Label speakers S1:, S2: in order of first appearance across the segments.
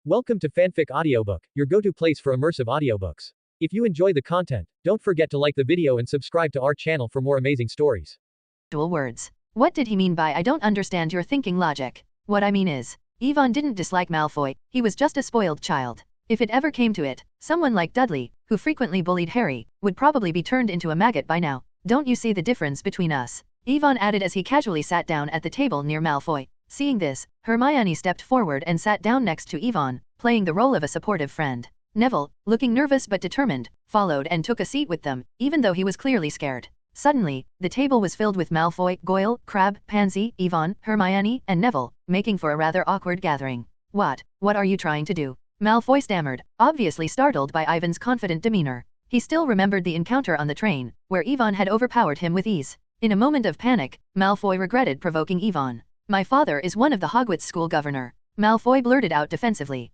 S1: Welcome to Fanfic Audiobook, your go-to place for immersive audiobooks. If you enjoy the content, don't forget to like the video and subscribe to our channel for more amazing stories.
S2: Dual words. What did he mean by "I don't understand your thinking logic"? What I mean is, Yvonne didn't dislike Malfoy, he was just a spoiled child. If it ever came to it, someone like Dudley, who frequently bullied Harry, would probably be turned into a maggot by now. Don't you see the difference between us? Yvonne added as he casually sat down at the table near Malfoy. Seeing this, Hermione stepped forward and sat down next to Yvonne, playing the role of a supportive friend. Neville, looking nervous but determined, followed and took a seat with them, even though he was clearly scared. Suddenly, the table was filled with Malfoy, Goyle, Crabbe, Pansy, Yvonne, Hermione, and Neville, making for a rather awkward gathering. What are you trying to do?" Malfoy stammered, obviously startled by Ivan's confident demeanor. He still remembered the encounter on the train, where Yvonne had overpowered him with ease. In a moment of panic, Malfoy regretted provoking Yvonne. "My father is one of the Hogwarts school governor," Malfoy blurted out defensively.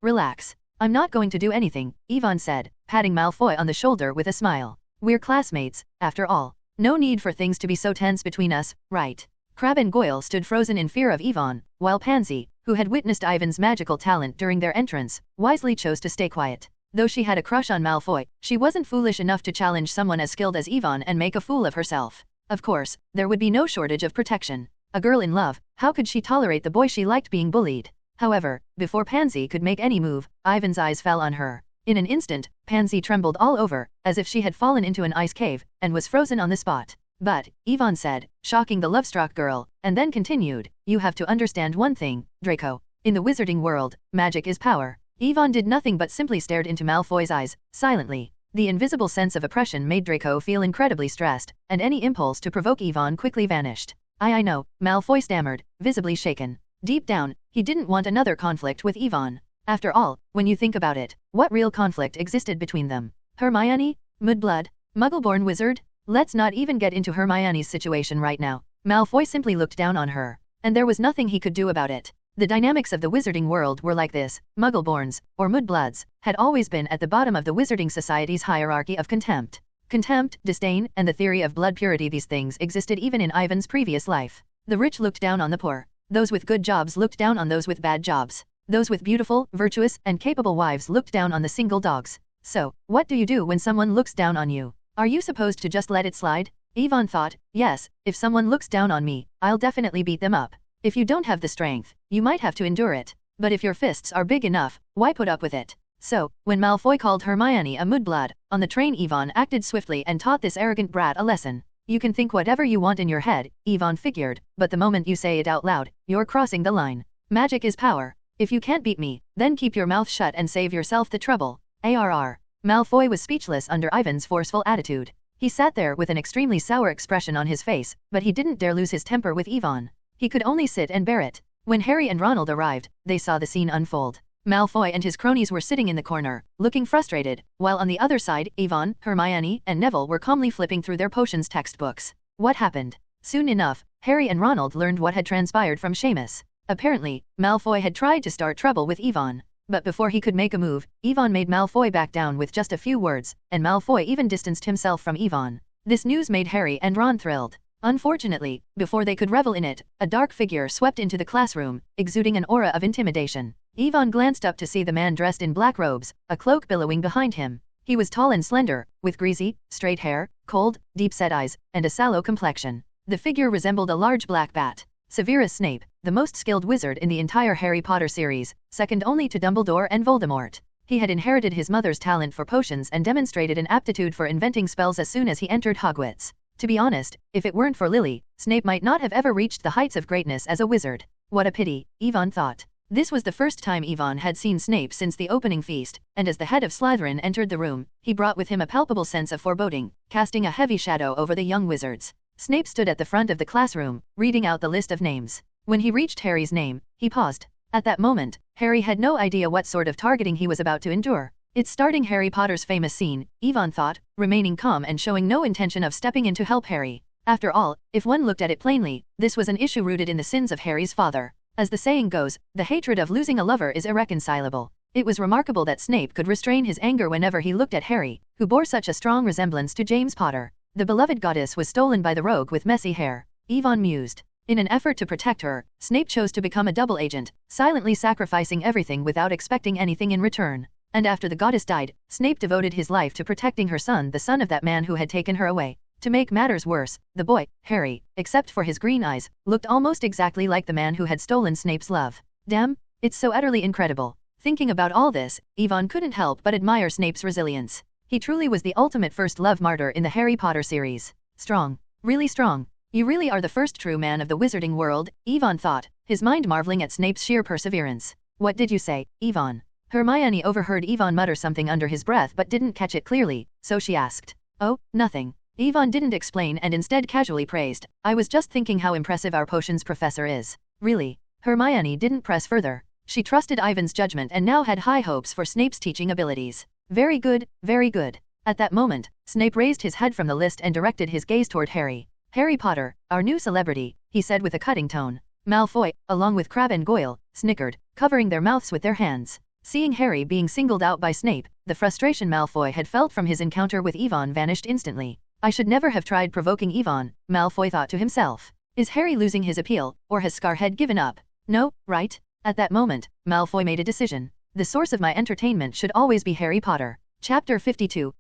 S2: Relax. I'm not going to do anything," Yvonne said, patting Malfoy on the shoulder with a smile. "We're classmates, after all. No need for things to be so tense between us, right?" Crabbe and Goyle stood frozen in fear of Yvonne, while Pansy, who had witnessed Ivan's magical talent during their entrance, wisely chose to stay quiet. Though she had a crush on Malfoy, she wasn't foolish enough to challenge someone as skilled as Yvonne and make a fool of herself. Of course, there would be no shortage of protection. A girl in love, how could she tolerate the boy she liked being bullied? However, before Pansy could make any move, Ivan's eyes fell on her. In an instant, Pansy trembled all over, as if she had fallen into an ice cave, and was frozen on the spot. "But," Yvonne said, shocking the love-struck girl, and then continued, "you have to understand one thing, Draco. In the wizarding world, magic is power." Yvonne did nothing but simply stared into Malfoy's eyes, silently. The invisible sense of oppression made Draco feel incredibly stressed, and any impulse to provoke Yvonne quickly vanished. I know," Malfoy stammered, visibly shaken. Deep down, he didn't want another conflict with Yvonne. After all, when you think about it, what real conflict existed between them? Hermione? Mudblood? Muggle-born wizard? Let's not even get into Hermione's situation right now. Malfoy simply looked down on her, and there was nothing he could do about it. The dynamics of the wizarding world were like this: Muggle-borns, or Mudbloods, had always been at the bottom of the wizarding society's hierarchy of contempt. Contempt, disdain, and the theory of blood purity, these things existed even in Ivan's previous life. The rich looked down on the poor. Those with good jobs looked down on those with bad jobs. Those with beautiful, virtuous, and capable wives looked down on the single dogs. So, what do you do when someone looks down on you? Are you supposed to just let it slide? Yvonne thought, yes, if someone looks down on me, I'll definitely beat them up. If you don't have the strength, you might have to endure it. But if your fists are big enough, why put up with it? So, when Malfoy called Hermione a mudblood, on the train Yvonne acted swiftly and taught this arrogant brat a lesson. You can think whatever you want in your head, Yvonne figured, but the moment you say it out loud, you're crossing the line. Magic is power. If you can't beat me, then keep your mouth shut and save yourself the trouble. Arr. Malfoy was speechless under Ivan's forceful attitude. He sat there with an extremely sour expression on his face, but he didn't dare lose his temper with Yvonne. He could only sit and bear it. When Harry and Ronald arrived, they saw the scene unfold. Malfoy and his cronies were sitting in the corner, looking frustrated, while on the other side, Yvonne, Hermione, and Neville were calmly flipping through their potions textbooks. What happened? Soon enough, Harry and Ronald learned what had transpired from Seamus. Apparently, Malfoy had tried to start trouble with Yvonne. But before he could make a move, Yvonne made Malfoy back down with just a few words, and Malfoy even distanced himself from Yvonne. This news made Harry and Ron thrilled. Unfortunately, before they could revel in it, a dark figure swept into the classroom, exuding an aura of intimidation. Yvonne glanced up to see the man dressed in black robes, a cloak billowing behind him. He was tall and slender, with greasy, straight hair, cold, deep-set eyes, and a sallow complexion. The figure resembled a large black bat. Severus Snape, the most skilled wizard in the entire Harry Potter series, second only to Dumbledore and Voldemort. He had inherited his mother's talent for potions and demonstrated an aptitude for inventing spells as soon as he entered Hogwarts. To be honest, if it weren't for Lily, Snape might not have ever reached the heights of greatness as a wizard. What a pity, Yvonne thought. This was the first time Yvonne had seen Snape since the opening feast, and as the head of Slytherin entered the room, he brought with him a palpable sense of foreboding, casting a heavy shadow over the young wizards. Snape stood at the front of the classroom, reading out the list of names. When he reached Harry's name, he paused. At that moment, Harry had no idea what sort of targeting he was about to endure. It's starting Harry Potter's famous scene, Yvonne thought, remaining calm and showing no intention of stepping in to help Harry. After all, if one looked at it plainly, this was an issue rooted in the sins of Harry's father. As the saying goes, the hatred of losing a lover is irreconcilable. It was remarkable that Snape could restrain his anger whenever he looked at Harry, who bore such a strong resemblance to James Potter. The beloved goddess was stolen by the rogue with messy hair. Yvonne mused. In an effort to protect her, Snape chose to become a double agent, silently sacrificing everything without expecting anything in return. And after the goddess died, Snape devoted his life to protecting her son, the son of that man who had taken her away. To make matters worse, the boy, Harry, except for his green eyes, looked almost exactly like the man who had stolen Snape's love. Damn, it's so utterly incredible. Thinking about all this, Yvonne couldn't help but admire Snape's resilience. He truly was the ultimate first love martyr in the Harry Potter series. Strong. Really strong. You really are the first true man of the wizarding world, Yvonne thought, his mind marveling at Snape's sheer perseverance. What did you say, Yvonne? Hermione overheard Yvonne mutter something under his breath but didn't catch it clearly, so she asked. Oh, nothing. Yvonne didn't explain and instead casually praised. I was just thinking how impressive our potions professor is. Really? Hermione didn't press further. She trusted Ivan's judgment and now had high hopes for Snape's teaching abilities. Very good, very good. At that moment, Snape raised his head from the list and directed his gaze toward Harry. Harry Potter, our new celebrity, he said with a cutting tone. Malfoy, along with Crabbe and Goyle, snickered, covering their mouths with their hands. Seeing Harry being singled out by Snape, the frustration Malfoy had felt from his encounter with Yvonne vanished instantly. I should never have tried provoking Yvonne, Malfoy thought to himself. Is Harry losing his appeal, or has Scarhead given up? No, right? At that moment, Malfoy made a decision. The source of my entertainment should always be Harry Potter. Chapter 52,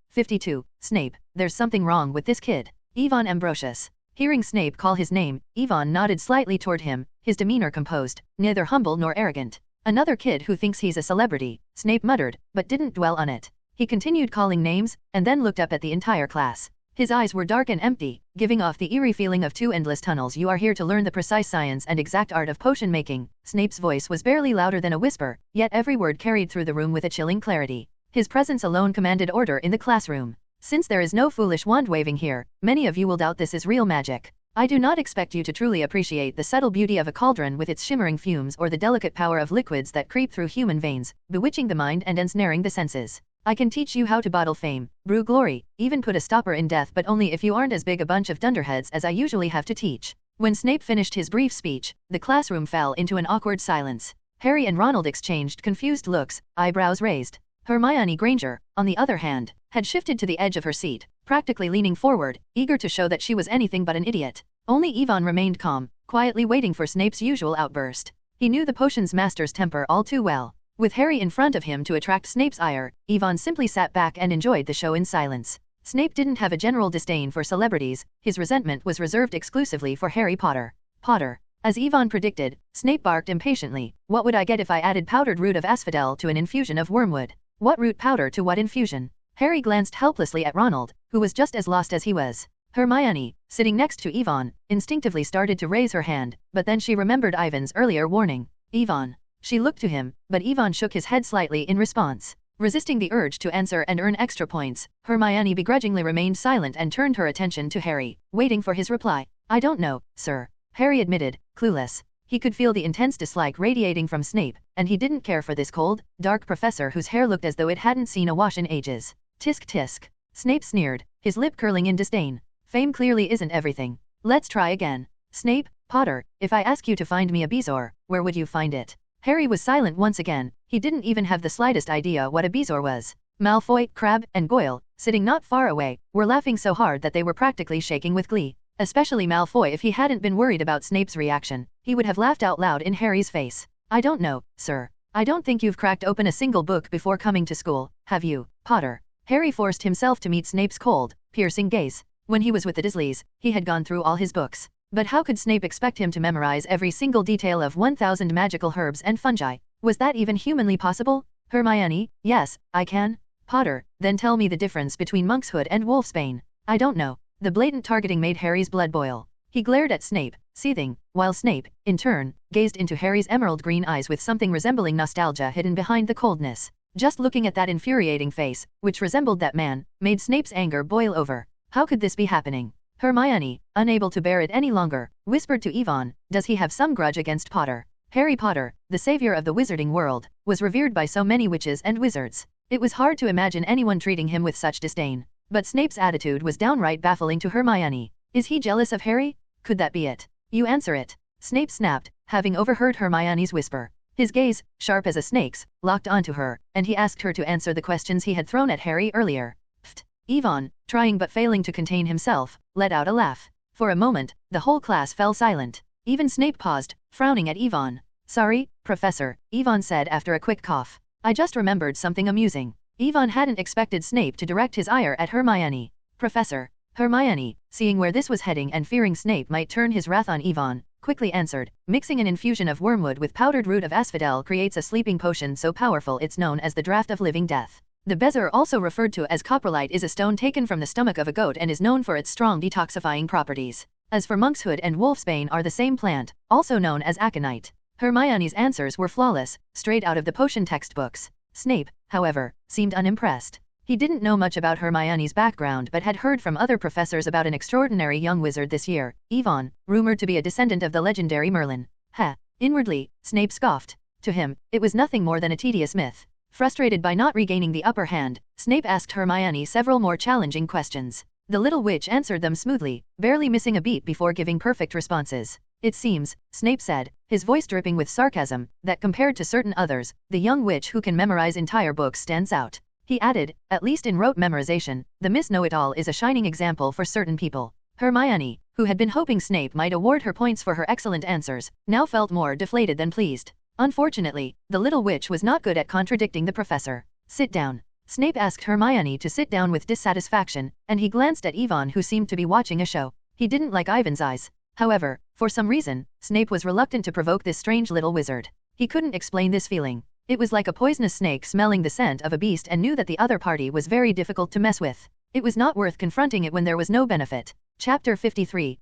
S2: Snape, there's something wrong with this kid. Yvonne Ambrosius. Hearing Snape call his name, Yvonne nodded slightly toward him, his demeanor composed, neither humble nor arrogant. Another kid who thinks he's a celebrity, Snape muttered, but didn't dwell on it. He continued calling names, and then looked up at the entire class. His eyes were dark and empty, giving off the eerie feeling of two endless tunnels. You are here to learn the precise science and exact art of potion making. Snape's voice was barely louder than a whisper, yet every word carried through the room with a chilling clarity. His presence alone commanded order in the classroom. Since there is no foolish wand waving here, many of you will doubt this is real magic. I do not expect you to truly appreciate the subtle beauty of a cauldron with its shimmering fumes or the delicate power of liquids that creep through human veins, bewitching the mind and ensnaring the senses. I can teach you how to bottle fame, brew glory, even put a stopper in death, but only if you aren't as big a bunch of dunderheads as I usually have to teach. When Snape finished his brief speech, the classroom fell into an awkward silence. Harry and Ronald exchanged confused looks, eyebrows raised. Hermione Granger, on the other hand, had shifted to the edge of her seat, practically leaning forward, eager to show that she was anything but an idiot. Only Yvonne remained calm, quietly waiting for Snape's usual outburst. He knew the potion's master's temper all too well. With Harry in front of him to attract Snape's ire, Yvonne simply sat back and enjoyed the show in silence. Snape didn't have a general disdain for celebrities, his resentment was reserved exclusively for Harry Potter. Potter. As Yvonne predicted, Snape barked impatiently. What would I get if I added powdered root of asphodel to an infusion of wormwood? What root powder to what infusion? Harry glanced helplessly at Ronald, who was just as lost as he was. Hermione, sitting next to Yvonne, instinctively started to raise her hand, but then she remembered Ivan's earlier warning. Yvonne. She looked to him, but Yvonne shook his head slightly in response. Resisting the urge to answer and earn extra points, Hermione begrudgingly remained silent and turned her attention to Harry, waiting for his reply. I don't know, sir. Harry admitted, clueless. He could feel the intense dislike radiating from Snape, and he didn't care for this cold, dark professor whose hair looked as though it hadn't seen a wash in ages. Tisk tisk. Snape sneered, his lip curling in disdain. Fame clearly isn't everything. Let's try again. Snape, Potter, if I ask you to find me a bezoar, where would you find it? Harry was silent once again, he didn't even have the slightest idea what a bezoar was. Malfoy, Crabbe, and Goyle, sitting not far away, were laughing so hard that they were practically shaking with glee. Especially Malfoy. If he hadn't been worried about Snape's reaction, he would have laughed out loud in Harry's face. I don't know, sir. I don't think you've cracked open a single book before coming to school, have you, Potter? Harry forced himself to meet Snape's cold, piercing gaze. When he was with the Dursleys, he had gone through all his books. But how could Snape expect him to memorize every single detail of 1,000 magical herbs and fungi? Was that even humanly possible? Hermione, yes, I can. Potter, then tell me the difference between monkshood and wolfsbane. I don't know. The blatant targeting made Harry's blood boil. He glared at Snape, seething, while Snape, in turn, gazed into Harry's emerald green eyes with something resembling nostalgia hidden behind the coldness. Just looking at that infuriating face, which resembled that man, made Snape's anger boil over. How could this be happening? Hermione, unable to bear it any longer, whispered to Yvonne, does he have some grudge against Potter? Harry Potter, the savior of the wizarding world, was revered by so many witches and wizards. It was hard to imagine anyone treating him with such disdain. But Snape's attitude was downright baffling to Hermione. Is he jealous of Harry? Could that be it? You answer it. Snape snapped, having overheard Hermione's whisper. His gaze, sharp as a snake's, locked onto her, and he asked her to answer the questions he had thrown at Harry earlier. Pfft. Yvonne, trying but failing to contain himself, let out a laugh. For a moment, the whole class fell silent. Even Snape paused, frowning at Yvonne. Sorry, Professor, Yvonne said after a quick cough. I just remembered something amusing. Yvonne hadn't expected Snape to direct his ire at Hermione. Professor. Hermione, seeing where this was heading and fearing Snape might turn his wrath on Yvonne, quickly answered, mixing an infusion of wormwood with powdered root of asphodel creates a sleeping potion so powerful it's known as the Draught of Living Death. The bezoar, also referred to as coprolite, is a stone taken from the stomach of a goat and is known for its strong detoxifying properties. As for monkshood and wolfsbane are the same plant, also known as aconite. Hermione's answers were flawless, straight out of the potion textbooks. Snape, however, seemed unimpressed. He didn't know much about Hermione's background but had heard from other professors about an extraordinary young wizard this year, Yvonne, rumored to be a descendant of the legendary Merlin. Ha! Inwardly, Snape scoffed. To him, it was nothing more than a tedious myth. Frustrated by not regaining the upper hand, Snape asked Hermione several more challenging questions. The little witch answered them smoothly, barely missing a beat before giving perfect responses. It seems, Snape said, his voice dripping with sarcasm, that compared to certain others, the young witch who can memorize entire books stands out. He added, at least in rote memorization, the Miss Know-It-All is a shining example for certain people. Hermione, who had been hoping Snape might award her points for her excellent answers, now felt more deflated than pleased. Unfortunately, the little witch was not good at contradicting the professor. Sit down. Snape asked Hermione to sit down with dissatisfaction, and he glanced at Yvonne, who seemed to be watching a show. He didn't like Ivan's eyes. However, for some reason, Snape was reluctant to provoke this strange little wizard. He couldn't explain this feeling. It was like a poisonous snake smelling the scent of a beast and knew that the other party was very difficult to mess with. It was not worth confronting it when there was no benefit. Chapter 53,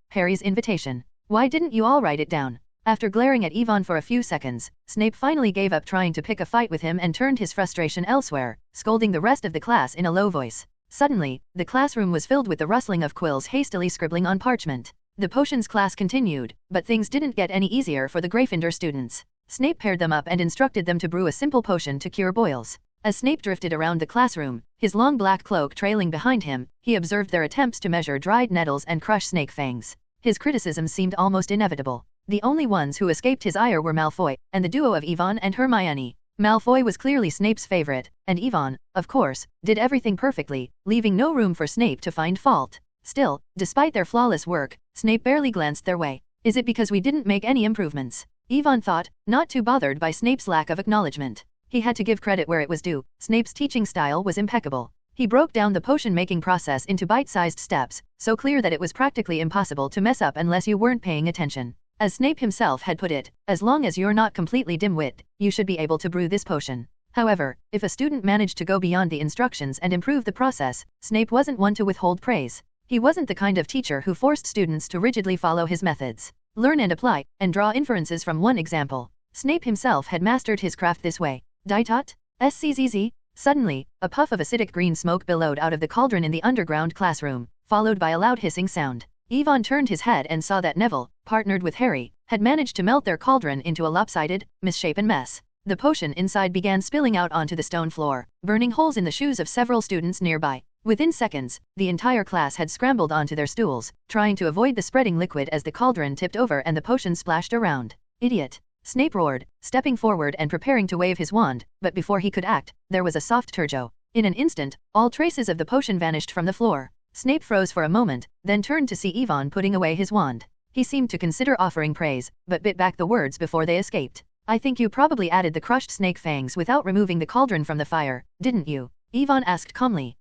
S2: Harry's Invitation. Why didn't you all write it down? After glaring at Yvonne for a few seconds, Snape finally gave up trying to pick a fight with him and turned his frustration elsewhere, scolding the rest of the class in a low voice. Suddenly, the classroom was filled with the rustling of quills hastily scribbling on parchment. The potions class continued, but things didn't get any easier for the Gryffindor students. Snape paired them up and instructed them to brew a simple potion to cure boils. As Snape drifted around the classroom, his long black cloak trailing behind him, he observed their attempts to measure dried nettles and crush snake fangs. His criticisms seemed almost inevitable. The only ones who escaped his ire were Malfoy, and the duo of Yvonne and Hermione. Malfoy was clearly Snape's favorite, and Yvonne, of course, did everything perfectly, leaving no room for Snape to find fault. Still, despite their flawless work, Snape barely glanced their way. Is it because we didn't make any improvements? Yvonne thought, not too bothered by Snape's lack of acknowledgement. He had to give credit where it was due. Snape's teaching style was impeccable. He broke down the potion-making process into bite-sized steps, so clear that it was practically impossible to mess up unless you weren't paying attention. As Snape himself had put it, as long as you're not completely dim-wit, you should be able to brew this potion. However, if a student managed to go beyond the instructions and improve the process, Snape wasn't one to withhold praise. He wasn't the kind of teacher who forced students to rigidly follow his methods. Learn and apply, and draw inferences from one example. Snape himself had mastered his craft this way. Ditot? SCZZ? Suddenly, a puff of acidic green smoke billowed out of the cauldron in the underground classroom, followed by a loud hissing sound. Yvonne turned his head and saw that Neville, partnered with Harry, had managed to melt their cauldron into a lopsided, misshapen mess. The potion inside began spilling out onto the stone floor, burning holes in the shoes of several students nearby. Within seconds, the entire class had scrambled onto their stools, trying to avoid the spreading liquid as the cauldron tipped over and the potion splashed around. Idiot! Snape roared, stepping forward and preparing to wave his wand, but before he could act, there was a soft turjo. In an instant, all traces of the potion vanished from the floor. Snape froze for a moment, then turned to see Yvonne putting away his wand. He seemed to consider offering praise, but bit back the words before they escaped. I think you probably added the crushed snake fangs without removing the cauldron from the fire, didn't you? Yvonne asked calmly.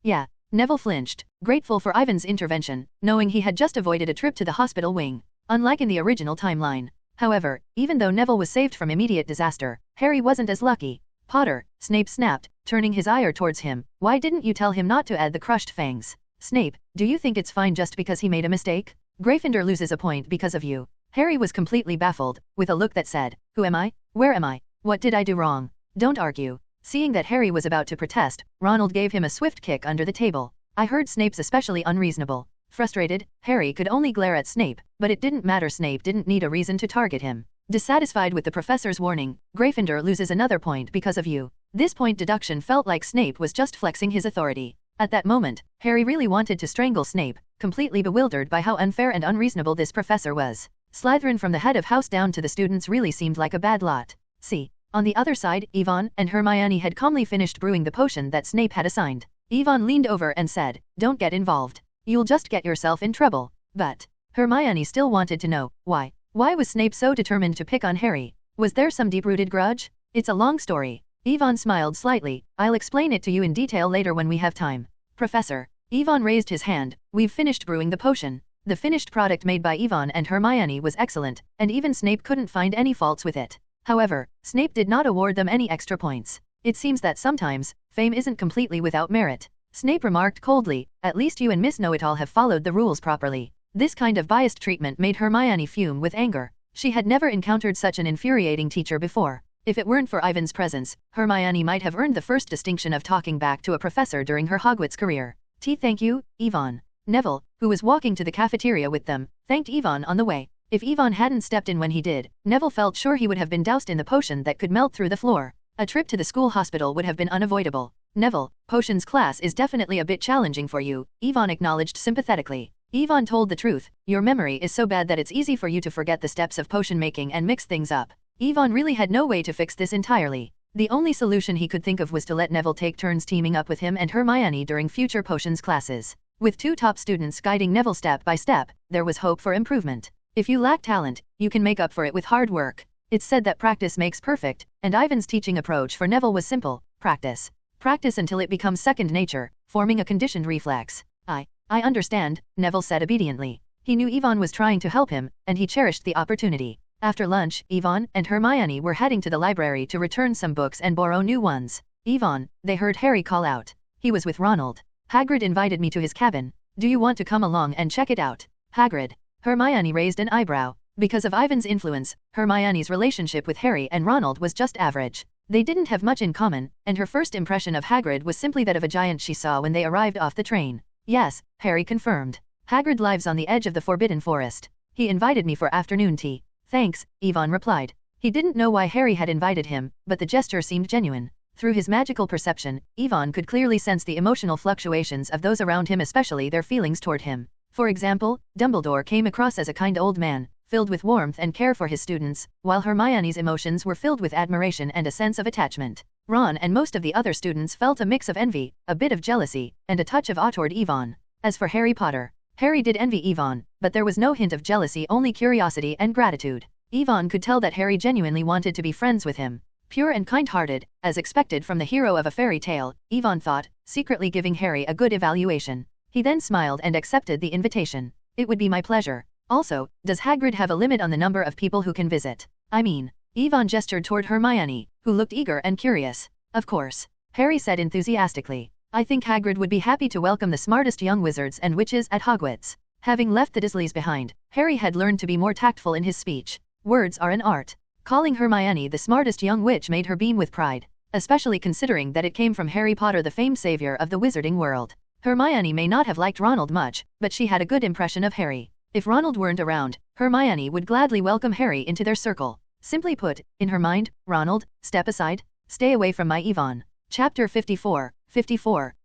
S2: Yeah. Neville flinched, grateful for Ivan's intervention, knowing he had just avoided a trip to the hospital wing. Unlike in the original timeline. However, even though Neville was saved from immediate disaster, Harry wasn't as lucky. Potter, Snape snapped, turning his ire towards him, why didn't you tell him not to add the crushed fangs? Snape, do you think it's fine just because he made a mistake? Gryffindor loses a point because of you. Harry was completely baffled, with a look that said, who am I? Where am I? What did I do wrong? Don't argue. Seeing that Harry was about to protest, Ronald gave him a swift kick under the table. I heard Snape's especially unreasonable. Frustrated, Harry could only glare at Snape, but it didn't matter. Snape didn't need a reason to target him. Dissatisfied with the professor's warning, Gryffindor loses another point because of you. This point deduction felt like Snape was just flexing his authority. At that moment, Harry really wanted to strangle Snape, completely bewildered by how unfair and unreasonable this professor was. Slytherin from the head of house down to the students really seemed like a bad lot. See. On the other side, Yvonne and Hermione had calmly finished brewing the potion that Snape had assigned. Yvonne leaned over and said, don't get involved. You'll just get yourself in trouble. But Hermione still wanted to know, why? Why was Snape so determined to pick on Harry? Was there some deep-rooted grudge? It's a long story. Yvonne smiled slightly. I'll explain it to you in detail later when we have time. Professor. Yvonne raised his hand. We've finished brewing the potion. The finished product made by Yvonne and Hermione was excellent, and even Snape couldn't find any faults with it. However, Snape did not award them any extra points. It seems that sometimes, fame isn't completely without merit. Snape remarked coldly, at least you and Miss Know-It-All have followed the rules properly. This kind of biased treatment made Hermione fume with anger. She had never encountered such an infuriating teacher before. If it weren't for Ivan's presence, Hermione might have earned the first distinction of talking back to a professor during her Hogwarts career. Thank you, Yvonne. Neville, who was walking to the cafeteria with them, thanked Yvonne on the way. If Yvonne hadn't stepped in when he did, Neville felt sure he would have been doused in the potion that could melt through the floor. A trip to the school hospital would have been unavoidable. Neville, potions class is definitely a bit challenging for you, Yvonne acknowledged sympathetically. Yvonne told the truth, your memory is so bad that it's easy for you to forget the steps of potion making and mix things up. Yvonne really had no way to fix this entirely. The only solution he could think of was to let Neville take turns teaming up with him and Hermione during future potions classes. With two top students guiding Neville step by step, there was hope for improvement. If you lack talent, you can make up for it with hard work. It's said that practice makes perfect, and Ivan's teaching approach for Neville was simple, practice. Practice until it becomes second nature, forming a conditioned reflex. I understand, Neville said obediently. He knew Yvonne was trying to help him, and he cherished the opportunity. After lunch, Yvonne and Hermione were heading to the library to return some books and borrow new ones. Yvonne, they heard Harry call out. He was with Ronald. Hagrid invited me to his cabin. Do you want to come along and check it out? Hagrid. Hermione raised an eyebrow. Because of Ivan's influence, Hermione's relationship with Harry and Ronald was just average. They didn't have much in common, and her first impression of Hagrid was simply that of a giant she saw when they arrived off the train. Yes, Harry confirmed. Hagrid lives on the edge of the Forbidden Forest. He invited me for afternoon tea. Thanks, Yvonne replied. He didn't know why Harry had invited him, but the gesture seemed genuine. Through his magical perception, Yvonne could clearly sense the emotional fluctuations of those around him, especially their feelings toward him. For example, Dumbledore came across as a kind old man, filled with warmth and care for his students, while Hermione's emotions were filled with admiration and a sense of attachment. Ron and most of the other students felt a mix of envy, a bit of jealousy, and a touch of awe toward Yvonne. As for Harry Potter, Harry did envy Yvonne, but there was no hint of jealousy, only curiosity and gratitude. Yvonne could tell that Harry genuinely wanted to be friends with him. Pure and kind-hearted, as expected from the hero of a fairy tale, Yvonne thought, secretly giving Harry a good evaluation. He then smiled and accepted the invitation. It would be my pleasure. Also, does Hagrid have a limit on the number of people who can visit? I mean, Yvonne gestured toward Hermione, who looked eager and curious. Of course, Harry said enthusiastically. I think Hagrid would be happy to welcome the smartest young wizards and witches at Hogwarts. Having left the Dursleys behind, Harry had learned to be more tactful in his speech. Words are an art. Calling Hermione the smartest young witch made her beam with pride, especially considering that it came from Harry Potter, the famed savior of the wizarding world. Hermione may not have liked Ronald much, but she had a good impression of Harry. If Ronald weren't around, Hermione would gladly welcome Harry into their circle. Simply put, in her mind, Ronald, step aside. Stay away from my Yvonne. Chapter 54.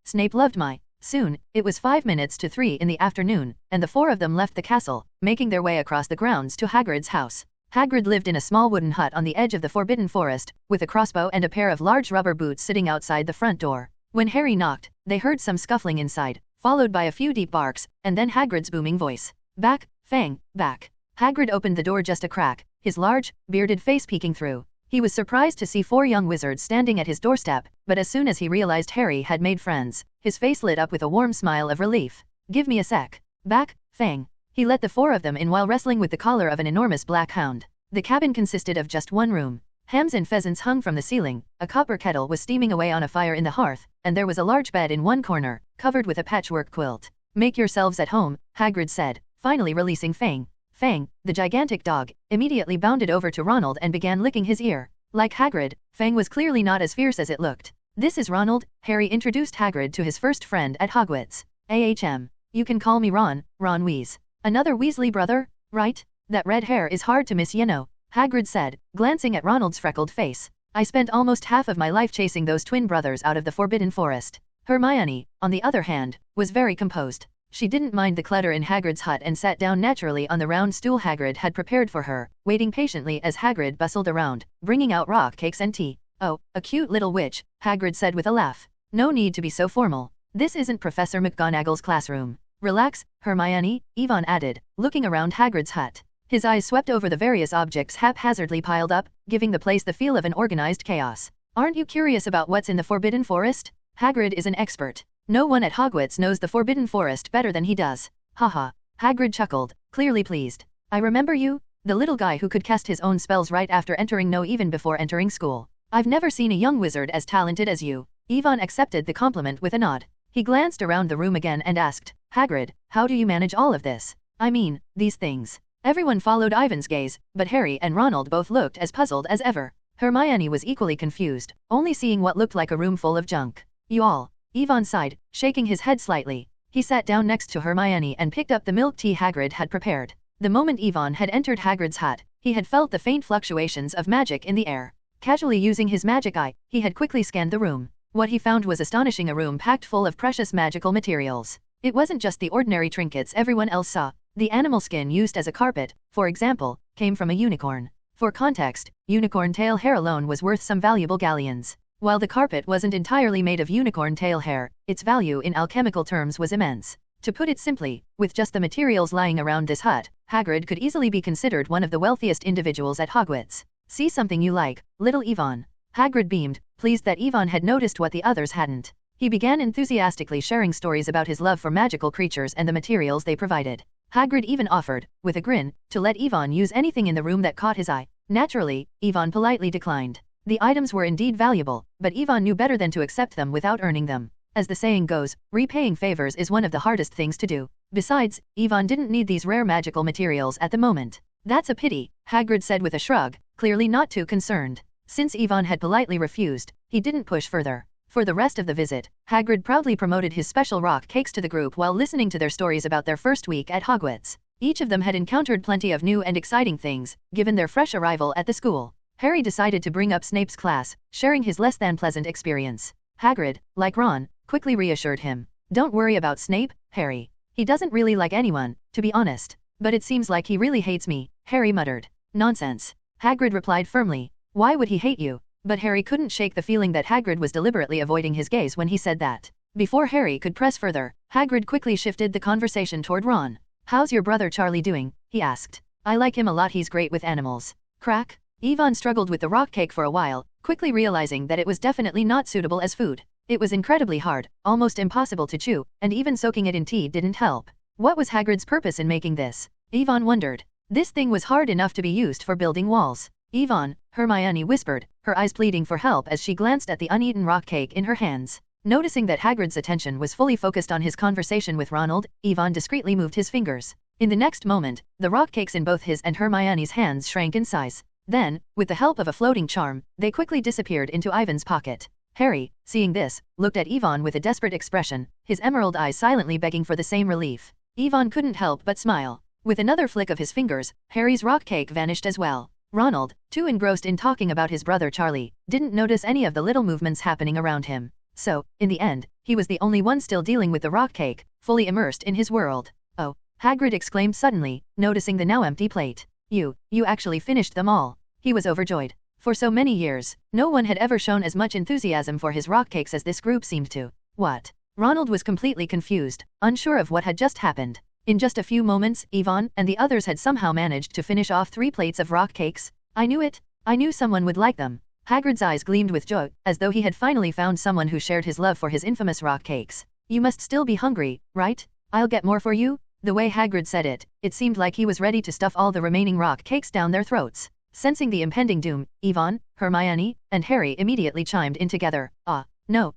S2: Snape loved my. Soon, it was 5 minutes to 3 in the afternoon, and the four of them left the castle, making their way across the grounds to Hagrid's house. Hagrid lived in a small wooden hut on the edge of the Forbidden Forest, with a crossbow and a pair of large rubber boots sitting outside the front door. When Harry knocked, they heard some scuffling inside, followed by a few deep barks, and then Hagrid's booming voice. Back, Fang, back. Hagrid opened the door just a crack, his large, bearded face peeking through. He was surprised to see 4 young wizards standing at his doorstep, but as soon as he realized Harry had made friends, his face lit up with a warm smile of relief. Give me a sec. Back, Fang. He let the 4 of them in while wrestling with the collar of an enormous black hound. The cabin consisted of just one room. Hams and pheasants hung from the ceiling, a copper kettle was steaming away on a fire in the hearth, and there was a large bed in one corner, covered with a patchwork quilt. Make yourselves at home, Hagrid said, finally releasing Fang. Fang, the gigantic dog, immediately bounded over to Ronald and began licking his ear. Like Hagrid, Fang was clearly not as fierce as it looked. This is Ronald, Harry introduced Hagrid to his first friend at Hogwarts. You can call me Ron, Ron Weasley. Another Weasley brother, right? That red hair is hard to miss, you know, Hagrid said, glancing at Ronald's freckled face. I spent almost half of my life chasing those twin brothers out of the Forbidden Forest. Hermione, on the other hand, was very composed. She didn't mind the clutter in Hagrid's hut and sat down naturally on the round stool Hagrid had prepared for her, waiting patiently as Hagrid bustled around, bringing out rock cakes and tea. Oh, a cute little witch, Hagrid said with a laugh. No need to be so formal. This isn't Professor McGonagall's classroom. Relax, Hermione, Yvonne added, looking around Hagrid's hut. His eyes swept over the various objects haphazardly piled up, giving the place the feel of an organized chaos. Aren't you curious about what's in the Forbidden Forest? Hagrid is an expert. No one at Hogwarts knows the Forbidden Forest better than he does. Haha. Hagrid chuckled, clearly pleased. I remember you? The little guy who could cast his own spells right after entering, no, even before entering school. I've never seen a young wizard as talented as you. Yvonne accepted the compliment with a nod. He glanced around the room again and asked, Hagrid, how do you manage all of this? I mean, these things. Everyone followed Ivan's gaze, but Harry and Ronald both looked as puzzled as ever. Hermione was equally confused, only seeing what looked like a room full of junk. You all. Yvonne sighed, shaking his head slightly. He sat down next to Hermione and picked up the milk tea Hagrid had prepared. The moment Yvonne had entered Hagrid's hut, he had felt the faint fluctuations of magic in the air. Casually using his magic eye, he had quickly scanned the room. What he found was astonishing, a room packed full of precious magical materials. It wasn't just the ordinary trinkets everyone else saw. The animal skin used as a carpet, for example, came from a unicorn. For context, unicorn tail hair alone was worth some valuable galleons. While the carpet wasn't entirely made of unicorn tail hair, its value in alchemical terms was immense. To put it simply, with just the materials lying around this hut, Hagrid could easily be considered one of the wealthiest individuals at Hogwarts. See something you like, little Yvonne. Hagrid beamed, pleased that Yvonne had noticed what the others hadn't. He began enthusiastically sharing stories about his love for magical creatures and the materials they provided. Hagrid even offered, with a grin, to let Yvonne use anything in the room that caught his eye. Naturally, Yvonne politely declined. The items were indeed valuable, but Yvonne knew better than to accept them without earning them. As the saying goes, repaying favors is one of the hardest things to do. Besides, Yvonne didn't need these rare magical materials at the moment. That's a pity, Hagrid said with a shrug, clearly not too concerned. Since Yvonne had politely refused, he didn't push further. For the rest of the visit, Hagrid proudly promoted his special rock cakes to the group while listening to their stories about their first week at Hogwarts. Each of them had encountered plenty of new and exciting things, given their fresh arrival at the school. Harry decided to bring up Snape's class, sharing his less than pleasant experience. Hagrid, like Ron, quickly reassured him. Don't worry about Snape, Harry. He doesn't really like anyone, to be honest. But it seems like he really hates me, Harry muttered. Nonsense. Hagrid replied firmly. Why would he hate you? But Harry couldn't shake the feeling that Hagrid was deliberately avoiding his gaze when he said that. Before Harry could press further, Hagrid quickly shifted the conversation toward Ron. How's your brother Charlie doing? He asked. I like him a lot, he's great with animals. Crack? Yvonne struggled with the rock cake for a while, quickly realizing that it was definitely not suitable as food. It was incredibly hard, almost impossible to chew, and even soaking it in tea didn't help. What was Hagrid's purpose in making this? Yvonne wondered. This thing was hard enough to be used for building walls. Yvonne, Hermione whispered, her eyes pleading for help as she glanced at the uneaten rock cake in her hands. Noticing that Hagrid's attention was fully focused on his conversation with Ronald, Yvonne discreetly moved his fingers. In the next moment, the rock cakes in both his and Hermione's hands shrank in size. Then, with the help of a floating charm, they quickly disappeared into Ivan's pocket. Harry, seeing this, looked at Yvonne with a desperate expression, his emerald eyes silently begging for the same relief. Yvonne couldn't help but smile. With another flick of his fingers, Harry's rock cake vanished as well. Ronald, too engrossed in talking about his brother Charlie, didn't notice any of the little movements happening around him. So, in the end, he was the only one still dealing with the rock cake, fully immersed in his world. Oh, Hagrid exclaimed suddenly, noticing the now empty plate. You actually finished them all. He was overjoyed. For so many years, no one had ever shown as much enthusiasm for his rock cakes as this group seemed to. What? Ronald was completely confused, unsure of what had just happened. In just a few moments, Yvonne and the others had somehow managed to finish off 3 plates of rock cakes. I knew it. I knew someone would like them. Hagrid's eyes gleamed with joy, as though he had finally found someone who shared his love for his infamous rock cakes. You must still be hungry, right? I'll get more for you? The way Hagrid said it, it seemed like he was ready to stuff all the remaining rock cakes down their throats. Sensing the impending doom, Yvonne, Hermione, and Harry immediately chimed in together. No,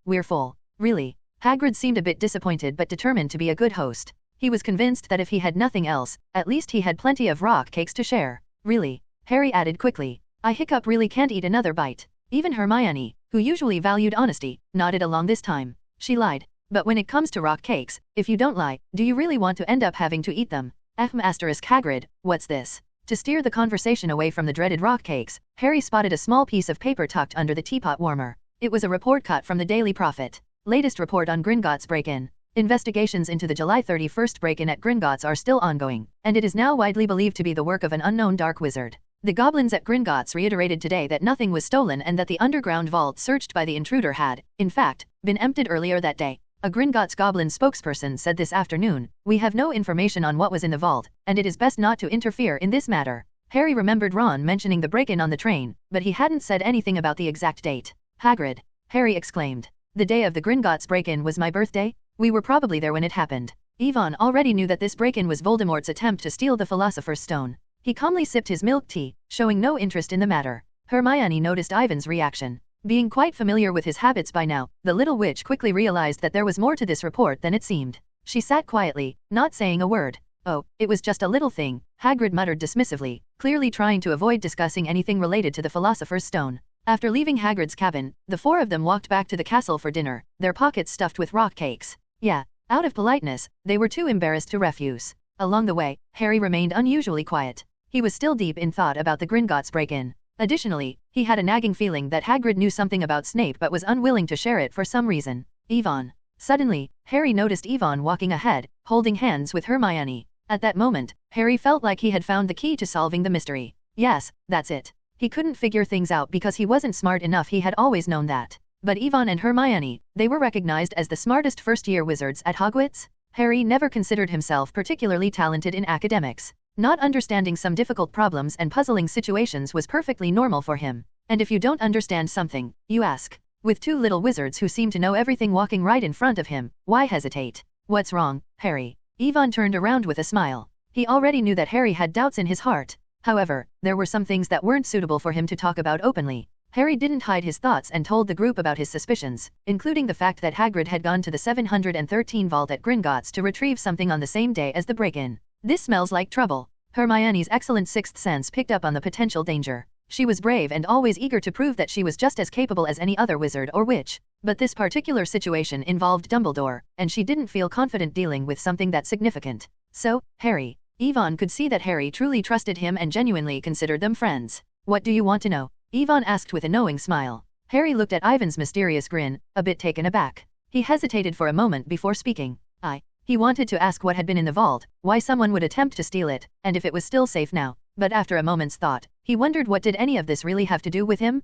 S2: we're full. Really. Hagrid seemed a bit disappointed but determined to be a good host. He was convinced that if he had nothing else, at least he had plenty of rock cakes to share. Really? Harry added quickly. I really can't eat another bite. Even Hermione, who usually valued honesty, nodded along this time. She lied. But when it comes to rock cakes, if you don't lie, do you really want to end up having to eat them? Hagrid, what's this? To steer the conversation away from the dreaded rock cakes, Harry spotted a small piece of paper tucked under the teapot warmer. It was a report cut from the Daily Prophet. Latest report on Gringotts break-in. Investigations into the July 31st break-in at Gringotts are still ongoing, and it is now widely believed to be the work of an unknown dark wizard. The goblins at Gringotts reiterated today that nothing was stolen and that the underground vault searched by the intruder had, in fact, been emptied earlier that day. A Gringotts goblin spokesperson said this afternoon, "We have no information on what was in the vault, and it is best not to interfere in this matter." Harry remembered Ron mentioning the break-in on the train, but he hadn't said anything about the exact date. Hagrid! Harry exclaimed. "The day of the Gringotts break-in was my birthday? We were probably there when it happened." Yvonne already knew that this break-in was Voldemort's attempt to steal the Philosopher's Stone. He calmly sipped his milk tea, showing no interest in the matter. Hermione noticed Ivan's reaction. Being quite familiar with his habits by now, the little witch quickly realized that there was more to this report than it seemed. She sat quietly, not saying a word. "Oh, it was just a little thing," Hagrid muttered dismissively, clearly trying to avoid discussing anything related to the Philosopher's Stone. After leaving Hagrid's cabin, the four of them walked back to the castle for dinner, their pockets stuffed with rock cakes. Yeah, out of politeness, they were too embarrassed to refuse. Along the way, Harry remained unusually quiet. He was still deep in thought about the Gringotts break-in. Additionally, he had a nagging feeling that Hagrid knew something about Snape but was unwilling to share it for some reason. Yvonne. Suddenly, Harry noticed Yvonne walking ahead, holding hands with Hermione. At that moment, Harry felt like he had found the key to solving the mystery. Yes, that's it. He couldn't figure things out because he wasn't smart enough, he had always known that. But Yvonne and Hermione, they were recognized as the smartest first-year wizards at Hogwarts. Harry never considered himself particularly talented in academics. Not understanding some difficult problems and puzzling situations was perfectly normal for him. And if you don't understand something, you ask. With two little wizards who seemed to know everything walking right in front of him, why hesitate? "What's wrong, Harry?" Yvonne turned around with a smile. He already knew that Harry had doubts in his heart. However, there were some things that weren't suitable for him to talk about openly. Harry didn't hide his thoughts and told the group about his suspicions, including the fact that Hagrid had gone to the 713 vault at Gringotts to retrieve something on the same day as the break-in. "This smells like trouble." Hermione's excellent sixth sense picked up on the potential danger. She was brave and always eager to prove that she was just as capable as any other wizard or witch. But this particular situation involved Dumbledore, and she didn't feel confident dealing with something that significant. So, Harry. Yvonne could see that Harry truly trusted him and genuinely considered them friends. "What do you want to know?" Yvonne asked with a knowing smile. Harry looked at Ivan's mysterious grin, a bit taken aback. He hesitated for a moment before speaking. He wanted to ask what had been in the vault, why someone would attempt to steal it, and if it was still safe now. But after a moment's thought, he wondered what did any of this really have to do with him?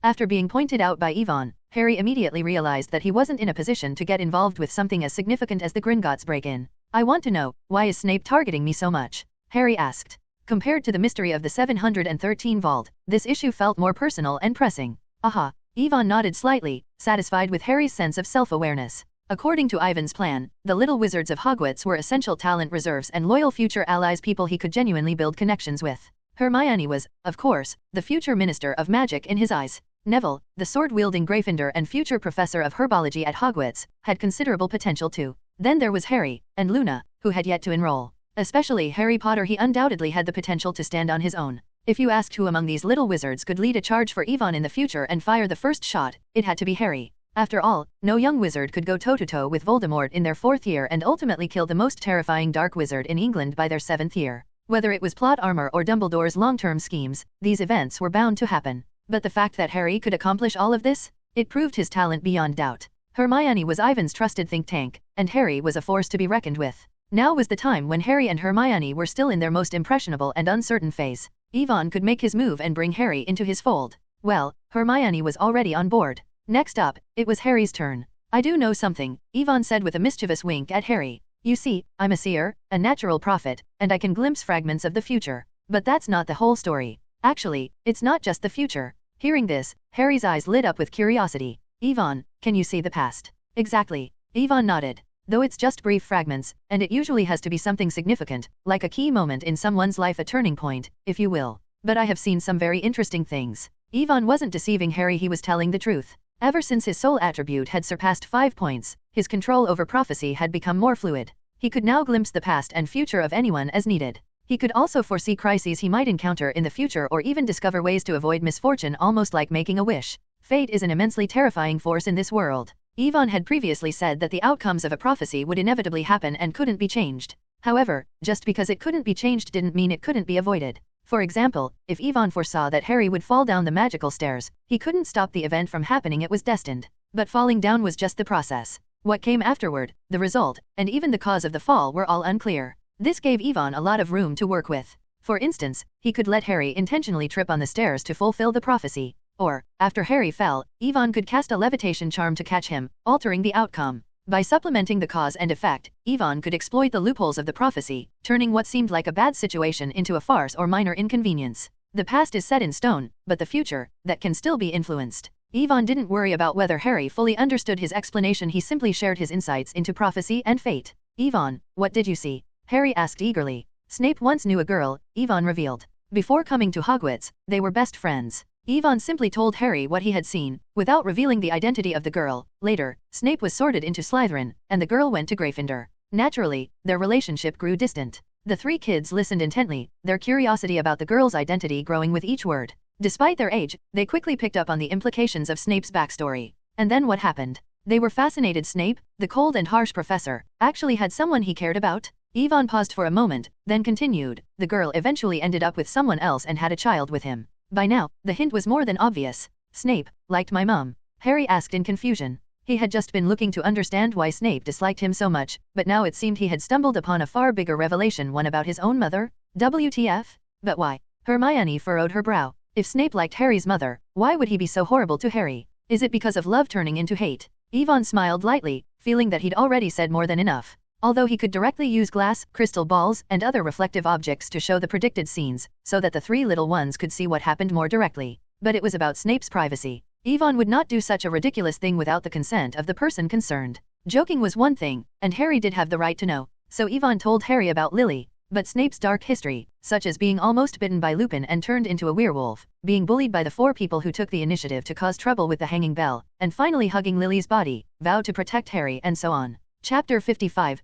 S2: After being pointed out by Yvonne, Harry immediately realized that he wasn't in a position to get involved with something as significant as the Gringotts break-in. "I want to know, why is Snape targeting me so much?" Harry asked. Compared to the mystery of the 713 vault, this issue felt more personal and pressing. Aha. Yvonne nodded slightly, satisfied with Harry's sense of self-awareness. According to Ivan's plan, the little wizards of Hogwarts were essential talent reserves and loyal future allies, people he could genuinely build connections with. Hermione was, of course, the future Minister of Magic in his eyes. Neville, the sword-wielding Gryffindor and future Professor of Herbology at Hogwarts, had considerable potential too. Then there was Harry, and Luna, who had yet to enroll. Especially Harry Potter, he undoubtedly had the potential to stand on his own. If you asked who among these little wizards could lead a charge for Yvonne in the future and fire the first shot, it had to be Harry. After all, no young wizard could go toe-to-toe with Voldemort in their 4th year and ultimately kill the most terrifying dark wizard in England by their 7th year. Whether it was plot armor or Dumbledore's long-term schemes, these events were bound to happen. But the fact that Harry could accomplish all of this? It proved his talent beyond doubt. Hermione was Ivan's trusted think tank, and Harry was a force to be reckoned with. Now was the time when Harry and Hermione were still in their most impressionable and uncertain phase. Yvonne could make his move and bring Harry into his fold. Well, Hermione was already on board. Next up, it was Harry's turn. "I do know something," Yvonne said with a mischievous wink at Harry. "You see, I'm a seer, a natural prophet, and I can glimpse fragments of the future. But that's not the whole story. Actually, it's not just the future." Hearing this, Harry's eyes lit up with curiosity. "Yvonne, can you see the past?" "Exactly." Yvonne nodded. "Though it's just brief fragments, and it usually has to be something significant, like a key moment in someone's life, a turning point, if you will. But I have seen some very interesting things." Yvonne wasn't deceiving Harry, he was telling the truth. Ever since his soul attribute had surpassed 5 points, his control over prophecy had become more fluid. He could now glimpse the past and future of anyone as needed. He could also foresee crises he might encounter in the future or even discover ways to avoid misfortune, almost like making a wish. Fate is an immensely terrifying force in this world. Yvonne had previously said that the outcomes of a prophecy would inevitably happen and couldn't be changed. However, just because it couldn't be changed didn't mean it couldn't be avoided. For example, if Yvonne foresaw that Harry would fall down the magical stairs, he couldn't stop the event from happening, it was destined. But falling down was just the process. What came afterward, the result, and even the cause of the fall were all unclear. This gave Yvonne a lot of room to work with. For instance, he could let Harry intentionally trip on the stairs to fulfill the prophecy. Or, after Harry fell, Yvonne could cast a levitation charm to catch him, altering the outcome. By supplementing the cause and effect, Yvonne could exploit the loopholes of the prophecy, turning what seemed like a bad situation into a farce or minor inconvenience. The past is set in stone, but the future, that can still be influenced. Yvonne didn't worry about whether Harry fully understood his explanation, he simply shared his insights into prophecy and fate. Yvonne, what did you see? Harry asked eagerly. Snape once knew a girl, Yvonne revealed. Before coming to Hogwarts, they were best friends. Yvonne simply told Harry what he had seen, without revealing the identity of the girl. Later, Snape was sorted into Slytherin, and the girl went to Gryffindor. Naturally, their relationship grew distant. The three kids listened intently, their curiosity about the girl's identity growing with each word. Despite their age, they quickly picked up on the implications of Snape's backstory. And then what happened? They were fascinated. Snape, the cold and harsh professor, actually had someone he cared about? Yvonne paused for a moment, then continued. The girl eventually ended up with someone else and had a child with him. By now, the hint was more than obvious. Snape liked my mom? Harry asked in confusion. He had just been looking to understand why Snape disliked him so much, but now it seemed he had stumbled upon a far bigger revelation, one about his own mother. WTF? But why? Hermione furrowed her brow. If Snape liked Harry's mother, why would he be so horrible to Harry? Is it because of love turning into hate? Yvonne smiled lightly, feeling that he'd already said more than enough. Although he could directly use glass, crystal balls, and other reflective objects to show the predicted scenes, so that the three little ones could see what happened more directly. But it was about Snape's privacy. Yvonne would not do such a ridiculous thing without the consent of the person concerned. Joking was one thing, and Harry did have the right to know. So Yvonne told Harry about Lily. But Snape's dark history, such as being almost bitten by Lupin and turned into a werewolf, being bullied by the four people who took the initiative to cause trouble with the hanging bell, and finally hugging Lily's body, vowed to protect Harry, and so on. Chapter 55,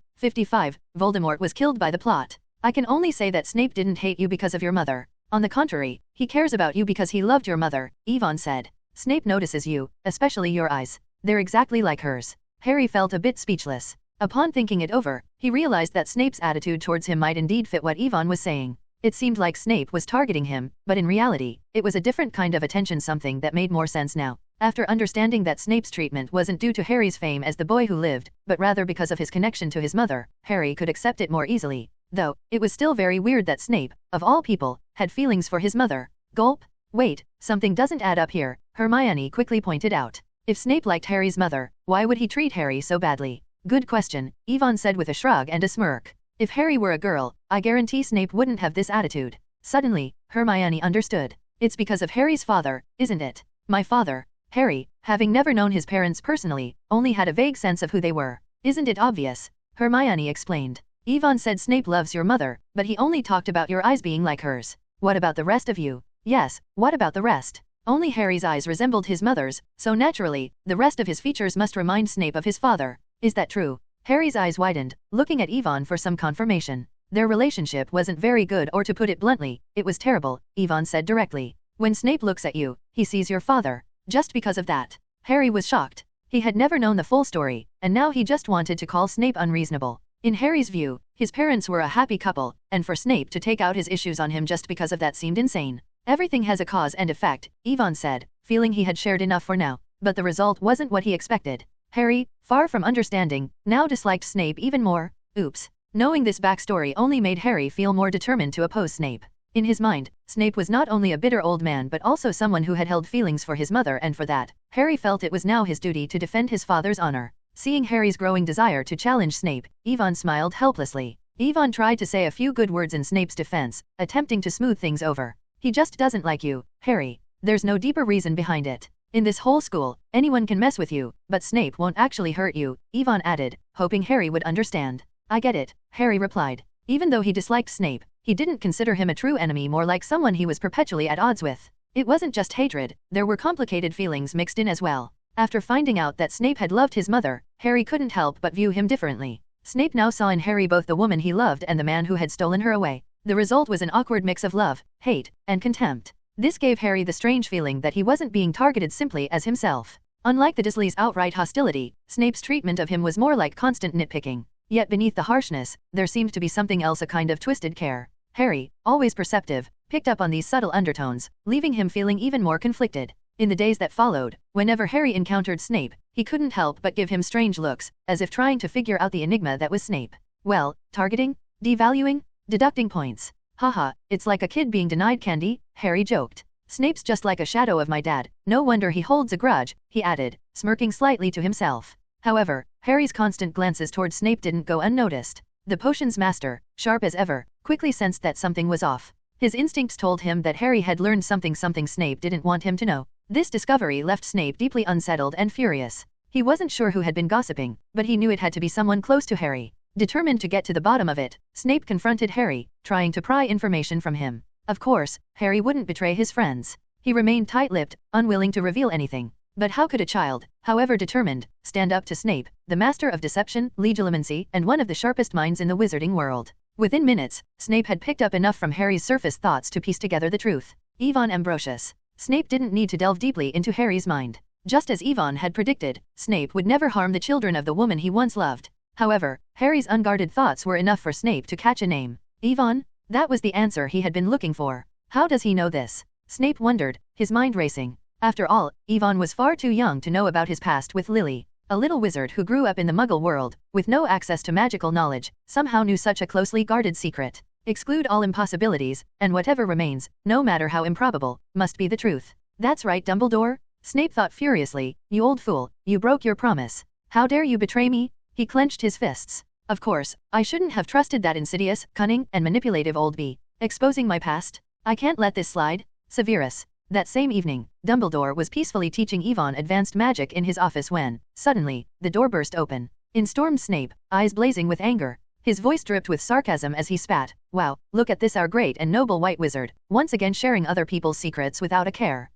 S2: Voldemort was killed by the plot. I can only say that Snape didn't hate you because of your mother. On the contrary, he cares about you because he loved your mother, Yvonne said. Snape notices you, especially your eyes. They're exactly like hers. Harry felt a bit speechless. Upon thinking it over, he realized that Snape's attitude towards him might indeed fit what Yvonne was saying. It seemed like Snape was targeting him, but in reality, it was a different kind of attention, something that made more sense now. After understanding that Snape's treatment wasn't due to Harry's fame as the boy who lived, but rather because of his connection to his mother, Harry could accept it more easily. Though, it was still very weird that Snape, of all people, had feelings for his mother. Gulp. Wait, something doesn't add up here, Hermione quickly pointed out. If Snape liked Harry's mother, why would he treat Harry so badly? Good question, Yvonne said with a shrug and a smirk. If Harry were a girl, I guarantee Snape wouldn't have this attitude. Suddenly, Hermione understood. It's because of Harry's father, isn't it? My father. Harry, having never known his parents personally, only had a vague sense of who they were. Isn't it obvious? Hermione explained. Yvonne said Snape loves your mother, but he only talked about your eyes being like hers. What about the rest of you? Yes, what about the rest? Only Harry's eyes resembled his mother's, so naturally, the rest of his features must remind Snape of his father. Is that true? Harry's eyes widened, looking at Yvonne for some confirmation. Their relationship wasn't very good, or to put it bluntly, it was terrible, Yvonne said directly. When Snape looks at you, he sees your father. Just because of that. Harry was shocked. He had never known the full story, and now he just wanted to call Snape unreasonable. In Harry's view, his parents were a happy couple, and for Snape to take out his issues on him just because of that seemed insane. Everything has a cause and effect, Yvonne said, feeling he had shared enough for now, but the result wasn't what he expected. Harry, far from understanding, now disliked Snape even more. Oops. Knowing this backstory only made Harry feel more determined to oppose Snape. In his mind, Snape was not only a bitter old man but also someone who had held feelings for his mother, and for that, Harry felt it was now his duty to defend his father's honor. Seeing Harry's growing desire to challenge Snape, Yvonne smiled helplessly. Yvonne tried to say a few good words in Snape's defense, attempting to smooth things over. He just doesn't like you, Harry. There's no deeper reason behind it. In this whole school, anyone can mess with you, but Snape won't actually hurt you, Yvonne added, hoping Harry would understand. I get it, Harry replied. Even though he disliked Snape, he didn't consider him a true enemy, more like someone he was perpetually at odds with. It wasn't just hatred, there were complicated feelings mixed in as well. After finding out that Snape had loved his mother, Harry couldn't help but view him differently. Snape now saw in Harry both the woman he loved and the man who had stolen her away. The result was an awkward mix of love, hate, and contempt. This gave Harry the strange feeling that he wasn't being targeted simply as himself. Unlike the Dursleys' outright hostility, Snape's treatment of him was more like constant nitpicking. Yet beneath the harshness, there seemed to be something else, a kind of twisted care. Harry, always perceptive, picked up on these subtle undertones, leaving him feeling even more conflicted. In the days that followed, whenever Harry encountered Snape, he couldn't help but give him strange looks, as if trying to figure out the enigma that was Snape. Well, targeting? Devaluing? Deducting points. Haha, it's like a kid being denied candy, Harry joked. Snape's just like a shadow of my dad, no wonder he holds a grudge, he added, smirking slightly to himself. However, Harry's constant glances toward Snape didn't go unnoticed. The potions master, sharp as ever, quickly sensed that something was off. His instincts told him that Harry had learned something Snape didn't want him to know. This discovery left Snape deeply unsettled and furious. He wasn't sure who had been gossiping, but he knew it had to be someone close to Harry. Determined to get to the bottom of it, Snape confronted Harry, trying to pry information from him. Of course, Harry wouldn't betray his friends. He remained tight-lipped, unwilling to reveal anything. But how could a child, however determined, stand up to Snape, the master of deception, legilimency, and one of the sharpest minds in the wizarding world? Within minutes, Snape had picked up enough from Harry's surface thoughts to piece together the truth. Ivan Ambrosius. Snape didn't need to delve deeply into Harry's mind. Just as Ivan had predicted, Snape would never harm the children of the woman he once loved. However, Harry's unguarded thoughts were enough for Snape to catch a name. Ivan? That was the answer he had been looking for. How does he know this? Snape wondered, his mind racing. After all, Ivan was far too young to know about his past with Lily. A little wizard who grew up in the Muggle world, with no access to magical knowledge, somehow knew such a closely guarded secret. Exclude all impossibilities, and whatever remains, no matter how improbable, must be the truth. That's right, Dumbledore? Snape thought furiously, you old fool, you broke your promise. How dare you betray me? He clenched his fists. Of course, I shouldn't have trusted that insidious, cunning, and manipulative old bee. Exposing my past? I can't let this slide. Severus. That same evening, Dumbledore was peacefully teaching Ivan advanced magic in his office when, suddenly, the door burst open. In stormed Snape, eyes blazing with anger. His voice dripped with sarcasm as he spat. Wow, look at this, our great and noble white wizard, once again sharing other people's secrets without a care.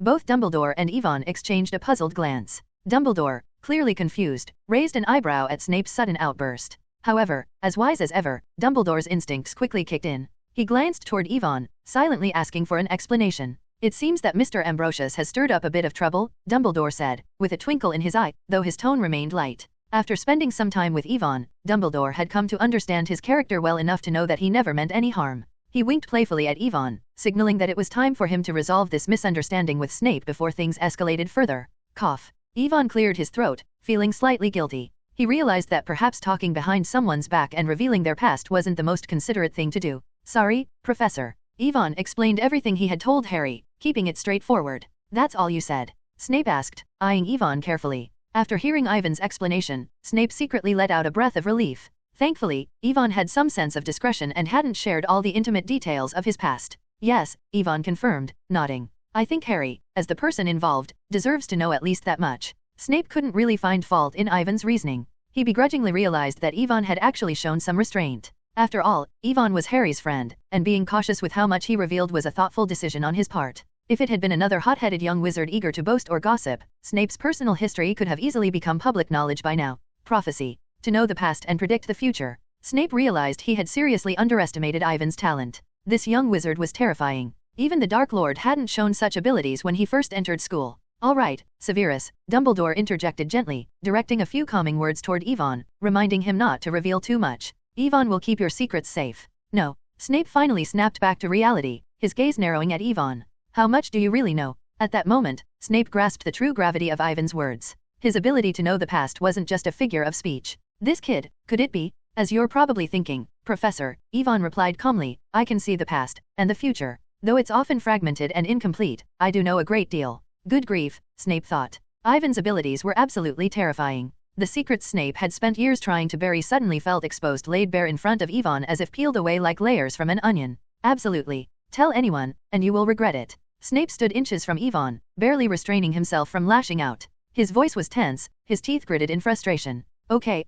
S2: Both Dumbledore and Ivan exchanged a puzzled glance. Dumbledore, clearly confused, raised an eyebrow at Snape's sudden outburst. However, as wise as ever, Dumbledore's instincts quickly kicked in. He glanced toward Ivan, silently asking for an explanation. It seems that Mr. Ambrosius has stirred up a bit of trouble, Dumbledore said, with a twinkle in his eye, though his tone remained light. After spending some time with Ivan, Dumbledore had come to understand his character well enough to know that he never meant any harm. He winked playfully at Ivan, signaling that it was time for him to resolve this misunderstanding with Snape before things escalated further. Cough. Ivan cleared his throat, feeling slightly guilty. He realized that perhaps talking behind someone's back and revealing their past wasn't the most considerate thing to do. Sorry, Professor. Ivan explained everything he had told Harry, keeping it straightforward. That's all you said? Snape asked, eyeing Ivan carefully. After hearing Ivan's explanation, Snape secretly let out a breath of relief. Thankfully, Ivan had some sense of discretion and hadn't shared all the intimate details of his past. Yes, Ivan confirmed, nodding. I think Harry, as the person involved, deserves to know at least that much. Snape couldn't really find fault in Ivan's reasoning. He begrudgingly realized that Ivan had actually shown some restraint. After all, Ivan was Harry's friend, and being cautious with how much he revealed was a thoughtful decision on his part. If it had been another hot-headed young wizard eager to boast or gossip, Snape's personal history could have easily become public knowledge by now. Prophecy. To know the past and predict the future. Snape realized he had seriously underestimated Ivan's talent. This young wizard was terrifying. Even the Dark Lord hadn't shown such abilities when he first entered school. All right, Severus, Dumbledore interjected gently, directing a few calming words toward Ivan, reminding him not to reveal too much. Ivan will keep your secrets safe. No. Snape finally snapped back to reality, his gaze narrowing at Ivan. How much do you really know? At that moment, Snape grasped the true gravity of Ivan's words. His ability to know the past wasn't just a figure of speech. This kid, could it be? As you're probably thinking, Professor, Ivan replied calmly, I can see the past, and the future. Though it's often fragmented and incomplete, I do know a great deal. Good grief, Snape thought. Ivan's abilities were absolutely terrifying. The secrets Snape had spent years trying to bury suddenly felt exposed, laid bare in front of Ivan as if peeled away like layers from an onion. Absolutely. Tell anyone, and you will regret it. Snape stood inches from Ivan, barely restraining himself from lashing out. His voice was tense, his teeth gritted in frustration. Okay,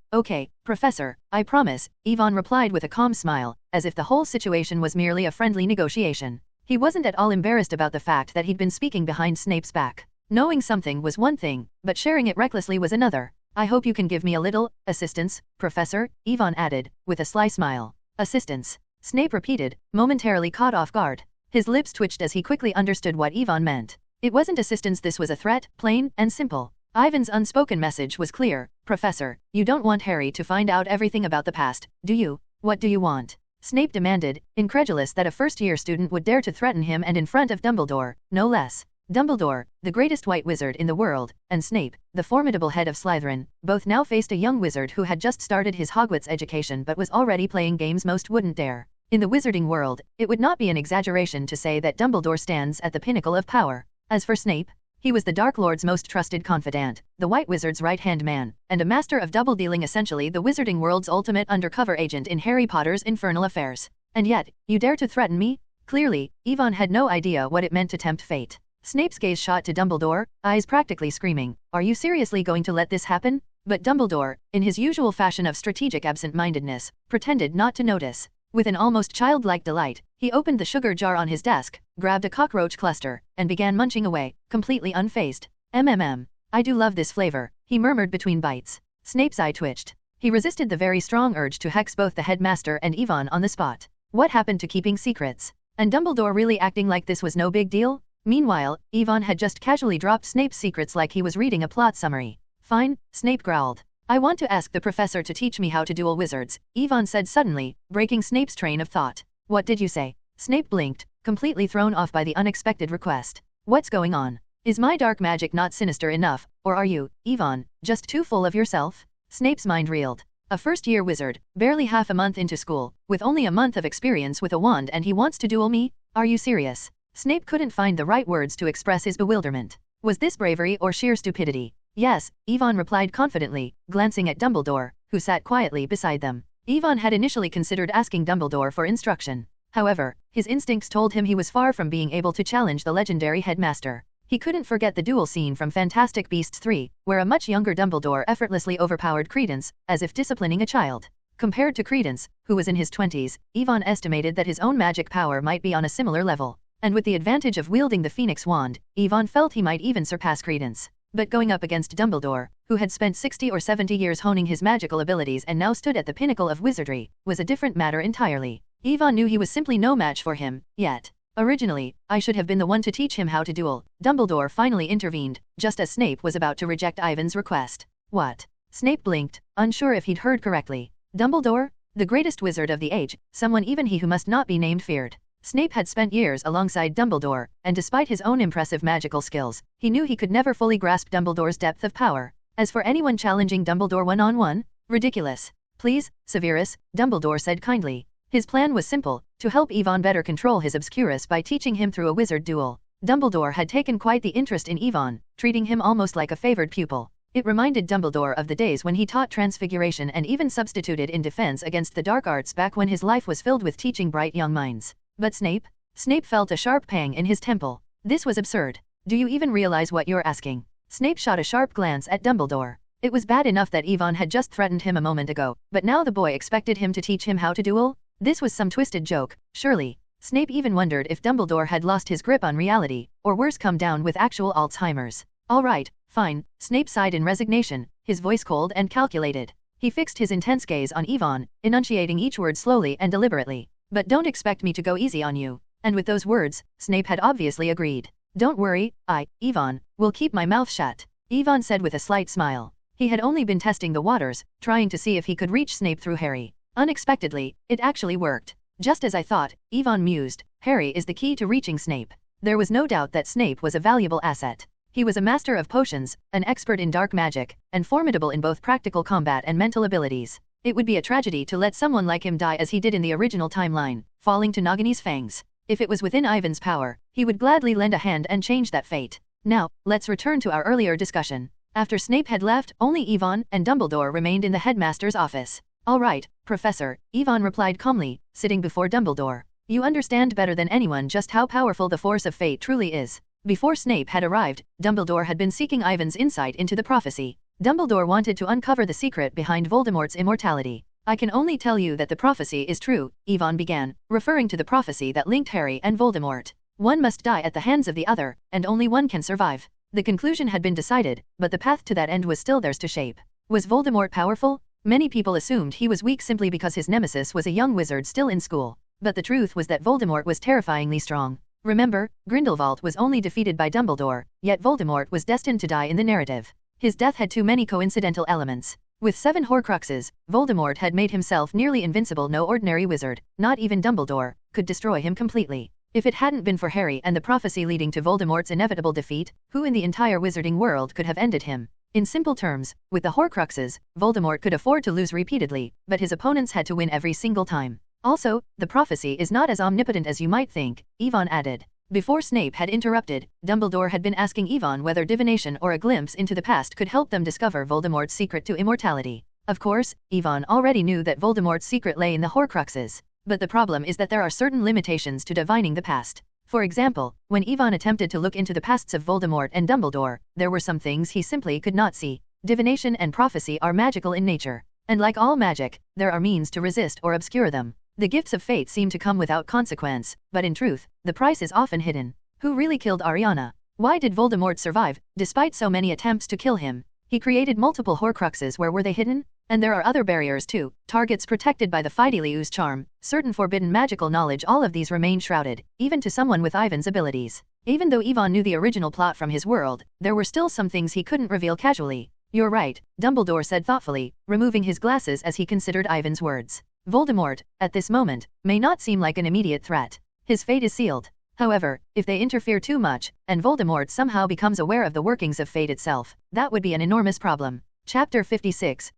S2: Professor, I promise, Ivan replied with a calm smile, as if the whole situation was merely a friendly negotiation. He wasn't at all embarrassed about the fact that he'd been speaking behind Snape's back. Knowing something was one thing, but sharing it recklessly was another. I hope you can give me a little assistance, Professor, Ivan added, with a sly smile. Assistance? Snape repeated, momentarily caught off guard. His lips twitched as he quickly understood what Ivan meant. It wasn't assistance, this was a threat, plain and simple. Ivan's unspoken message was clear. Professor, you don't want Harry to find out everything about the past, do you? What do you want? Snape demanded, incredulous that a first-year student would dare to threaten him, and in front of Dumbledore, no less. Dumbledore, the greatest white wizard in the world, and Snape, the formidable head of Slytherin, both now faced a young wizard who had just started his Hogwarts education but was already playing games most wouldn't dare. In the wizarding world, it would not be an exaggeration to say that Dumbledore stands at the pinnacle of power. As for Snape, He was the Dark Lord's most trusted confidant, the White Wizard's right-hand man, and a master of double-dealing, essentially the Wizarding world's ultimate undercover agent in Harry Potter's infernal affairs. And yet, you dare to threaten me? Clearly, Yvonne had no idea what it meant to tempt fate. Snape's gaze shot to Dumbledore, eyes practically screaming, "Are you seriously going to let this happen?" But Dumbledore, in his usual fashion of strategic absent-mindedness, pretended not to notice. With an almost childlike delight, he opened the sugar jar on his desk, grabbed a cockroach cluster, and began munching away, completely unfazed. I do love this flavor," he murmured between bites. Snape's eye twitched. He resisted the very strong urge to hex both the headmaster and Yvonne on the spot. What happened to keeping secrets? And Dumbledore really acting like this was no big deal? Meanwhile, Yvonne had just casually dropped Snape's secrets like he was reading a plot summary. "Fine," Snape growled. "I want to ask the professor to teach me how to duel wizards," Yvonne said suddenly, breaking Snape's train of thought. "What did you say?" Snape blinked, completely thrown off by the unexpected request. "What's going on? Is my dark magic not sinister enough, or are you, Yvonne, just too full of yourself?" Snape's mind reeled. A first-year wizard, barely half a month into school, with only a month of experience with a wand, and he wants to duel me? Are you serious? Snape couldn't find the right words to express his bewilderment. Was this bravery or sheer stupidity? "Yes," Yvonne replied confidently, glancing at Dumbledore, who sat quietly beside them. Yvonne had initially considered asking Dumbledore for instruction. However, his instincts told him he was far from being able to challenge the legendary headmaster. He couldn't forget the duel scene from Fantastic Beasts 3, where a much younger Dumbledore effortlessly overpowered Credence, as if disciplining a child. Compared to Credence, who was in his 20s, Yvonne estimated that his own magic power might be on a similar level. And with the advantage of wielding the Phoenix wand, Yvonne felt he might even surpass Credence. But going up against Dumbledore, who had spent 60 or 70 years honing his magical abilities and now stood at the pinnacle of wizardry, was a different matter entirely. Yvonne knew he was simply no match for him, yet. "Originally, I should have been the one to teach him how to duel," Dumbledore finally intervened, just as Snape was about to reject Ivan's request. "What?" Snape blinked, unsure if he'd heard correctly. "Dumbledore? The greatest wizard of the age, someone even he who must not be named feared." Snape had spent years alongside Dumbledore, and despite his own impressive magical skills, he knew he could never fully grasp Dumbledore's depth of power. As for anyone challenging Dumbledore one-on-one, ridiculous. "Please, Severus," Dumbledore said kindly. His plan was simple, to help Yvonne better control his Obscurus by teaching him through a wizard duel. Dumbledore had taken quite the interest in Yvonne, treating him almost like a favored pupil. It reminded Dumbledore of the days when he taught Transmigration and even substituted in defense against the dark arts back when his life was filled with teaching bright young minds. But Snape? Snape felt a sharp pang in his temple. This was absurd. "Do you even realize what you're asking?" Snape shot a sharp glance at Dumbledore. It was bad enough that Yvonne had just threatened him a moment ago, but now the boy expected him to teach him how to duel? This was some twisted joke, surely. Snape even wondered if Dumbledore had lost his grip on reality, or worse, come down with actual Alzheimer's. "All right, fine," Snape sighed in resignation, his voice cold and calculated. He fixed his intense gaze on Yvonne, enunciating each word slowly and deliberately. "But don't expect me to go easy on you." And with those words, Snape had obviously agreed. "Don't worry, Yvonne, will keep my mouth shut," Yvonne said with a slight smile. He had only been testing the waters, trying to see if he could reach Snape through Harry. Unexpectedly, it actually worked. "Just as I thought," Yvonne mused, "Harry is the key to reaching Snape." There was no doubt that Snape was a valuable asset. He was a master of potions, an expert in dark magic, and formidable in both practical combat and mental abilities. It would be a tragedy to let someone like him die as he did in the original timeline, falling to Nagini's fangs. If it was within Ivan's power, he would gladly lend a hand and change that fate. Now, let's return to our earlier discussion. After Snape had left, only Yvonne and Dumbledore remained in the headmaster's office. "All right, Professor," Yvonne replied calmly, sitting before Dumbledore. "You understand better than anyone just how powerful the force of fate truly is." Before Snape had arrived, Dumbledore had been seeking Ivan's insight into the prophecy. Dumbledore wanted to uncover the secret behind Voldemort's immortality. "I can only tell you that the prophecy is true," Yvonne began, referring to the prophecy that linked Harry and Voldemort. "One must die at the hands of the other, and only one can survive." The conclusion had been decided, but the path to that end was still theirs to shape. Was Voldemort powerful? Many people assumed he was weak simply because his nemesis was a young wizard still in school. But the truth was that Voldemort was terrifyingly strong. Remember, Grindelwald was only defeated by Dumbledore, yet Voldemort was destined to die in the narrative. His death had too many coincidental elements. With 7 Horcruxes, Voldemort had made himself nearly invincible. No ordinary wizard, not even Dumbledore, could destroy him completely. If it hadn't been for Harry and the prophecy leading to Voldemort's inevitable defeat, who in the entire wizarding world could have ended him? In simple terms, with the Horcruxes, Voldemort could afford to lose repeatedly, but his opponents had to win every single time. Also, the prophecy is not as omnipotent as you might think, Yvonne added. Before Snape had interrupted, Dumbledore had been asking Yvonne whether divination or a glimpse into the past could help them discover Voldemort's secret to immortality. Of course, Yvonne already knew that Voldemort's secret lay in the Horcruxes, but the problem is that there are certain limitations to divining the past. For example, when Yvonne attempted to look into the pasts of Voldemort and Dumbledore, there were some things he simply could not see. Divination and prophecy are magical in nature, and like all magic, there are means to resist or obscure them. The gifts of fate seem to come without consequence, but in truth, the price is often hidden. Who really killed Ariana? Why did Voldemort survive, despite so many attempts to kill him? He created multiple Horcruxes, where were they hidden? And there are other barriers too, targets protected by the Fidelius charm, certain forbidden magical knowledge, all of these remain shrouded, even to someone with Ivan's abilities. Even though Yvonne knew the original plot from his world, there were still some things he couldn't reveal casually. You're right, Dumbledore said thoughtfully, removing his glasses as he considered Ivan's words. Voldemort, at this moment, may not seem like an immediate threat. His fate is sealed. However, if they interfere too much, and Voldemort somehow becomes aware of the workings of fate itself, that would be an enormous problem. Chapter 56,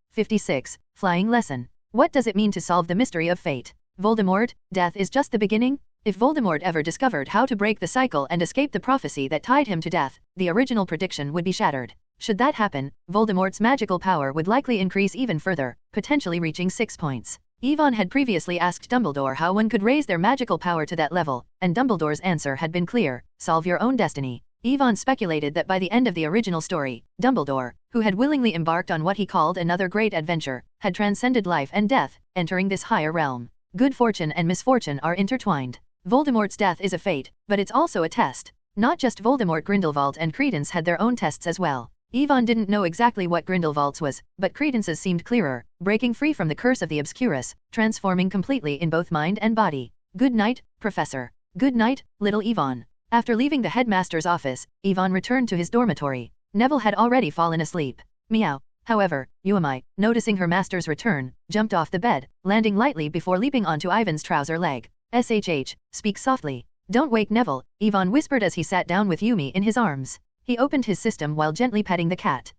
S2: Flying Lesson. What does it mean to solve the mystery of fate? Voldemort, death is just the beginning? If Voldemort ever discovered how to break the cycle and escape the prophecy that tied him to death, the original prediction would be shattered. Should that happen, Voldemort's magical power would likely increase even further, potentially reaching 6 points. Yvonne had previously asked Dumbledore how one could raise their magical power to that level, and Dumbledore's answer had been clear: solve your own destiny. Yvonne speculated that by the end of the original story, Dumbledore, who had willingly embarked on what he called another great adventure, had transcended life and death, entering this higher realm. Good fortune and misfortune are intertwined. Voldemort's death is a fate, but it's also a test. Not just Voldemort, Grindelwald and Credence had their own tests as well. Yvonne didn't know exactly what Grindelwald's was, but Credence's seemed clearer, breaking free from the curse of the Obscurus, transforming completely in both mind and body. Good night, Professor. Good night, little Yvonne. After leaving the headmaster's office, Yvonne returned to his dormitory. Neville had already fallen asleep. Meow. However, Yuami, noticing her master's return, jumped off the bed, landing lightly before leaping onto Ivan's trouser leg. SHH, speak softly. Don't wake Neville, Yvonne whispered as he sat down with Yumi in his arms. He opened his system while gently petting the cat.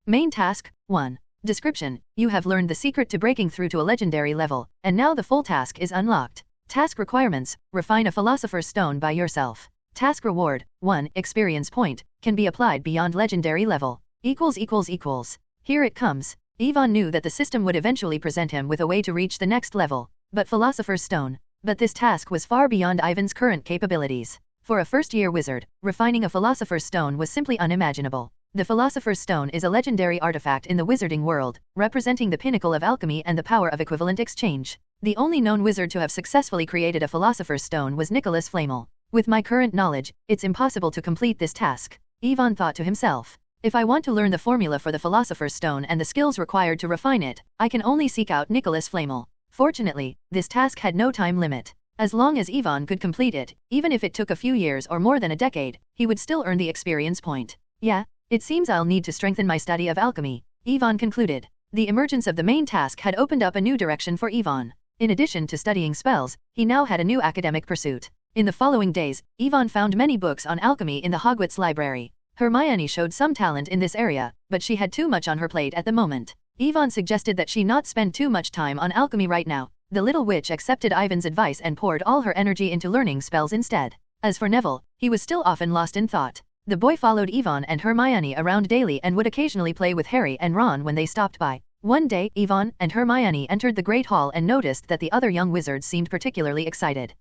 S2: Main task, 1. Description: you have learned the secret to breaking through to a legendary level, and now the full task is unlocked. Task requirements: refine a philosopher's stone by yourself. Task reward: 1 experience point, can be applied beyond legendary level. Here it comes. Yvonne knew that the system would eventually present him with a way to reach the next level, but philosopher's stone. But this task was far beyond Ivan's current capabilities. For a first-year wizard, refining a philosopher's stone was simply unimaginable. The philosopher's stone is a legendary artifact in the wizarding world, representing the pinnacle of alchemy and the power of equivalent exchange. The only known wizard to have successfully created a philosopher's stone was Nicholas Flamel. With my current knowledge, it's impossible to complete this task. Yvonne thought to himself. If I want to learn the formula for the philosopher's stone and the skills required to refine it, I can only seek out Nicholas Flamel. Fortunately, this task had no time limit. As long as Yvonne could complete it, even if it took a few years or more than a decade, he would still earn the experience point. Yeah, it seems I'll need to strengthen my study of alchemy, Yvonne concluded. The emergence of the main task had opened up a new direction for Yvonne. In addition to studying spells, he now had a new academic pursuit. In the following days, Yvonne found many books on alchemy in the Hogwarts library. Hermione showed some talent in this area, but she had too much on her plate at the moment. Yvonne suggested that she not spend too much time on alchemy right now. The little witch accepted Ivan's advice and poured all her energy into learning spells instead. As for Neville, he was still often lost in thought. The boy followed Yvonne and Hermione around daily and would occasionally play with Harry and Ron when they stopped by. One day, Yvonne and Hermione entered the Great Hall and noticed that the other young wizards seemed particularly excited.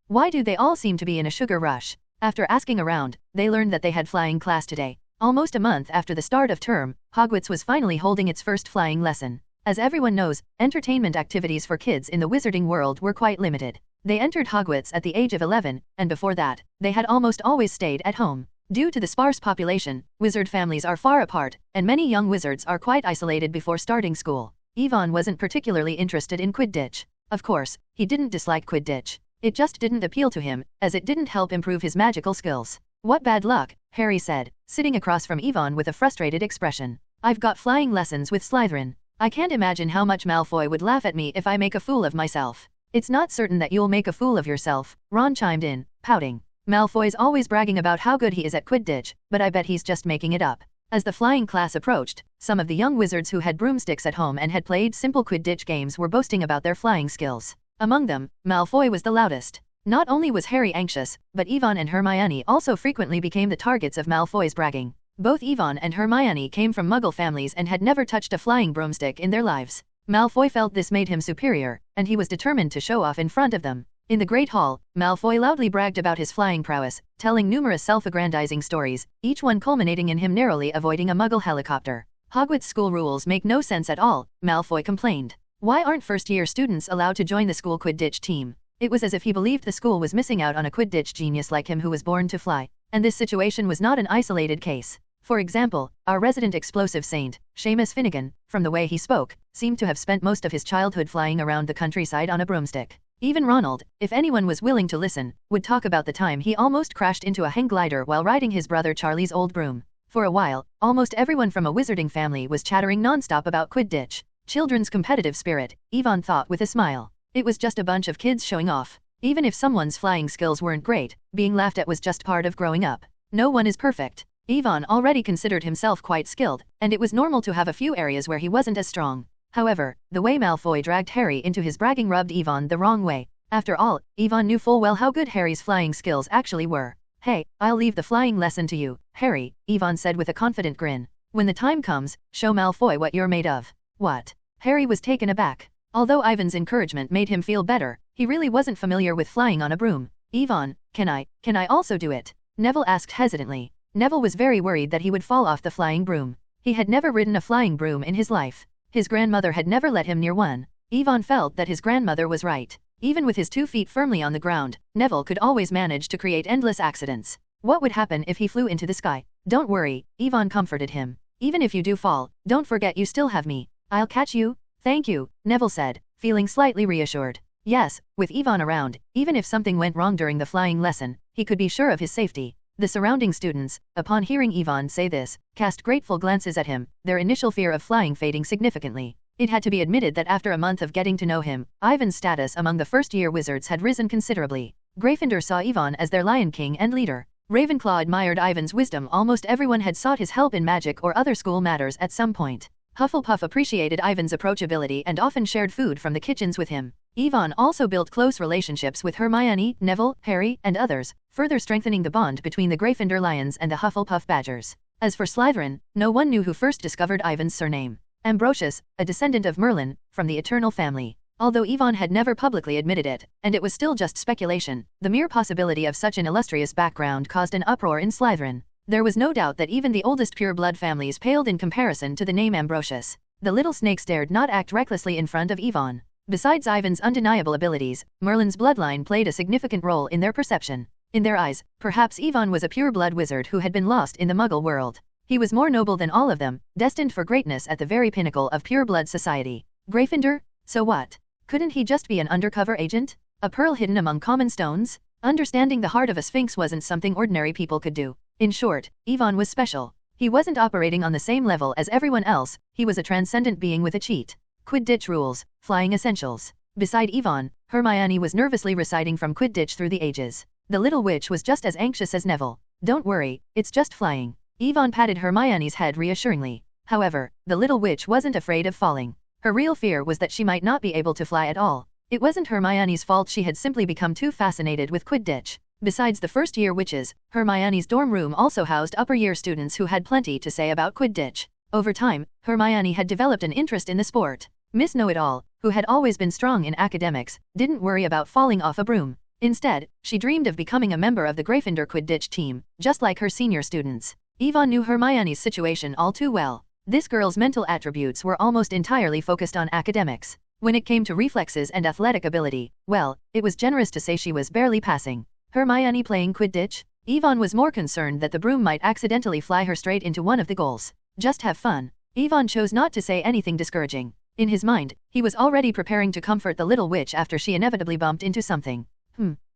S2: Why do they all seem to be in a sugar rush? After asking around, they learned that they had flying class today. Almost a month after the start of term, Hogwarts was finally holding its first flying lesson. As everyone knows, entertainment activities for kids in the wizarding world were quite limited. They entered Hogwarts at the age of 11, and before that, they had almost always stayed at home. Due to the sparse population, wizard families are far apart, and many young wizards are quite isolated before starting school. Yvonne wasn't particularly interested in Quidditch. Of course, he didn't dislike Quidditch. It just didn't appeal to him, as it didn't help improve his magical skills. What bad luck, Harry said, sitting across from Yvonne with a frustrated expression. I've got flying lessons with Slytherin. I can't imagine how much Malfoy would laugh at me if I make a fool of myself. It's not certain that you'll make a fool of yourself, Ron chimed in, pouting. Malfoy's always bragging about how good he is at Quidditch, but I bet he's just making it up. As the flying class approached, some of the young wizards who had broomsticks at home and had played simple Quidditch games were boasting about their flying skills. Among them, Malfoy was the loudest. Not only was Harry anxious, but Yvonne and Hermione also frequently became the targets of Malfoy's bragging. Both Yvonne and Hermione came from Muggle families and had never touched a flying broomstick in their lives. Malfoy felt this made him superior, and he was determined to show off in front of them. In the Great Hall, Malfoy loudly bragged about his flying prowess, telling numerous self-aggrandizing stories, each one culminating in him narrowly avoiding a Muggle helicopter. Hogwarts school rules make no sense at all, Malfoy complained. Why aren't first-year students allowed to join the school Quidditch team? It was as if he believed the school was missing out on a Quidditch genius like him who was born to fly. And this situation was not an isolated case. For example, our resident explosive saint, Seamus Finnegan, from the way he spoke, seemed to have spent most of his childhood flying around the countryside on a broomstick. Even Ronald, if anyone was willing to listen, would talk about the time he almost crashed into a hang glider while riding his brother Charlie's old broom. For a while, almost everyone from a wizarding family was chattering non-stop about Quidditch. Children's competitive spirit, Yvonne thought with a smile. It was just a bunch of kids showing off. Even if someone's flying skills weren't great, being laughed at was just part of growing up. No one is perfect. Yvonne already considered himself quite skilled, and it was normal to have a few areas where he wasn't as strong. However, the way Malfoy dragged Harry into his bragging rubbed Yvonne the wrong way. After all, Yvonne knew full well how good Harry's flying skills actually were. "Hey, I'll leave the flying lesson to you, Harry," Yvonne said with a confident grin. "When the time comes, show Malfoy what you're made of." What? Harry was taken aback. Although Ivan's encouragement made him feel better, he really wasn't familiar with flying on a broom. "Yvonne, can I also do it?" Neville asked hesitantly. Neville was very worried that he would fall off the flying broom. He had never ridden a flying broom in his life. His grandmother had never let him near one. Yvonne felt that his grandmother was right. Even with his 2 feet firmly on the ground, Neville could always manage to create endless accidents. What would happen if he flew into the sky? "Don't worry," Yvonne comforted him. "Even if you do fall, don't forget you still have me. I'll catch you." "Thank you," Neville said, feeling slightly reassured. Yes, with Yvonne around, even if something went wrong during the flying lesson, he could be sure of his safety. The surrounding students, upon hearing Yvonne say this, cast grateful glances at him, their initial fear of flying fading significantly. It had to be admitted that after a month of getting to know him, Ivan's status among the first-year wizards had risen considerably. Gryffindor saw Yvonne as their Lion King and leader. Ravenclaw admired Ivan's wisdom. Almost everyone had sought his help in magic or other school matters at some point. Hufflepuff appreciated Ivan's approachability and often shared food from the kitchens with him. Yvonne also built close relationships with Hermione, Neville, Harry, and others, further strengthening the bond between the Gryffindor Lions and the Hufflepuff Badgers. As for Slytherin, no one knew who first discovered Ivan's surname. Ambrosius, a descendant of Merlin, from the Eternal family. Although Yvonne had never publicly admitted it, and it was still just speculation, the mere possibility of such an illustrious background caused an uproar in Slytherin. There was no doubt that even the oldest pure-blood families paled in comparison to the name Ambrosius. The little snakes dared not act recklessly in front of Yvonne. Besides Ivan's undeniable abilities, Merlin's bloodline played a significant role in their perception. In their eyes, perhaps Yvonne was a pure-blood wizard who had been lost in the Muggle world. He was more noble than all of them, destined for greatness at the very pinnacle of pure-blood society. Gryffindor? So what? Couldn't he just be an undercover agent? A pearl hidden among common stones? Understanding the heart of a sphinx wasn't something ordinary people could do. In short, Yvonne was special. He wasn't operating on the same level as everyone else, he was a transcendent being with a cheat. Quidditch rules, flying essentials. Beside Yvonne, Hermione was nervously reciting from Quidditch Through the Ages. The little witch was just as anxious as Neville. "Don't worry, it's just flying." Yvonne patted Hermione's head reassuringly. However, the little witch wasn't afraid of falling. Her real fear was that she might not be able to fly at all. It wasn't Hermione's fault, she had simply become too fascinated with Quidditch. Besides the first-year witches, Hermione's dorm room also housed upper-year students who had plenty to say about Quidditch. Over time, Hermione had developed an interest in the sport. Miss Know-It-All, who had always been strong in academics, didn't worry about falling off a broom. Instead, she dreamed of becoming a member of the Gryffindor Quidditch team, just like her senior students. Yvonne knew Hermione's situation all too well. This girl's mental attributes were almost entirely focused on academics. When it came to reflexes and athletic ability, well, it was generous to say she was barely passing. Hermione playing Quidditch? Yvonne was more concerned that the broom might accidentally fly her straight into one of the goals. Just have fun. Yvonne chose not to say anything discouraging. In his mind, he was already preparing to comfort the little witch after she inevitably bumped into something.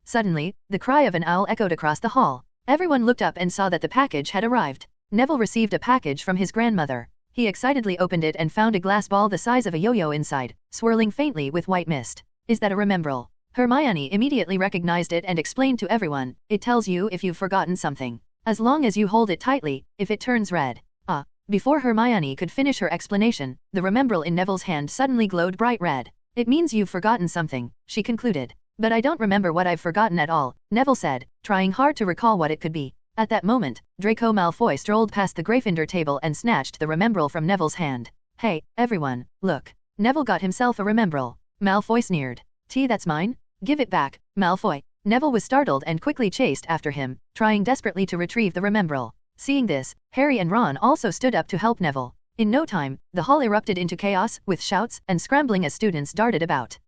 S2: Suddenly, the cry of an owl echoed across the hall. Everyone looked up and saw that the package had arrived. Neville received a package from his grandmother. He excitedly opened it and found a glass ball the size of a yo-yo inside, swirling faintly with white mist. "Is that a remembrall?" Hermione immediately recognized it and explained to everyone, "It tells you if you've forgotten something. As long as you hold it tightly, if it turns red." Before Hermione could finish her explanation, the remembrall in Neville's hand suddenly glowed bright red. "It means you've forgotten something," she concluded. But I don't remember what I've forgotten at all, Neville said, trying hard to recall what it could be. At that moment, Draco Malfoy strolled past the Gryffindor table and snatched the remembrall from Neville's hand. Hey, everyone, look. Neville got himself a remembrall. Malfoy sneered. That's mine? Give it back, Malfoy. Neville was startled and quickly chased after him, trying desperately to retrieve the remembrall. Seeing this, Harry and Ron also stood up to help Neville. In no time, the hall erupted into chaos, with shouts and scrambling as students darted about.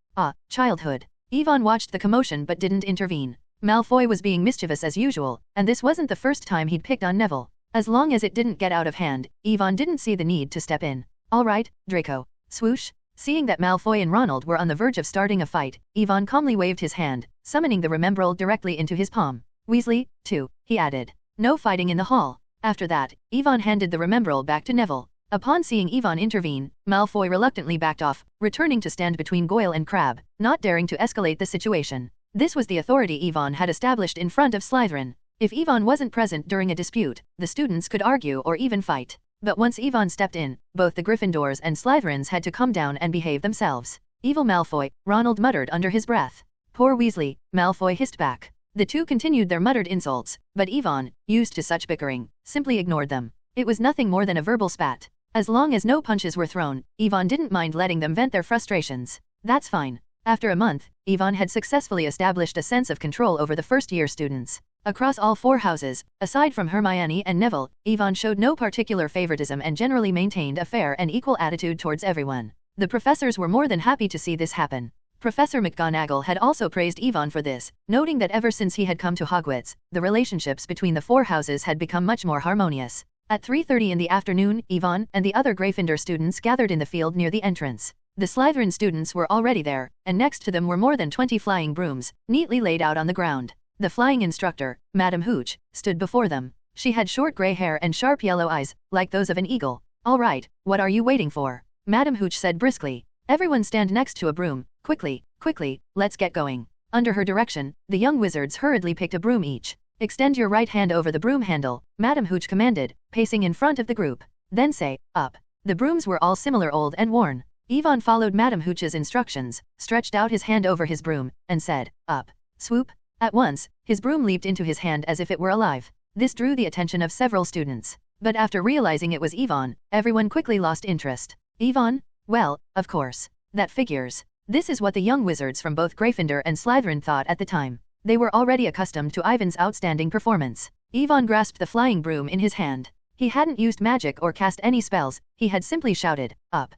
S2: Childhood. Yvonne watched the commotion but didn't intervene. Malfoy was being mischievous as usual, and this wasn't the first time he'd picked on Neville. As long as it didn't get out of hand, Yvonne didn't see the need to step in. All right, Draco. Swoosh. Seeing that Malfoy and Ronald were on the verge of starting a fight, Yvonne calmly waved his hand, summoning the remembrall directly into his palm. Weasley, too, he added. No fighting in the hall. After that, Yvonne handed the remembrall back to Neville. Upon seeing Yvonne intervene, Malfoy reluctantly backed off, returning to stand between Goyle and Crabbe, not daring to escalate the situation. This was the authority Yvonne had established in front of Slytherin. If Yvonne wasn't present during a dispute, the students could argue or even fight. But once Yvonne stepped in, both the Gryffindors and Slytherins had to calm down and behave themselves. Evil Malfoy, Ronald muttered under his breath. Poor Weasley, Malfoy hissed back. The two continued their muttered insults, but Yvonne, used to such bickering, simply ignored them. It was nothing more than a verbal spat. As long as no punches were thrown, Yvonne didn't mind letting them vent their frustrations. That's fine. After a month, Yvonne had successfully established a sense of control over the first-year students. Across all four houses, aside from Hermione and Neville, Yvonne showed no particular favoritism and generally maintained a fair and equal attitude towards everyone. The professors were more than happy to see this happen. Professor McGonagall had also praised Yvonne for this, noting that ever since he had come to Hogwarts, the relationships between the four houses had become much more harmonious. At 3:30 in the afternoon, Yvonne and the other Gryffindor students gathered in the field near the entrance. The Slytherin students were already there, and next to them were more than 20 flying brooms, neatly laid out on the ground. The flying instructor, Madame Hooch, stood before them. She had short grey hair and sharp yellow eyes, like those of an eagle. All right, what are you waiting for? Madame Hooch said briskly. Everyone stand next to a broom. Quickly, quickly, let's get going. Under her direction, the young wizards hurriedly picked a broom each. Extend your right hand over the broom handle, Madame Hooch commanded, pacing in front of the group. Then say, up. The brooms were all similar old and worn. Yvonne followed Madame Hooch's instructions, stretched out his hand over his broom, and said, up. Swoop. At once, his broom leaped into his hand as if it were alive. This drew the attention of several students. But after realizing it was Yvonne, everyone quickly lost interest. Yvonne? Well, of course. That figures. This is what the young wizards from both Gryffindor and Slytherin thought at the time. They were already accustomed to Ivan's outstanding performance. Yvonne grasped the flying broom in his hand. He hadn't used magic or cast any spells, he had simply shouted, up.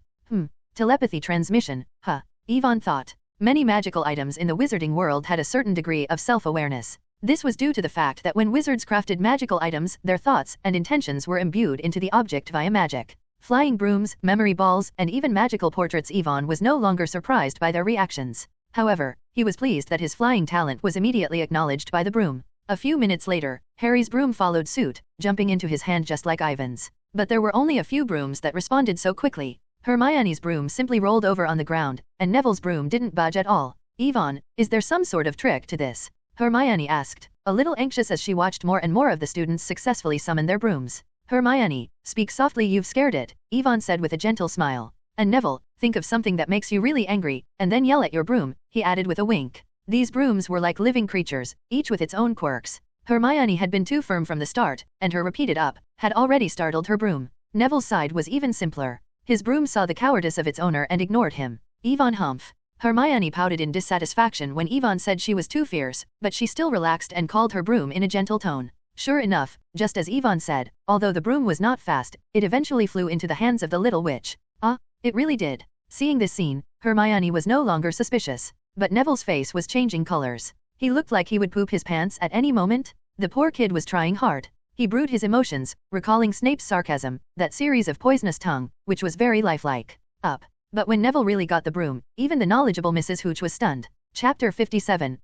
S2: Telepathy transmission, huh? Yvonne thought. Many magical items in the wizarding world had a certain degree of self-awareness. This was due to the fact that when wizards crafted magical items, their thoughts and intentions were imbued into the object via magic. Flying brooms, memory balls, and even magical portraits. Yvonne was no longer surprised by their reactions. However, he was pleased that his flying talent was immediately acknowledged by the broom. A few minutes later, Harry's broom followed suit, jumping into his hand just like Ivan's. But there were only a few brooms that responded so quickly. Hermione's broom simply rolled over on the ground, and Neville's broom didn't budge at all. Yvonne, is there some sort of trick to this? Hermione asked, a little anxious as she watched more and more of the students successfully summon their brooms. Hermione, speak softly, you've scared it, Yvonne said with a gentle smile. And Neville, think of something that makes you really angry, and then yell at your broom, he added with a wink. These brooms were like living creatures, each with its own quirks. Hermione had been too firm from the start, and her repeated up had already startled her broom. Neville's side was even simpler. His broom saw the cowardice of its owner and ignored him. Yvonne humph. Hermione pouted in dissatisfaction when Yvonne said she was too fierce, but she still relaxed and called her broom in a gentle tone. Sure enough, just as Yvonne said, although the broom was not fast, it eventually flew into the hands of the little witch. It really did. Seeing this scene, Hermione was no longer suspicious. But Neville's face was changing colors. He looked like he would poop his pants at any moment. The poor kid was trying hard. He brewed his emotions, recalling Snape's sarcasm, that series of poisonous tongue, which was very lifelike. Up. But when Neville really got the broom, even the knowledgeable Mrs. Hooch was stunned. Chapter 57.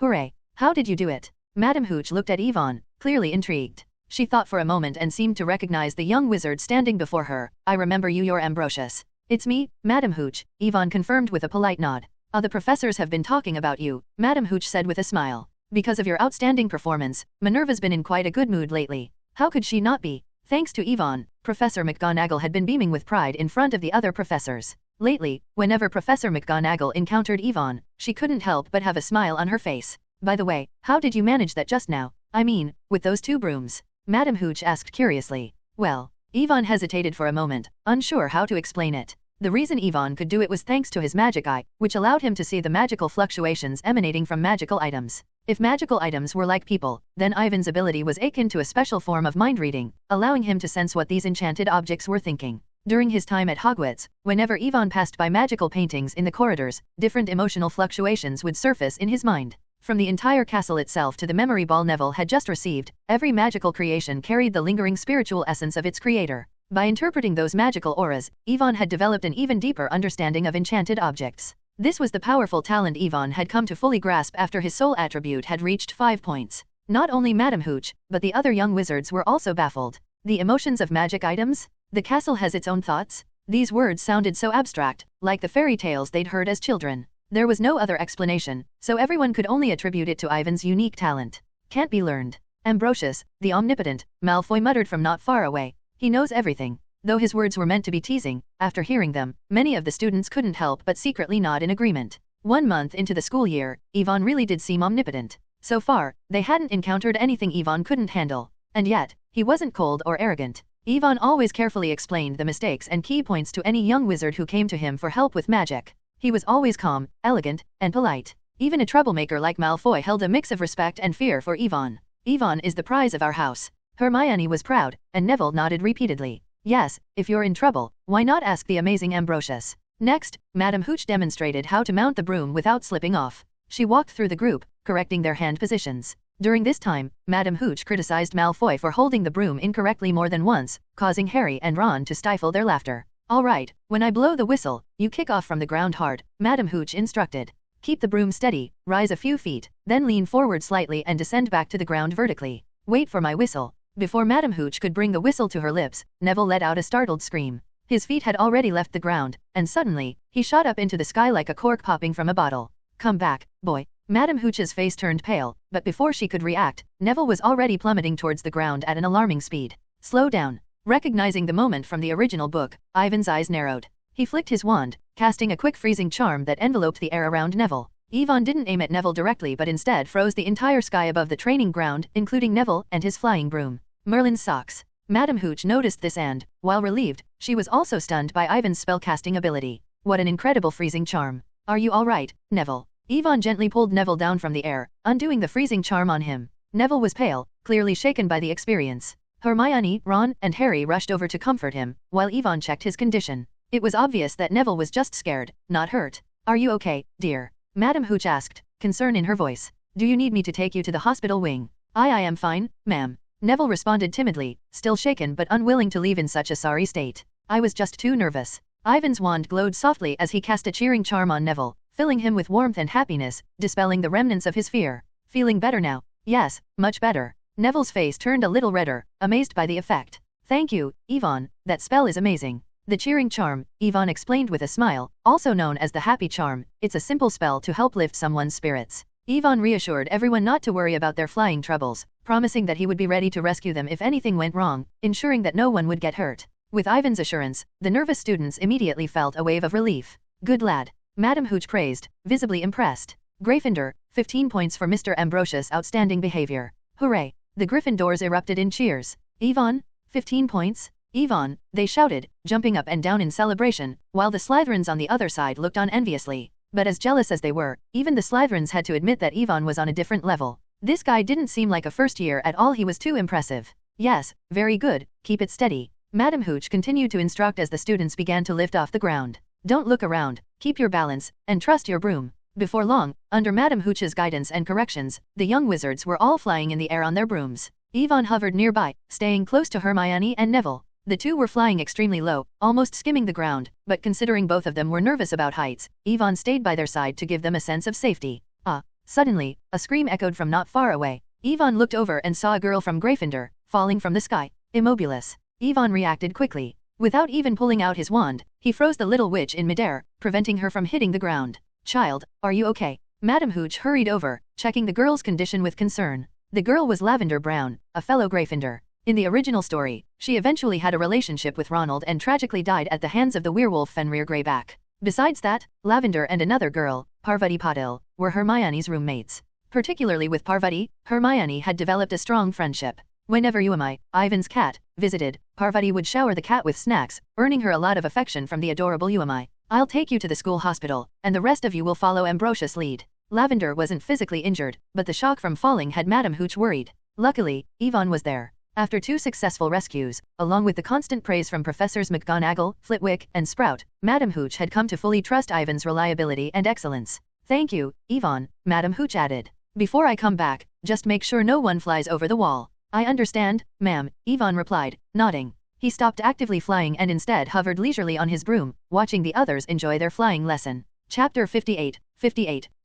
S2: Hooray. How did you do it? Madame Hooch looked at Yvonne, clearly intrigued. She thought for a moment and seemed to recognize the young wizard standing before her. I remember you, you're Ambrosius. It's me, Madame Hooch, Yvonne confirmed with a polite nod. The professors have been talking about you, Madame Hooch said with a smile. Because of your outstanding performance, Minerva's been in quite a good mood lately. How could she not be? Thanks to Yvonne, Professor McGonagall had been beaming with pride in front of the other professors. Lately, whenever Professor McGonagall encountered Yvonne, she couldn't help but have a smile on her face. By the way, how did you manage that just now? I mean, with those 2 brooms? Madame Hooch asked curiously. Well, Yvonne hesitated for a moment, unsure how to explain it. The reason Yvonne could do it was thanks to his magic eye, which allowed him to see the magical fluctuations emanating from magical items. If magical items were like people, then Ivan's ability was akin to a special form of mind reading, allowing him to sense what these enchanted objects were thinking. During his time at Hogwarts, whenever Yvonne passed by magical paintings in the corridors, different emotional fluctuations would surface in his mind. From the entire castle itself to the memory ball Neville had just received, every magical creation carried the lingering spiritual essence of its creator. By interpreting those magical auras, Yvonne had developed an even deeper understanding of enchanted objects. This was the powerful talent Yvonne had come to fully grasp after his soul attribute had reached 5 points. Not only Madame Hooch, but the other young wizards were also baffled. The emotions of magic items? The castle has its own thoughts? These words sounded so abstract, like the fairy tales they'd heard as children. There was no other explanation, so everyone could only attribute it to Ivan's unique talent. Can't be learned. Ambrosius, the omnipotent, Malfoy muttered from not far away. He knows everything. Though his words were meant to be teasing, after hearing them, many of the students couldn't help but secretly nod in agreement. 1 month into the school year, Yvonne really did seem omnipotent. So far, they hadn't encountered anything Yvonne couldn't handle. And yet, he wasn't cold or arrogant. Yvonne always carefully explained the mistakes and key points to any young wizard who came to him for help with magic. He was always calm, elegant, and polite. Even a troublemaker like Malfoy held a mix of respect and fear for Yvonne. Yvonne is the prize of our house. Hermione was proud, and Neville nodded repeatedly. Yes, if you're in trouble, why not ask the amazing Ambrosius? Next, Madame Hooch demonstrated how to mount the broom without slipping off. She walked through the group, correcting their hand positions. During this time, Madame Hooch criticized Malfoy for holding the broom incorrectly more than once, causing Harry and Ron to stifle their laughter. All right, when I blow the whistle, you kick off from the ground hard, Madame Hooch instructed. Keep the broom steady, rise a few feet, then lean forward slightly and descend back to the ground vertically. Wait for my whistle. Before Madame Hooch could bring the whistle to her lips, Neville let out a startled scream. His feet had already left the ground, and suddenly, he shot up into the sky like a cork popping from a bottle. Come back, boy. Madame Hooch's face turned pale, but before she could react, Neville was already plummeting towards the ground at an alarming speed. Slow down. Recognizing the moment from the original book, Ivan's eyes narrowed. He flicked his wand, casting a quick freezing charm that enveloped the air around Neville. Yvonne didn't aim at Neville directly but instead froze the entire sky above the training ground, including Neville and his flying broom. Merlin's socks. Madame Hooch noticed this and, while relieved, she was also stunned by Ivan's spellcasting ability. What an incredible freezing charm. Are you alright, Neville? Yvonne gently pulled Neville down from the air, undoing the freezing charm on him. Neville was pale, clearly shaken by the experience. Hermione, Ron, and Harry rushed over to comfort him, while Yvonne checked his condition. It was obvious that Neville was just scared, not hurt. Are you okay, dear? Madame Hooch asked, concern in her voice. Do you need me to take you to the hospital wing? I am fine, ma'am. Neville responded timidly, still shaken but unwilling to leave in such a sorry state. I was just too nervous. Ivan's wand glowed softly as he cast a cheering charm on Neville, filling him with warmth and happiness, dispelling the remnants of his fear. Feeling better now? Yes, much better. Neville's face turned a little redder, amazed by the effect. Thank you, Yvonne, that spell is amazing. The cheering charm, Yvonne explained with a smile, also known as the happy charm, it's a simple spell to help lift someone's spirits. Yvonne reassured everyone not to worry about their flying troubles, promising that he would be ready to rescue them if anything went wrong, ensuring that no one would get hurt. With Ivan's assurance, the nervous students immediately felt a wave of relief. Good lad. Madame Hooch praised, visibly impressed. Gryffindor, 15 points for Mr. Ambrosius' outstanding behavior. Hooray! The Gryffindors erupted in cheers. Yvonne, 15 points? Yvonne, they shouted, jumping up and down in celebration, while the Slytherins on the other side looked on enviously. But as jealous as they were, even the Slytherins had to admit that Yvonne was on a different level. This guy didn't seem like a first year at all, he was too impressive. Yes, very good, keep it steady. Madame Hooch continued to instruct as the students began to lift off the ground. Don't look around, keep your balance, and trust your broom. Before long, under Madame Hooch's guidance and corrections, the young wizards were all flying in the air on their brooms. Yvonne hovered nearby, staying close to Hermione and Neville. The two were flying extremely low, almost skimming the ground, but considering both of them were nervous about heights, Yvonne stayed by their side to give them a sense of safety. Suddenly, a scream echoed from not far away. Yvonne looked over and saw a girl from Gryffindor, falling from the sky. Immobilis. Yvonne reacted quickly. Without even pulling out his wand, he froze the little witch in midair, preventing her from hitting the ground. Child, are you okay? Madame Hooch hurried over, checking the girl's condition with concern. The girl was Lavender Brown, a fellow Gryffindor. In the original story, she eventually had a relationship with Ronald and tragically died at the hands of the werewolf Fenrir Greyback. Besides that, Lavender and another girl, Parvati Patil, were Hermione's roommates. Particularly with Parvati, Hermione had developed a strong friendship. Whenever Uamai, Ivan's cat, visited, Parvati would shower the cat with snacks, earning her a lot of affection from the adorable Uamai. I'll take you to the school hospital, and the rest of you will follow Ambrosius' lead. Lavender wasn't physically injured, but the shock from falling had Madame Hooch worried. Luckily, Ivan was there. After 2 successful rescues, along with the constant praise from Professors McGonagall, Flitwick, and Sprout, Madame Hooch had come to fully trust Ivan's reliability and excellence. Thank you, Ivan, Madame Hooch added. Before I come back, just make sure no one flies over the wall. I understand, ma'am, Ivan replied, nodding. He stopped actively flying and instead hovered leisurely on his broom, watching the others enjoy their flying lesson. Chapter 58,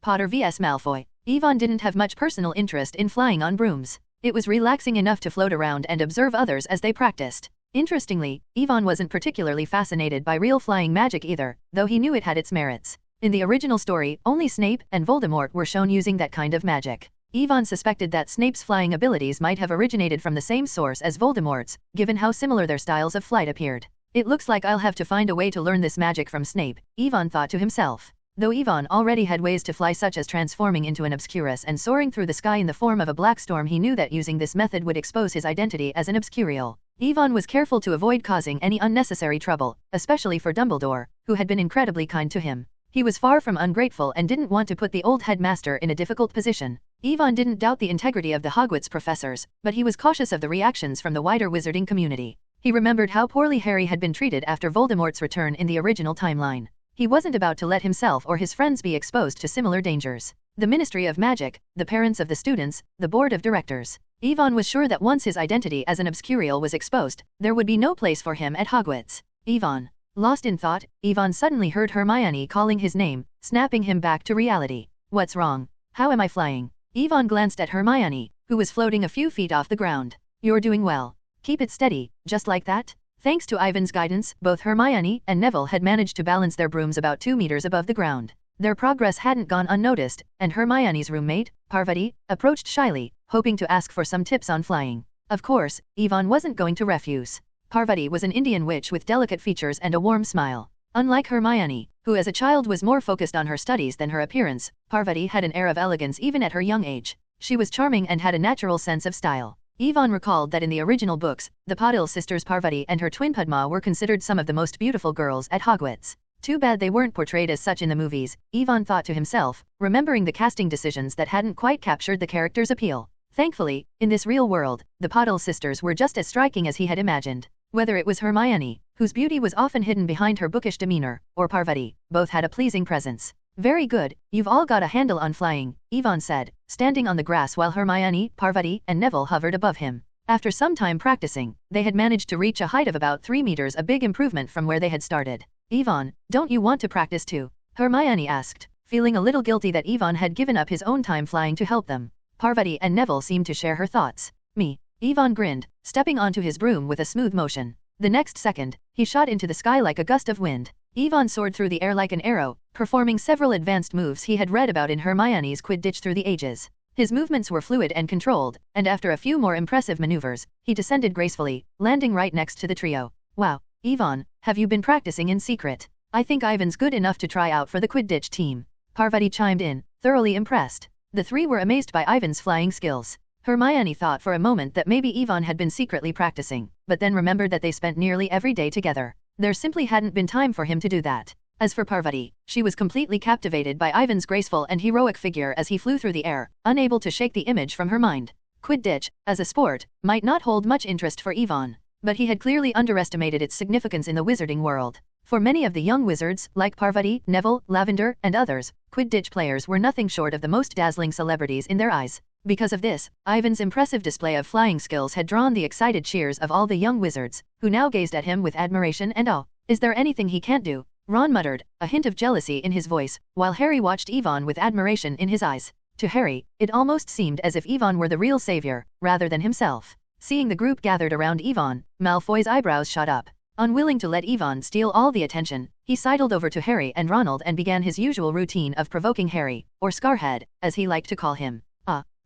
S2: Potter vs Malfoy. Ivan didn't have much personal interest in flying on brooms. It was relaxing enough to float around and observe others as they practiced. Interestingly, Ivan wasn't particularly fascinated by real flying magic either, though he knew it had its merits. In the original story, only Snape and Voldemort were shown using that kind of magic. Ivan suspected that Snape's flying abilities might have originated from the same source as Voldemort's, given how similar their styles of flight appeared. It looks like I'll have to find a way to learn this magic from Snape, Ivan thought to himself. Though Ivan already had ways to fly such as transforming into an obscurus and soaring through the sky in the form of a black storm, he knew that using this method would expose his identity as an obscurial. Ivan was careful to avoid causing any unnecessary trouble, especially for Dumbledore, who had been incredibly kind to him. He was far from ungrateful and didn't want to put the old headmaster in a difficult position. Ivan didn't doubt the integrity of the Hogwarts professors, but he was cautious of the reactions from the wider wizarding community. He remembered how poorly Harry had been treated after Voldemort's return in the original timeline. He wasn't about to let himself or his friends be exposed to similar dangers. The Ministry of Magic, the parents of the students, the board of directors. Ivan was sure that once his identity as an obscurial was exposed, there would be no place for him at Hogwarts. Ivan. Lost in thought, Ivan suddenly heard Hermione calling his name, snapping him back to reality. What's wrong? How am I flying? Ivan glanced at Hermione, who was floating a few feet off the ground. You're doing well. Keep it steady, just like that. Thanks to Ivan's guidance, both Hermione and Neville had managed to balance their brooms about 2 meters above the ground. Their progress hadn't gone unnoticed, and Hermione's roommate, Parvati, approached shyly, hoping to ask for some tips on flying. Of course, Ivan wasn't going to refuse. Parvati was an Indian witch with delicate features and a warm smile. Unlike Hermione, who as a child was more focused on her studies than her appearance, Parvati had an air of elegance even at her young age. She was charming and had a natural sense of style. Ivan recalled that in the original books, the Patil sisters Parvati and her twin Padma were considered some of the most beautiful girls at Hogwarts. Too bad they weren't portrayed as such in the movies, Ivan thought to himself, remembering the casting decisions that hadn't quite captured the character's appeal. Thankfully, in this real world, the Patil sisters were just as striking as he had imagined. Whether it was Hermione, whose beauty was often hidden behind her bookish demeanor, or Parvati, both had a pleasing presence. Very good, you've all got a handle on flying, Ivan said, standing on the grass while Hermione, Parvati, and Neville hovered above him. After some time practicing, they had managed to reach a height of about 3 meters, a big improvement from where they had started. Ivan, don't you want to practice too? Hermione asked, feeling a little guilty that Ivan had given up his own time flying to help them. Parvati and Neville seemed to share her thoughts. Me. Ivan grinned, stepping onto his broom with a smooth motion. The next second, he shot into the sky like a gust of wind. Ivan soared through the air like an arrow, performing several advanced moves he had read about in Hermione's Quidditch through the ages. His movements were fluid and controlled, and after a few more impressive maneuvers, he descended gracefully, landing right next to the trio. Wow, Ivan, have you been practicing in secret? I think Ivan's good enough to try out for the Quidditch team. Parvati chimed in, thoroughly impressed. The three were amazed by Ivan's flying skills. Hermione thought for a moment that maybe Ivan had been secretly practicing, but then remembered that they spent nearly every day together. There simply hadn't been time for him to do that. As for Parvati, she was completely captivated by Ivan's graceful and heroic figure as he flew through the air, unable to shake the image from her mind. Quidditch, as a sport, might not hold much interest for Ivan, but he had clearly underestimated its significance in the wizarding world. For many of the young wizards, like Parvati, Neville, Lavender, and others, Quidditch players were nothing short of the most dazzling celebrities in their eyes. Because of this, Ivan's impressive display of flying skills had drawn the excited cheers of all the young wizards, who now gazed at him with admiration and awe. Is there anything he can't do? Ron muttered, a hint of jealousy in his voice, while Harry watched Ivan with admiration in his eyes. To Harry, it almost seemed as if Ivan were the real savior, rather than himself. Seeing the group gathered around Ivan, Malfoy's eyebrows shot up. Unwilling to let Ivan steal all the attention, he sidled over to Harry and Ronald and began his usual routine of provoking Harry, or Scarhead, as he liked to call him.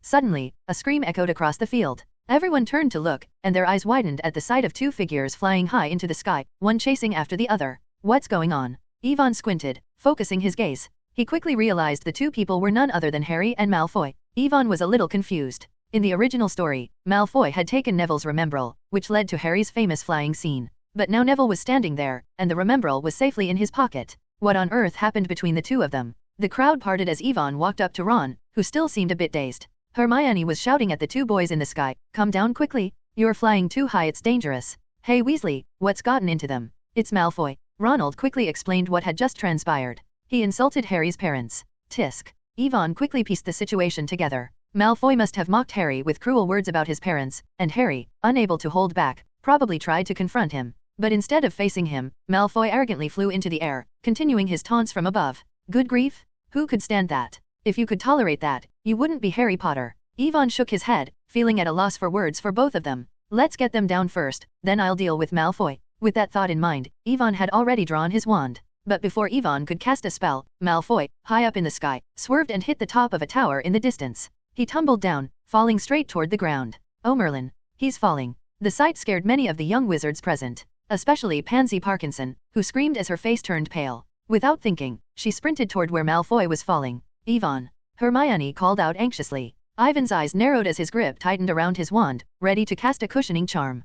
S2: Suddenly, a scream echoed across the field. Everyone turned to look, and their eyes widened at the sight of two figures flying high into the sky, one chasing after the other. What's going on? Ivan squinted, focusing his gaze. He quickly realized the two people were none other than Harry and Malfoy. Ivan was a little confused. In the original story, Malfoy had taken Neville's Remembrall, which led to Harry's famous flying scene. But now Neville was standing there, and the Remembrall was safely in his pocket. What on earth happened between the two of them? The crowd parted as Ivan walked up to Ron, who still seemed a bit dazed. Hermione was shouting at the two boys in the sky, "Come down quickly, you're flying too high, it's dangerous." "Hey Weasley, what's gotten into them?" "It's Malfoy." Ronald quickly explained what had just transpired. He insulted Harry's parents. Tisk. Ivan quickly pieced the situation together. Malfoy must have mocked Harry with cruel words about his parents, and Harry, unable to hold back, probably tried to confront him. But instead of facing him, Malfoy arrogantly flew into the air, continuing his taunts from above. Good grief? Who could stand that? If you could tolerate that, you wouldn't be Harry Potter. Ivan shook his head, feeling at a loss for words for both of them. Let's get them down first, then I'll deal with Malfoy. With that thought in mind, Ivan had already drawn his wand. But before Ivan could cast a spell, Malfoy, high up in the sky, swerved and hit the top of a tower in the distance. He tumbled down, falling straight toward the ground. Oh Merlin, he's falling. The sight scared many of the young wizards present, especially Pansy Parkinson, who screamed as her face turned pale. Without thinking, she sprinted toward where Malfoy was falling. Ivan. Hermione called out anxiously. Ivan's eyes narrowed as his grip tightened around his wand, ready to cast a cushioning charm.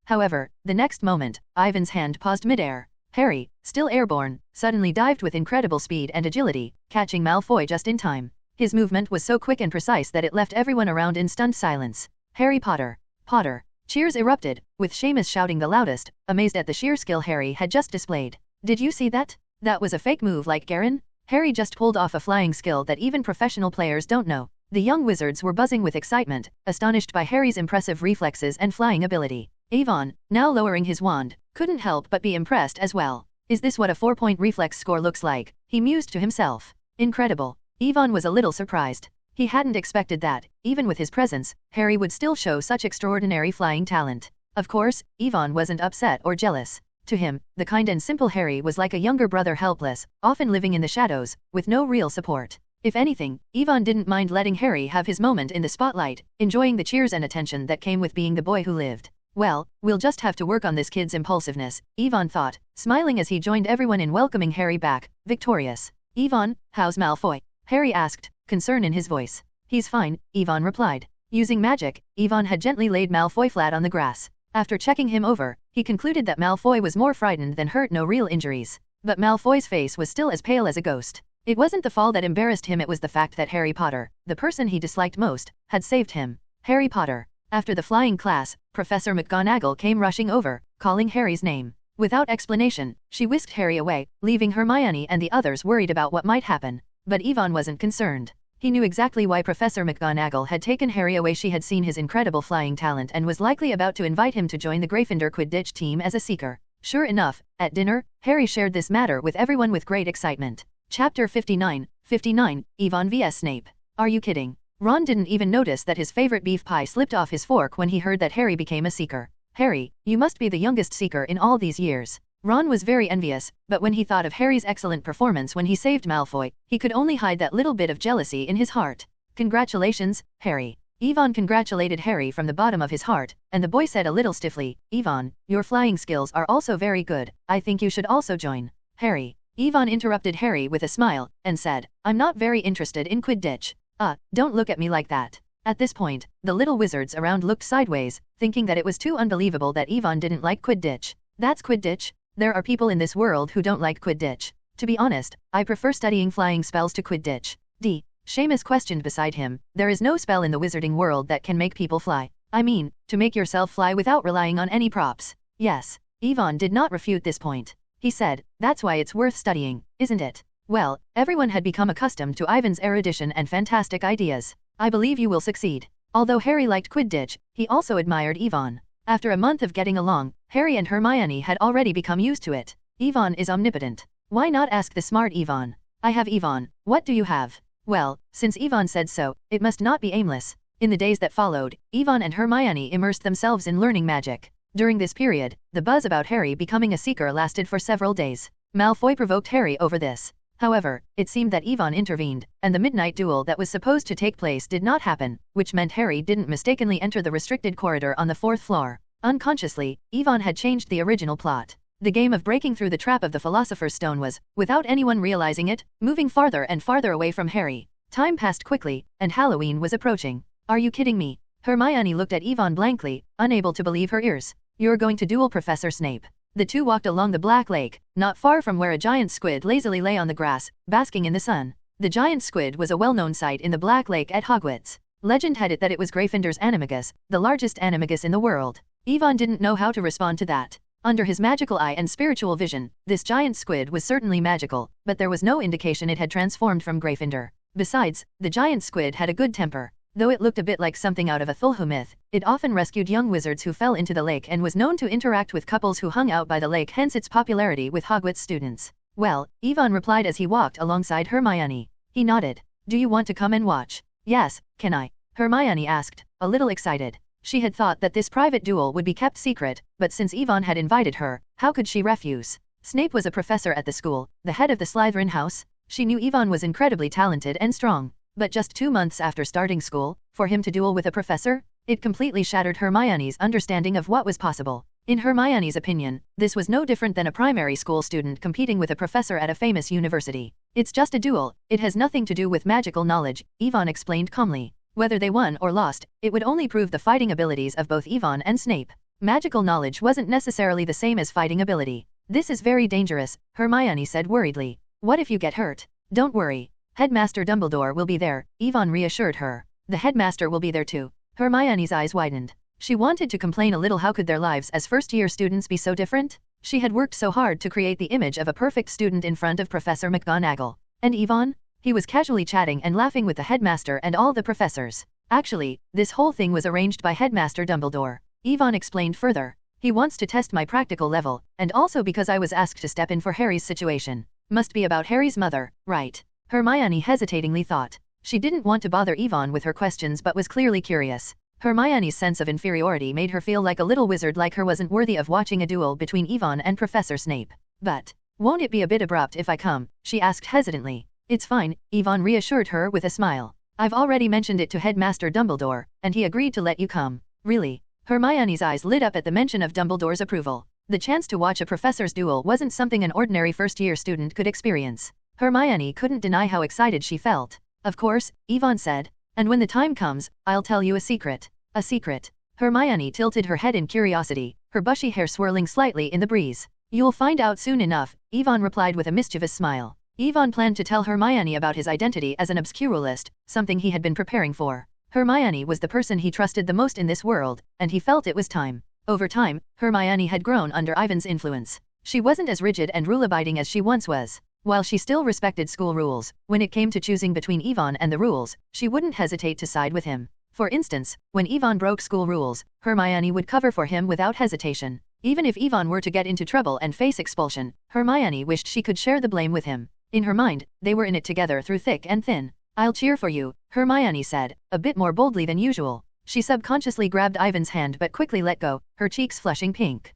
S2: However, the next moment, Ivan's hand paused midair. Harry, still airborne, suddenly dived with incredible speed and agility, catching Malfoy just in time. His movement was so quick and precise that it left everyone around in stunned silence. Harry Potter. Potter. Cheers erupted, with Seamus shouting the loudest, amazed at the sheer skill Harry had just displayed. Did you see that? That was a fake move like Garen? Harry just pulled off a flying skill that even professional players don't know. The young wizards were buzzing with excitement, astonished by Harry's impressive reflexes and flying ability. Ivan, now lowering his wand, couldn't help but be impressed as well. Is this what a 4-point reflex score looks like? He mused to himself. Incredible. Ivan was a little surprised. He hadn't expected that, even with his presence, Harry would still show such extraordinary flying talent. Of course, Ivan wasn't upset or jealous. To him, the kind and simple Harry was like a younger brother, helpless, often living in the shadows, with no real support. If anything, Ivan didn't mind letting Harry have his moment in the spotlight, enjoying the cheers and attention that came with being the boy who lived. Well, we'll just have to work on this kid's impulsiveness, Ivan thought, smiling as he joined everyone in welcoming Harry back, victorious. Ivan, how's Malfoy? Harry asked, concern in his voice. He's fine, Ivan replied. Using magic, Ivan had gently laid Malfoy flat on the grass. After checking him over, he concluded that Malfoy was more frightened than hurt, no real injuries. But Malfoy's face was still as pale as a ghost. It wasn't the fall that embarrassed him, it was the fact that Harry Potter, the person he disliked most, had saved him. Harry Potter. After the flying class, Professor McGonagall came rushing over, calling Harry's name. Without explanation, she whisked Harry away, leaving Hermione and the others worried about what might happen. But Ivan wasn't concerned. He knew exactly why Professor McGonagall had taken Harry away. She had seen his incredible flying talent and was likely about to invite him to join the Gryffindor Quidditch team as a seeker. Sure enough, at dinner, Harry shared this matter with everyone with great excitement. Chapter 59, Ivan vs Snape. Are you kidding? Ron didn't even notice that his favorite beef pie slipped off his fork when he heard that Harry became a seeker. Harry, you must be the youngest seeker in all these years. Ron was very envious, but when he thought of Harry's excellent performance when he saved Malfoy, he could only hide that little bit of jealousy in his heart. Congratulations, Harry. Ivan congratulated Harry from the bottom of his heart, and the boy said a little stiffly, Ivan, your flying skills are also very good, I think you should also join. Harry. Ivan interrupted Harry with a smile, and said, I'm not very interested in Quidditch. Don't look at me like that. At this point, the little wizards around looked sideways, thinking that it was too unbelievable that Ivan didn't like Quidditch. That's Quidditch? There are people in this world who don't like Quidditch. To be honest, I prefer studying flying spells to Quidditch. Seamus questioned beside him, there is no spell in the wizarding world that can make people fly. I mean, to make yourself fly without relying on any props. Yes. Ivan did not refute this point. He said, that's why it's worth studying, isn't it? Well, everyone had become accustomed to Ivan's erudition and fantastic ideas. I believe you will succeed. Although Harry liked Quidditch, he also admired Ivan. After a month of getting along, Harry and Hermione had already become used to it. Ivan is omnipotent. Why not ask the smart Ivan? I have Ivan, what do you have? Well, since Ivan said so, it must not be aimless. In the days that followed, Ivan and Hermione immersed themselves in learning magic. During this period, the buzz about Harry becoming a seeker lasted for several days. Malfoy provoked Harry over this. However, it seemed that Ivan intervened, and the midnight duel that was supposed to take place did not happen, which meant Harry didn't mistakenly enter the restricted corridor on the 4th floor. Unconsciously, Ivan had changed the original plot. The game of breaking through the trap of the Philosopher's Stone was, without anyone realizing it, moving farther and farther away from Harry. Time passed quickly, and Halloween was approaching. Are you kidding me? Hermione looked at Yvonne blankly, unable to believe her ears. You're going to duel Professor Snape. The two walked along the Black Lake, not far from where a giant squid lazily lay on the grass, basking in the sun. The giant squid was a well-known sight in the Black Lake at Hogwarts. Legend had it that it was Gryffindor's Animagus, the largest Animagus in the world. Yvonne didn't know how to respond to that. Under his magical eye and spiritual vision, this giant squid was certainly magical, but there was no indication it had transformed from Gryffindor. Besides, the giant squid had a good temper. Though it looked a bit like something out of a Thulhu myth, it often rescued young wizards who fell into the lake and was known to interact with couples who hung out by the lake, hence its popularity with Hogwarts students. Well, Yvonne replied as he walked alongside Hermione. He nodded. Do you want to come and watch? Yes, can I? Hermione asked, a little excited. She had thought that this private duel would be kept secret, but since Yvonne had invited her, how could she refuse? Snape was a professor at the school, the head of the Slytherin house. She knew Yvonne was incredibly talented and strong. But just 2 months after starting school, for him to duel with a professor? It completely shattered Hermione's understanding of what was possible. In Hermione's opinion, this was no different than a primary school student competing with a professor at a famous university. It's just a duel, it has nothing to do with magical knowledge, Yvonne explained calmly. Whether they won or lost, it would only prove the fighting abilities of both Yvonne and Snape. Magical knowledge wasn't necessarily the same as fighting ability. This is very dangerous, Hermione said worriedly. What if you get hurt? Don't worry. Headmaster Dumbledore will be there, Yvonne reassured her. The headmaster will be there too. Hermione's eyes widened. She wanted to complain a little. How could their lives as first-year students be so different? She had worked so hard to create the image of a perfect student in front of Professor McGonagall. And Yvonne? He was casually chatting and laughing with the headmaster and all the professors. Actually, this whole thing was arranged by Headmaster Dumbledore. Yvonne explained further. He wants to test my practical level, and also because I was asked to step in for Harry's situation. Must be about Harry's mother, right? Hermione hesitatingly thought. She didn't want to bother Yvonne with her questions but was clearly curious. Hermione's sense of inferiority made her feel like a little wizard like her wasn't worthy of watching a duel between Yvonne and Professor Snape. But, won't it be a bit abrupt if I come? She asked hesitantly. It's fine, Yvonne reassured her with a smile. I've already mentioned it to Headmaster Dumbledore, and he agreed to let you come. Really? Hermione's eyes lit up at the mention of Dumbledore's approval. The chance to watch a professor's duel wasn't something an ordinary first-year student could experience. Hermione couldn't deny how excited she felt. Of course, Yvonne said. And when the time comes, I'll tell you a secret. A secret. Hermione tilted her head in curiosity, her bushy hair swirling slightly in the breeze. You'll find out soon enough, Yvonne replied with a mischievous smile. Yvonne planned to tell Hermione about his identity as an obscuralist, something he had been preparing for. Hermione was the person he trusted the most in this world, and he felt it was time. Over time, Hermione had grown under Ivan's influence. She wasn't as rigid and rule-abiding as she once was. While she still respected school rules, when it came to choosing between Yvonne and the rules, she wouldn't hesitate to side with him. For instance, when Yvonne broke school rules, Hermione would cover for him without hesitation. Even if Yvonne were to get into trouble and face expulsion, Hermione wished she could share the blame with him. In her mind, they were in it together through thick and thin. I'll cheer for you, Hermione said, a bit more boldly than usual. She subconsciously grabbed Ivan's hand but quickly let go, her cheeks flushing pink.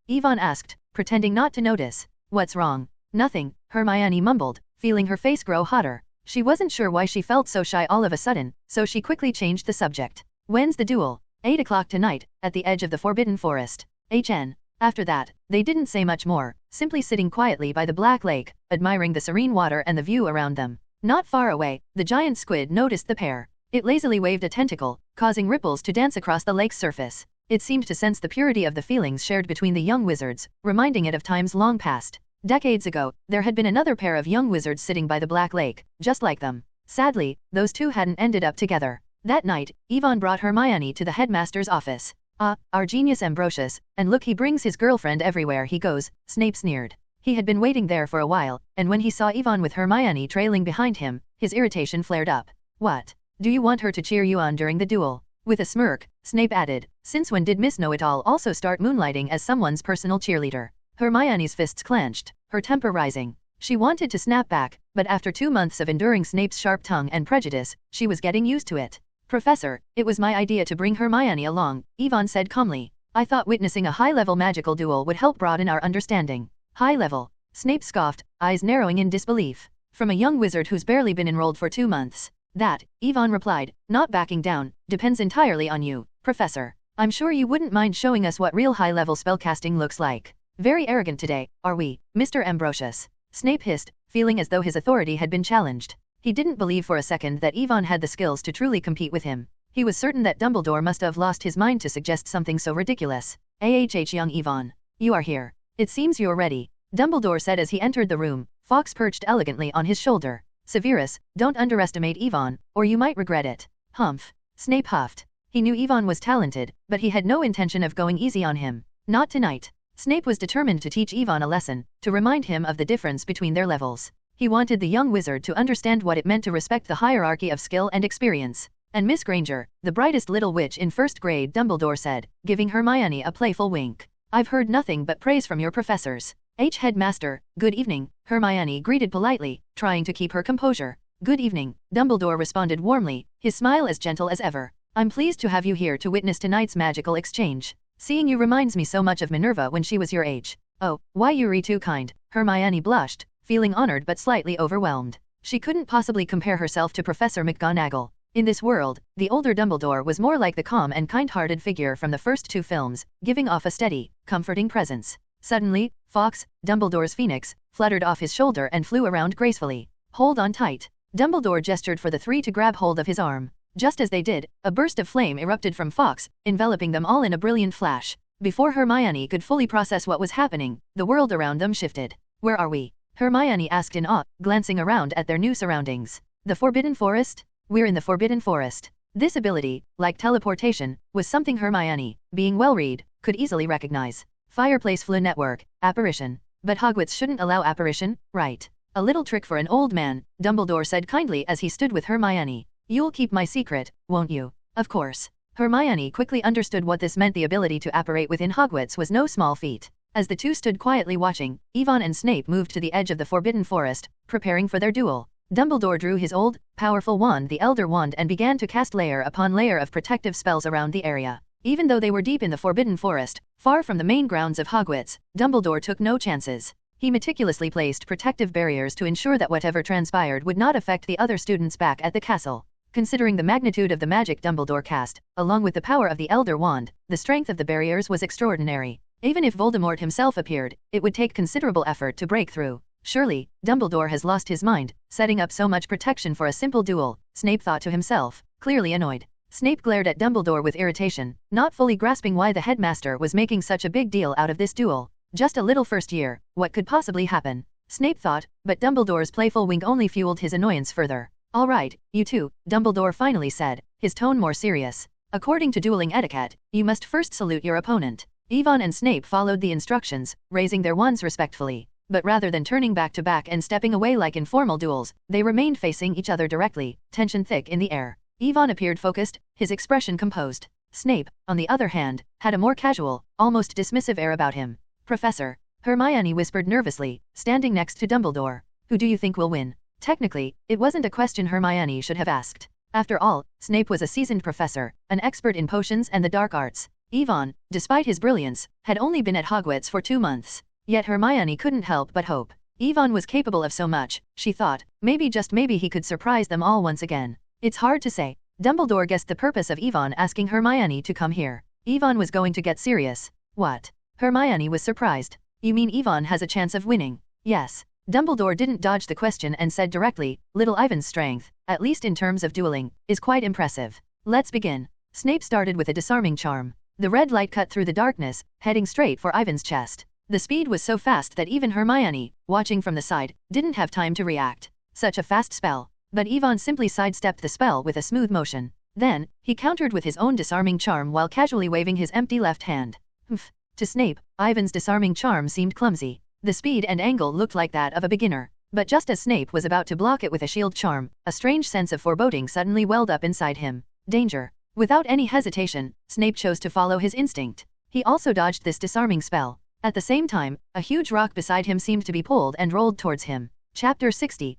S2: Yvonne asked, pretending not to notice. What's wrong? Nothing, Hermione mumbled, feeling her face grow hotter. She wasn't sure why she felt so shy all of a sudden, so she quickly changed the subject. When's the duel? 8 o'clock tonight, at the edge of the Forbidden Forest. HN. After that, they didn't say much more, simply sitting quietly by the Black Lake, admiring the serene water and the view around them. Not far away, the giant squid noticed the pair. It lazily waved a tentacle, causing ripples to dance across the lake's surface. It seemed to sense the purity of the feelings shared between the young wizards, reminding it of times long past. Decades ago, there had been another pair of young wizards sitting by the Black Lake, just like them. Sadly, those two hadn't ended up together. That night, Yvonne brought Hermione to the headmaster's office. Our genius Ambrosius, and look, he brings his girlfriend everywhere he goes, Snape sneered. He had been waiting there for a while, and when he saw Yvonne with Hermione trailing behind him, his irritation flared up. What? Do you want her to cheer you on during the duel? With a smirk, Snape added, since when did Miss Know-It-All also start moonlighting as someone's personal cheerleader? Hermione's fists clenched, her temper rising. She wanted to snap back, but after 2 months of enduring Snape's sharp tongue and prejudice, she was getting used to it. Professor, it was my idea to bring Hermione along, Yvonne said calmly. I thought witnessing a high-level magical duel would help broaden our understanding. High level? Snape scoffed, eyes narrowing in disbelief. From a young wizard who's barely been enrolled for 2 months. That, Yvonne replied, not backing down, depends entirely on you, Professor. I'm sure you wouldn't mind showing us what real high-level spellcasting looks like. Very arrogant today, are we, Mr. Ambrosius? Snape hissed, feeling as though his authority had been challenged. He didn't believe for a second that Yvonne had the skills to truly compete with him. He was certain that Dumbledore must have lost his mind to suggest something so ridiculous. Young Yvonne. You are here. It seems you're ready, Dumbledore said as he entered the room, Fawkes perched elegantly on his shoulder. Severus, don't underestimate Yvonne, or you might regret it. Humph. Snape huffed. He knew Yvonne was talented, but he had no intention of going easy on him. Not tonight. Snape was determined to teach Yvonne a lesson, to remind him of the difference between their levels. He wanted the young wizard to understand what it meant to respect the hierarchy of skill and experience. And Miss Granger, the brightest little witch in first grade, Dumbledore said, giving Hermione a playful wink. I've heard nothing but praise from your professors. Headmaster, good evening, Hermione greeted politely, trying to keep her composure. Good evening, Dumbledore responded warmly, his smile as gentle as ever. I'm pleased to have you here to witness tonight's magical exchange. Seeing you reminds me so much of Minerva when she was your age. Oh, why you're too kind, Hermione blushed, feeling honored but slightly overwhelmed. She couldn't possibly compare herself to Professor McGonagall. In this world, the older Dumbledore was more like the calm and kind-hearted figure from the first two films, giving off a steady, comforting presence. Suddenly, Fawkes, Dumbledore's phoenix, fluttered off his shoulder and flew around gracefully. Hold on tight. Dumbledore gestured for the three to grab hold of his arm. Just as they did, a burst of flame erupted from Fawkes, enveloping them all in a brilliant flash. Before Hermione could fully process what was happening, the world around them shifted. Where are we? Hermione asked in awe, glancing around at their new surroundings. The Forbidden Forest? We're in the Forbidden Forest. This ability, like teleportation, was something Hermione, being well-read, could easily recognize. Fireplace Fleur network, apparition. But Hogwarts shouldn't allow apparition, right? A little trick for an old man, Dumbledore said kindly as he stood with Hermione. You'll keep my secret, won't you? Of course. Hermione quickly understood what this meant. The ability to apparate within Hogwarts was no small feat. As the two stood quietly watching, Yvonne and Snape moved to the edge of the Forbidden Forest, preparing for their duel. Dumbledore drew his old, powerful wand, the Elder Wand, and began to cast layer upon layer of protective spells around the area. Even though they were deep in the Forbidden Forest, far from the main grounds of Hogwarts, Dumbledore took no chances. He meticulously placed protective barriers to ensure that whatever transpired would not affect the other students back at the castle. Considering the magnitude of the magic Dumbledore cast, along with the power of the Elder Wand, the strength of the barriers was extraordinary. Even if Voldemort himself appeared, it would take considerable effort to break through. Surely, Dumbledore has lost his mind, setting up so much protection for a simple duel, Snape thought to himself, clearly annoyed. Snape glared at Dumbledore with irritation, not fully grasping why the headmaster was making such a big deal out of this duel. Just a little first year, what could possibly happen? Snape thought, but Dumbledore's playful wink only fueled his annoyance further. All right, you two, Dumbledore finally said, his tone more serious. According to dueling etiquette, you must first salute your opponent. Yvonne and Snape followed the instructions, raising their wands respectfully. But rather than turning back to back and stepping away like in formal duels, they remained facing each other directly, tension thick in the air. Yvonne appeared focused, his expression composed. Snape, on the other hand, had a more casual, almost dismissive air about him. Professor, Hermione whispered nervously, standing next to Dumbledore. Who do you think will win? Technically, it wasn't a question Hermione should have asked. After all, Snape was a seasoned professor, an expert in potions and the dark arts. Yvonne, despite his brilliance, had only been at Hogwarts for 2 months. Yet Hermione couldn't help but hope. Yvonne was capable of so much, she thought, maybe just maybe he could surprise them all once again. It's hard to say. Dumbledore guessed the purpose of Yvonne asking Hermione to come here. Yvonne was going to get serious. What? Hermione was surprised. You mean Yvonne has a chance of winning? Yes. Dumbledore didn't dodge the question and said directly, little Ivan's strength, at least in terms of dueling, is quite impressive. Let's begin. Snape started with a disarming charm. The red light cut through the darkness, heading straight for Ivan's chest. The speed was so fast that even Hermione, watching from the side, didn't have time to react. Such a fast spell. But Yvonne simply sidestepped the spell with a smooth motion. Then, he countered with his own disarming charm while casually waving his empty left hand. Humph. To Snape, Ivan's disarming charm seemed clumsy. The speed and angle looked like that of a beginner. But just as Snape was about to block it with a shield charm, a strange sense of foreboding suddenly welled up inside him. Danger. Without any hesitation, Snape chose to follow his instinct. He also dodged this disarming spell. At the same time, a huge rock beside him seemed to be pulled and rolled towards him. Chapter 60,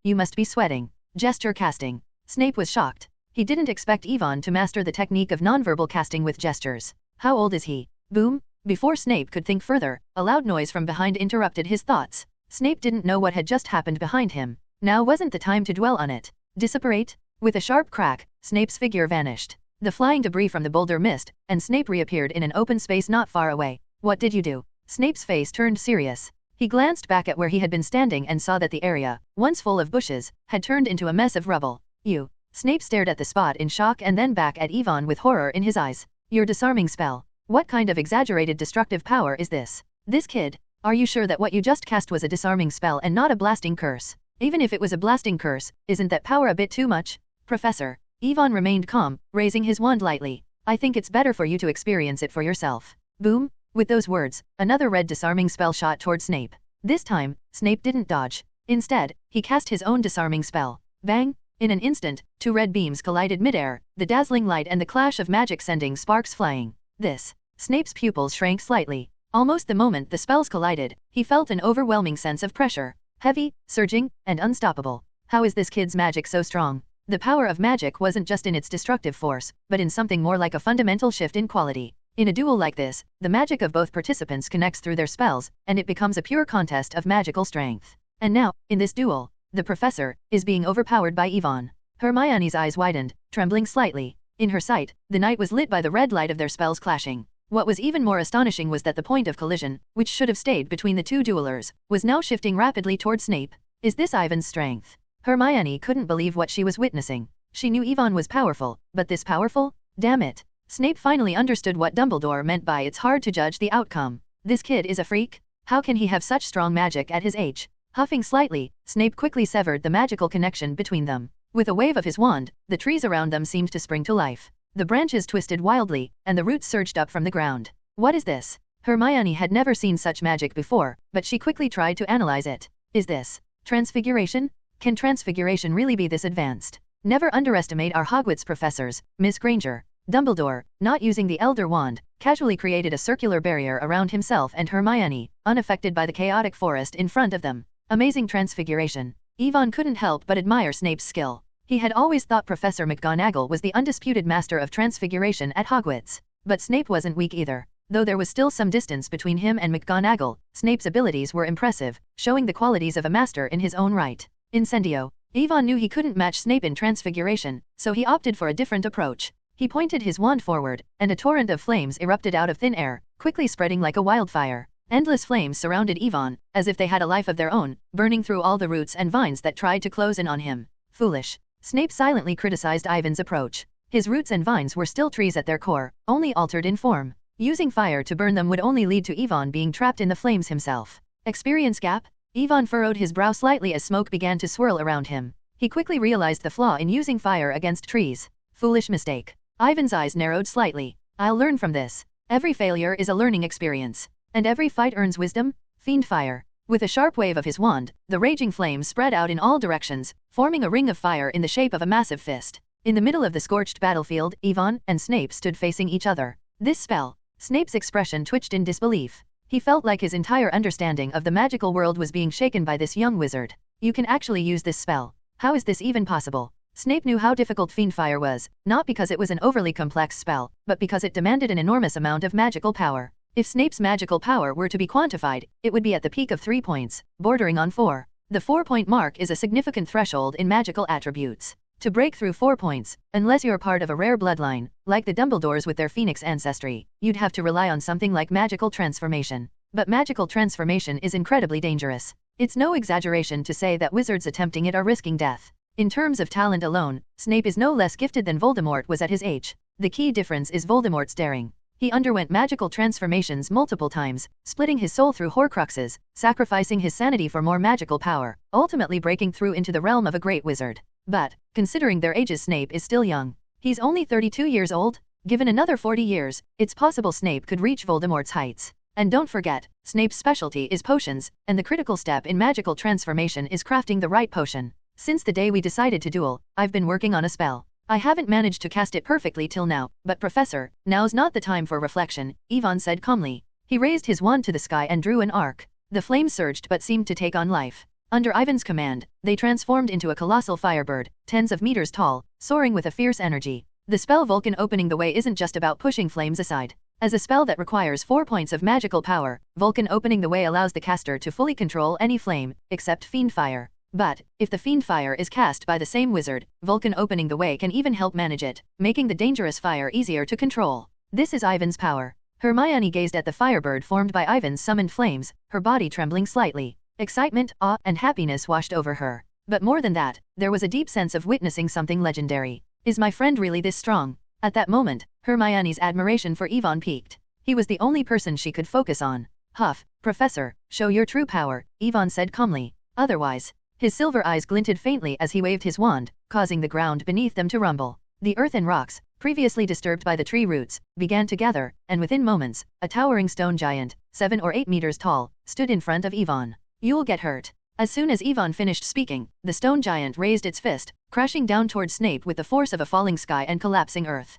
S2: you must be sweating. Gesture casting. Snape was shocked. He didn't expect Yvonne to master the technique of nonverbal casting with gestures. How old is he? Boom! Before Snape could think further, a loud noise from behind interrupted his thoughts. Snape didn't know what had just happened behind him. Now wasn't the time to dwell on it. Disapparate? With a sharp crack, Snape's figure vanished. The flying debris from the boulder missed, and Snape reappeared in an open space not far away. What did you do? Snape's face turned serious. He glanced back at where he had been standing and saw that the area, once full of bushes, had turned into a mess of rubble. You. Snape stared at the spot in shock and then back at Yvonne with horror in his eyes. Your disarming spell. What kind of exaggerated destructive power is this? This kid. Are you sure that what you just cast was a disarming spell and not a blasting curse? Even if it was a blasting curse, isn't that power a bit too much? Professor. Yvonne remained calm, raising his wand lightly. I think it's better for you to experience it for yourself. Boom. With those words, another red disarming spell shot toward Snape. This time, Snape didn't dodge. Instead, he cast his own disarming spell. Bang! In an instant, two red beams collided midair, the dazzling light and the clash of magic sending sparks flying. This. Snape's pupils shrank slightly. Almost the moment the spells collided, he felt an overwhelming sense of pressure. Heavy, surging, and unstoppable. How is this kid's magic so strong? The power of magic wasn't just in its destructive force, but in something more like a fundamental shift in quality. In a duel like this, the magic of both participants connects through their spells, and it becomes a pure contest of magical strength. And now, in this duel, the professor is being overpowered by Yvonne. Hermione's eyes widened, trembling slightly. In her sight, the night was lit by the red light of their spells clashing. What was even more astonishing was that the point of collision, which should have stayed between the two duelers, was now shifting rapidly toward Snape. Is this Ivan's strength? Hermione couldn't believe what she was witnessing. She knew Yvonne was powerful, but this powerful? Damn it. Snape finally understood what Dumbledore meant by it's hard to judge the outcome. This kid is a freak? How can he have such strong magic at his age? Huffing slightly, Snape quickly severed the magical connection between them. With a wave of his wand, the trees around them seemed to spring to life. The branches twisted wildly, and the roots surged up from the ground. What is this? Hermione had never seen such magic before, but she quickly tried to analyze it. Is this transfiguration? Can transfiguration really be this advanced? Never underestimate our Hogwarts professors, Miss Granger. Dumbledore, not using the Elder Wand, casually created a circular barrier around himself and Hermione, unaffected by the chaotic forest in front of them. Amazing transfiguration. Yvonne couldn't help but admire Snape's skill. He had always thought Professor McGonagall was the undisputed master of transfiguration at Hogwarts. But Snape wasn't weak either. Though there was still some distance between him and McGonagall, Snape's abilities were impressive, showing the qualities of a master in his own right. Incendio. Yvonne knew he couldn't match Snape in transfiguration, so he opted for a different approach. He pointed his wand forward, and a torrent of flames erupted out of thin air, quickly spreading like a wildfire. Endless flames surrounded Yvonne, as if they had a life of their own, burning through all the roots and vines that tried to close in on him. Foolish. Snape silently criticized Ivan's approach. His roots and vines were still trees at their core, only altered in form. Using fire to burn them would only lead to Yvonne being trapped in the flames himself. Experience gap? Yvonne furrowed his brow slightly as smoke began to swirl around him. He quickly realized the flaw in using fire against trees. Foolish mistake. Ivan's eyes narrowed slightly. I'll learn from this. Every failure is a learning experience. And every fight earns wisdom? Fiend fire. With a sharp wave of his wand, the raging flames spread out in all directions, forming a ring of fire in the shape of a massive fist. In the middle of the scorched battlefield, Yvonne and Snape stood facing each other. This spell. Snape's expression twitched in disbelief. He felt like his entire understanding of the magical world was being shaken by this young wizard. You can actually use this spell. How is this even possible? Snape knew how difficult Fiendfire was, not because it was an overly complex spell, but because it demanded an enormous amount of magical power. If Snape's magical power were to be quantified, it would be at the peak of 3 points, bordering on 4. The 4-point mark is a significant threshold in magical attributes. To break through 4 points, unless you're part of a rare bloodline, like the Dumbledores with their Phoenix ancestry, you'd have to rely on something like magical transformation. But magical transformation is incredibly dangerous. It's no exaggeration to say that wizards attempting it are risking death. In terms of talent alone, Snape is no less gifted than Voldemort was at his age. The key difference is Voldemort's daring. He underwent magical transformations multiple times, splitting his soul through Horcruxes, sacrificing his sanity for more magical power, ultimately breaking through into the realm of a great wizard. But, considering their ages, Snape is still young. He's only 32 years old. Given another 40 years, it's possible Snape could reach Voldemort's heights. And don't forget, Snape's specialty is potions, and the critical step in magical transformation is crafting the right potion. Since the day we decided to duel, I've been working on a spell. I haven't managed to cast it perfectly till now, but Professor, now's not the time for reflection, Yvonne said calmly. He raised his wand to the sky and drew an arc. The flames surged but seemed to take on life. Under Ivan's command, they transformed into a colossal firebird, tens of meters tall, soaring with a fierce energy. The spell Vulcan Opening the Way isn't just about pushing flames aside. As a spell that requires 4 points of magical power, Vulcan Opening the Way allows the caster to fully control any flame, except Fiendfire. But, if the Fiendfire is cast by the same wizard, Vulcan Opening the Way can even help manage it, making the dangerous fire easier to control. This is Ivan's power. Hermione gazed at the firebird formed by Ivan's summoned flames, her body trembling slightly. Excitement, awe, and happiness washed over her. But more than that, there was a deep sense of witnessing something legendary. Is my friend really this strong? At that moment, Hermione's admiration for Ivan peaked. He was the only person she could focus on. Huff, Professor, show your true power, Ivan said calmly. Otherwise, his silver eyes glinted faintly as he waved his wand, causing the ground beneath them to rumble. The earth and rocks, previously disturbed by the tree roots, began to gather, and within moments, a towering stone giant, 7 or 8 meters tall, stood in front of Ivan. You'll get hurt. As soon as Ivan finished speaking, the stone giant raised its fist, crashing down towards Snape with the force of a falling sky and collapsing earth.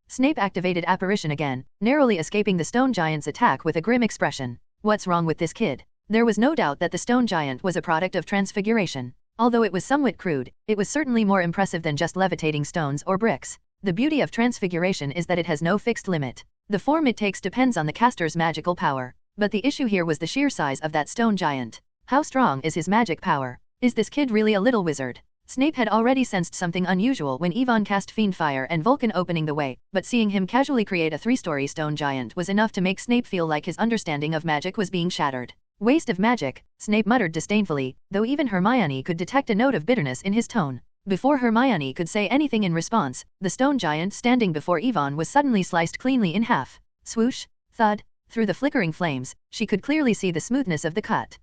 S2: Snape activated apparition again, narrowly escaping the stone giant's attack with a grim expression. What's wrong with this kid? There was no doubt that the stone giant was a product of transfiguration. Although it was somewhat crude, it was certainly more impressive than just levitating stones or bricks. The beauty of transfiguration is that it has no fixed limit. The form it takes depends on the caster's magical power. But the issue here was the sheer size of that stone giant. How strong is his magic power? Is this kid really a little wizard? Snape had already sensed something unusual when Ivan cast Fiend Fire and Vulcan opening the way, but seeing him casually create a 3-story stone giant was enough to make Snape feel like his understanding of magic was being shattered. Waste of magic, Snape muttered disdainfully, though even Hermione could detect a note of bitterness in his tone. Before Hermione could say anything in response, the stone giant standing before Ivan was suddenly sliced cleanly in half. Swoosh, thud, through the flickering flames, she could clearly see the smoothness of the cut.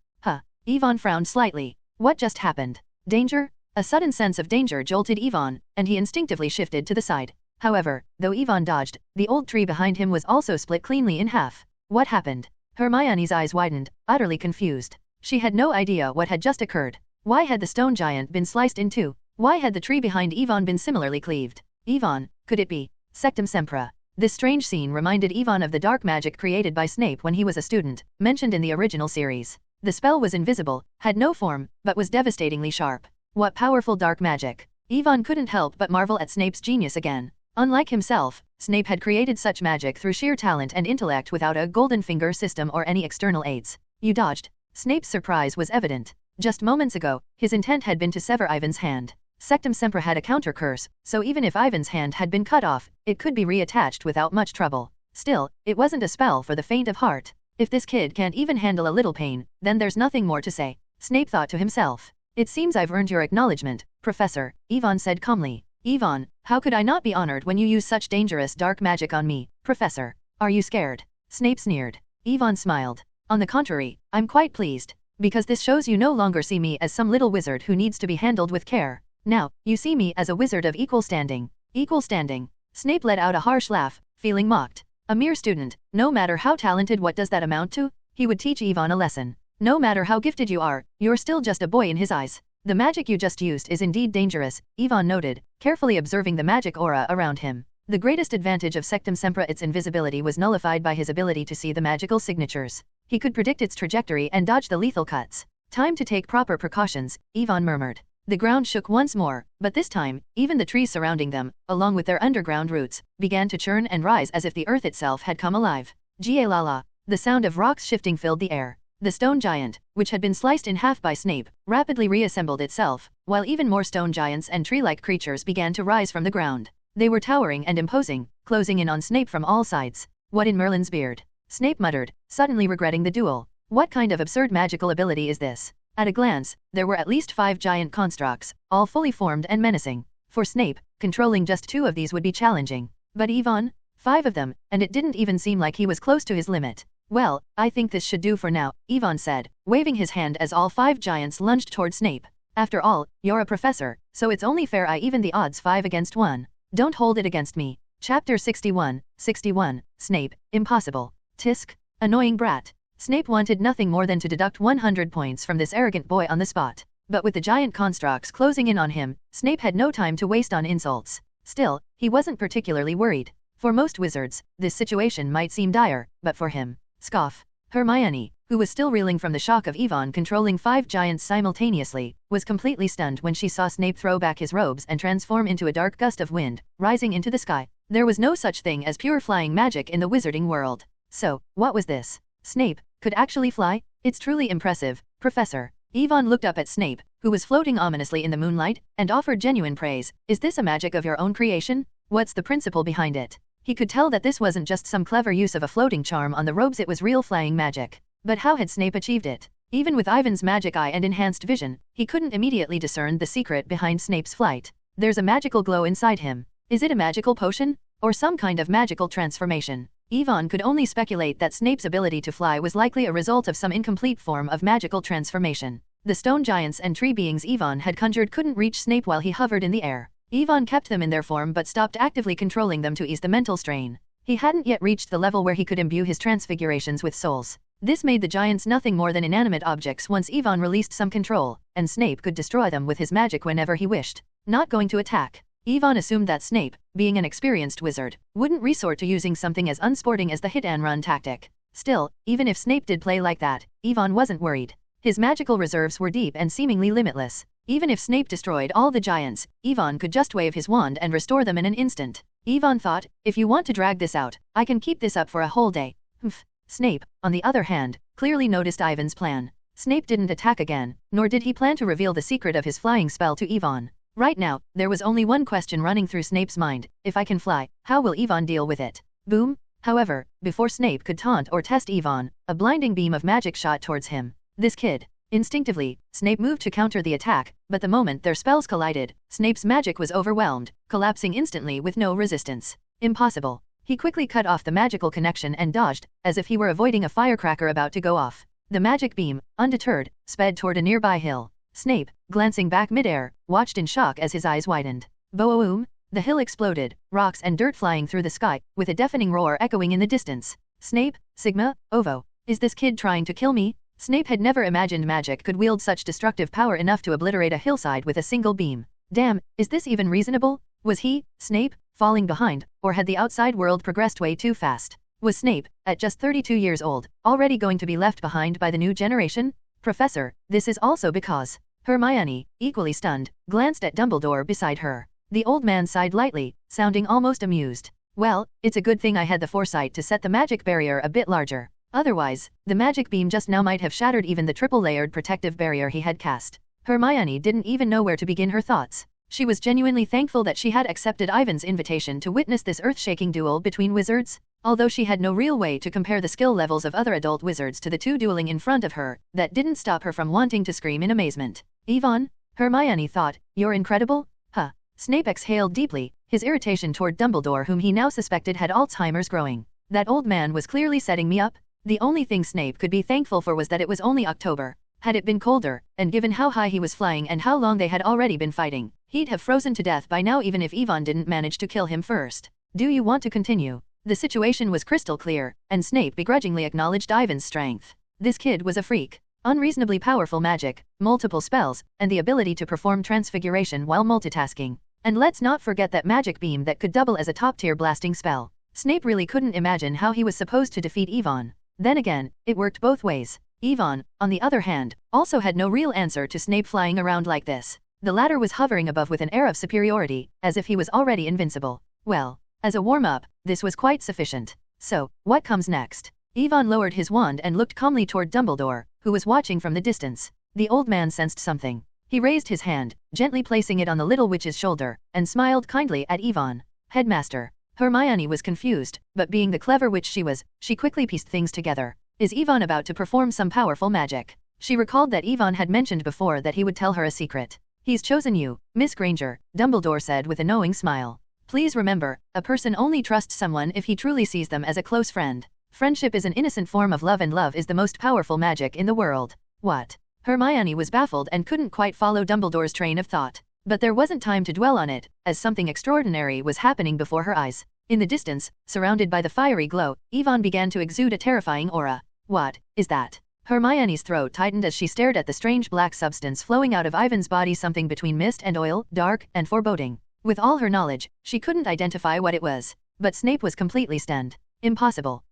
S2: Ivan frowned slightly. What just happened? Danger? A sudden sense of danger jolted Ivan, and he instinctively shifted to the side. However, though Ivan dodged, the old tree behind him was also split cleanly in half. What happened? Hermione's eyes widened, utterly confused. She had no idea what had just occurred. Why had the stone giant been sliced in two? Why had the tree behind Ivan been similarly cleaved? Ivan, could it be? Sectum Sempra. This strange scene reminded Ivan of the dark magic created by Snape when he was a student, mentioned in the original series. The spell was invisible, had no form, but was devastatingly sharp. What powerful dark magic! Ivan couldn't help but marvel at Snape's genius again. Unlike himself, Snape had created such magic through sheer talent and intellect without a golden finger system or any external aids. You dodged. Snape's surprise was evident. Just moments ago, his intent had been to sever Ivan's hand. Sectum Sempra had a counter curse, so even if Ivan's hand had been cut off, it could be reattached without much trouble. Still, it wasn't a spell for the faint of heart. If this kid can't even handle a little pain, then there's nothing more to say. Snape thought to himself. It seems I've earned your acknowledgement, Professor, Ivan said calmly. Ivan, how could I not be honored when you use such dangerous dark magic on me, Professor? Are you scared? Snape sneered. Ivan smiled. On the contrary, I'm quite pleased. Because this shows you no longer see me as some little wizard who needs to be handled with care. Now, you see me as a wizard of equal standing. Equal standing. Snape let out a harsh laugh, feeling mocked. A mere student, no matter how talented, what does that amount to? He would teach Ivan a lesson. No matter how gifted you are, you're still just a boy in his eyes. The magic you just used is indeed dangerous, Ivan noted, carefully observing the magic aura around him. The greatest advantage of Sectum Sempra, its invisibility, was nullified by his ability to see the magical signatures. He could predict its trajectory and dodge the lethal cuts. Time to take proper precautions, Ivan murmured. The ground shook once more, but this time, even the trees surrounding them, along with their underground roots, began to churn and rise as if the earth itself had come alive. Gia-la-la. The sound of rocks shifting filled the air. The stone giant, which had been sliced in half by Snape, rapidly reassembled itself, while even more stone giants and tree-like creatures began to rise from the ground. They were towering and imposing, closing in on Snape from all sides. What in Merlin's beard? Snape muttered, suddenly regretting the duel. What kind of absurd magical ability is this? At a glance, there were at least 5 giant constructs, all fully formed and menacing. For Snape, controlling just 2 of these would be challenging. But Ivan? 5 of them, and it didn't even seem like he was close to his limit. Well, I think this should do for now, Ivan said, waving his hand as all 5 giants lunged toward Snape. After all, you're a professor, so it's only fair I even the odds 5 against 1. Don't hold it against me. Chapter 61, Snape, impossible. Tisk. Annoying brat. Snape wanted nothing more than to deduct 100 points from this arrogant boy on the spot. But with the giant constructs closing in on him, Snape had no time to waste on insults. Still, he wasn't particularly worried. For most wizards, this situation might seem dire, but for him, scoff. Hermione, who was still reeling from the shock of Ivan controlling 5 giants simultaneously, was completely stunned when she saw Snape throw back his robes and transform into a dark gust of wind, rising into the sky. There was no such thing as pure flying magic in the wizarding world. So, what was this? Snape could actually fly? It's truly impressive, Professor. Ivan looked up at Snape, who was floating ominously in the moonlight, and offered genuine praise. Is this a magic of your own creation? What's the principle behind it? He could tell that this wasn't just some clever use of a floating charm on the robes, it was real flying magic. But how had Snape achieved it? Even with Ivan's magic eye and enhanced vision, he couldn't immediately discern the secret behind Snape's flight. There's a magical glow inside him. Is it a magical potion? Or some kind of magical transformation? Ivan could only speculate that Snape's ability to fly was likely a result of some incomplete form of magical transformation. The stone giants and tree beings Ivan had conjured couldn't reach Snape while he hovered in the air. Ivan kept them in their form but stopped actively controlling them to ease the mental strain. He hadn't yet reached the level where he could imbue his transfigurations with souls. This made the giants nothing more than inanimate objects once Ivan released some control, and Snape could destroy them with his magic whenever he wished. Not going to attack. Ivan assumed that Snape, being an experienced wizard, wouldn't resort to using something as unsporting as the hit-and-run tactic. Still, even if Snape did play like that, Ivan wasn't worried. His magical reserves were deep and seemingly limitless. Even if Snape destroyed all the giants, Ivan could just wave his wand and restore them in an instant. Ivan thought, if you want to drag this out, I can keep this up for a whole day. Humph. Snape, on the other hand, clearly noticed Ivan's plan. Snape didn't attack again, nor did he plan to reveal the secret of his flying spell to Ivan. Right now, there was only one question running through Snape's mind: if I can fly, how will Ivan deal with it? Boom! However, before Snape could taunt or test Ivan, a blinding beam of magic shot towards him. This kid. Instinctively, Snape moved to counter the attack, but the moment their spells collided, Snape's magic was overwhelmed, collapsing instantly with no resistance. Impossible. He quickly cut off the magical connection and dodged, as if he were avoiding a firecracker about to go off. The magic beam, undeterred, sped toward a nearby hill. Snape, glancing back midair, watched in shock as his eyes widened. Boom! The hill exploded, rocks and dirt flying through the sky, with a deafening roar echoing in the distance. Snape, Sigma, Ovo. Is this kid trying to kill me? Snape had never imagined magic could wield such destructive power enough to obliterate a hillside with a single beam. Damn, is this even reasonable? Was he, Snape, falling behind, or had the outside world progressed way too fast? Was Snape, at just 32 years old, already going to be left behind by the new generation? Professor, this is also because... Hermione, equally stunned, glanced at Dumbledore beside her. The old man sighed lightly, sounding almost amused. Well, it's a good thing I had the foresight to set the magic barrier a bit larger. Otherwise, the magic beam just now might have shattered even the triple-layered protective barrier he had cast. Hermione didn't even know where to begin her thoughts. She was genuinely thankful that she had accepted Ivan's invitation to witness this earth-shaking duel between wizards. Although she had no real way to compare the skill levels of other adult wizards to the two dueling in front of her, that didn't stop her from wanting to scream in amazement. Ivan? Hermione thought, you're incredible? Huh. Snape exhaled deeply, his irritation toward Dumbledore, whom he now suspected had Alzheimer's, growing. That old man was clearly setting me up. The only thing Snape could be thankful for was that it was only October. Had it been colder, and given how high he was flying and how long they had already been fighting, he'd have frozen to death by now even if Ivan didn't manage to kill him first. Do you want to continue? The situation was crystal clear, and Snape begrudgingly acknowledged Ivan's strength. This kid was a freak. Unreasonably powerful magic, multiple spells, and the ability to perform transfiguration while multitasking. And let's not forget that magic beam that could double as a top-tier blasting spell. Snape really couldn't imagine how he was supposed to defeat Ivan. Then again, it worked both ways. Ivan, on the other hand, also had no real answer to Snape flying around like this. The latter was hovering above with an air of superiority, as if he was already invincible. Well, as a warm-up, this was quite sufficient. So, what comes next? Ivan lowered his wand and looked calmly toward Dumbledore, who was watching from the distance. The old man sensed something. He raised his hand, gently placing it on the little witch's shoulder, and smiled kindly at Ivan. Headmaster. Hermione was confused, but being the clever witch she was, she quickly pieced things together. Is Ivan about to perform some powerful magic? She recalled that Ivan had mentioned before that he would tell her a secret. He's chosen you, Miss Granger, Dumbledore said with a knowing smile. Please remember, a person only trusts someone if he truly sees them as a close friend. Friendship is an innocent form of love, and love is the most powerful magic in the world. What? Hermione was baffled and couldn't quite follow Dumbledore's train of thought. But there wasn't time to dwell on it, as something extraordinary was happening before her eyes. In the distance, surrounded by the fiery glow, Ivan began to exude a terrifying aura. What is that? Hermione's throat tightened as she stared at the strange black substance flowing out of Ivan's body, something between mist and oil, dark and foreboding. With all her knowledge, she couldn't identify what it was. But Snape was completely stunned. Impossible.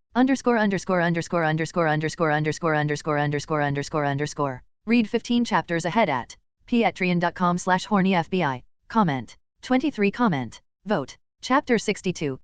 S2: Read 15 chapters ahead at patreon.com/hornyfbi. Comment. 23 comment. Vote. Chapter 62.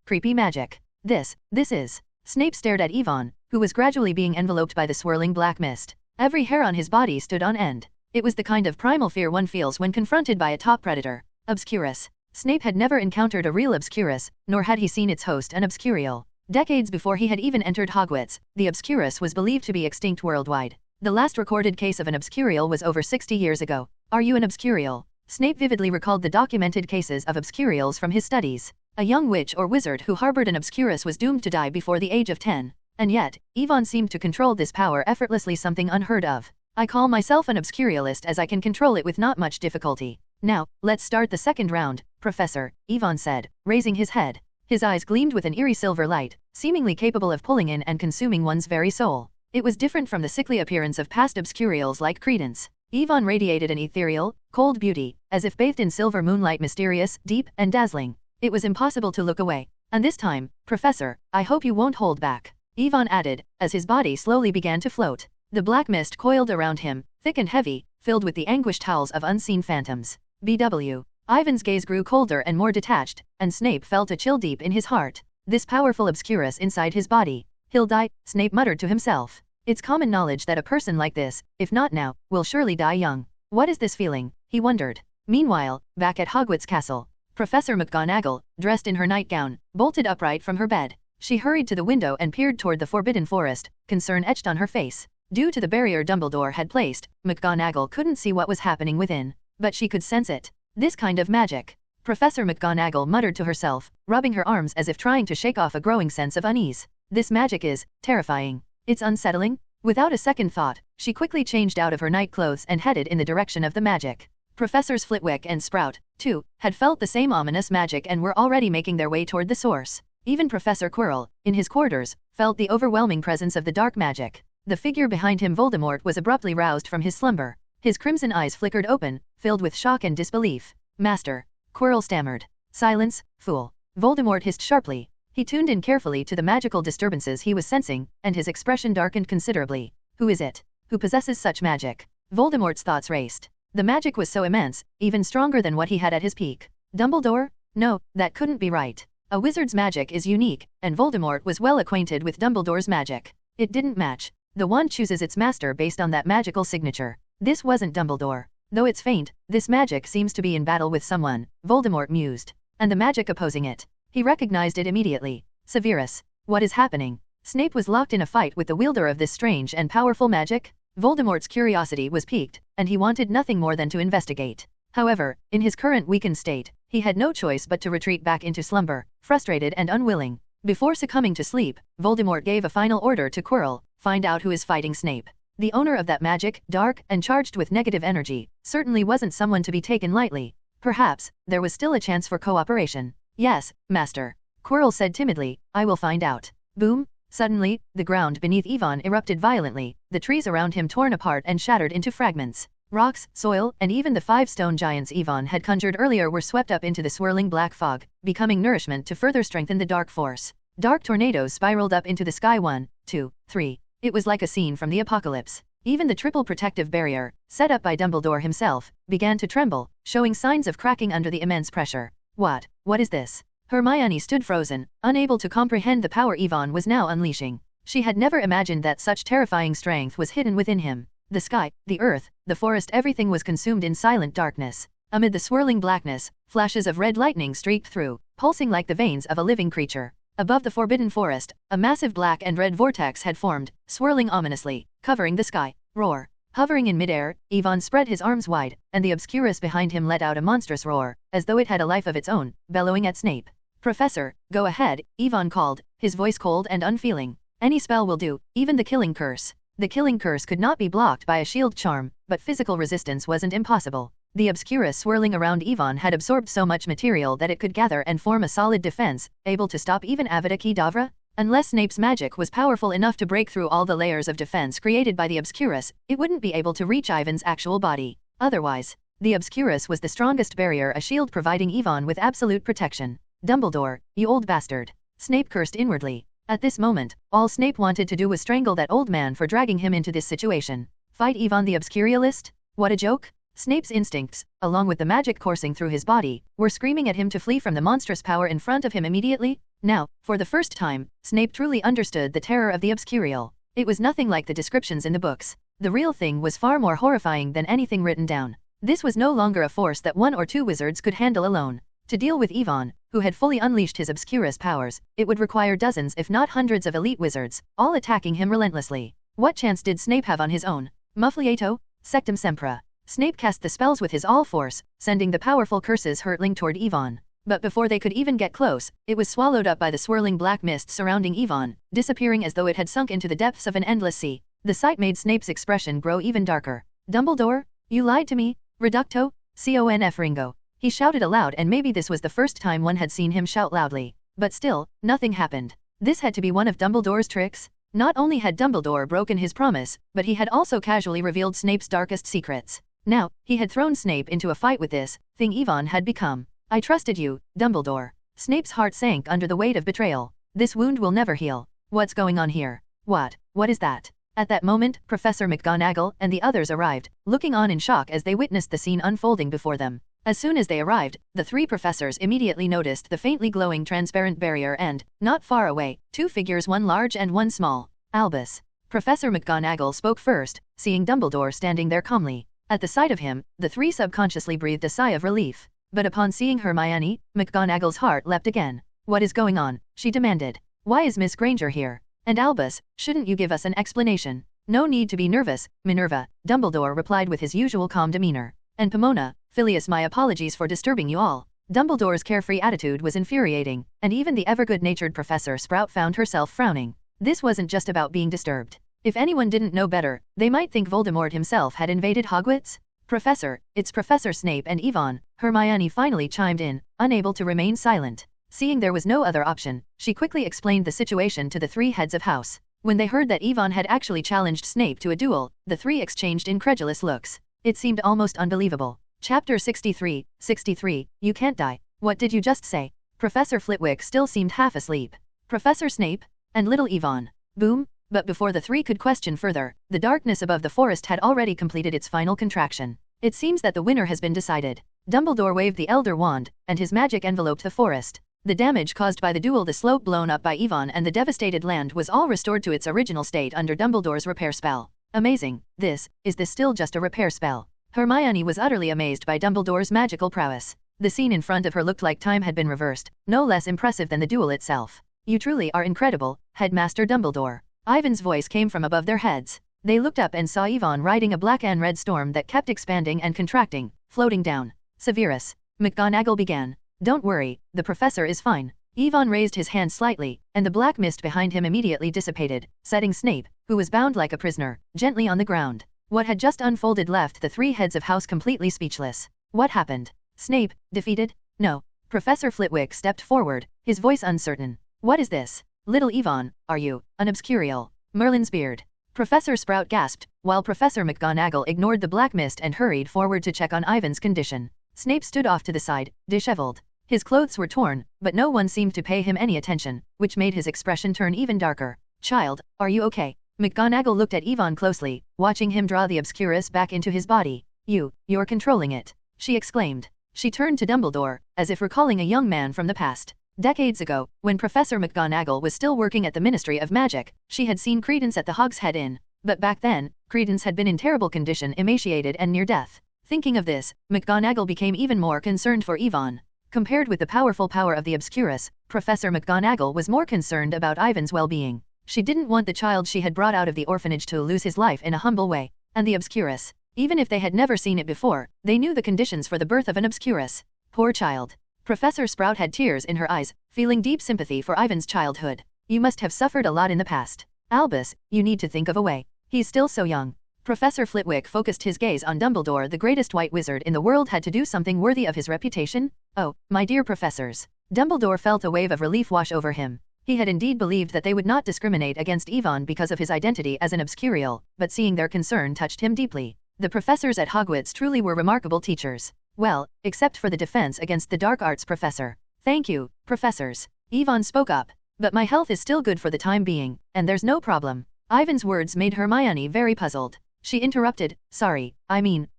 S2: Creepy Magic. This is. Snape stared at Ivan, who was gradually being enveloped by the swirling black mist. Every hair on his body stood on end. It was the kind of primal fear one feels when confronted by a top predator. Obscurus. Snape had never encountered a real Obscurus, nor had he seen its host, an Obscurial. Decades before he had even entered Hogwarts, the Obscurus was believed to be extinct worldwide. The last recorded case of an Obscurial was over 60 years ago. Are you an Obscurial? Snape vividly recalled the documented cases of Obscurials from his studies. A young witch or wizard who harbored an Obscurus was doomed to die before the age of 10. And yet, Yvonne seemed to control this power effortlessly, something unheard of. I call myself an Obscurialist as I can control it with not much difficulty. Now, let's start the second round, Professor, Yvonne said, raising his head. His eyes gleamed with an eerie silver light, seemingly capable of pulling in and consuming one's very soul. It was different from the sickly appearance of past Obscurials like Credence. Yvonne radiated an ethereal, cold beauty, as if bathed in silver moonlight, mysterious, deep, and dazzling. It was impossible to look away. And this time, Professor, I hope you won't hold back, Yvonne added, as his body slowly began to float. The black mist coiled around him, thick and heavy, filled with the anguished howls of unseen phantoms. BW. Ivan's gaze grew colder and more detached, and Snape felt a chill deep in his heart. This powerful Obscurus inside his body. He'll die, Snape muttered to himself. It's common knowledge that a person like this, if not now, will surely die young. What is this feeling? He wondered. Meanwhile, back at Hogwarts Castle, Professor McGonagall, dressed in her nightgown, bolted upright from her bed. She hurried to the window and peered toward the Forbidden Forest, concern etched on her face. Due to the barrier Dumbledore had placed, McGonagall couldn't see what was happening within. But she could sense it. This kind of magic. Professor McGonagall muttered to herself, rubbing her arms as if trying to shake off a growing sense of unease. This magic is terrifying. It's unsettling. Without a second thought, she quickly changed out of her night clothes and headed in the direction of the magic. Professors Flitwick and Sprout, too, had felt the same ominous magic and were already making their way toward the source. Even Professor Quirrell, in his quarters, felt the overwhelming presence of the dark magic. The figure behind him, Voldemort, was abruptly roused from his slumber. His crimson eyes flickered open, filled with shock and disbelief. Master, Quirrell stammered. Silence, fool. Voldemort hissed sharply. He tuned in carefully to the magical disturbances he was sensing, and his expression darkened considerably. Who is it? Who possesses such magic? Voldemort's thoughts raced. The magic was so immense, even stronger than what he had at his peak. Dumbledore? No, that couldn't be right. A wizard's magic is unique, and Voldemort was well acquainted with Dumbledore's magic. It didn't match. The wand chooses its master based on that magical signature. This wasn't Dumbledore. Though it's faint, this magic seems to be in battle with someone, Voldemort mused. And the magic opposing it. He recognized it immediately. Severus. What is happening? Snape was locked in a fight with the wielder of this strange and powerful magic? Voldemort's curiosity was piqued, and he wanted nothing more than to investigate. However, in his current weakened state, he had no choice but to retreat back into slumber, frustrated and unwilling. Before succumbing to sleep, Voldemort gave a final order to Quirrell, find out who is fighting Snape. The owner of that magic, dark and charged with negative energy, certainly wasn't someone to be taken lightly. Perhaps, there was still a chance for cooperation. Yes, Master. Quirrell said timidly, I will find out. Boom! Suddenly, the ground beneath Yvonne erupted violently, the trees around him torn apart and shattered into fragments. Rocks, soil, and even the 5 stone giants Yvonne had conjured earlier were swept up into the swirling black fog, becoming nourishment to further strengthen the dark force. Dark tornadoes spiraled up into the sky. 1, 2, 3. It was like a scene from the apocalypse. Even the triple protective barrier, set up by Dumbledore himself, began to tremble, showing signs of cracking under the immense pressure. What is this? Hermione stood frozen, unable to comprehend the power Yvonne was now unleashing. She had never imagined that such terrifying strength was hidden within him. The sky, the earth, the forest, everything was consumed in silent darkness. Amid the swirling blackness, flashes of red lightning streaked through, pulsing like the veins of a living creature. Above the Forbidden Forest, a massive black and red vortex had formed, swirling ominously, covering the sky. Roar. Hovering in midair, Yvonne spread his arms wide, and the Obscurus behind him let out a monstrous roar, as though it had a life of its own, bellowing at Snape. Professor, go ahead, Yvonne called, his voice cold and unfeeling. Any spell will do, even the killing curse. The killing curse could not be blocked by a shield charm, but physical resistance wasn't impossible. The Obscurus swirling around Yvonne had absorbed so much material that it could gather and form a solid defense, able to stop even Avada Kedavra? Unless Snape's magic was powerful enough to break through all the layers of defense created by the Obscurus, it wouldn't be able to reach Ivan's actual body. Otherwise, the Obscurus was the strongest barrier, a shield providing Yvonne with absolute protection. Dumbledore, you old bastard. Snape cursed inwardly. At this moment, all Snape wanted to do was strangle that old man for dragging him into this situation. Fight Yvonne the Obscurialist? What a joke! Snape's instincts, along with the magic coursing through his body, were screaming at him to flee from the monstrous power in front of him immediately. Now, for the first time, Snape truly understood the terror of the Obscurial. It was nothing like the descriptions in the books. The real thing was far more horrifying than anything written down. This was no longer a force that 1 or 2 wizards could handle alone. To deal with Yvonne, who had fully unleashed his Obscurus powers, it would require dozens if not hundreds of elite wizards, all attacking him relentlessly. What chance did Snape have on his own? Mufflieto, Sectum Sempra. Snape cast the spells with his all force, sending the powerful curses hurtling toward Yvonne. But before they could even get close, it was swallowed up by the swirling black mist surrounding Yvonne, disappearing as though it had sunk into the depths of an endless sea. The sight made Snape's expression grow even darker. Dumbledore? You lied to me? Reducto? Conf Ringo. He shouted aloud, and maybe this was the first time one had seen him shout loudly. But still, nothing happened. This had to be one of Dumbledore's tricks? Not only had Dumbledore broken his promise, but he had also casually revealed Snape's darkest secrets. Now, he had thrown Snape into a fight with this thing Yvonne had become. I trusted you, Dumbledore. Snape's heart sank under the weight of betrayal. This wound will never heal. What's going on here? What is that? At that moment, Professor McGonagall and the others arrived, looking on in shock as they witnessed the scene unfolding before them. As soon as they arrived, the three professors immediately noticed the faintly glowing transparent barrier and, not far away, two figures, one large and one small. Albus. Professor McGonagall spoke first, seeing Dumbledore standing there calmly. At the sight of him, the three subconsciously breathed a sigh of relief. But upon seeing Hermione, McGonagall's heart leapt again. What is going on? She demanded. Why is Miss Granger here? And Albus, shouldn't you give us an explanation? No need to be nervous, Minerva, Dumbledore replied with his usual calm demeanor. And Pomona, Phileas, my apologies for disturbing you all. Dumbledore's carefree attitude was infuriating, and even the ever-good-natured Professor Sprout found herself frowning. This wasn't just about being disturbed. If anyone didn't know better, they might think Voldemort himself had invaded Hogwarts. Professor, it's Professor Snape and Yvonne, Hermione finally chimed in, unable to remain silent. Seeing there was no other option, she quickly explained the situation to the three heads of house. When they heard that Yvonne had actually challenged Snape to a duel, the three exchanged incredulous looks. It seemed almost unbelievable. Chapter 63, You can't die. What did you just say? Professor Flitwick still seemed half asleep. Professor Snape? And little Yvonne. Boom! But before the three could question further, the darkness above the forest had already completed its final contraction. It seems that the winner has been decided. Dumbledore waved the Elder Wand, and his magic enveloped the forest. The damage caused by the duel, the slope blown up by Yvonne, and the devastated land was all restored to its original state under Dumbledore's repair spell. Amazing. Is this still just a repair spell? Hermione was utterly amazed by Dumbledore's magical prowess. The scene in front of her looked like time had been reversed, no less impressive than the duel itself. You truly are incredible, Headmaster Dumbledore. Ivan's voice came from above their heads. They looked up and saw Yvonne riding a black and red storm that kept expanding and contracting, floating down. Severus. McGonagall began. Don't worry, the professor is fine. Yvonne raised his hand slightly, and the black mist behind him immediately dissipated, setting Snape, who was bound like a prisoner, gently on the ground. What had just unfolded left the three heads of house completely speechless. What happened? Snape, defeated? No. Professor Flitwick stepped forward, his voice uncertain. What is this? Little Yvonne, are you an obscurial? Merlin's beard. Professor Sprout gasped, while Professor McGonagall ignored the black mist and hurried forward to check on Ivan's condition. Snape stood off to the side, disheveled. His clothes were torn, but no one seemed to pay him any attention, which made his expression turn even darker. Child, are you okay? McGonagall looked at Yvonne closely, watching him draw the Obscurus back into his body. You're controlling it, she exclaimed. She turned to Dumbledore, as if recalling a young man from the past. Decades ago, when Professor McGonagall was still working at the Ministry of Magic, she had seen Credence at the Hogshead Inn. But back then, Credence had been in terrible condition, emaciated and near death. Thinking of this, McGonagall became even more concerned for Yvonne. Compared with the powerful power of the Obscurus, Professor McGonagall was more concerned about Ivan's well-being. She didn't want the child she had brought out of the orphanage to lose his life in a humble way. And the Obscurus, even if they had never seen it before, they knew the conditions for the birth of an Obscurus. Poor child. Professor Sprout had tears in her eyes, feeling deep sympathy for Ivan's childhood. You must have suffered a lot in the past. Albus, you need to think of a way. He's still so young. Professor Flitwick focused his gaze on Dumbledore. The greatest white wizard in the world had to do something worthy of his reputation? Oh, my dear professors. Dumbledore felt a wave of relief wash over him. He had indeed believed that they would not discriminate against Yvonne because of his identity as an obscurial, but seeing their concern touched him deeply. The professors at Hogwarts truly were remarkable teachers. Well, except for the defense against the dark arts professor. Thank you, professors. Yvonne spoke up. But my health is still good for the time being, and there's no problem. Ivan's words made Hermione very puzzled. She interrupted, sorry,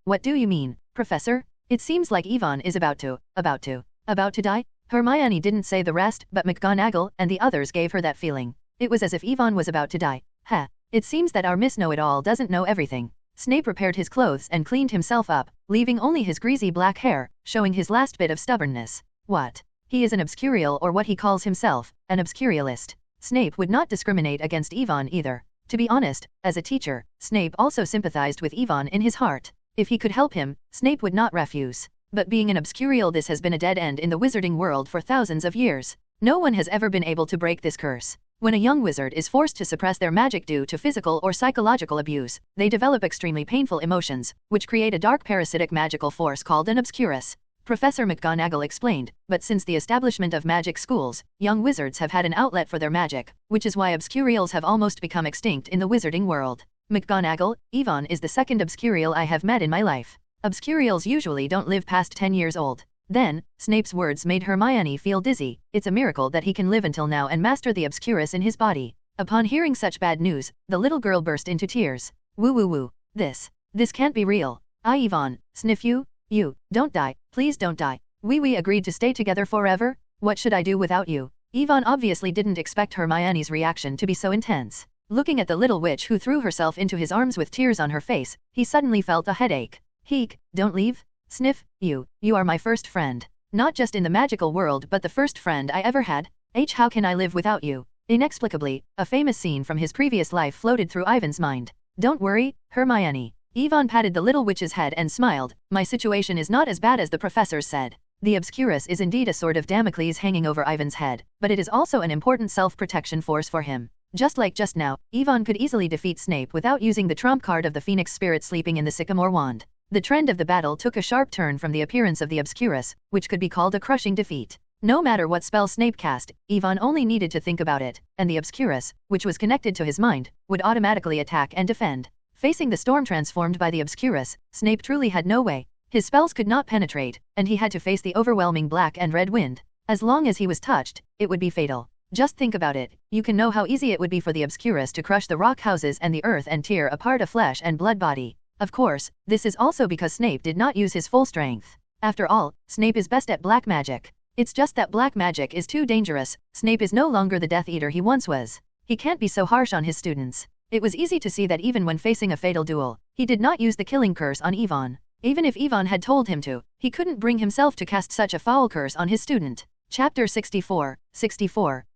S2: what do you mean, Professor? It seems like Yvonne is about to die? Hermione didn't say the rest, but McGonagall and the others gave her that feeling. It was as if Yvonne was about to die. It seems that our Miss Know-It-All doesn't know everything. Snape repaired his clothes and cleaned himself up, leaving only his greasy black hair, showing his last bit of stubbornness. What? He is an obscurial, or what he calls himself, an obscurialist. Snape would not discriminate against Yvonne either. To be honest, as a teacher, Snape also sympathized with Yvonne in his heart. If he could help him, Snape would not refuse. But being an obscurial, this has been a dead end in the wizarding world for thousands of years. No one has ever been able to break this curse. When a young wizard is forced to suppress their magic due to physical or psychological abuse, they develop extremely painful emotions, which create a dark parasitic magical force called an obscurus. Professor McGonagall explained, but since the establishment of magic schools, young wizards have had an outlet for their magic, which is why obscurials have almost become extinct in the wizarding world. McGonagall, Yvonne is the second obscurial I have met in my life. Obscurials usually don't live past 10 years old. Then, Snape's words made Hermione feel dizzy. It's a miracle that he can live until now and master the obscurus in his body. Upon hearing such bad news, the little girl burst into tears. Woo woo woo. This can't be real. Yvonne, sniff you, don't die, please don't die. We agreed to stay together forever? What should I do without you? Yvonne obviously didn't expect Hermione's reaction to be so intense. Looking at the little witch who threw herself into his arms with tears on her face, he suddenly felt a headache. Heek, don't leave. Sniff, you are my first friend. Not just in the magical world but the first friend I ever had. How can I live without you? Inexplicably, a famous scene from his previous life floated through Ivan's mind. Don't worry, Hermione. Yvonne patted the little witch's head and smiled. My situation is not as bad as the professors said. The obscurus is indeed a sword of Damocles hanging over Ivan's head, but it is also an important self-protection force for him. Just like just now, Yvonne could easily defeat Snape without using the trump card of the Phoenix Spirit sleeping in the sycamore wand. The trend of the battle took a sharp turn from the appearance of the obscurus, which could be called a crushing defeat. No matter what spell Snape cast, Yvonne only needed to think about it, and the obscurus, which was connected to his mind, would automatically attack and defend. Facing the storm transformed by the obscurus, Snape truly had no way. His spells could not penetrate, and he had to face the overwhelming black and red wind. As long as he was touched, it would be fatal. Just think about it. You can know how easy it would be for the obscurus to crush the rock houses and the earth and tear apart a flesh and blood body. Of course, this is also because Snape did not use his full strength. After all, Snape is best at black magic. It's just that black magic is too dangerous. Snape is no longer the Death Eater he once was. He can't be so harsh on his students. It was easy to see that even when facing a fatal duel, he did not use the killing curse on Yvonne. Even if Yvonne had told him to, he couldn't bring himself to cast such a foul curse on his student. Chapter 64,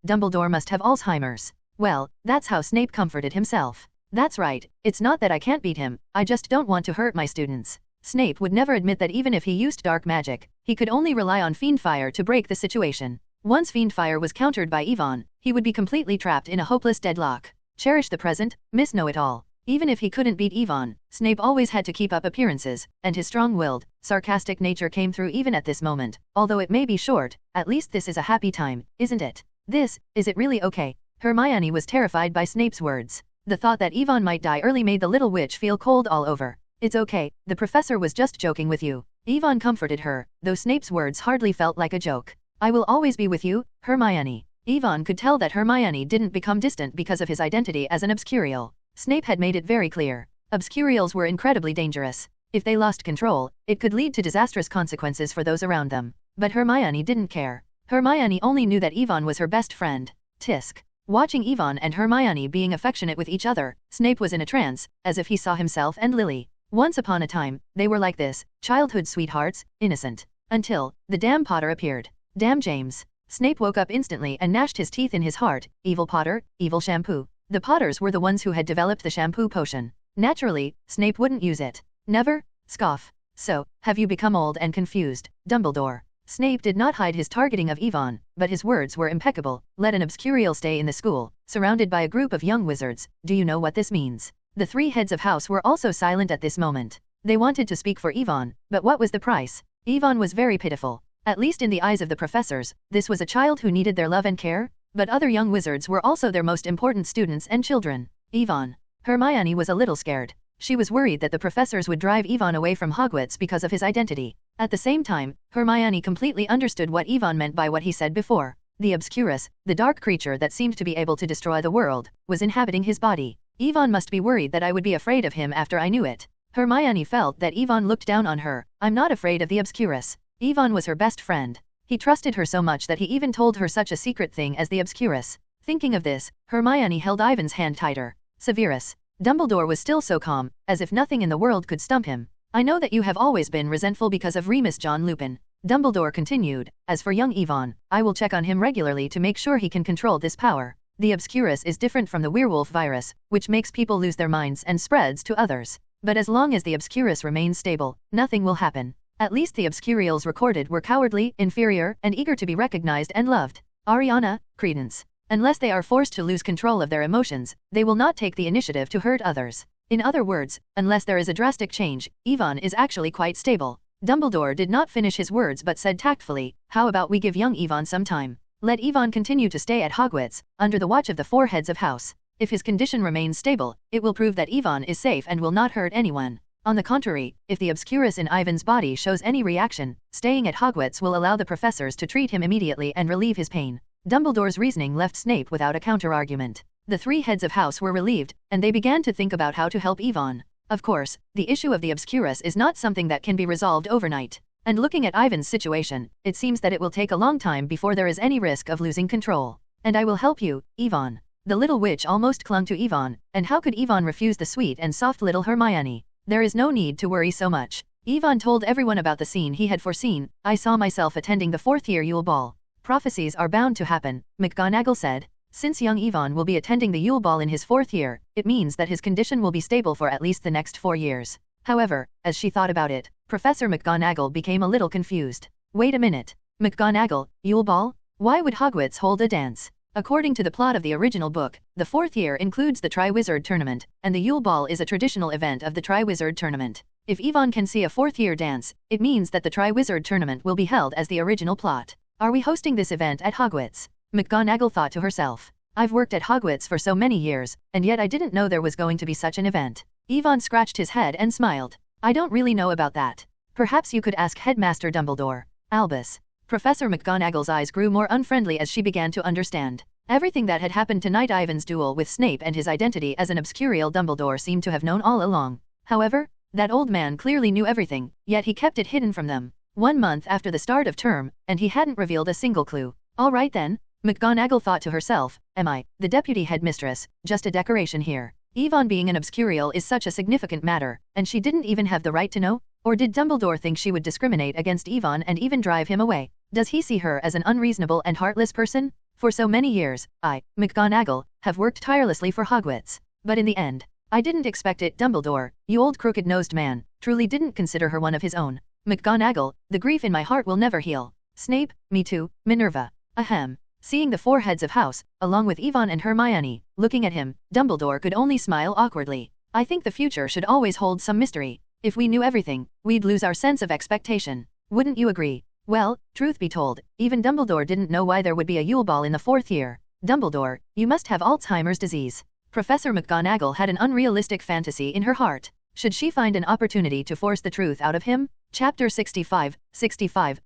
S2: Dumbledore must have Alzheimer's. Well, that's how Snape comforted himself. That's right, it's not that I can't beat him, I just don't want to hurt my students. Snape would never admit that even if he used dark magic, he could only rely on Fiendfire to break the situation. Once Fiendfire was countered by Yvonne, he would be completely trapped in a hopeless deadlock. Cherish the present, Miss Know-It-All. Even if he couldn't beat Yvonne, Snape always had to keep up appearances, and his strong-willed, sarcastic nature came through even at this moment. Although it may be short, at least this is a happy time, isn't it? Is it really okay? Hermione was terrified by Snape's words. The thought that Yvonne might die early made the little witch feel cold all over. It's okay, the professor was just joking with you. Yvonne comforted her, though Snape's words hardly felt like a joke. I will always be with you, Hermione. Yvonne could tell that Hermione didn't become distant because of his identity as an obscurial. Snape had made it very clear. Obscurials were incredibly dangerous. If they lost control, it could lead to disastrous consequences for those around them. But Hermione didn't care. Hermione only knew that Yvonne was her best friend. Tisk. Watching Yvonne and Hermione being affectionate with each other, Snape was in a trance, as if he saw himself and Lily. Once upon a time, they were like this, childhood sweethearts, innocent. Until, the damn Potter appeared. Damn James. Snape woke up instantly and gnashed his teeth in his heart. Evil Potter, evil shampoo. The Potters were the ones who had developed the shampoo potion. Naturally, Snape wouldn't use it. Never? Scoff. So, have you become old and confused, Dumbledore? Snape did not hide his targeting of Yvonne, but his words were impeccable. Let an obscurial stay in the school, surrounded by a group of young wizards. Do you know what this means? The three heads of house were also silent at this moment. They wanted to speak for Yvonne, but what was the price? Yvonne was very pitiful. At least in the eyes of the professors, this was a child who needed their love and care. But other young wizards were also their most important students and children. Yvonne. Hermione was a little scared. She was worried that the professors would drive Yvonne away from Hogwarts because of his identity. At the same time, Hermione completely understood what Yvonne meant by what he said before. The obscurus, the dark creature that seemed to be able to destroy the world, was inhabiting his body. Yvonne must be worried that I would be afraid of him after I knew it. Hermione felt that Yvonne looked down on her. I'm not afraid of the obscurus. Yvonne was her best friend. He trusted her so much that he even told her such a secret thing as the obscurus. Thinking of this, Hermione held Ivan's hand tighter. Severus. Dumbledore was still so calm, as if nothing in the world could stump him. I know that you have always been resentful because of Remus John Lupin. Dumbledore continued, as for young Ivan, I will check on him regularly to make sure he can control this power. The Obscurus is different from the werewolf virus, which makes people lose their minds and spreads to others. But as long as the Obscurus remains stable, nothing will happen. At least the Obscurials recorded were cowardly, inferior, and eager to be recognized and loved. Ariana, Credence. Unless they are forced to lose control of their emotions, they will not take the initiative to hurt others. In other words, unless there is a drastic change, Ivan is actually quite stable. Dumbledore did not finish his words but said tactfully, how about we give young Ivan some time? Let Ivan continue to stay at Hogwarts, under the watch of the 4 heads of house. If his condition remains stable, it will prove that Ivan is safe and will not hurt anyone. On the contrary, if the Obscurus in Ivan's body shows any reaction, staying at Hogwarts will allow the professors to treat him immediately and relieve his pain. Dumbledore's reasoning left Snape without a counter-argument. The 3 heads of house were relieved, and they began to think about how to help Ivan. Of course, the issue of the Obscurus is not something that can be resolved overnight. And looking at Ivan's situation, it seems that it will take a long time before there is any risk of losing control. And I will help you, Ivan. The little witch almost clung to Ivan, and how could Ivan refuse the sweet and soft little Hermione? There is no need to worry so much. Ivan told everyone about the scene he had foreseen. I saw myself attending the 4th year Yule Ball. Prophecies are bound to happen, McGonagall said. Since young Ivan will be attending the Yule Ball in his 4th year, it means that his condition will be stable for at least the next 4 years. However, as she thought about it, Professor McGonagall became a little confused. Wait a minute. McGonagall, Yule Ball? Why would Hogwarts hold a dance? According to the plot of the original book, the 4th year includes the Triwizard Tournament, and the Yule Ball is a traditional event of the Triwizard Tournament. If Ivan can see a 4th year dance, it means that the Triwizard Tournament will be held as the original plot. Are we hosting this event at Hogwarts? McGonagall thought to herself. I've worked at Hogwarts for so many years, and yet I didn't know there was going to be such an event. Ivan scratched his head and smiled. I don't really know about that. Perhaps you could ask Headmaster Dumbledore. Albus. Professor McGonagall's eyes grew more unfriendly as she began to understand. Everything that had happened tonight, Ivan's duel with Snape and his identity as an Obscurial, Dumbledore seemed to have known all along. However, that old man clearly knew everything, yet he kept it hidden from them. 1 month after the start of term, and he hadn't revealed a single clue. All right then, McGonagall thought to herself, am I, the deputy headmistress, just a decoration here? Ivan being an Obscurial is such a significant matter, and she didn't even have the right to know? Or did Dumbledore think she would discriminate against Ivan and even drive him away? Does he see her as an unreasonable and heartless person? For so many years, I, McGonagall, have worked tirelessly for Hogwarts. But in the end, I didn't expect it. Dumbledore, you old crooked-nosed man, truly didn't consider her one of his own. McGonagall, the grief in my heart will never heal. Snape, me too, Minerva. Ahem. Seeing the 4 heads of house, along with Ivan and Hermione, looking at him, Dumbledore could only smile awkwardly. I think the future should always hold some mystery. If we knew everything, we'd lose our sense of expectation. Wouldn't you agree? Well, truth be told, even Dumbledore didn't know why there would be a Yule Ball in the 4th year. Dumbledore, you must have Alzheimer's disease. Professor McGonagall had an unrealistic fantasy in her heart. Should she find an opportunity to force the truth out of him? Chapter 65,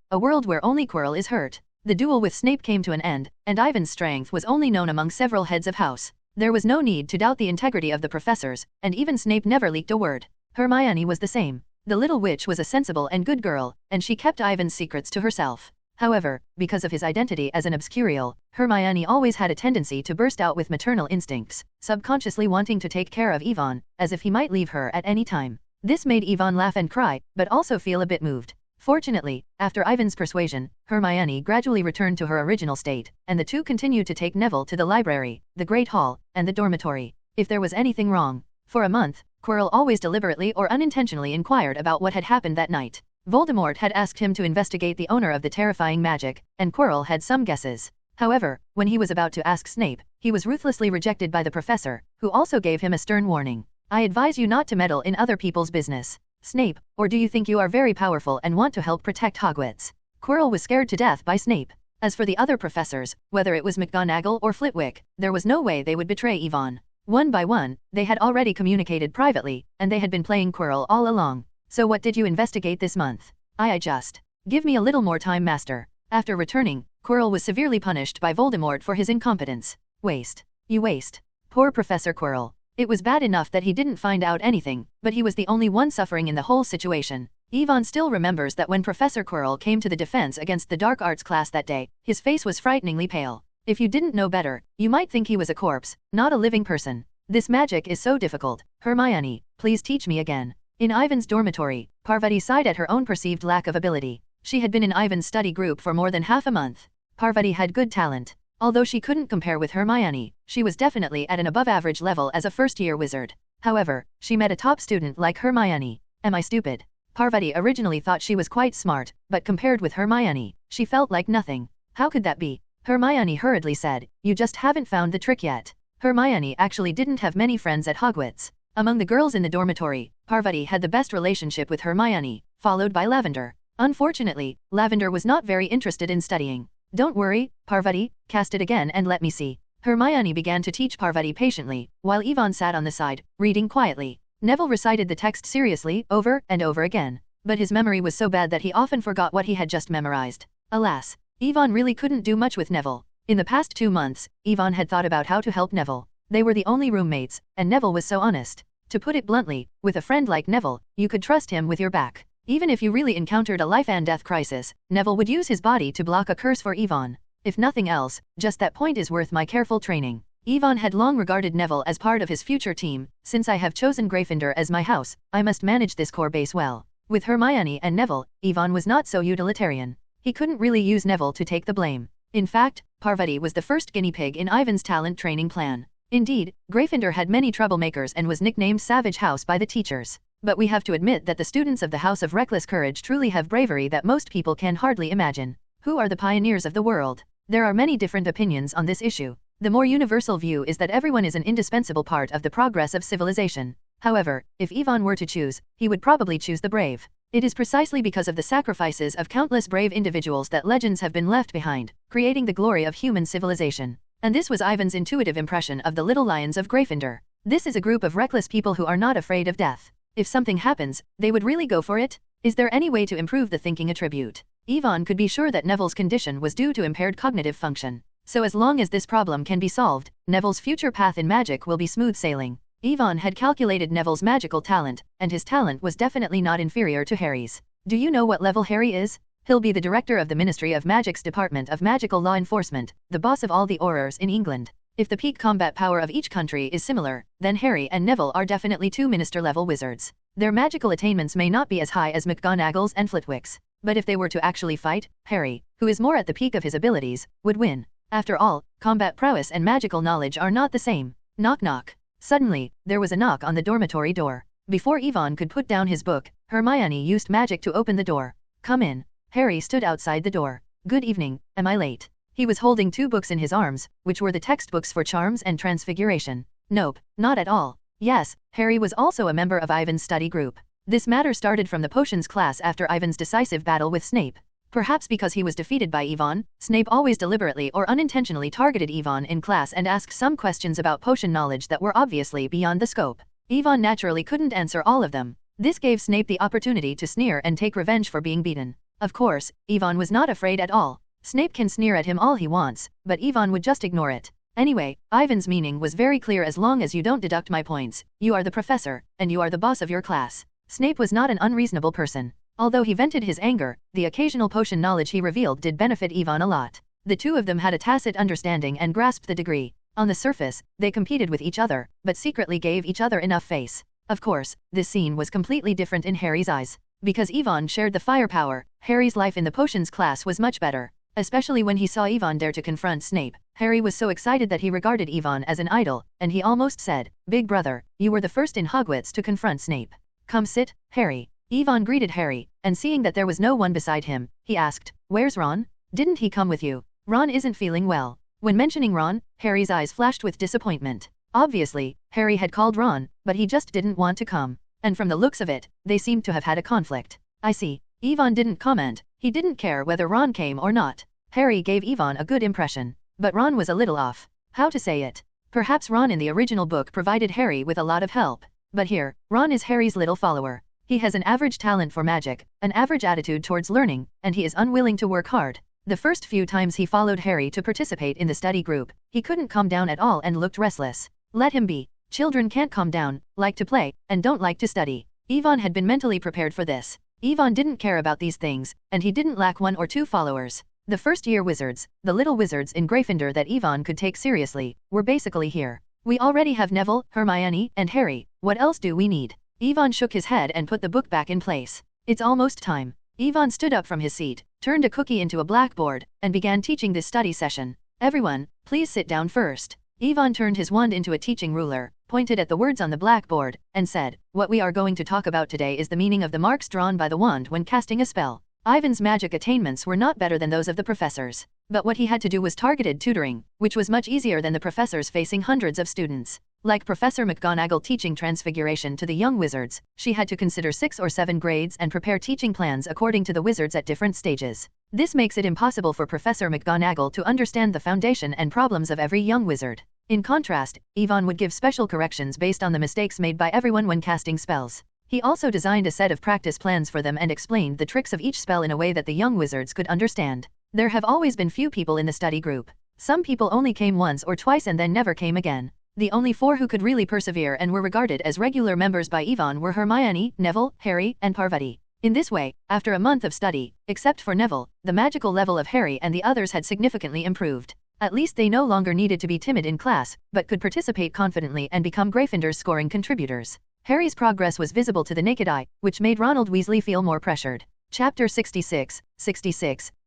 S2: A world where only Quirrell is hurt. The duel with Snape came to an end, and Ivan's strength was only known among several heads of house. There was no need to doubt the integrity of the professors, and even Snape never leaked a word. Hermione was the same. The little witch was a sensible and good girl, and she kept Ivan's secrets to herself. However, because of his identity as an Obscurial, Hermione always had a tendency to burst out with maternal instincts, subconsciously wanting to take care of Ivan, as if he might leave her at any time. This made Ivan laugh and cry, but also feel a bit moved. Fortunately, after Ivan's persuasion, Hermione gradually returned to her original state, and the two continued to take Neville to the library, the Great Hall, and the dormitory. If there was anything wrong. For a month, Quirrell always deliberately or unintentionally inquired about what had happened that night. Voldemort had asked him to investigate the owner of the terrifying magic, and Quirrell had some guesses. However, when he was about to ask Snape, he was ruthlessly rejected by the professor, who also gave him a stern warning. I advise you not to meddle in other people's business. Snape, or do you think you are very powerful and want to help protect Hogwarts? Quirrell was scared to death by Snape. As for the other professors, whether it was McGonagall or Flitwick, there was no way they would betray Ivan. One by one, they had already communicated privately, and they had been playing Quirrell all along. So what did you investigate this month? I just. Give me a little more time, master. After returning, Quirrell was severely punished by Voldemort for his incompetence. Waste. You waste. Poor Professor Quirrell. It was bad enough that he didn't find out anything, but he was the only one suffering in the whole situation. Ivan still remembers that when Professor Quirrell came to the defense against the dark arts class that day, his face was frighteningly pale. If you didn't know better, you might think he was a corpse, not a living person. This magic is so difficult. Hermione, please teach me again. In Ivan's dormitory, Parvati sighed at her own perceived lack of ability. She had been in Ivan's study group for more than half a month. Parvati had good talent. Although she couldn't compare with Hermione, she was definitely at an above-average level as a first-year wizard. However, she met a top student like Hermione. Am I stupid? Parvati originally thought she was quite smart, but compared with Hermione, she felt like nothing. How could that be? Hermione hurriedly said, "You just haven't found the trick yet." Hermione actually didn't have many friends at Hogwarts. Among the girls in the dormitory, Parvati had the best relationship with Hermione, followed by Lavender. Unfortunately, Lavender was not very interested in studying. "Don't worry, Parvati, cast it again and let me see." Hermione began to teach Parvati patiently, while Yvonne sat on the side, reading quietly. Neville recited the text seriously, over and over again. But his memory was so bad that he often forgot what he had just memorized. Alas, Yvonne really couldn't do much with Neville. In the past 2 months, Yvonne had thought about how to help Neville. They were the only roommates, and Neville was so honest. To put it bluntly, with a friend like Neville, you could trust him with your back. Even if you really encountered a life and death crisis, Neville would use his body to block a curse for Yvonne. If nothing else, just that point is worth my careful training. Yvonne had long regarded Neville as part of his future team. Since I have chosen Gryffindor as my house, I must manage this core base well. With Hermione and Neville, Yvonne was not so utilitarian. He couldn't really use Neville to take the blame. In fact, Parvati was the first guinea pig in Ivan's talent training plan. Indeed, Gryffindor had many troublemakers and was nicknamed Savage House by the teachers. But we have to admit that the students of the House of Reckless Courage truly have bravery that most people can hardly imagine. Who are the pioneers of the world? There are many different opinions on this issue. The more universal view is that everyone is an indispensable part of the progress of civilization. However, if Yvonne were to choose, he would probably choose the brave. It is precisely because of the sacrifices of countless brave individuals that legends have been left behind, creating the glory of human civilization. And this was Ivan's intuitive impression of the Little Lions of Gryffindor. This is a group of reckless people who are not afraid of death. If something happens, they would really go for it? Is there any way to improve the thinking attribute? Yvonne could be sure that Neville's condition was due to impaired cognitive function. So as long as this problem can be solved, Neville's future path in magic will be smooth sailing. Yvonne had calculated Neville's magical talent, and his talent was definitely not inferior to Harry's. Do you know what level Harry is? He'll be the director of the Ministry of Magic's Department of Magical Law Enforcement, the boss of all the Aurors in England. If the peak combat power of each country is similar, then Harry and Neville are definitely 2 minister-level wizards. Their magical attainments may not be as high as McGonagall's and Flitwick's, but if they were to actually fight, Harry, who is more at the peak of his abilities, would win. After all, combat prowess and magical knowledge are not the same. Knock knock. Suddenly, there was a knock on the dormitory door. Before Yvonne could put down his book, Hermione used magic to open the door. "Come in." Harry stood outside the door. "Good evening, am I late?" He was holding 2 books in his arms, which were the textbooks for Charms and Transfiguration. Nope, not at all. Yes, Harry was also a member of Ivan's study group. This matter started from the potions class after Ivan's decisive battle with Snape. Perhaps because he was defeated by Yvonne, Snape always deliberately or unintentionally targeted Yvonne in class and asked some questions about potion knowledge that were obviously beyond the scope. Yvonne naturally couldn't answer all of them. This gave Snape the opportunity to sneer and take revenge for being beaten. Of course, Yvonne was not afraid at all. Snape can sneer at him all he wants, but Yvonne would just ignore it. Anyway, Ivan's meaning was very clear: as long as you don't deduct my points, you are the professor, and you are the boss of your class. Snape was not an unreasonable person. Although he vented his anger, the occasional potion knowledge he revealed did benefit Yvonne a lot. The two of them had a tacit understanding and grasped the degree. On the surface, they competed with each other, but secretly gave each other enough face. Of course, this scene was completely different in Harry's eyes. Because Yvonne shared the firepower, Harry's life in the potions class was much better. Especially when he saw Yvonne dare to confront Snape, Harry was so excited that he regarded Yvonne as an idol, and he almost said, "Big brother, you were the first in Hogwarts to confront Snape. Come sit, Harry." Yvonne greeted Harry, and seeing that there was no one beside him, he asked, "Where's Ron? Didn't he come with you?" "Ron isn't feeling well." When mentioning Ron, Harry's eyes flashed with disappointment. Obviously, Harry had called Ron, but he just didn't want to come. And from the looks of it, they seemed to have had a conflict. "I see." Yvonne didn't comment. He didn't care whether Ron came or not. Harry gave Yvonne a good impression. But Ron was a little off. How to say it? Perhaps Ron in the original book provided Harry with a lot of help. But here, Ron is Harry's little follower. He has an average talent for magic, an average attitude towards learning, and he is unwilling to work hard. The first few times he followed Harry to participate in the study group, he couldn't calm down at all and looked restless. Let him be. Children can't calm down, like to play, and don't like to study. Yvonne had been mentally prepared for this. Yvonne didn't care about these things, and he didn't lack 1 or 2 followers. The first-year wizards, the little wizards in Gryffindor that Yvonne could take seriously, were basically here. "We already have Neville, Hermione, and Harry. What else do we need?" Yvonne shook his head and put the book back in place. "It's almost time." Ivan stood up from his seat, turned a cookie into a blackboard, and began teaching this study session. Everyone, please sit down first. Ivan turned his wand into a teaching ruler, pointed at the words on the blackboard, and said, "What we are going to talk about today is the meaning of the marks drawn by the wand when casting a spell." Ivan's magic attainments were not better than those of the professors. But what he had to do was targeted tutoring, which was much easier than the professors facing hundreds of students. Like Professor McGonagall teaching Transfiguration to the young wizards, she had to consider 6 or 7 grades and prepare teaching plans according to the wizards at different stages. This makes it impossible for Professor McGonagall to understand the foundation and problems of every young wizard. In contrast, Ivan would give special corrections based on the mistakes made by everyone when casting spells. He also designed a set of practice plans for them and explained the tricks of each spell in a way that the young wizards could understand. There have always been few people in the study group. Some people only came once or twice and then never came again. The only 4 who could really persevere and were regarded as regular members by Ivan were Hermione, Neville, Harry, and Parvati. In this way, after a month of study, except for Neville, the magical level of Harry and the others had significantly improved. At least they no longer needed to be timid in class, but could participate confidently and become Gryffindor's scoring contributors. Harry's progress was visible to the naked eye, which made Ronald Weasley feel more pressured. Chapter 66,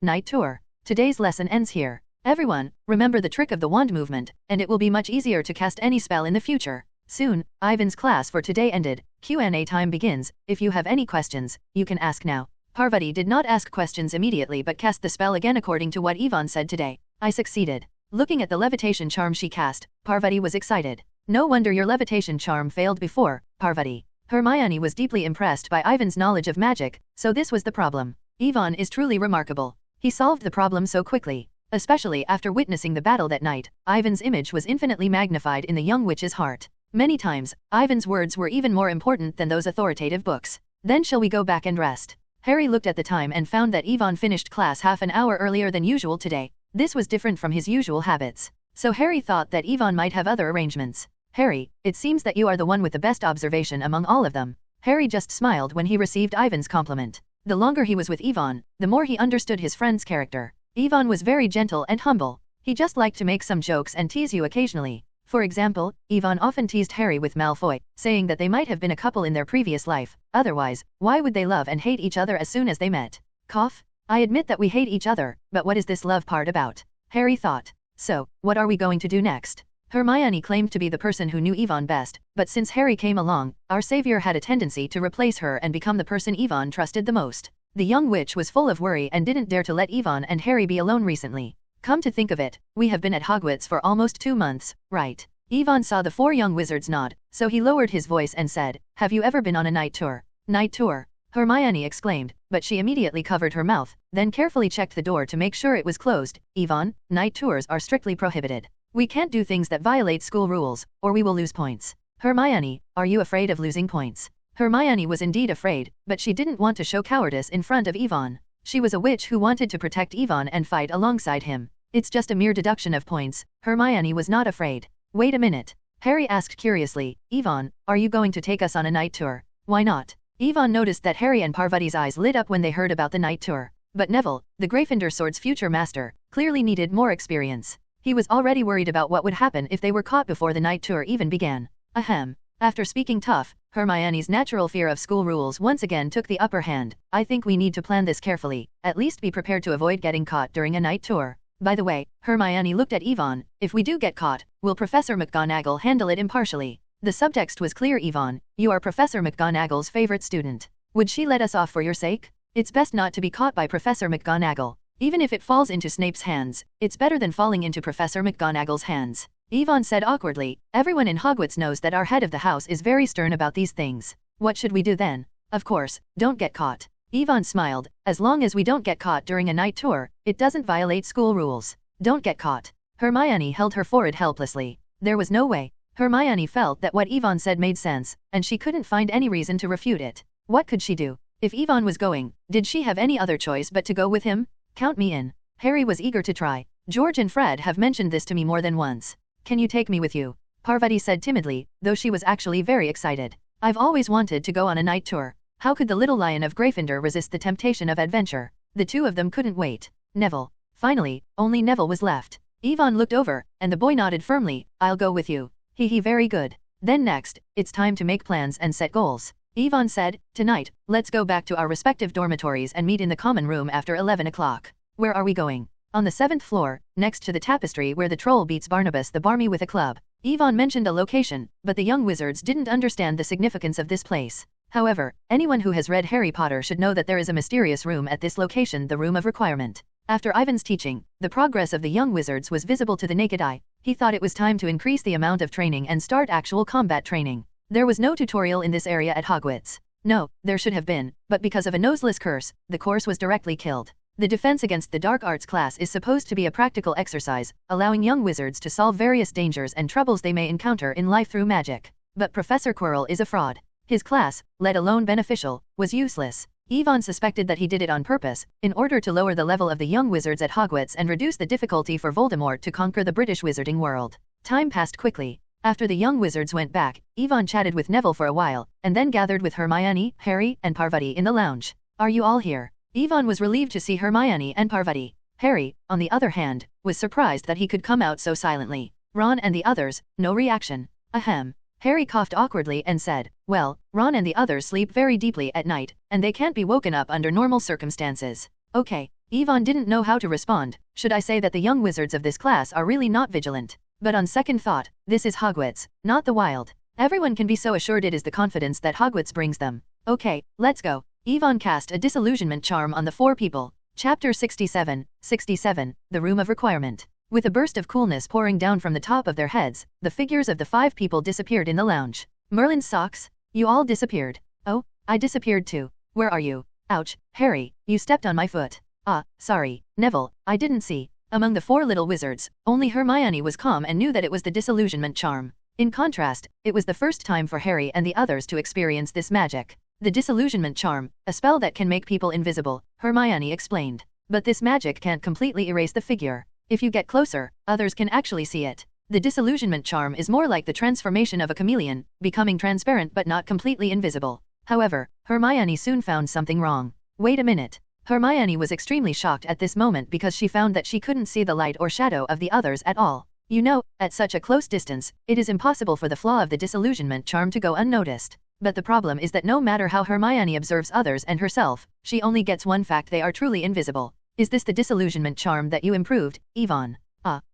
S2: Night Tour. Today's lesson ends here. Everyone, remember the trick of the wand movement, and it will be much easier to cast any spell in the future. Soon, Ivan's class for today ended. Q&A time begins. If you have any questions, you can ask now. Parvati did not ask questions immediately but cast the spell again according to what Ivan said today. I succeeded. Looking at the levitation charm she cast, Parvati was excited. No wonder your levitation charm failed before, Parvati. Hermione was deeply impressed by Ivan's knowledge of magic, so this was the problem. Ivan is truly remarkable. He solved the problem so quickly. Especially after witnessing the battle that night, Ivan's image was infinitely magnified in the young witch's heart. Many times, Ivan's words were even more important than those authoritative books. Then shall we go back and rest? Harry looked at the time and found that Ivan finished class half an hour earlier than usual today. This was different from his usual habits. So Harry thought that Ivan might have other arrangements. Harry, it seems that you are the one with the best observation among all of them. Harry just smiled when he received Ivan's compliment. The longer he was with Ivan, the more he understood his friend's character. Ivan was very gentle and humble. He just liked to make some jokes and tease you occasionally. For example, Ivan often teased Harry with Malfoy, saying that they might have been a couple in their previous life. Otherwise, why would they love and hate each other as soon as they met? Cough. I admit that we hate each other, but what is this love part about? Harry thought. So, what are we going to do next? Hermione claimed to be the person who knew Ivan best, but since Harry came along, our savior had a tendency to replace her and become the person Ivan trusted the most. The young witch was full of worry and didn't dare to let Ivan and Harry be alone recently. Come to think of it, we have been at Hogwarts for almost 2 months, right? Ivan saw the 4 young wizards nod, so he lowered his voice and said, "Have you ever been on a night tour?" Night tour? Hermione exclaimed, but she immediately covered her mouth, then carefully checked the door to make sure it was closed. Ivan, night tours are strictly prohibited. We can't do things that violate school rules, or we will lose points. Hermione, are you afraid of losing points? Hermione was indeed afraid, but she didn't want to show cowardice in front of Ivan. She was a witch who wanted to protect Ivan and fight alongside him. It's just a mere deduction of points. Hermione was not afraid. Wait a minute. Harry asked curiously, Ivan, are you going to take us on a night tour? Why not? Ivan noticed that Harry and Parvati's eyes lit up when they heard about the night tour. But Neville, the Gryffindor Sword's future master, clearly needed more experience. He was already worried about what would happen if they were caught before the night tour even began. Ahem. After speaking tough, Hermione's natural fear of school rules once again took the upper hand. I think we need to plan this carefully, at least be prepared to avoid getting caught during a night tour. By the way, Hermione looked at Ivan, if we do get caught, will Professor McGonagall handle it impartially? The subtext was clear. Ivan, you are Professor McGonagall's favorite student. Would she let us off for your sake? It's best not to be caught by Professor McGonagall. Even if it falls into Snape's hands, it's better than falling into Professor McGonagall's hands. Ivan said awkwardly, everyone in Hogwarts knows that our head of the house is very stern about these things. What should we do then? Of course, don't get caught. Ivan smiled, as long as we don't get caught during a night tour, it doesn't violate school rules. Don't get caught. Hermione held her forehead helplessly. There was no way. Hermione felt that what Ivan said made sense, and she couldn't find any reason to refute it. What could she do? If Ivan was going, did she have any other choice but to go with him? Count me in. Harry was eager to try. George and Fred have mentioned this to me more than once. Can you take me with you? Parvati said timidly, though she was actually very excited. I've always wanted to go on a night tour. How could the little lion of Gryffindor resist the temptation of adventure? The two of them couldn't wait. Neville. Finally, only Neville was left. Ivan looked over, and the boy nodded firmly, I'll go with you. He very good. Then next, it's time to make plans and set goals. Yvonne said, "Tonight, let's go back to our respective dormitories and meet in the common room after 11 o'clock. Where are we going?" "On the 7th floor, next to the tapestry where the troll beats Barnabas the Barmy with a club." Yvonne mentioned a location, but the young wizards didn't understand the significance of this place. However, anyone who has read Harry Potter should know that there is a mysterious room at this location, the Room of Requirement. After Ivan's teaching, the progress of the young wizards was visible to the naked eye. He thought it was time to increase the amount of training and start actual combat training. There was no tutorial in this area at Hogwarts. No, there should have been, but because of a noseless curse, the course was directly killed. The defense against the dark arts class is supposed to be a practical exercise, allowing young wizards to solve various dangers and troubles they may encounter in life through magic. But Professor Quirrell is a fraud. His class, let alone beneficial, was useless. Yvonne suspected that he did it on purpose, in order to lower the level of the young wizards at Hogwarts and reduce the difficulty for Voldemort to conquer the British wizarding world. Time passed quickly. After the young wizards went back, Yvonne chatted with Neville for a while, and then gathered with Hermione, Harry, and Parvati in the lounge. "Are you all here?" Yvonne was relieved to see Hermione and Parvati. Harry, on the other hand, was surprised that he could come out so silently. Ron and the others, no reaction. Ahem. Harry coughed awkwardly and said, "Well, Ron and the others sleep very deeply at night, and they can't be woken up under normal circumstances." Okay. Yvonne didn't know how to respond. Should I say that the young wizards of this class are really not vigilant? But on second thought, this is Hogwarts, not the wild. Everyone can be so assured it is the confidence that Hogwarts brings them. Okay, let's go. Yvonne cast a disillusionment charm on the 4 people. Chapter 67, The Room of Requirement. With a burst of coolness pouring down from the top of their heads, the figures of the 5 people disappeared in the lounge. Merlin's socks? You all disappeared. Oh, I disappeared too. Where are you? Ouch, Harry, you stepped on my foot. Ah, sorry, Neville, I didn't see. Among the 4 little wizards, only Hermione was calm and knew that it was the disillusionment charm. In contrast, it was the first time for Harry and the others to experience this magic. "The disillusionment charm, a spell that can make people invisible," Hermione explained. "But this magic can't completely erase the figure. If you get closer, others can actually see it. The disillusionment charm is more like the transformation of a chameleon, becoming transparent but not completely invisible." However, Hermione soon found something wrong. Wait a minute. Hermione was extremely shocked at this moment because she found that she couldn't see the light or shadow of the others at all. You know, at such a close distance, it is impossible for the flaw of the disillusionment charm to go unnoticed. But the problem is that no matter how Hermione observes others and herself, she only gets one fact: they are truly invisible. "Is this the disillusionment charm that you improved, Yvonne?"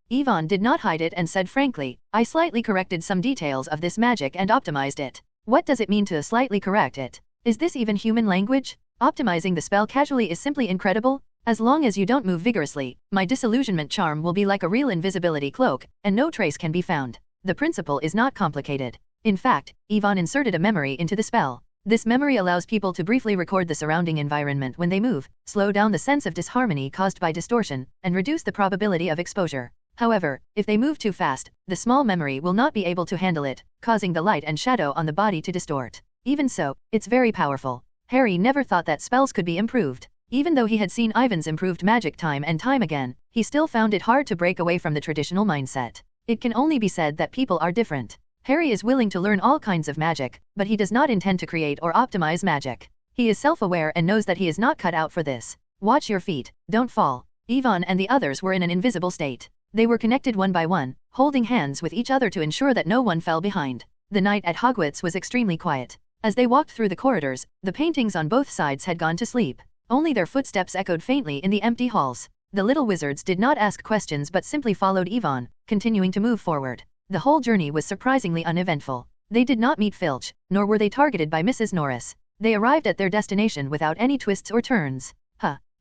S2: Yvonne did not hide it and said frankly, "I slightly corrected some details of this magic and optimized it." What does it mean to slightly correct it? Is this even human language? Optimizing the spell casually is simply incredible. As long as you don't move vigorously, my disillusionment charm will be like a real invisibility cloak, and no trace can be found. The principle is not complicated. In fact, Yvonne inserted a memory into the spell. This memory allows people to briefly record the surrounding environment when they move, slow down the sense of disharmony caused by distortion, and reduce the probability of exposure. However, if they move too fast, the small memory will not be able to handle it, causing the light and shadow on the body to distort. Even so, it's very powerful. Harry never thought that spells could be improved. Even though he had seen Ivan's improved magic time and time again, he still found it hard to break away from the traditional mindset. It can only be said that people are different. Harry is willing to learn all kinds of magic, but he does not intend to create or optimize magic. He is self-aware and knows that he is not cut out for this. Watch your feet, don't fall. Yvonne and the others were in an invisible state. They were connected one by one, holding hands with each other to ensure that no one fell behind. The night at Hogwarts was extremely quiet. As they walked through the corridors, the paintings on both sides had gone to sleep. Only their footsteps echoed faintly in the empty halls. The little wizards did not ask questions but simply followed Yvonne, continuing to move forward. The whole journey was surprisingly uneventful. They did not meet Filch, nor were they targeted by Mrs. Norris. They arrived at their destination without any twists or turns.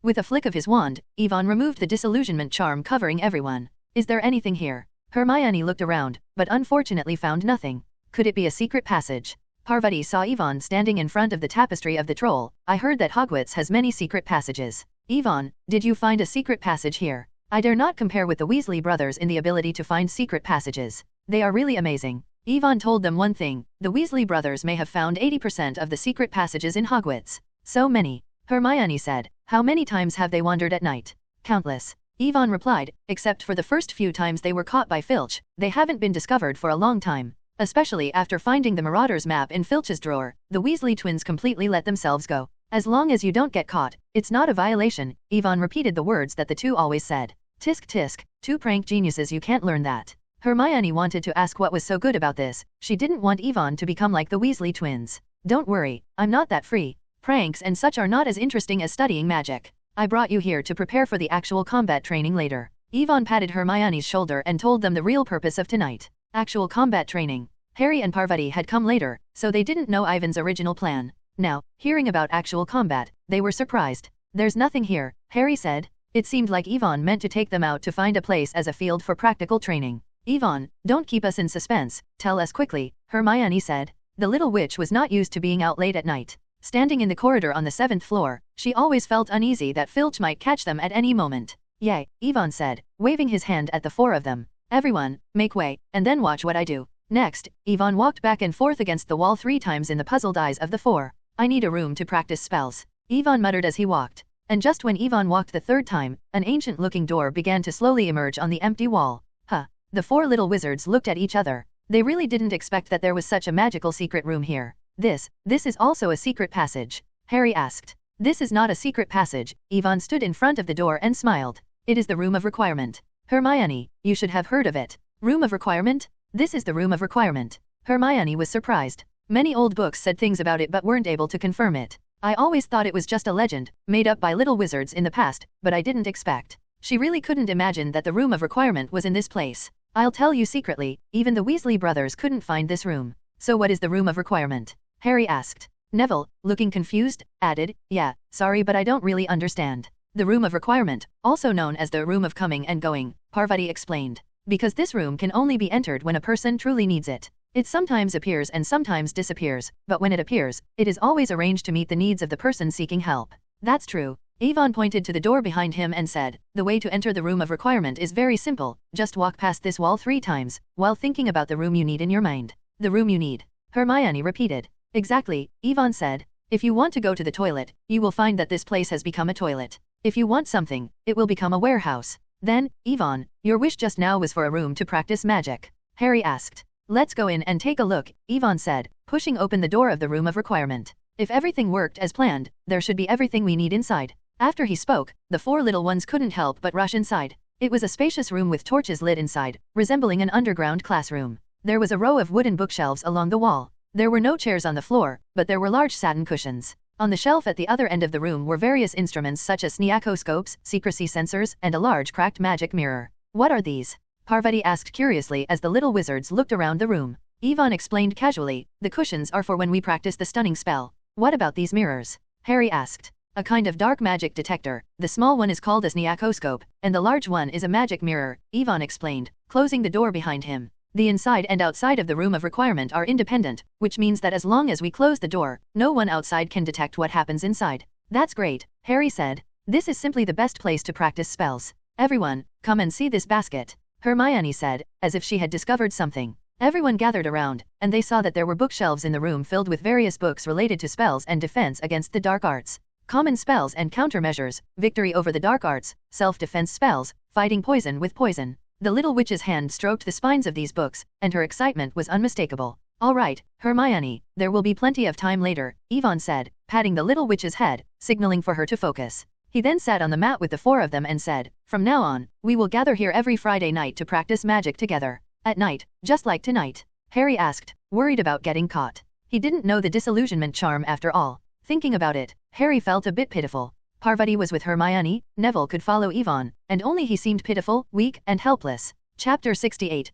S2: With a flick of his wand, Yvonne removed the disillusionment charm covering everyone. "Is there anything here?" Hermione looked around, but unfortunately found nothing. Could it be a secret passage? Parvati saw Yvonne standing in front of the tapestry of the troll. "I heard that Hogwarts has many secret passages. Yvonne, did you find a secret passage here?" "I dare not compare with the Weasley brothers in the ability to find secret passages. They are really amazing." Yvonne told them one thing: the Weasley brothers may have found 80% of the secret passages in Hogwarts. "So many?" Hermione said. "How many times have they wandered at night?" "Countless." Yvonne replied, "Except for the first few times they were caught by Filch, they haven't been discovered for a long time. Especially after finding the Marauder's map in Filch's drawer, the Weasley twins completely let themselves go. As long as you don't get caught, it's not a violation." Yvonne repeated the words that the two always said. "Tisk tisk, two prank geniuses, you can't learn that." Hermione wanted to ask what was so good about this. She didn't want Yvonne to become like the Weasley twins. Don't worry, I'm not that free. Pranks and such are not as interesting as studying magic. I brought you here to prepare for the actual combat training later. Yvonne patted Hermione's shoulder and told them the real purpose of tonight. Actual combat training. Harry and Parvati had come later, so they didn't know Ivan's original plan. Now, hearing about actual combat, they were surprised. There's nothing here, Harry said. It seemed like Yvonne meant to take them out to find a place as a field for practical training. Yvonne, don't keep us in suspense, tell us quickly, Hermione said. The little witch was not used to being out late at night. Standing in the corridor on the 7th floor, she always felt uneasy that Filch might catch them at any moment. Yay, Yvonne said, waving his hand at the four of them. Everyone, make way, and then watch what I do. Next, Yvonne walked back and forth against the wall 3 times in the puzzled eyes of the four. I need a room to practice spells, Yvonne muttered as he walked. And just when Yvonne walked the 3rd time, an ancient-looking door began to slowly emerge on the empty wall. Huh. The 4 little wizards looked at each other. They really didn't expect that there was such a magical secret room here. This is also a secret passage? Harry asked. This is not a secret passage, Yvonne stood in front of the door and smiled. It is the Room of Requirement. Hermione, you should have heard of it. Room of Requirement? This is the Room of Requirement. Hermione was surprised. Many old books said things about it but weren't able to confirm it. I always thought it was just a legend, made up by little wizards in the past, but I didn't expect. She really couldn't imagine that the Room of Requirement was in this place. I'll tell you secretly, even the Weasley brothers couldn't find this room. So what is the Room of Requirement? Harry asked. Neville, looking confused, added, yeah, sorry but I don't really understand. The Room of Requirement, also known as the Room of Coming and Going, Parvati explained. Because this room can only be entered when a person truly needs it. It sometimes appears and sometimes disappears, but when it appears, it is always arranged to meet the needs of the person seeking help. That's true. Yvonne pointed to the door behind him and said, the way to enter the Room of Requirement is very simple, just walk past this wall 3 times, while thinking about the room you need in your mind. The room you need. Hermione repeated. Exactly, Yvonne said. If you want to go to the toilet, you will find that this place has become a toilet. If you want something, it will become a warehouse. Then, Yvonne, your wish just now was for a room to practice magic. Harry asked. Let's go in and take a look, Yvonne said, pushing open the door of the Room of Requirement. If everything worked as planned, there should be everything we need inside. After he spoke, the 4 little ones couldn't help but rush inside. It was a spacious room with torches lit inside, resembling an underground classroom. There was a row of wooden bookshelves along the wall. There were no chairs on the floor, but there were large satin cushions. On the shelf at the other end of the room were various instruments such as sneakoscopes, secrecy sensors, and a large cracked magic mirror. What are these? Parvati asked curiously as the little wizards looked around the room. Yvonne explained casually, the cushions are for when we practice the stunning spell. What about these mirrors? Harry asked. A kind of dark magic detector. The small one is called a sneakoscope, and the large one is a magic mirror, Yvonne explained, closing the door behind him. The inside and outside of the Room of Requirement are independent, which means that as long as we close the door, no one outside can detect what happens inside. That's great, Harry said. This is simply the best place to practice spells. Everyone, come and see this basket, Hermione said, as if she had discovered something. Everyone gathered around, and they saw that there were bookshelves in the room filled with various books related to spells and defense against the dark arts. Common spells and countermeasures, victory over the dark arts, self-defense spells, fighting poison with poison. The little witch's hand stroked the spines of these books, and her excitement was unmistakable. All right, Hermione, there will be plenty of time later, Yvonne said, patting the little witch's head, signaling for her to focus. He then sat on the mat with the 4 of them and said, from now on, we will gather here every Friday night to practice magic together. At night, just like tonight. Harry asked, worried about getting caught. He didn't know the disillusionment charm after all. Thinking about it, Harry felt a bit pitiful. Parvati was with Hermione, Neville could follow Yvonne, and only he seemed pitiful, weak, and helpless. Chapter 68,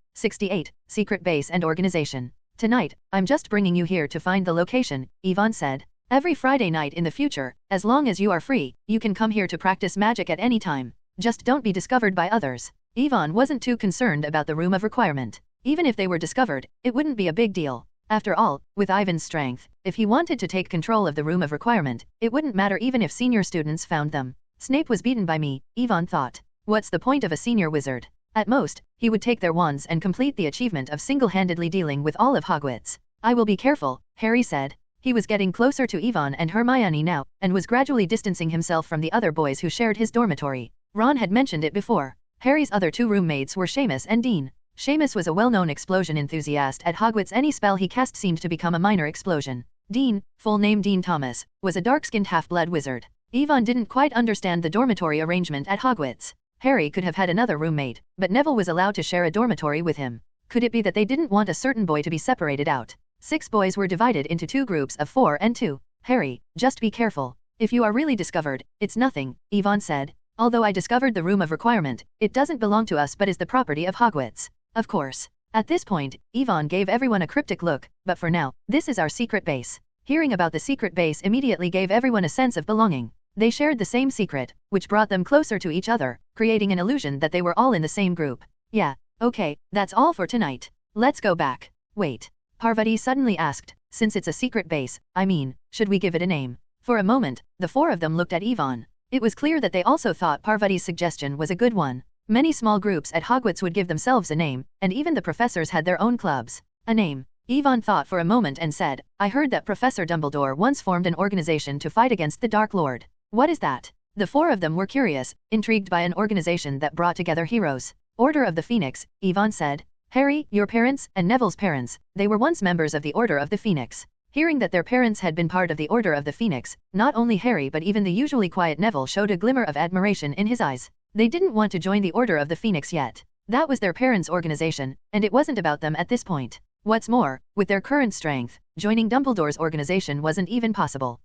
S2: Secret Base and Organization. Tonight, I'm just bringing you here to find the location, Yvonne said. Every Friday night in the future, as long as you are free, you can come here to practice magic at any time. Just don't be discovered by others. Yvonne wasn't too concerned about the Room of Requirement. Even if they were discovered, it wouldn't be a big deal. After all, with Ivan's strength, if he wanted to take control of the Room of Requirement, it wouldn't matter even if senior students found them. Snape was beaten by me, Yvonne thought. What's the point of a senior wizard? At most, he would take their wands and complete the achievement of single-handedly dealing with all of Hogwarts. I will be careful, Harry said. He was getting closer to Yvonne and Hermione now, and was gradually distancing himself from the other boys who shared his dormitory. Ron had mentioned it before. Harry's other 2 roommates were Seamus and Dean. Seamus was a well-known explosion enthusiast at Hogwarts. Any spell he cast seemed to become a minor explosion. Dean, full name Dean Thomas, was a dark-skinned half-blood wizard. Yvonne didn't quite understand the dormitory arrangement at Hogwarts. Harry could have had another roommate, but Neville was allowed to share a dormitory with him. Could it be that they didn't want a certain boy to be separated out? 6 boys were divided into 2 groups of 4 and 2. Harry, just be careful. If you are really discovered, it's nothing, Yvonne said. Although I discovered the room of requirement, it doesn't belong to us but is the property of Hogwarts. Of course. At this point, Yvonne gave everyone a cryptic look, but for now, this is our secret base. Hearing about the secret base immediately gave everyone a sense of belonging. They shared the same secret, which brought them closer to each other, creating an illusion that they were all in the same group. Yeah, okay, that's all for tonight. Let's go back. Wait. Parvati suddenly asked, since it's a secret base, I mean, should we give it a name? For a moment, the 4 of them looked at Yvonne. It was clear that they also thought Parvati's suggestion was a good one. Many small groups at Hogwarts would give themselves a name, and even the professors had their own clubs. A name. Yvonne thought for a moment and said, I heard that Professor Dumbledore once formed an organization to fight against the Dark Lord. What is that? The 4 of them were curious, intrigued by an organization that brought together heroes. Order of the Phoenix, Yvonne said. Harry, your parents, and Neville's parents, they were once members of the Order of the Phoenix. Hearing that their parents had been part of the Order of the Phoenix, not only Harry but even the usually quiet Neville showed a glimmer of admiration in his eyes. They didn't want to join the Order of the Phoenix yet. That was their parents' organization, and it wasn't about them at this point. What's more, with their current strength, joining Dumbledore's organization wasn't even possible.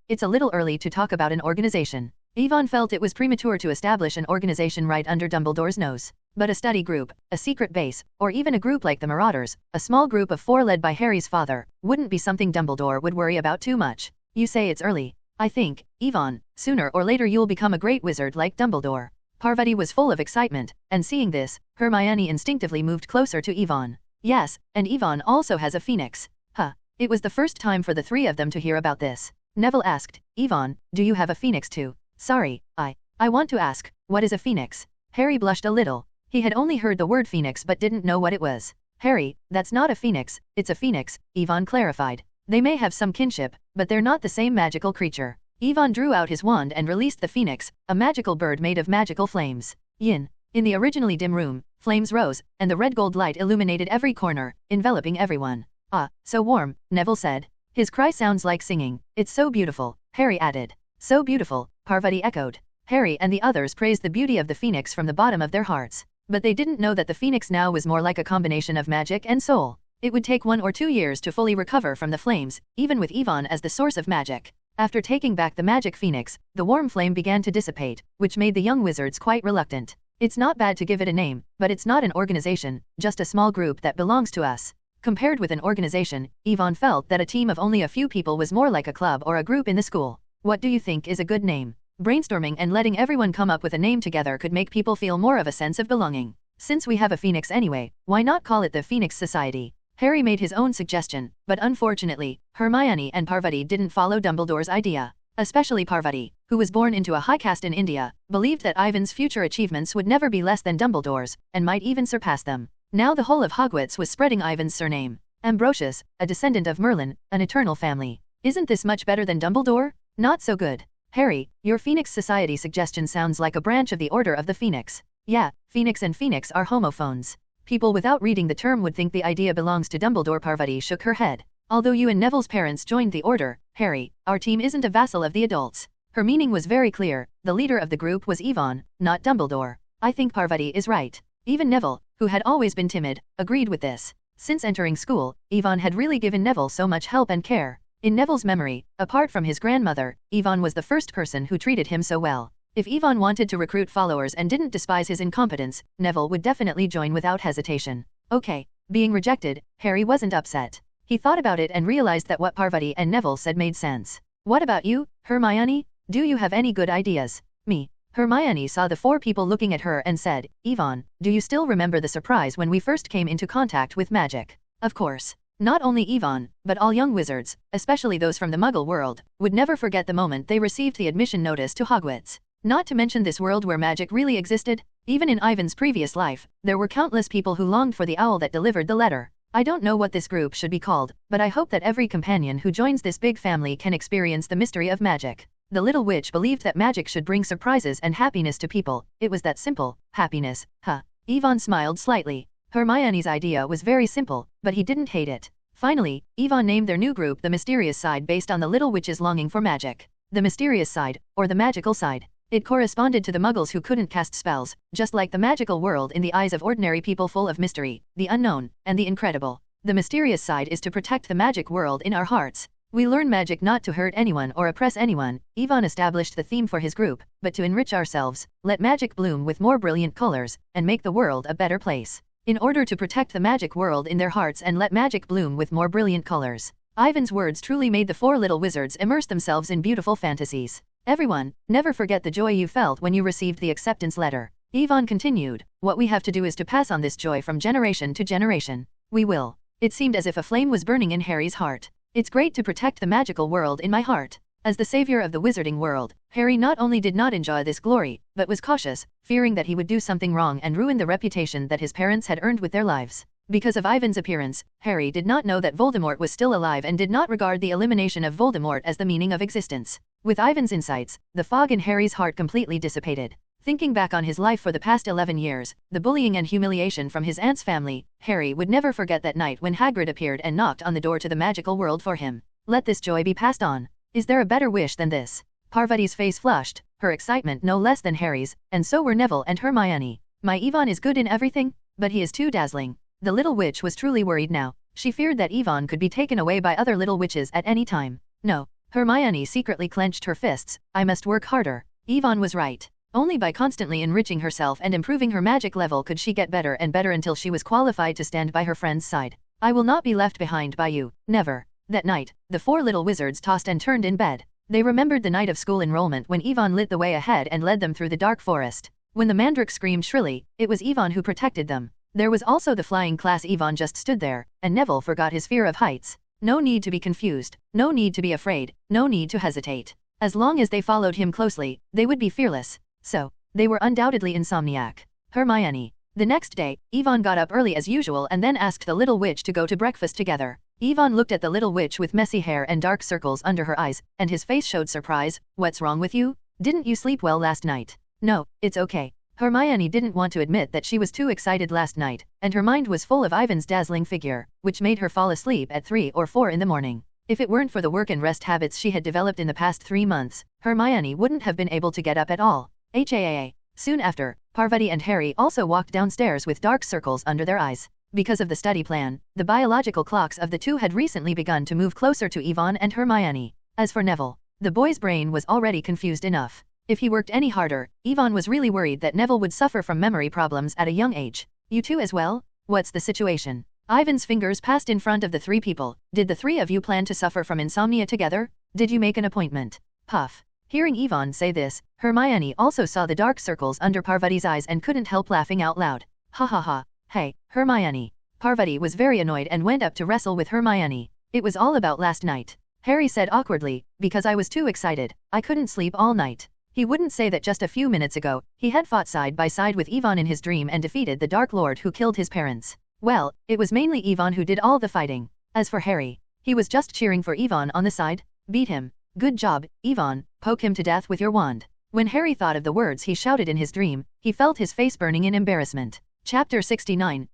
S2: It's a little early to talk about an organization. Yvonne felt it was premature to establish an organization right under Dumbledore's nose. But a study group, a secret base, or even a group like the Marauders, a small group of 4 led by Harry's father, wouldn't be something Dumbledore would worry about too much. You say it's early. I think, Yvonne, sooner or later you'll become a great wizard like Dumbledore. Parvati was full of excitement, and seeing this, Hermione instinctively moved closer to Yvonne. Yes, and Yvonne also has a phoenix. Huh. It was the first time for the 3 of them to hear about this. Neville asked, Yvonne, do you have a phoenix too? Sorry, I want to ask, what is a phoenix? Harry blushed a little. He had only heard the word phoenix but didn't know what it was. Harry, that's not a phoenix, it's a phoenix, Yvonne clarified. They may have some kinship, but they're not the same magical creature. Yvonne drew out his wand and released the phoenix, a magical bird made of magical flames. Yin. In the originally dim room, flames rose, and the red gold light illuminated every corner, enveloping everyone. Ah, so warm, Neville said. His cry sounds like singing. It's so beautiful, Harry added. So beautiful, Parvati echoed. Harry and the others praised the beauty of the phoenix from the bottom of their hearts. But they didn't know that the phoenix now was more like a combination of magic and soul. It would take 1 or 2 years to fully recover from the flames, even with Yvonne as the source of magic. After taking back the magic phoenix, the warm flame began to dissipate, which made the young wizards quite reluctant. It's not bad to give it a name, but it's not an organization, just a small group that belongs to us. Compared with an organization, Yvonne felt that a team of only a few people was more like a club or a group in the school. What do you think is a good name? Brainstorming and letting everyone come up with a name together could make people feel more of a sense of belonging. Since we have a phoenix anyway, why not call it the Phoenix Society? Harry made his own suggestion, but unfortunately, Hermione and Parvati didn't follow Dumbledore's idea. Especially Parvati, who was born into a high caste in India, believed that Ivan's future achievements would never be less than Dumbledore's, and might even surpass them. Now the whole of Hogwarts was spreading Ivan's surname. Ambrosius, a descendant of Merlin, an eternal family. Isn't this much better than Dumbledore? Not so good. Harry, your Phoenix Society suggestion sounds like a branch of the Order of the Phoenix. Yeah, Phoenix and Phoenix are homophones. People without reading the term would think the idea belongs to Dumbledore. Parvati shook her head. Although you and Neville's parents joined the Order, Harry, our team isn't a vassal of the adults. Her meaning was very clear. The leader of the group was Yvonne, not Dumbledore. I think Parvati is right. Even Neville, who had always been timid, agreed with this. Since entering school, Yvonne had really given Neville so much help and care. In Neville's memory, apart from his grandmother, Yvonne was the first person who treated him so well. If Yvonne wanted to recruit followers and didn't despise his incompetence, Neville would definitely join without hesitation. Okay. Being rejected, Harry wasn't upset. He thought about it and realized that what Parvati and Neville said made sense. What about you, Hermione? Do you have any good ideas? Me. Hermione saw the 4 people looking at her and said, Yvonne, do you still remember the surprise when we first came into contact with magic? Of course. Not only Yvonne, but all young wizards, especially those from the Muggle world, would never forget the moment they received the admission notice to Hogwarts. Not to mention this world where magic really existed. Even in Ivan's previous life, there were countless people who longed for the owl that delivered the letter. I don't know what this group should be called, but I hope that every companion who joins this big family can experience the mystery of magic. The little witch believed that magic should bring surprises and happiness to people. It was that simple. Happiness, huh? Yvonne smiled slightly. Hermione's idea was very simple, but he didn't hate it. Finally, Yvonne named their new group the Mysterious Side based on the little witch's longing for magic. The mysterious side, or the magical side. It corresponded to the Muggles who couldn't cast spells, just like the magical world in the eyes of ordinary people full of mystery, the unknown, and the incredible. The mysterious side is to protect the magic world in our hearts. We learn magic not to hurt anyone or oppress anyone. Ivan established the theme for his group, but to enrich ourselves, let magic bloom with more brilliant colors, and make the world a better place. In order to protect the magic world in their hearts and let magic bloom with more brilliant colors. Ivan's words truly made the four little wizards immerse themselves in beautiful fantasies. Everyone, never forget the joy you felt when you received the acceptance letter. Ivan continued, what we have to do is to pass on this joy from generation to generation. We will. It seemed as if a flame was burning in Harry's heart. It's great to protect the magical world in my heart. As the savior of the wizarding world, Harry not only did not enjoy this glory, but was cautious, fearing that he would do something wrong and ruin the reputation that his parents had earned with their lives. Because of Ivan's appearance, Harry did not know that Voldemort was still alive and did not regard the elimination of Voldemort as the meaning of existence. With Ivan's insights, the fog in Harry's heart completely dissipated. Thinking back on his life for the past 11 years, the bullying and humiliation from his aunt's family, Harry would never forget that night when Hagrid appeared and knocked on the door to the magical world for him. Let this joy be passed on. Is there a better wish than this? Parvati's face flushed, her excitement no less than Harry's, and so were Neville and Hermione. My Ivan is good in everything, but he is too dazzling. The little witch was truly worried now. She feared that Ivan could be taken away by other little witches at any time. No. Hermione secretly clenched her fists. I must work harder. Ivan was right. Only by constantly enriching herself and improving her magic level could she get better and better until she was qualified to stand by her friend's side. I will not be left behind by you. Never. That night, the four little wizards tossed and turned in bed. They remembered the night of school enrollment when Ivan lit the way ahead and led them through the dark forest. When the mandrake screamed shrilly, it was Ivan who protected them. There was also the flying class. Ivan just stood there, and Neville forgot his fear of heights. No need to be confused, no need to be afraid, no need to hesitate. As long as they followed him closely, they would be fearless. So, they were undoubtedly insomniac. Hermione. The next day, Ivan got up early as usual and then asked the little witch to go to breakfast together. Ivan looked at the little witch with messy hair and dark circles under her eyes, and his face showed surprise. What's wrong with you? Didn't you sleep well last night? No, it's okay. Hermione didn't want to admit that she was too excited last night, and her mind was full of Ivan's dazzling figure, which made her fall asleep at 3 or 4 in the morning. If it weren't for the work and rest habits she had developed in the past 3 months, Hermione wouldn't have been able to get up at all. Soon after, Parvati and Harry also walked downstairs with dark circles under their eyes. Because of the study plan, the biological clocks of the two had recently begun to move closer to Ivan and Hermione. As for Neville, the boy's brain was already confused enough. If he worked any harder, Ivan was really worried that Neville would suffer from memory problems at a young age. You two as well? What's the situation? Ivan's fingers passed in front of the 3 people. Did the 3 of you plan to suffer from insomnia together? Did you make an appointment? Puff. Hearing Ivan say this, Hermione also saw the dark circles under Parvati's eyes and couldn't help laughing out loud. Ha ha ha. Hey, Hermione. Parvati was very annoyed and went up to wrestle with Hermione. It was all about last night. Harry said awkwardly, because I was too excited, I couldn't sleep all night. He wouldn't say that just a few minutes ago, he had fought side by side with Ivan in his dream and defeated the Dark Lord who killed his parents. Well, it was mainly Ivan who did all the fighting. As for Harry, he was just cheering for Ivan on the side. Beat him. Good job, Ivan, poke him to death with your wand. When Harry thought of the words he shouted in his dream, he felt his face burning in embarrassment. Chapter 69,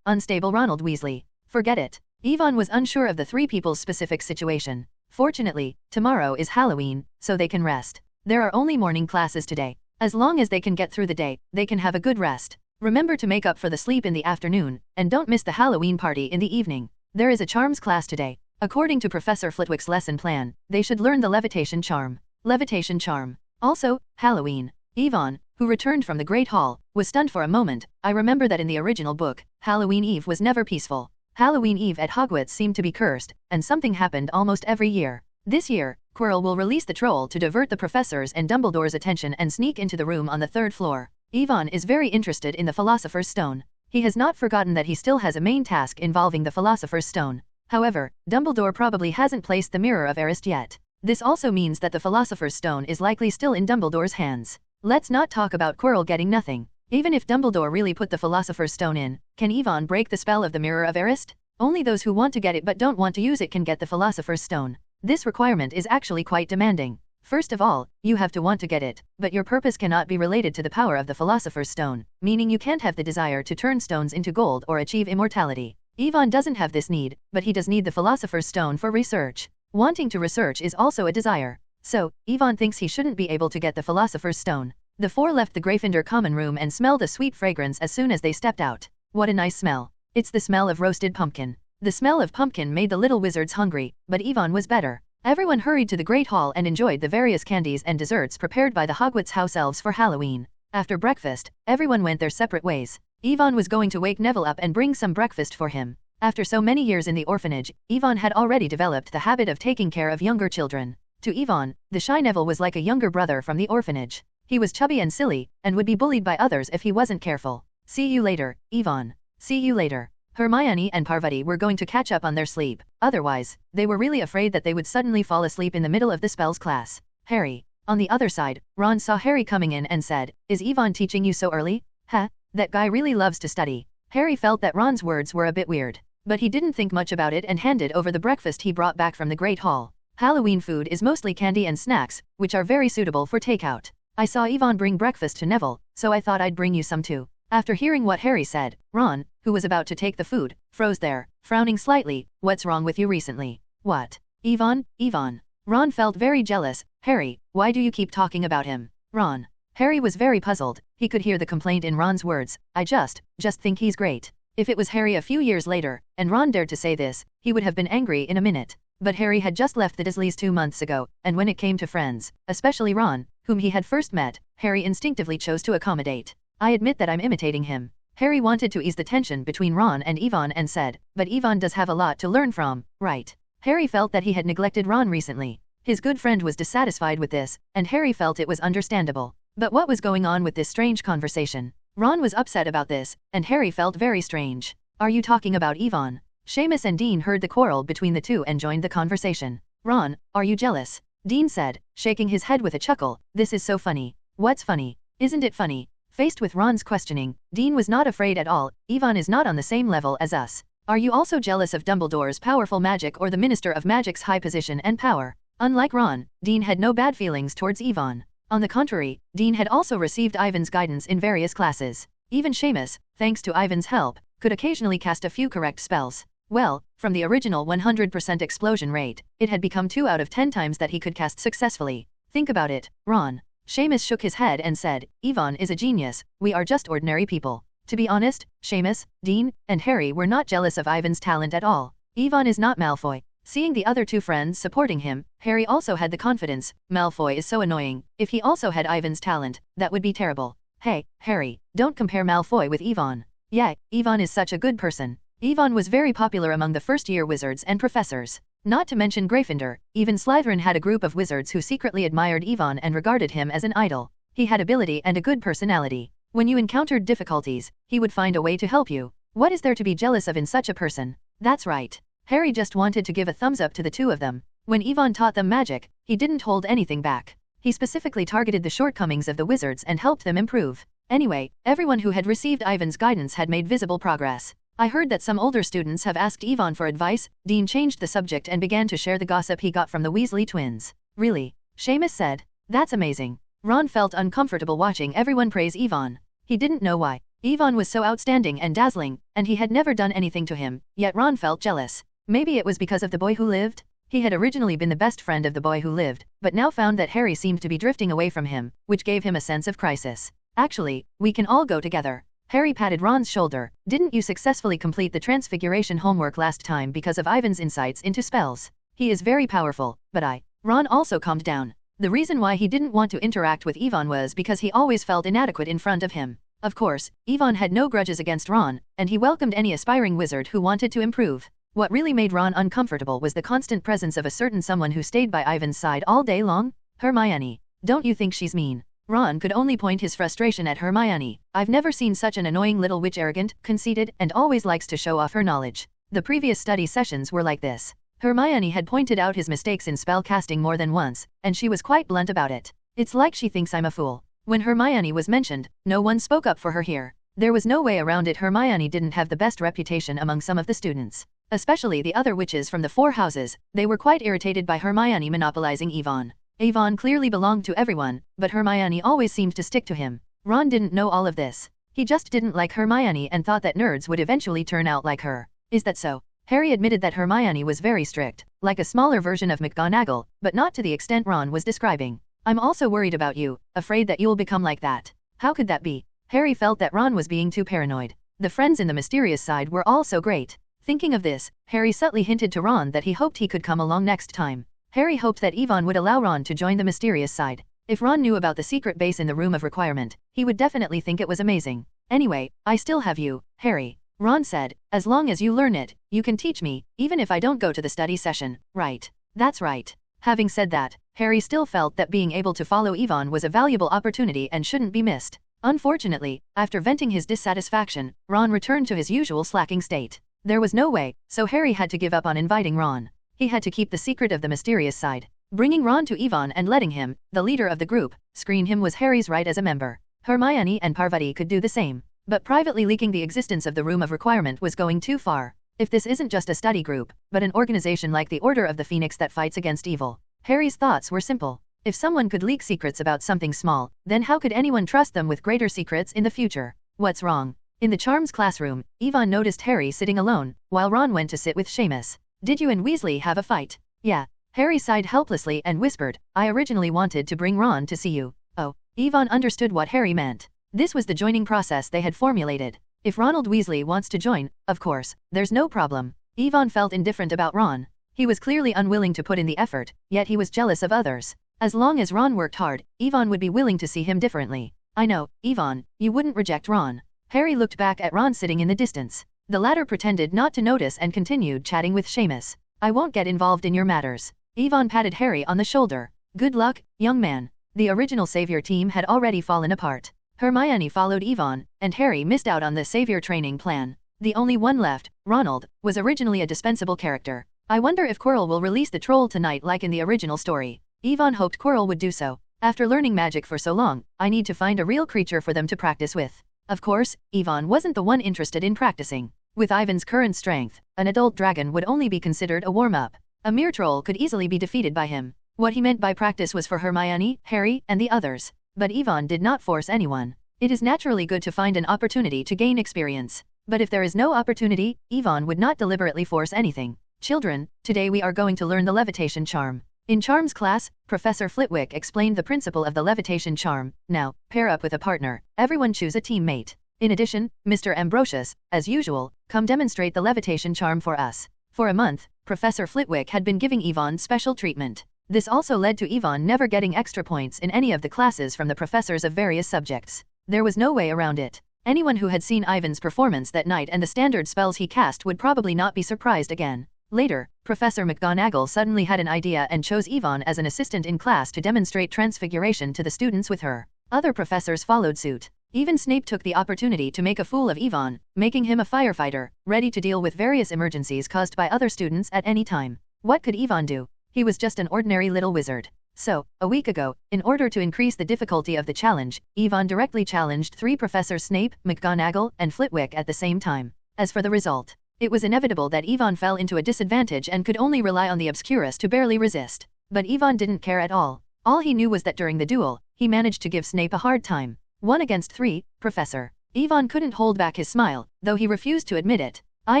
S2: Unstable Ronald Weasley. Forget it. Ivan was unsure of the 3 people's specific situation. Fortunately, tomorrow is Halloween, so they can rest. There are only morning classes today. As long as they can get through the day, they can have a good rest. Remember to make up for the sleep in the afternoon, and don't miss the Halloween party in the evening. There is a charms class today. According to Professor Flitwick's lesson plan, they should learn the levitation charm. Levitation charm. Also, Halloween. Ivan, who returned from the Great Hall, was stunned for a moment. I remember that in the original book, Halloween Eve was never peaceful. Halloween Eve at Hogwarts seemed to be cursed, and something happened almost every year. This year, Quirrell will release the troll to divert the professor's and Dumbledore's attention and sneak into the room on the 3rd floor. Ivan is very interested in the Philosopher's Stone. He has not forgotten that he still has a main task involving the Philosopher's Stone. However, Dumbledore probably hasn't placed the Mirror of Erised yet. This also means that the Philosopher's Stone is likely still in Dumbledore's hands. Let's not talk about Quirrell getting nothing. Even if Dumbledore really put the Philosopher's Stone in, can Ivan break the spell of the Mirror of Erised? Only those who want to get it but don't want to use it can get the Philosopher's Stone. This requirement is actually quite demanding. First of all, you have to want to get it, but your purpose cannot be related to the power of the Philosopher's Stone, meaning you can't have the desire to turn stones into gold or achieve immortality. Ivan doesn't have this need, but he does need the Philosopher's Stone for research. Wanting to research is also a desire. So, Ivan thinks he shouldn't be able to get the Philosopher's Stone. The 4 left the Gryffindor common room and smelled a sweet fragrance as soon as they stepped out. What a nice smell. It's the smell of roasted pumpkin. The smell of pumpkin made the little wizards hungry, but Yvonne was better. Everyone hurried to the Great Hall and enjoyed the various candies and desserts prepared by the Hogwarts house elves for Halloween. After breakfast, everyone went their separate ways. Yvonne was going to wake Neville up and bring some breakfast for him. After so many years in the orphanage, Yvonne had already developed the habit of taking care of younger children. To Yvonne, the shy Neville was like a younger brother from the orphanage. He was chubby and silly, and would be bullied by others if he wasn't careful. See you later, Yvonne. See you later. Hermione and Parvati were going to catch up on their sleep. Otherwise, they were really afraid that they would suddenly fall asleep in the middle of the spells class. Harry. On the other side, Ron saw Harry coming in and said, "Is Yvonne teaching you so early? Huh? That guy really loves to study." Harry felt that Ron's words were a bit weird, but he didn't think much about it and handed over the breakfast he brought back from the Great Hall. Halloween food is mostly candy and snacks, which are very suitable for takeout. I saw Yvonne bring breakfast to Neville, so I thought I'd bring you some too. After hearing what Harry said, Ron, who was about to take the food, froze there, frowning slightly. "What's wrong with you recently?" "What? Yvonne? Yvonne?" Ron felt very jealous. "Harry, why do you keep talking about him?" "Ron." Harry was very puzzled. He could hear the complaint in Ron's words. "I just think he's great." If it was Harry a few years later, and Ron dared to say this, he would have been angry in a minute. But Harry had just left the Dursleys 2 months ago, and when it came to friends, especially Ron, whom he had first met, Harry instinctively chose to accommodate. "I admit that I'm imitating him." Harry wanted to ease the tension between Ron and Yvonne and said, "But Yvonne does have a lot to learn from, right?" Harry felt that he had neglected Ron recently. His good friend was dissatisfied with this, and Harry felt it was understandable. But what was going on with this strange conversation? Ron was upset about this, and Harry felt very strange. "Are you talking about Yvonne?" Seamus and Dean heard the quarrel between the two and joined the conversation. "Ron, are you jealous?" Dean said, shaking his head with a chuckle. "This is so funny." "What's funny? Isn't it funny?" Faced with Ron's questioning, Dean was not afraid at all. "Yvonne is not on the same level as us. Are you also jealous of Dumbledore's powerful magic or the Minister of Magic's high position and power?" Unlike Ron, Dean had no bad feelings towards Yvonne. On the contrary, Dean had also received Ivan's guidance in various classes. Even Seamus, thanks to Ivan's help, could occasionally cast a few correct spells. Well, from the original 100% explosion rate, it had become 2 out of 10 times that he could cast successfully. "Think about it, Ron." Seamus shook his head and said, "Yvonne is a genius, we are just ordinary people." To be honest, Seamus, Dean, and Harry were not jealous of Ivan's talent at all. Yvonne is not Malfoy. Seeing the other 2 friends supporting him, Harry also had the confidence. Malfoy is so annoying. If he also had Ivan's talent, that would be terrible. "Hey, Harry, don't compare Malfoy with Yvonne." "Yeah, Yvonne is such a good person." Yvonne was very popular among the first-year wizards and professors. Not to mention Gryffindor, even Slytherin had a group of wizards who secretly admired Yvonne and regarded him as an idol. He had ability and a good personality. When you encountered difficulties, he would find a way to help you. What is there to be jealous of in such a person? That's right. Harry just wanted to give a thumbs up to the 2 of them. When Yvonne taught them magic, he didn't hold anything back. He specifically targeted the shortcomings of the wizards and helped them improve. Anyway, everyone who had received Ivan's guidance had made visible progress. "I heard that some older students have asked Yvonne for advice." Dean changed the subject and began to share the gossip he got from the Weasley twins. "Really?" Seamus said. "That's amazing." Ron felt uncomfortable watching everyone praise Yvonne. He didn't know why. Yvonne was so outstanding and dazzling, and he had never done anything to him, yet Ron felt jealous. Maybe it was because of the boy who lived? He had originally been the best friend of the boy who lived, but now found that Harry seemed to be drifting away from him, which gave him a sense of crisis. "Actually, we can all go together." Harry patted Ron's shoulder. "Didn't you successfully complete the Transmigration homework last time because of Ivan's insights into spells? He is very powerful, but Ron also calmed down. The reason why he didn't want to interact with Yvonne was because he always felt inadequate in front of him. Of course, Yvonne had no grudges against Ron, and he welcomed any aspiring wizard who wanted to improve. What really made Ron uncomfortable was the constant presence of a certain someone who stayed by Ivan's side all day long. "Hermione. Don't you think she's mean?" Ron could only point his frustration at Hermione. "I've never seen such an annoying little witch, arrogant, conceited, and always likes to show off her knowledge." The previous study sessions were like this. Hermione had pointed out his mistakes in spell casting more than once, and she was quite blunt about it. "It's like she thinks I'm a fool." When Hermione was mentioned, no one spoke up for her here. There was no way around it. Hermione didn't have the best reputation among some of the students. Especially the other witches from the 4 houses. They were quite irritated by Hermione monopolizing Yvonne. Yvonne clearly belonged to everyone, but Hermione always seemed to stick to him. Ron didn't know all of this. He just didn't like Hermione and thought that nerds would eventually turn out like her. Is that so? Harry admitted that Hermione was very strict, like a smaller version of McGonagall, but not to the extent Ron was describing. "I'm also worried about you, afraid that you'll become like that." How could that be? Harry felt that Ron was being too paranoid. The friends in the mysterious side were all so great. Thinking of this, Harry subtly hinted to Ron that he hoped he could come along next time. Harry hoped that Yvonne would allow Ron to join the mysterious side. If Ron knew about the secret base in the room of requirement, he would definitely think it was amazing. Anyway, I still have you, Harry. Ron said, as long as you learn it, you can teach me, even if I don't go to the study session, right? That's right. Having said that, Harry still felt that being able to follow Yvonne was a valuable opportunity and shouldn't be missed. Unfortunately, after venting his dissatisfaction, Ron returned to his usual slacking state. There was no way, so Harry had to give up on inviting Ron. He had to keep the secret of the mysterious side. Bringing Ron to Yvonne and letting him, the leader of the group, screen him was Harry's right as a member. Hermione and Parvati could do the same. But privately leaking the existence of the room of requirement was going too far. If this isn't just a study group, but an organization like the Order of the Phoenix that fights against evil. Harry's thoughts were simple. If someone could leak secrets about something small, then how could anyone trust them with greater secrets in the future? What's wrong? In the Charms classroom, Yvonne noticed Harry sitting alone, while Ron went to sit with Seamus. Did you and Weasley have a fight? Yeah. Harry sighed helplessly and whispered, I originally wanted to bring Ron to see you. Oh. Yvonne understood what Harry meant. This was the joining process they had formulated. If Ronald Weasley wants to join, of course, there's no problem. Yvonne felt indifferent about Ron. He was clearly unwilling to put in the effort, yet he was jealous of others. As long as Ron worked hard, Yvonne would be willing to see him differently. I know, Yvonne, you wouldn't reject Ron. Harry looked back at Ron sitting in the distance. The latter pretended not to notice and continued chatting with Seamus. I won't get involved in your matters. Yvonne patted Harry on the shoulder. Good luck, young man. The original Savior team had already fallen apart. Hermione followed Yvonne, and Harry missed out on the Savior training plan. The only one left, Ronald, was originally a dispensable character. I wonder if Quirrell will release the troll tonight like in the original story. Yvonne hoped Quirrell would do so. After learning magic for so long, I need to find a real creature for them to practice with. Of course, Yvonne wasn't the one interested in practicing. With Ivan's current strength, an adult dragon would only be considered a warm-up. A mere troll could easily be defeated by him. What he meant by practice was for Hermione, Harry, and the others. But Yvonne did not force anyone. It is naturally good to find an opportunity to gain experience. But if there is no opportunity, Yvonne would not deliberately force anything. Children, today we are going to learn the levitation charm. In Charms class, Professor Flitwick explained the principle of the levitation charm. Now, pair up with a partner. Everyone choose a teammate. In addition, Mr. Ambrosius, as usual, come demonstrate the levitation charm for us. For a month, Professor Flitwick had been giving Yvonne special treatment. This also led to Yvonne never getting extra points in any of the classes from the professors of various subjects. There was no way around it. Anyone who had seen Ivan's performance that night and the standard spells he cast would probably not be surprised again. Later, Professor McGonagall suddenly had an idea and chose Yvonne as an assistant in class to demonstrate transfiguration to the students with her. Other professors followed suit. Even Snape took the opportunity to make a fool of Yvonne, making him a firefighter, ready to deal with various emergencies caused by other students at any time. What could Yvonne do? He was just an ordinary little wizard. So, a week ago, in order to increase the difficulty of the challenge, Yvonne directly challenged 3 professors Snape, McGonagall, and Flitwick at the same time. As for the result, it was inevitable that Yvonne fell into a disadvantage and could only rely on the Obscurus to barely resist. But Yvonne didn't care at all. All he knew was that during the duel, he managed to give Snape a hard time. 1 against 3, Professor. Yvonne couldn't hold back his smile, though he refused to admit it. I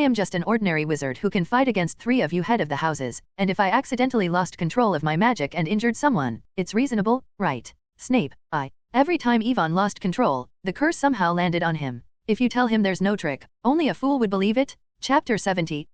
S2: am just an ordinary wizard who can fight against 3 of you head of the houses, and if I accidentally lost control of my magic and injured someone, it's reasonable, right? Snape, Every time Yvonne lost control, the curse somehow landed on him. If you tell him there's no trick, only a fool would believe it. Chapter 70,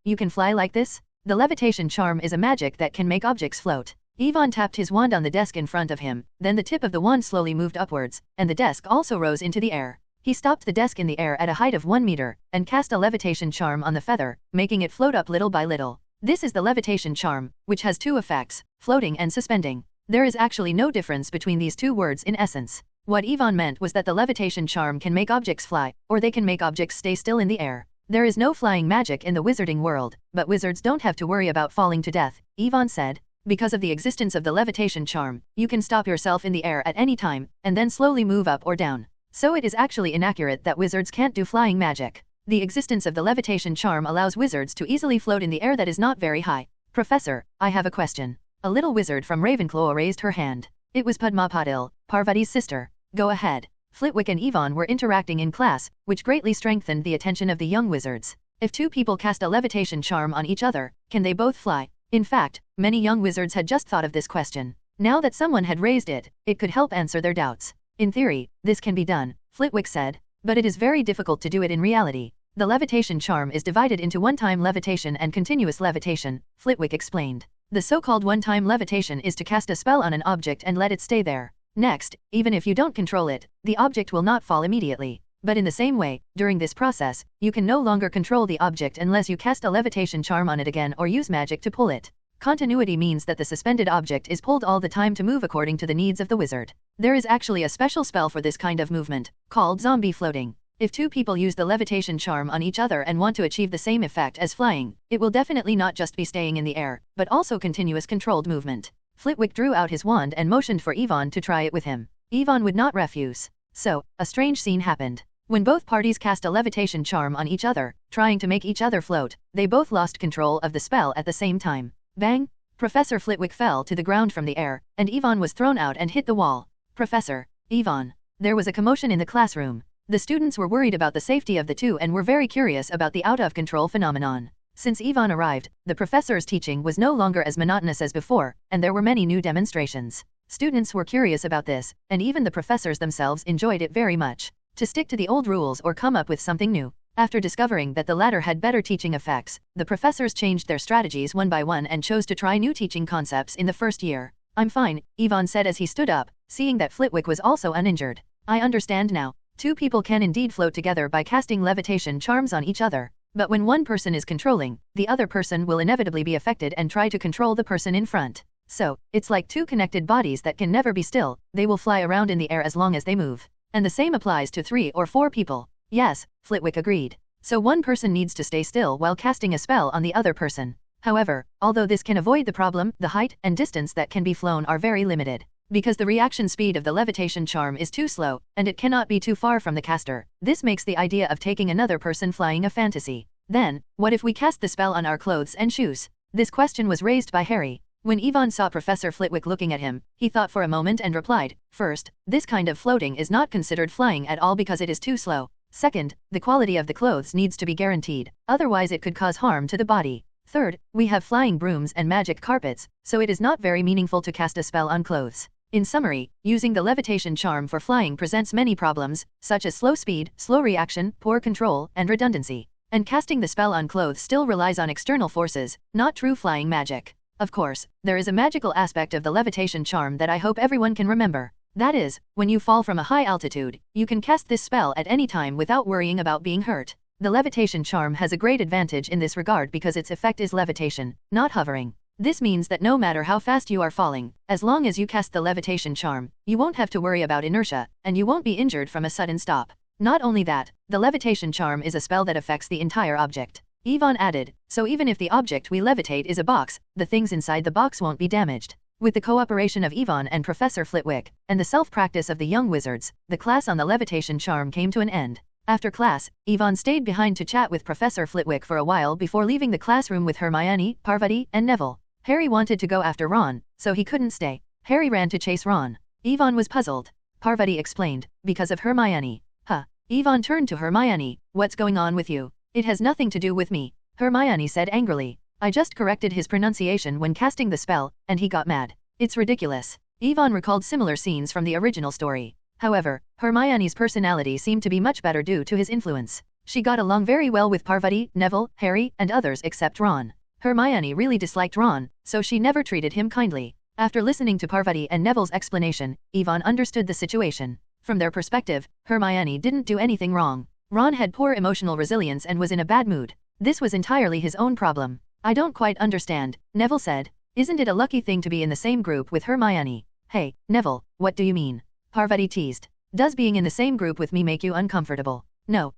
S2: You can fly like this? The levitation charm is a magic that can make objects float. Yvonne tapped his wand on the desk in front of him, then the tip of the wand slowly moved upwards, and the desk also rose into the air. He stopped the desk in the air at a height of 1 meter, and cast a levitation charm on the feather, making it float up little by little. This is the levitation charm, which has 2 effects, floating and suspending. There is actually no difference between these 2 words in essence. What Yvonne meant was that the levitation charm can make objects fly, or they can make objects stay still in the air. There is no flying magic in the wizarding world, but wizards don't have to worry about falling to death, Yvonne said. Because of the existence of the levitation charm, you can stop yourself in the air at any time, and then slowly move up or down. So it is actually inaccurate that wizards can't do flying magic. The existence of the levitation charm allows wizards to easily float in the air that is not very high. Professor, I have a question. A little wizard from Ravenclaw raised her hand. It was Padma Patil, Parvati's sister. Go ahead. Flitwick and Yvonne were interacting in class, which greatly strengthened the attention of the young wizards. If 2 people cast a levitation charm on each other, can they both fly? In fact, many young wizards had just thought of this question. Now that someone had raised it, it could help answer their doubts. In theory, this can be done, Flitwick said. but it is very difficult to do it in reality. The levitation charm is divided into one-time levitation and continuous levitation, Flitwick explained. The so-called one-time levitation is to cast a spell on an object and let it stay there. Next, even if you don't control it, the object will not fall immediately. But in the same way, during this process, you can no longer control the object unless you cast a levitation charm on it again or use magic to pull it. Continuity means that the suspended object is pulled all the time to move according to the needs of the wizard. There is actually a special spell for this kind of movement, called zombie floating. If two people use the levitation charm on each other and want to achieve the same effect as flying, it will definitely not just be staying in the air, but also continuous controlled movement. Flitwick drew out his wand and motioned for Yvonne to try it with him. Yvonne would not refuse. So, a strange scene happened. When both parties cast a levitation charm on each other, trying to make each other float, they both lost control of the spell at the same time. Bang! Professor Flitwick fell to the ground from the air, and Yvonne was thrown out and hit the wall. Professor, Yvonne. There was a commotion in the classroom. The students were worried about the safety of the two and were very curious about the out-of-control phenomenon. Since Yvonne arrived, the professor's teaching was no longer as monotonous as before, and there were many new demonstrations. Students were curious about this, and even the professors themselves enjoyed it very much. To stick to the old rules or come up with something new. After discovering that the latter had better teaching effects, the professors changed their strategies one by one and chose to try new teaching concepts in the first year. I'm fine, Yvonne said as he stood up, seeing that Flitwick was also uninjured. I understand now. Two people can indeed float together by casting levitation charms on each other. But when one person is controlling, the other person will inevitably be affected and try to control the person in front. So, it's like two connected bodies that can never be still, they will fly around in the air as long as they move. And the same applies to 3 or 4 people. Yes, Flitwick agreed. So one person needs to stay still while casting a spell on the other person. However, although this can avoid the problem, the height and distance that can be flown are very limited. Because the reaction speed of the levitation charm is too slow, and it cannot be too far from the caster, this makes the idea of taking another person flying a fantasy. Then, what if we cast the spell on our clothes and shoes? This question was raised by Harry. When Yvonne saw Professor Flitwick looking at him, he thought for a moment and replied, first, this kind of floating is not considered flying at all because it is too slow. Second, the quality of the clothes needs to be guaranteed, otherwise it could cause harm to the body. Third, we have flying brooms and magic carpets, so it is not very meaningful to cast a spell on clothes. In summary, using the levitation charm for flying presents many problems, such as slow speed, slow reaction, poor control, and redundancy. And casting the spell on clothes still relies on external forces, not true flying magic. Of course, there is a magical aspect of the levitation charm that I hope everyone can remember. That is, when you fall from a high altitude, you can cast this spell at any time without worrying about being hurt. The levitation charm has a great advantage in this regard because its effect is levitation, not hovering. This means that no matter how fast you are falling, as long as you cast the levitation charm, you won't have to worry about inertia, and you won't be injured from a sudden stop. Not only that, the levitation charm is a spell that affects the entire object. Yvonne added, so even if the object we levitate is a box, the things inside the box won't be damaged. With the cooperation of Yvonne and Professor Flitwick, and the self-practice of the young wizards, the class on the levitation charm came to an end. After class, Yvonne stayed behind to chat with Professor Flitwick for a while before leaving the classroom with Hermione, Parvati, and Neville. Harry wanted to go after Ron, so he couldn't stay. Harry ran to chase Ron. Yvonne was puzzled. Parvati explained, because of Hermione. Huh. Yvonne turned to Hermione, what's going on with you? It has nothing to do with me. Hermione said angrily. I just corrected his pronunciation when casting the spell, and he got mad. It's ridiculous. Yvonne recalled similar scenes from the original story. However, Hermione's personality seemed to be much better due to his influence. She got along very well with Parvati, Neville, Harry, and others except Ron. Hermione really disliked Ron, so she never treated him kindly. After listening to Parvati and Neville's explanation, Yvonne understood the situation. From their perspective, Hermione didn't do anything wrong. Ron had poor emotional resilience and was in a bad mood. This was entirely his own problem. I don't quite understand, Neville said. Isn't it a lucky thing to be in the same group with Hermione? Hey, Neville, what do you mean? Parvati teased. Does being in the same group with me make you uncomfortable? No.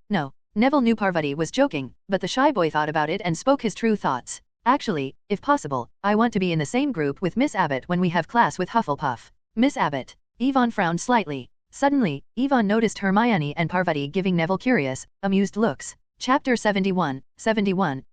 S2: Neville knew Parvati was joking, but the shy boy thought about it and spoke his true thoughts. Actually, if possible, I want to be in the same group with Miss Abbott when we have class with Hufflepuff. Miss Abbott. Yvonne frowned slightly. Suddenly, Yvonne noticed Hermione and Parvati giving Neville curious, amused looks. Chapter 71,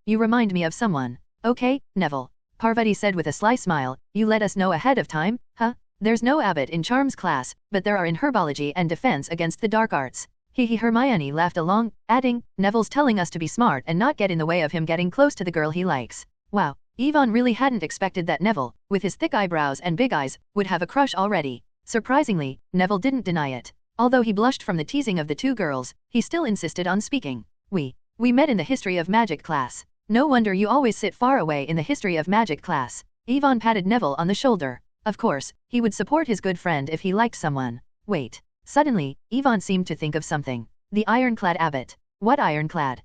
S2: you remind me of someone. Okay, Neville. Parvati said with a sly smile, you let us know ahead of time, huh? There's no Abbott in Charms class, but there are in Herbology and Defense Against the Dark Arts. Hermione laughed along, adding, Neville's telling us to be smart and not get in the way of him getting close to the girl he likes. Wow, Yvonne really hadn't expected that Neville, with his thick eyebrows and big eyes, would have a crush already. Surprisingly, Neville didn't deny it. Although he blushed from the teasing of the two girls, he still insisted on speaking. We met in the history of magic class. No wonder you always sit far away in the history of magic class. Yvonne patted Neville on the shoulder. Of course, he would support his good friend if he liked someone. Wait. Suddenly, Yvonne seemed to think of something. The ironclad Abbott. What ironclad?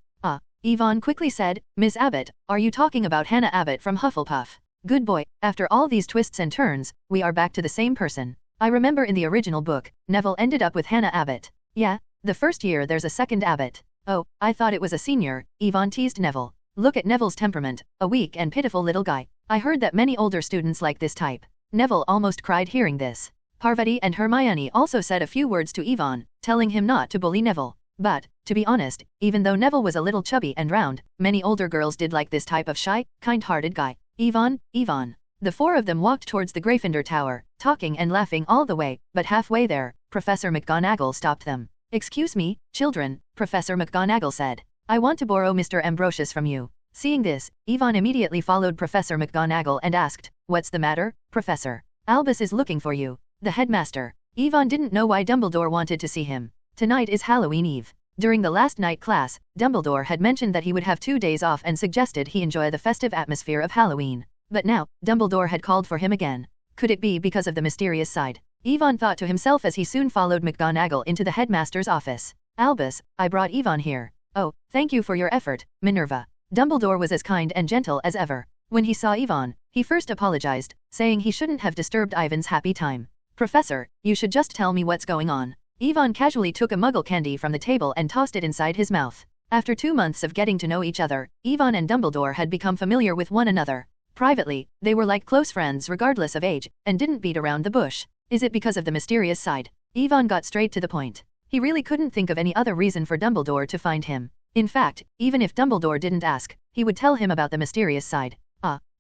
S2: Yvonne quickly said, Miss Abbott, are you talking about Hannah Abbott from Hufflepuff? Good boy, after all these twists and turns, we are back to the same person. I remember in the original book, Neville ended up with Hannah Abbott. Yeah, the first year there's a second Abbott. Oh, I thought it was a senior, Yvonne teased Neville. Look at Neville's temperament, a weak and pitiful little guy. I heard that many older students like this type. Neville almost cried hearing this. Parvati and Hermione also said a few words to Yvonne, telling him not to bully Neville. But, to be honest, even though Neville was a little chubby and round, many older girls did like this type of shy, kind-hearted guy. Yvonne. The four of them walked towards the Gryffindor Tower, talking and laughing all the way, but halfway there, Professor McGonagall stopped them. Excuse me, children, Professor McGonagall said. I want to borrow Mr. Ambrosius from you. Seeing this, Yvonne immediately followed Professor McGonagall and asked, What's the matter, Professor? Albus is looking for you. The headmaster. Yvonne didn't know why Dumbledore wanted to see him. Tonight is Halloween Eve. During the last night class, Dumbledore had mentioned that he would have 2 days off and suggested he enjoy the festive atmosphere of Halloween. But now, Dumbledore had called for him again. Could it be because of the mysterious side? Yvonne thought to himself as he soon followed McGonagall into the headmaster's office. Albus, I brought Yvonne here. Oh, thank you for your effort, Minerva. Dumbledore was as kind and gentle as ever. When he saw Yvonne, he first apologized, saying he shouldn't have disturbed Ivan's happy time. Professor, you should just tell me what's going on. Yvonne casually took a muggle candy from the table and tossed it inside his mouth. After 2 months of getting to know each other, Yvonne and Dumbledore had become familiar with one another. Privately, they were like close friends regardless of age, and didn't beat around the bush. Is it because of the mysterious side? Yvonne got straight to the point. He really couldn't think of any other reason for Dumbledore to find him. In fact, even if Dumbledore didn't ask, he would tell him about the mysterious side.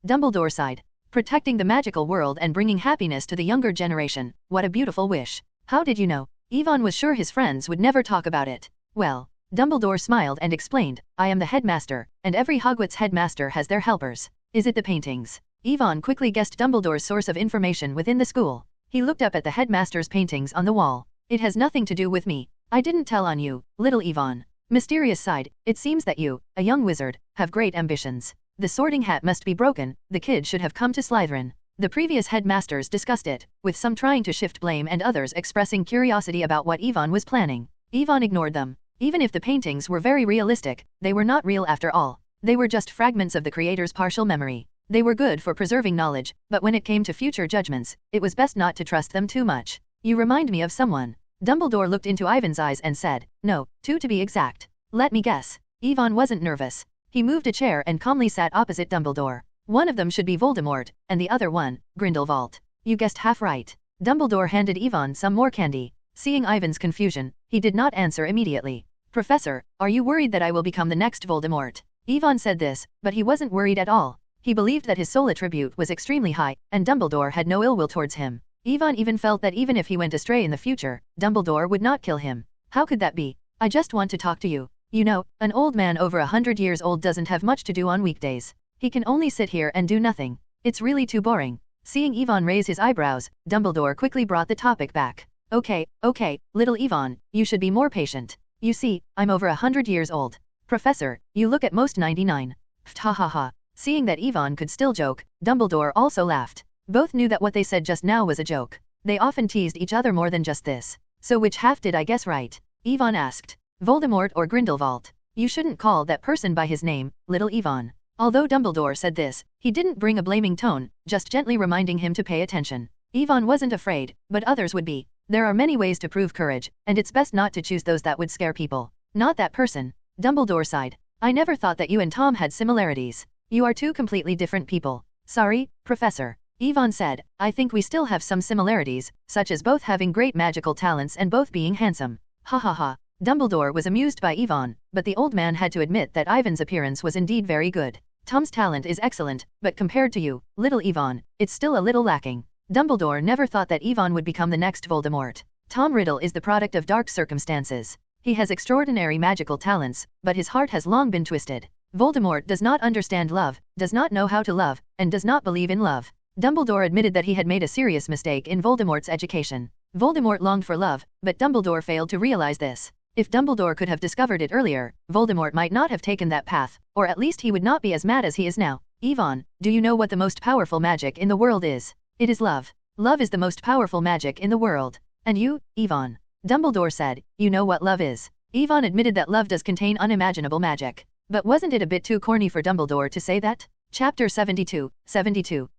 S2: Dumbledore side. Protecting the magical world and bringing happiness to the younger generation. What a beautiful wish. How did you know? Yvonne was sure his friends would never talk about it. Well, Dumbledore smiled and explained, I am the headmaster, and every Hogwarts headmaster has their helpers. Is it the paintings? Yvonne quickly guessed Dumbledore's source of information within the school. He looked up at the headmaster's paintings on the wall. It has nothing to do with me. I didn't tell on you, little Yvonne. Mysterious side, it seems that you, a young wizard, have great ambitions. The sorting hat must be broken, the kid should have come to Slytherin. The previous headmasters discussed it, with some trying to shift blame and others expressing curiosity about what Yvonne was planning. Yvonne ignored them. Even if the paintings were very realistic, they were not real after all. They were just fragments of the creator's partial memory. They were good for preserving knowledge, but when it came to future judgments, it was best not to trust them too much. You remind me of someone. Dumbledore looked into Ivan's eyes and said, No, 2 to be exact. Let me guess. Yvonne wasn't nervous. He moved a chair and calmly sat opposite Dumbledore. One of them should be Voldemort, and the other one, Grindelwald. You guessed half right. Dumbledore handed Yvonne some more candy. Seeing Ivan's confusion, he did not answer immediately. Professor, are you worried that I will become the next Voldemort? Yvonne said this, but he wasn't worried at all. He believed that his soul attribute was extremely high, and Dumbledore had no ill will towards him. Yvonne even felt that even if he went astray in the future, Dumbledore would not kill him. How could that be? I just want to talk to you. You know, an old man over 100 years old doesn't have much to do on weekdays. He can only sit here and do nothing. It's really too boring. Seeing Yvonne raise his eyebrows, Dumbledore quickly brought the topic back. Okay, little Yvonne, you should be more patient. You see, I'm over 100 years old. Professor, you look at most 99. Ha ha ha. Seeing that Yvonne could still joke, Dumbledore also laughed. Both knew that what they said just now was a joke. They often teased each other more than just this. So which half did I guess right? Yvonne asked. Voldemort or Grindelwald? You shouldn't call that person by his name, little Yvonne. Although Dumbledore said this, he didn't bring a blaming tone, just gently reminding him to pay attention. Yvonne wasn't afraid, but others would be. There are many ways to prove courage, and it's best not to choose those that would scare people. Not that person. Dumbledore sighed. I never thought that you and Tom had similarities. You are 2 completely different people. Sorry, Professor. Yvonne said, I think we still have some similarities, such as both having great magical talents and both being handsome. Ha ha ha. Dumbledore was amused by Yvonne, but the old man had to admit that Ivan's appearance was indeed very good. Tom's talent is excellent, but compared to you, little Yvonne, it's still a little lacking. Dumbledore never thought that Yvonne would become the next Voldemort. Tom Riddle is the product of dark circumstances. He has extraordinary magical talents, but his heart has long been twisted. Voldemort does not understand love, does not know how to love, and does not believe in love. Dumbledore admitted that he had made a serious mistake in Voldemort's education. Voldemort longed for love, but Dumbledore failed to realize this. If Dumbledore could have discovered it earlier, Voldemort might not have taken that path, or at least he would not be as mad as he is now. Yvonne, do you know what the most powerful magic in the world is? It is love. Love is the most powerful magic in the world. And you, Yvonne? Dumbledore said, you know what love is. Yvonne admitted that love does contain unimaginable magic. But wasn't it a bit too corny for Dumbledore to say that? Chapter 72,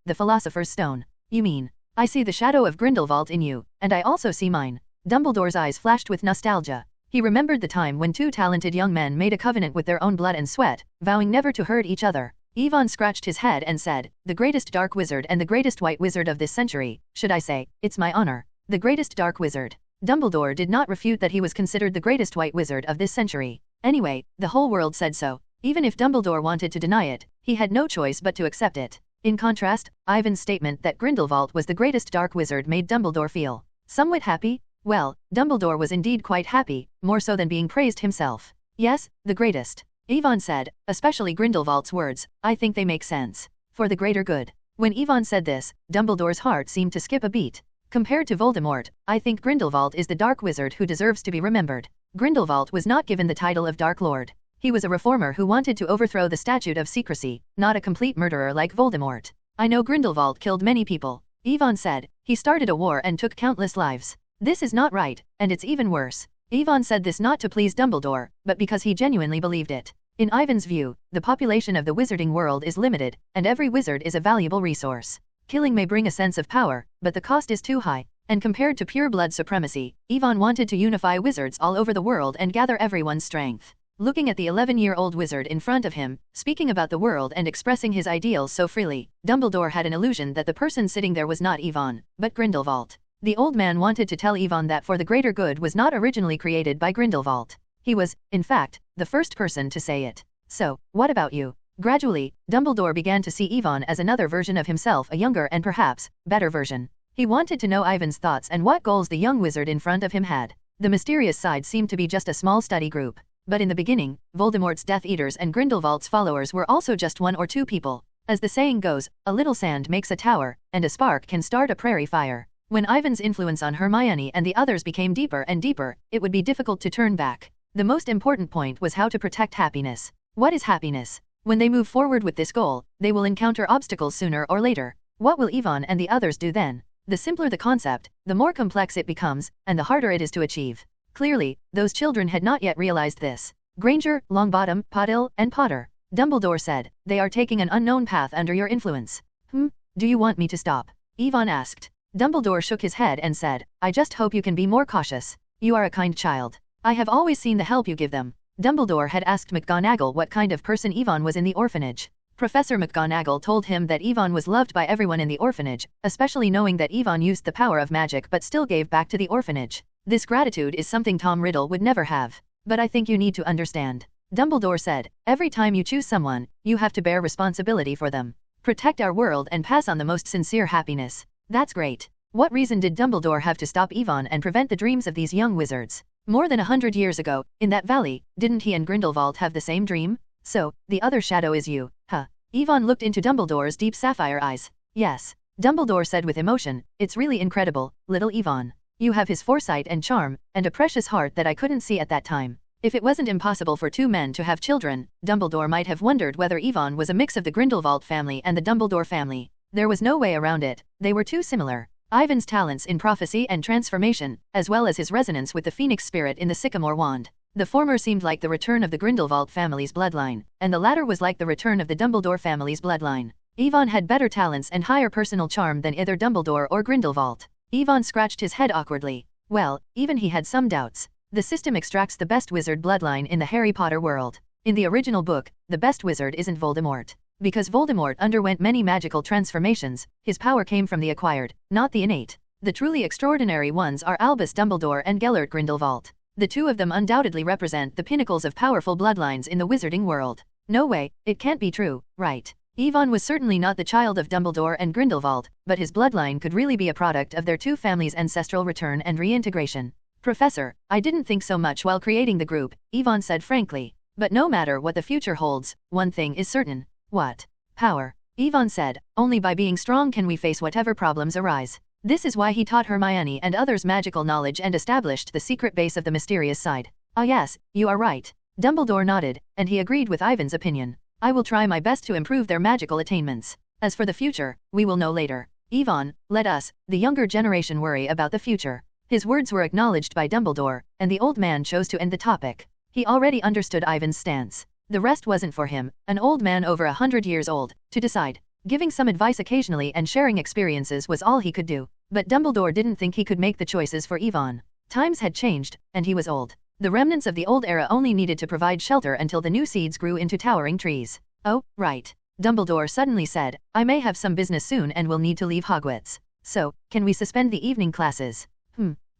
S2: The Philosopher's Stone. You mean, I see the shadow of Grindelwald in you, and I also see mine. Dumbledore's eyes flashed with nostalgia. He remembered the time when two talented young men made a covenant with their own blood and sweat, vowing never to hurt each other. Yvonne scratched his head and said, the greatest dark wizard and the greatest white wizard of this century, should I say, it's my honor. The greatest dark wizard. Dumbledore did not refute that he was considered the greatest white wizard of this century. Anyway, the whole world said so. Even if Dumbledore wanted to deny it, he had no choice but to accept it. In contrast, Ivan's statement that Grindelwald was the greatest dark wizard made Dumbledore feel somewhat happy. Well, Dumbledore was indeed quite happy, more so than being praised himself. Yes, the greatest. Yvonne said, especially Grindelwald's words, I think they make sense. For the greater good. When Yvonne said this, Dumbledore's heart seemed to skip a beat. Compared to Voldemort, I think Grindelwald is the dark wizard who deserves to be remembered. Grindelwald was not given the title of Dark Lord. He was a reformer who wanted to overthrow the statute of secrecy, not a complete murderer like Voldemort. I know Grindelwald killed many people. Yvonne said, he started a war and took countless lives. This is not right, and it's even worse. Yvonne said this not to please Dumbledore, but because he genuinely believed it. In Ivan's view, the population of the wizarding world is limited, and every wizard is a valuable resource. Killing may bring a sense of power, but the cost is too high. And compared to pure blood supremacy, Yvonne wanted to unify wizards all over the world and gather everyone's strength. Looking at the 11-year-old wizard in front of him, speaking about the world and expressing his ideals so freely, Dumbledore had an illusion that the person sitting there was not Yvonne, but Grindelwald. The old man wanted to tell Yvonne that for the greater good was not originally created by Grindelwald. He was, in fact, the first person to say it. So, what about you? Gradually, Dumbledore began to see Yvonne as another version of himself, a younger and perhaps, better version. He wanted to know Ivan's thoughts and what goals the young wizard in front of him had. The mysterious side seemed to be just a small study group. But in the beginning, Voldemort's Death Eaters and Grindelwald's followers were also just one or two people. As the saying goes, a little sand makes a tower, and a spark can start a prairie fire. When Ivan's influence on Hermione and the others became deeper and deeper, it would be difficult to turn back. The most important point was how to protect happiness. What is happiness? When they move forward with this goal, they will encounter obstacles sooner or later. What will Yvonne and the others do then? The simpler the concept, the more complex it becomes, and the harder it is to achieve. Clearly, those children had not yet realized this. Granger, Longbottom, Poddill, and Potter. Dumbledore said, they are taking an unknown path under your influence. Do you want me to stop? Yvonne asked. Dumbledore shook his head and said, I just hope you can be more cautious. You are a kind child. I have always seen the help you give them. Dumbledore had asked McGonagall what kind of person Yvonne was in the orphanage. Professor McGonagall told him that Yvonne was loved by everyone in the orphanage, especially knowing that Yvonne used the power of magic but still gave back to the orphanage. This gratitude is something Tom Riddle would never have. But I think you need to understand. Dumbledore said, every time you choose someone, you have to bear responsibility for them. Protect our world and pass on the most sincere happiness. That's great. What reason did Dumbledore have to stop Yvonne and prevent the dreams of these young wizards? More than 100 years ago, in that valley, didn't he and Grindelwald have the same dream? So, the other shadow is you, huh? Yvonne looked into Dumbledore's deep sapphire eyes. Yes. Dumbledore said with emotion, it's really incredible, little Yvonne. You have his foresight and charm, and a precious heart that I couldn't see at that time. If it wasn't impossible for two men to have children, Dumbledore might have wondered whether Yvonne was a mix of the Grindelwald family and the Dumbledore family. There was no way around it, they were too similar. Ivan's talents in prophecy and transformation, as well as his resonance with the phoenix spirit in the sycamore wand. The former seemed like the return of the Grindelwald family's bloodline, and the latter was like the return of the Dumbledore family's bloodline. Yvonne had better talents and higher personal charm than either Dumbledore or Grindelwald. Yvonne scratched his head awkwardly. Well, even he had some doubts. The system extracts the best wizard bloodline in the Harry Potter world. In the original book, the best wizard isn't Voldemort. Because Voldemort underwent many magical transformations, his power came from the acquired, not the innate. The truly extraordinary ones are Albus Dumbledore and Gellert Grindelwald. The two of them undoubtedly represent the pinnacles of powerful bloodlines in the wizarding world. No way, it can't be true, right? Yvonne was certainly not the child of Dumbledore and Grindelwald, but his bloodline could really be a product of their two families' ancestral return and reintegration. Professor, I didn't think so much while creating the group, Yvonne said frankly. But no matter what the future holds, one thing is certain. What? Power. Yvonne said, only by being strong can we face whatever problems arise. This is why he taught Hermione and others magical knowledge and established the secret base of the mysterious side. Ah yes, you are right. Dumbledore nodded, and he agreed with Ivan's opinion. I will try my best to improve their magical attainments. As for the future, we will know later. Ivan, let us, the younger generation, worry about the future. His words were acknowledged by Dumbledore, and the old man chose to end the topic. He already understood Ivan's stance. The rest wasn't for him, an old man over 100 years old, to decide. Giving some advice occasionally and sharing experiences was all he could do. But Dumbledore didn't think he could make the choices for Ivan. Times had changed, and he was old. The remnants of the old era only needed to provide shelter until the new seeds grew into towering trees. Oh, right. Dumbledore suddenly said, I may have some business soon and will need to leave Hogwarts. So, can we suspend the evening classes?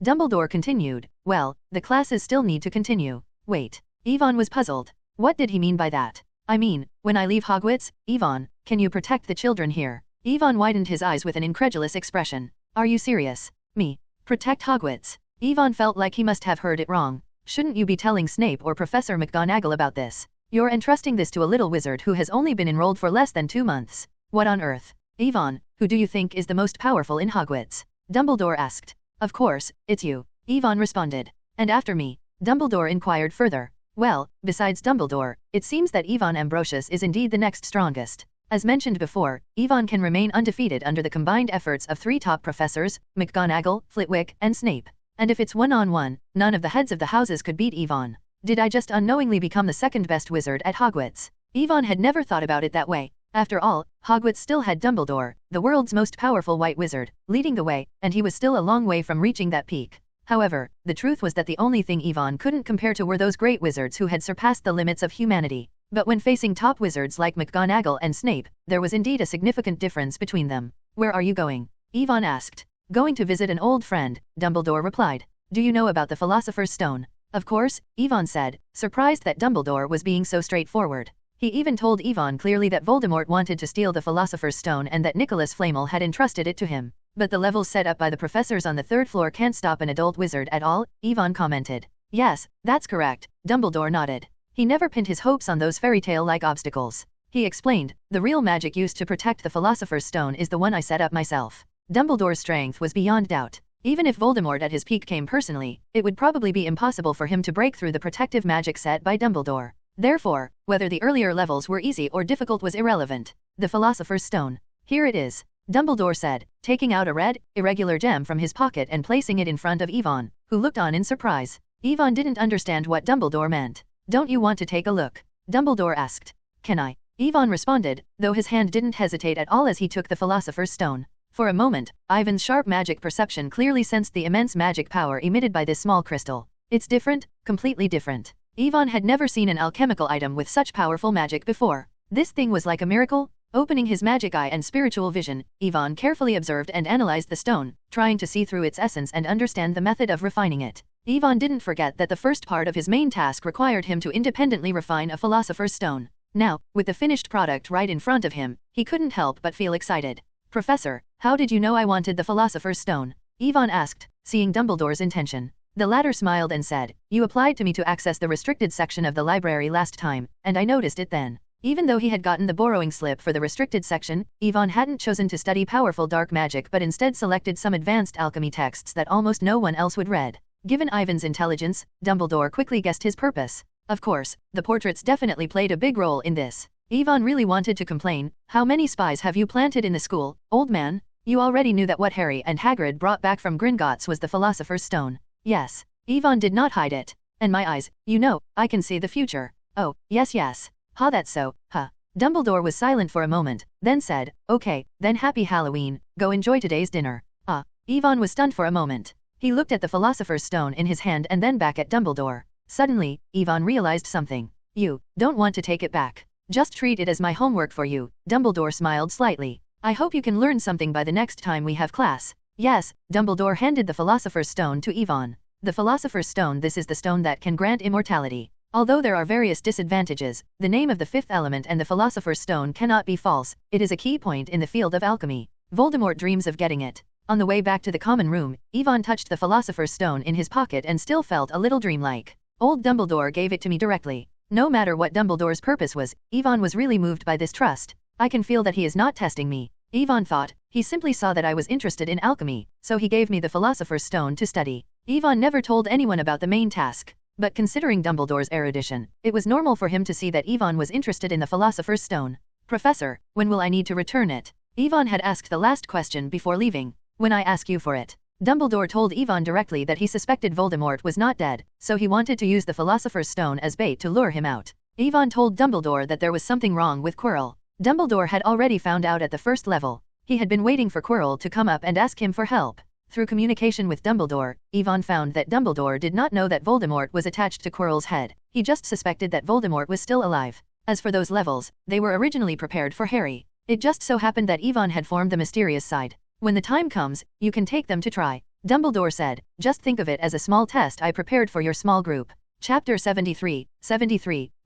S2: Dumbledore continued, well, the classes still need to continue. Wait. Ivan was puzzled. What did he mean by that? I mean, when I leave Hogwarts, Ivan, can you protect the children here? Ivan widened his eyes with an incredulous expression. Are you serious? Me? Protect Hogwarts? Ivan felt like he must have heard it wrong. Shouldn't you be telling Snape or Professor McGonagall about this? You're entrusting this to a little wizard who has only been enrolled for less than 2 months. What on earth? Ivan, who do you think is the most powerful in Hogwarts? Dumbledore asked. Of course, it's you. Ivan responded. And after me? Dumbledore inquired further. Well, besides Dumbledore, it seems that Ivan Ambrosius is indeed the next strongest. As mentioned before, Ivan can remain undefeated under the combined efforts of 3 top professors, McGonagall, Flitwick, and Snape. And if it's one-on-one, none of the heads of the houses could beat Ivan. Did I just unknowingly become the second best wizard at Hogwarts? Ivan had never thought about it that way. After all, Hogwarts still had Dumbledore, the world's most powerful white wizard, leading the way, and he was still a long way from reaching that peak. However, the truth was that the only thing Ivan couldn't compare to were those great wizards who had surpassed the limits of humanity. But when facing top wizards like McGonagall and Snape, there was indeed a significant difference between them. Where are you going? Ivan asked. Going to visit an old friend, Dumbledore replied. Do you know about the Philosopher's Stone? Of course, Ivan said, surprised that Dumbledore was being so straightforward. He even told Ivan clearly that Voldemort wanted to steal the Philosopher's Stone and that Nicholas Flamel had entrusted it to him. But the levels set up by the professors on the 3rd floor can't stop an adult wizard at all, Ivan commented. Yes, that's correct, Dumbledore nodded. He never pinned his hopes on those fairy tale-like obstacles. He explained, the real magic used to protect the Philosopher's Stone is the one I set up myself. Dumbledore's strength was beyond doubt. Even if Voldemort at his peak came personally, it would probably be impossible for him to break through the protective magic set by Dumbledore. Therefore, whether the earlier levels were easy or difficult was irrelevant. The Philosopher's Stone. Here it is, Dumbledore said, taking out a red, irregular gem from his pocket and placing it in front of Ivan, who looked on in surprise. Ivan didn't understand what Dumbledore meant. Don't you want to take a look? Dumbledore asked. Can I? Ivan responded, though his hand didn't hesitate at all as he took the Philosopher's Stone. For a moment, Ivan's sharp magic perception clearly sensed the immense magic power emitted by this small crystal. It's different, completely different. Ivan had never seen an alchemical item with such powerful magic before. This thing was like a miracle. Opening his magic eye and spiritual vision, Ivan carefully observed and analyzed the stone, trying to see through its essence and understand the method of refining it. Ivan didn't forget that the first part of his main task required him to independently refine a Philosopher's Stone. Now, with the finished product right in front of him, he couldn't help but feel excited. Professor, how did you know I wanted the Philosopher's Stone? Ivan asked, seeing Dumbledore's intention. The latter smiled and said, you applied to me to access the restricted section of the library last time, and I noticed it then. Even though he had gotten the borrowing slip for the restricted section, Ivan hadn't chosen to study powerful dark magic but instead selected some advanced alchemy texts that almost no one else would read. Given Ivan's intelligence, Dumbledore quickly guessed his purpose. Of course, the portraits definitely played a big role in this. Ivan really wanted to complain. How many spies have you planted in the school, old man? You already knew that what Harry and Hagrid brought back from Gringotts was the Philosopher's Stone. Yes. Ivan did not hide it. And my eyes, you know, I can see the future. Oh, yes. Ha, that's so, huh. Dumbledore was silent for a moment, then said, okay, then happy Halloween, go enjoy today's dinner. Ivan was stunned for a moment. He looked at the Philosopher's Stone in his hand and then back at Dumbledore. Suddenly, Ivan realized something. You don't want to take it back. Just treat it as my homework for you. Dumbledore smiled slightly. I hope you can learn something by the next time we have class. Yes, Dumbledore handed the Philosopher's Stone to Ivan. The Philosopher's Stone. This is the stone that can grant immortality. Although there are various disadvantages, the name of the 5th element and the Philosopher's Stone cannot be false. It is a key point in the field of alchemy. Voldemort dreams of getting it. On the way back to the common room, Ivan touched the Philosopher's Stone in his pocket and still felt a little dreamlike. Old Dumbledore gave it to me directly. No matter what Dumbledore's purpose was, Ivan was really moved by this trust. I can feel that he is not testing me. Ivan thought, he simply saw that I was interested in alchemy, so he gave me the Philosopher's Stone to study. Ivan never told anyone about the main task. But considering Dumbledore's erudition, it was normal for him to see that Ivan was interested in the Philosopher's Stone. Professor, when will I need to return it? Ivan had asked the last question before leaving. When I ask you for it. Dumbledore told Ivan directly that he suspected Voldemort was not dead, so he wanted to use the Philosopher's Stone as bait to lure him out. Ivan told Dumbledore that there was something wrong with Quirrell. Dumbledore had already found out at the first level. He had been waiting for Quirrell to come up and ask him for help. Through communication with Dumbledore, Ivan found that Dumbledore did not know that Voldemort was attached to Quirrell's head. He just suspected that Voldemort was still alive. As for those levels, they were originally prepared for Harry. It just so happened that Ivan had formed the mysterious side. When the time comes, you can take them to try. Dumbledore said, just think of it as a small test I prepared for your small group. Chapter 73,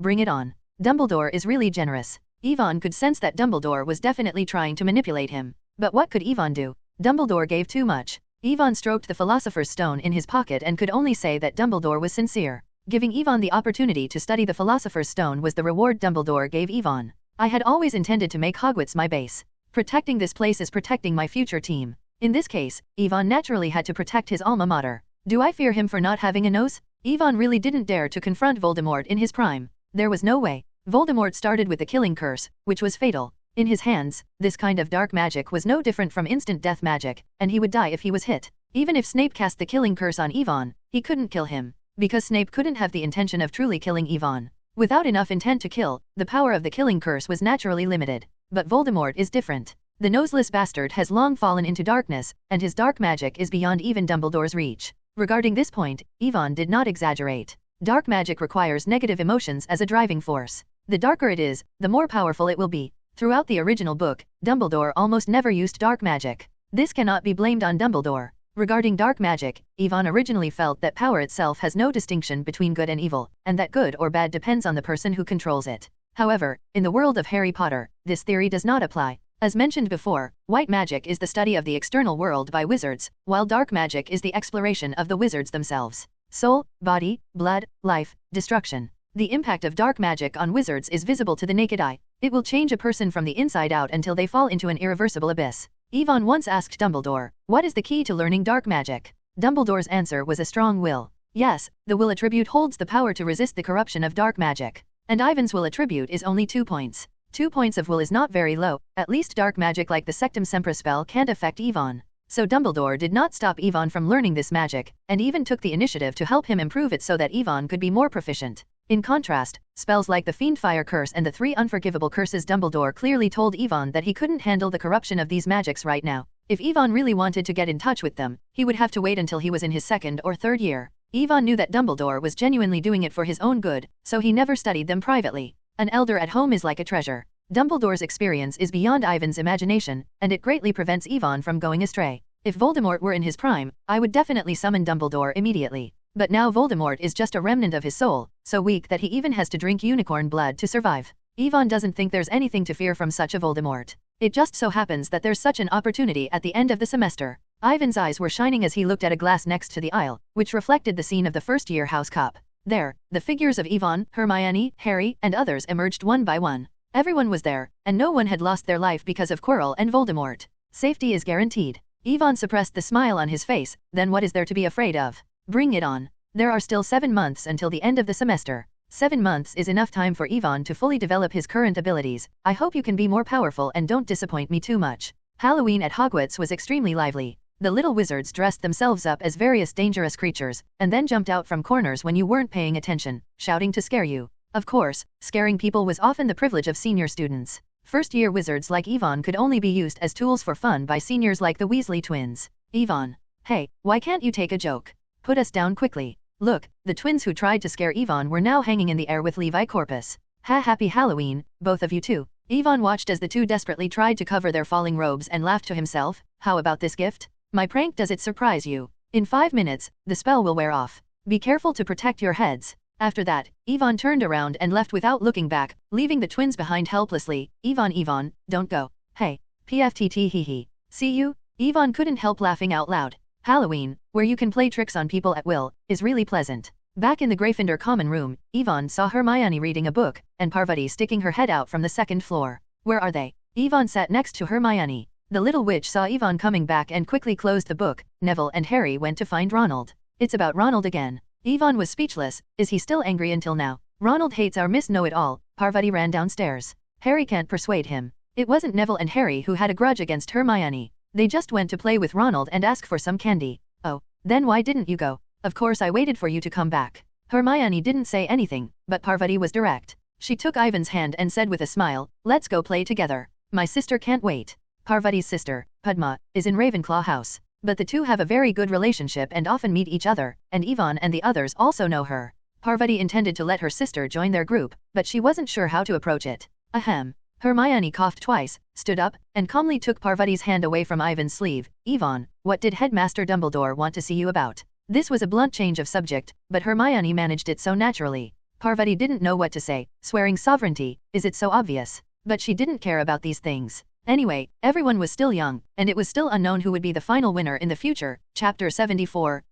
S2: Bring it on. Dumbledore is really generous. Ivan could sense that Dumbledore was definitely trying to manipulate him. But what could Ivan do? Dumbledore gave too much. Ivan stroked the Philosopher's Stone in his pocket and could only say that Dumbledore was sincere. Giving Ivan the opportunity to study the Philosopher's Stone was the reward Dumbledore gave Ivan. I had always intended to make Hogwarts my base. Protecting this place is protecting my future team. In this case, Ivan naturally had to protect his alma mater. Do I fear him for not having a nose? Ivan really didn't dare to confront Voldemort in his prime. There was no way. Voldemort started with the killing curse, which was fatal. In his hands, this kind of dark magic was no different from instant death magic, and he would die if he was hit. Even if Snape cast the killing curse on Ivan, he couldn't kill him. Because Snape couldn't have the intention of truly killing Ivan. Without enough intent to kill, the power of the killing curse was naturally limited. But Voldemort is different. The noseless bastard has long fallen into darkness, and his dark magic is beyond even Dumbledore's reach. Regarding this point, Ivan did not exaggerate. Dark magic requires negative emotions as a driving force. The darker it is, the more powerful it will be. Throughout the original book, Dumbledore almost never used dark magic. This cannot be blamed on Dumbledore. Regarding dark magic, Ivan originally felt that power itself has no distinction between good and evil, and that good or bad depends on the person who controls it. However, in the world of Harry Potter, this theory does not apply. As mentioned before, white magic is the study of the external world by wizards, while dark magic is the exploration of the wizards themselves. Soul, body, blood, life, destruction. The impact of dark magic on wizards is visible to the naked eye. It will change a person from the inside out until they fall into an irreversible abyss. Ivan once asked Dumbledore, what is the key to learning dark magic? Dumbledore's answer was a strong will. Yes, the will attribute holds the power to resist the corruption of dark magic. And Ivan's will attribute is only 2 points. 2 points of will is not very low, at least dark magic like the Sectum Sempra spell can't affect Ivan. So Dumbledore did not stop Ivan from learning this magic, and even took the initiative to help him improve it so that Ivan could be more proficient. In contrast, spells like the Fiendfire Curse and the 3 Unforgivable Curses, Dumbledore clearly told Ivan that he couldn't handle the corruption of these magics right now. If Ivan really wanted to get in touch with them, he would have to wait until he was in his 2nd or 3rd year. Ivan knew that Dumbledore was genuinely doing it for his own good, so he never studied them privately. An elder at home is like a treasure. Dumbledore's experience is beyond Ivan's imagination, and it greatly prevents Ivan from going astray. If Voldemort were in his prime, I would definitely summon Dumbledore immediately. But now Voldemort is just a remnant of his soul, so weak that he even has to drink unicorn blood to survive. Ivan doesn't think there's anything to fear from such a Voldemort. It just so happens that there's such an opportunity at the end of the semester. Ivan's eyes were shining as he looked at a glass next to the aisle, which reflected the scene of the first-year house cup. There, the figures of Ivan, Hermione, Harry, and others emerged one by one. Everyone was there, and no one had lost their life because of Quirrell and Voldemort. Safety is guaranteed. Ivan suppressed the smile on his face, then what is there to be afraid of? Bring it on. There are still 7 months until the end of the semester. 7 months is enough time for Ivan to fully develop his current abilities. I hope you can be more powerful and don't disappoint me too much. Halloween at Hogwarts was extremely lively. The little wizards dressed themselves up as various dangerous creatures, and then jumped out from corners when you weren't paying attention, shouting to scare you. Of course, scaring people was often the privilege of senior students. First-year wizards like Ivan could only be used as tools for fun by seniors like the Weasley twins. Ivan. Hey, why can't you take a joke? Put us down quickly. Look, the twins who tried to scare Ivan were now hanging in the air with Levi Corpus. Happy Halloween, both of you too. Ivan watched as the two desperately tried to cover their falling robes and laughed to himself. How about this gift? My prank, does it surprise you? In 5 minutes, the spell will wear off. Be careful to protect your heads. After that, Ivan turned around and left without looking back, leaving the twins behind helplessly. Ivan, don't go. Hey, pfft hee. See you? Ivan couldn't help laughing out loud. Halloween, where you can play tricks on people at will, is really pleasant. Back in the Gryffindor common room, Ivan saw Hermione reading a book, and Parvati sticking her head out from the 2nd floor. Where are they? Ivan sat next to Hermione. The little witch saw Yvonne coming back and quickly closed the book. Neville and Harry went to find Ronald. It's about Ronald again. Yvonne was speechless. Is he still angry until now? Ronald hates our Miss Know-It-all. Parvati ran downstairs. Harry can't persuade him. It wasn't Neville and Harry who had a grudge against Hermione. They just went to play with Ronald and ask for some candy. Oh, then why didn't you go? Of course I waited for you to come back. Hermione didn't say anything, but Parvati was direct. She took Ivan's hand and said with a smile, let's go play together. My sister can't wait. Parvati's sister, Padma, is in Ravenclaw House. But the two have a very good relationship and often meet each other, and Yvonne and the others also know her. Parvati intended to let her sister join their group, but she wasn't sure how to approach it. Ahem. Hermione coughed twice, stood up, and calmly took Parvati's hand away from Ivan's sleeve. Yvonne, what did Headmaster Dumbledore want to see you about? This was a blunt change of subject, but Hermione managed it so naturally. Parvati didn't know what to say. Swearing sovereignty, is it so obvious? But she didn't care about these things. Anyway, everyone was still young, and it was still unknown who would be the final winner in the future. Chapter 74,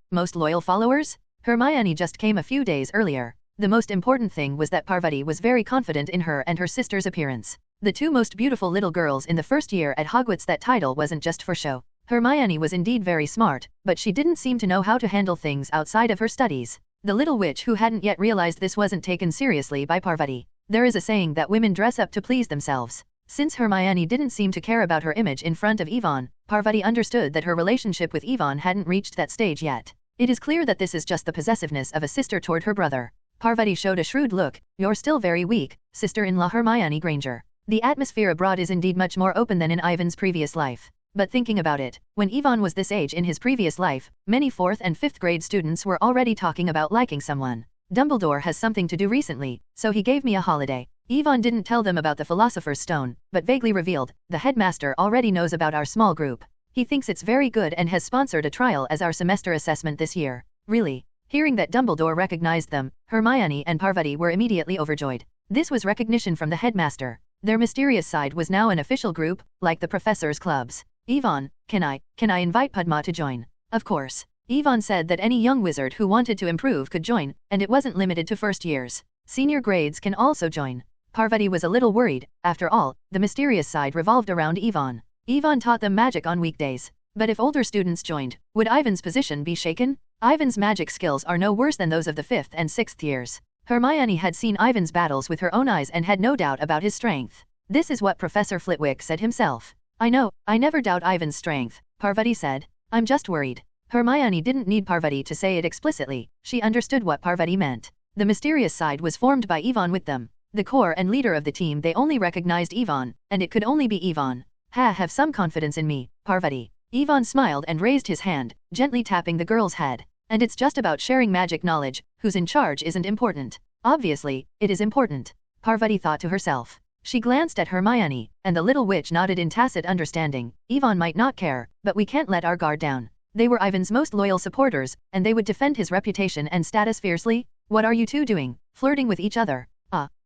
S2: Most Loyal Followers? Hermione just came a few days earlier. The most important thing was that Parvati was very confident in her and her sister's appearance. The two most beautiful little girls in the first year at Hogwarts. That title wasn't just for show. Hermione was indeed very smart, but she didn't seem to know how to handle things outside of her studies. The little witch who hadn't yet realized this wasn't taken seriously by Parvati. There is a saying that women dress up to please themselves. Since Hermione didn't seem to care about her image in front of Yvonne, Parvati understood that her relationship with Yvonne hadn't reached that stage yet. It is clear that this is just the possessiveness of a sister toward her brother. Parvati showed a shrewd look. You're still very weak, sister-in-law Hermione Granger. The atmosphere abroad is indeed much more open than in Ivan's previous life. But thinking about it, when Yvonne was this age in his previous life, many 4th and 5th grade students were already talking about liking someone. Dumbledore has something to do recently, so he gave me a holiday. Yvonne didn't tell them about the Philosopher's Stone, but vaguely revealed, the headmaster already knows about our small group. He thinks it's very good and has sponsored a trial as our semester assessment this year. Really? Hearing that Dumbledore recognized them, Hermione and Parvati were immediately overjoyed. This was recognition from the headmaster. Their mysterious side was now an official group, like the professors' clubs. Yvonne, can I invite Padma to join? Of course. Yvonne said that any young wizard who wanted to improve could join, and it wasn't limited to first years. Senior grades can also join. Parvati was a little worried. After all, the mysterious side revolved around Yvonne. Yvonne taught them magic on weekdays. But if older students joined, would Ivan's position be shaken? Ivan's magic skills are no worse than those of the 5th and 6th years. Hermione had seen Ivan's battles with her own eyes and had no doubt about his strength. This is what Professor Flitwick said himself. I know, I never doubt Ivan's strength, Parvati said. I'm just worried. Hermione didn't need Parvati to say it explicitly. She understood what Parvati meant. The mysterious side was formed by Yvonne with them. The core and leader of the team, they only recognized Yvonne, and it could only be Yvonne. Have some confidence in me, Parvati. Yvonne smiled and raised his hand, gently tapping the girl's head. And it's just about sharing magic knowledge. Who's in charge isn't important. Obviously, it is important, Parvati thought to herself. She glanced at Hermione, and the little witch nodded in tacit understanding. Yvonne might not care, but we can't let our guard down. They were Ivan's most loyal supporters, and they would defend his reputation and status fiercely. What are you two doing? Flirting with each other?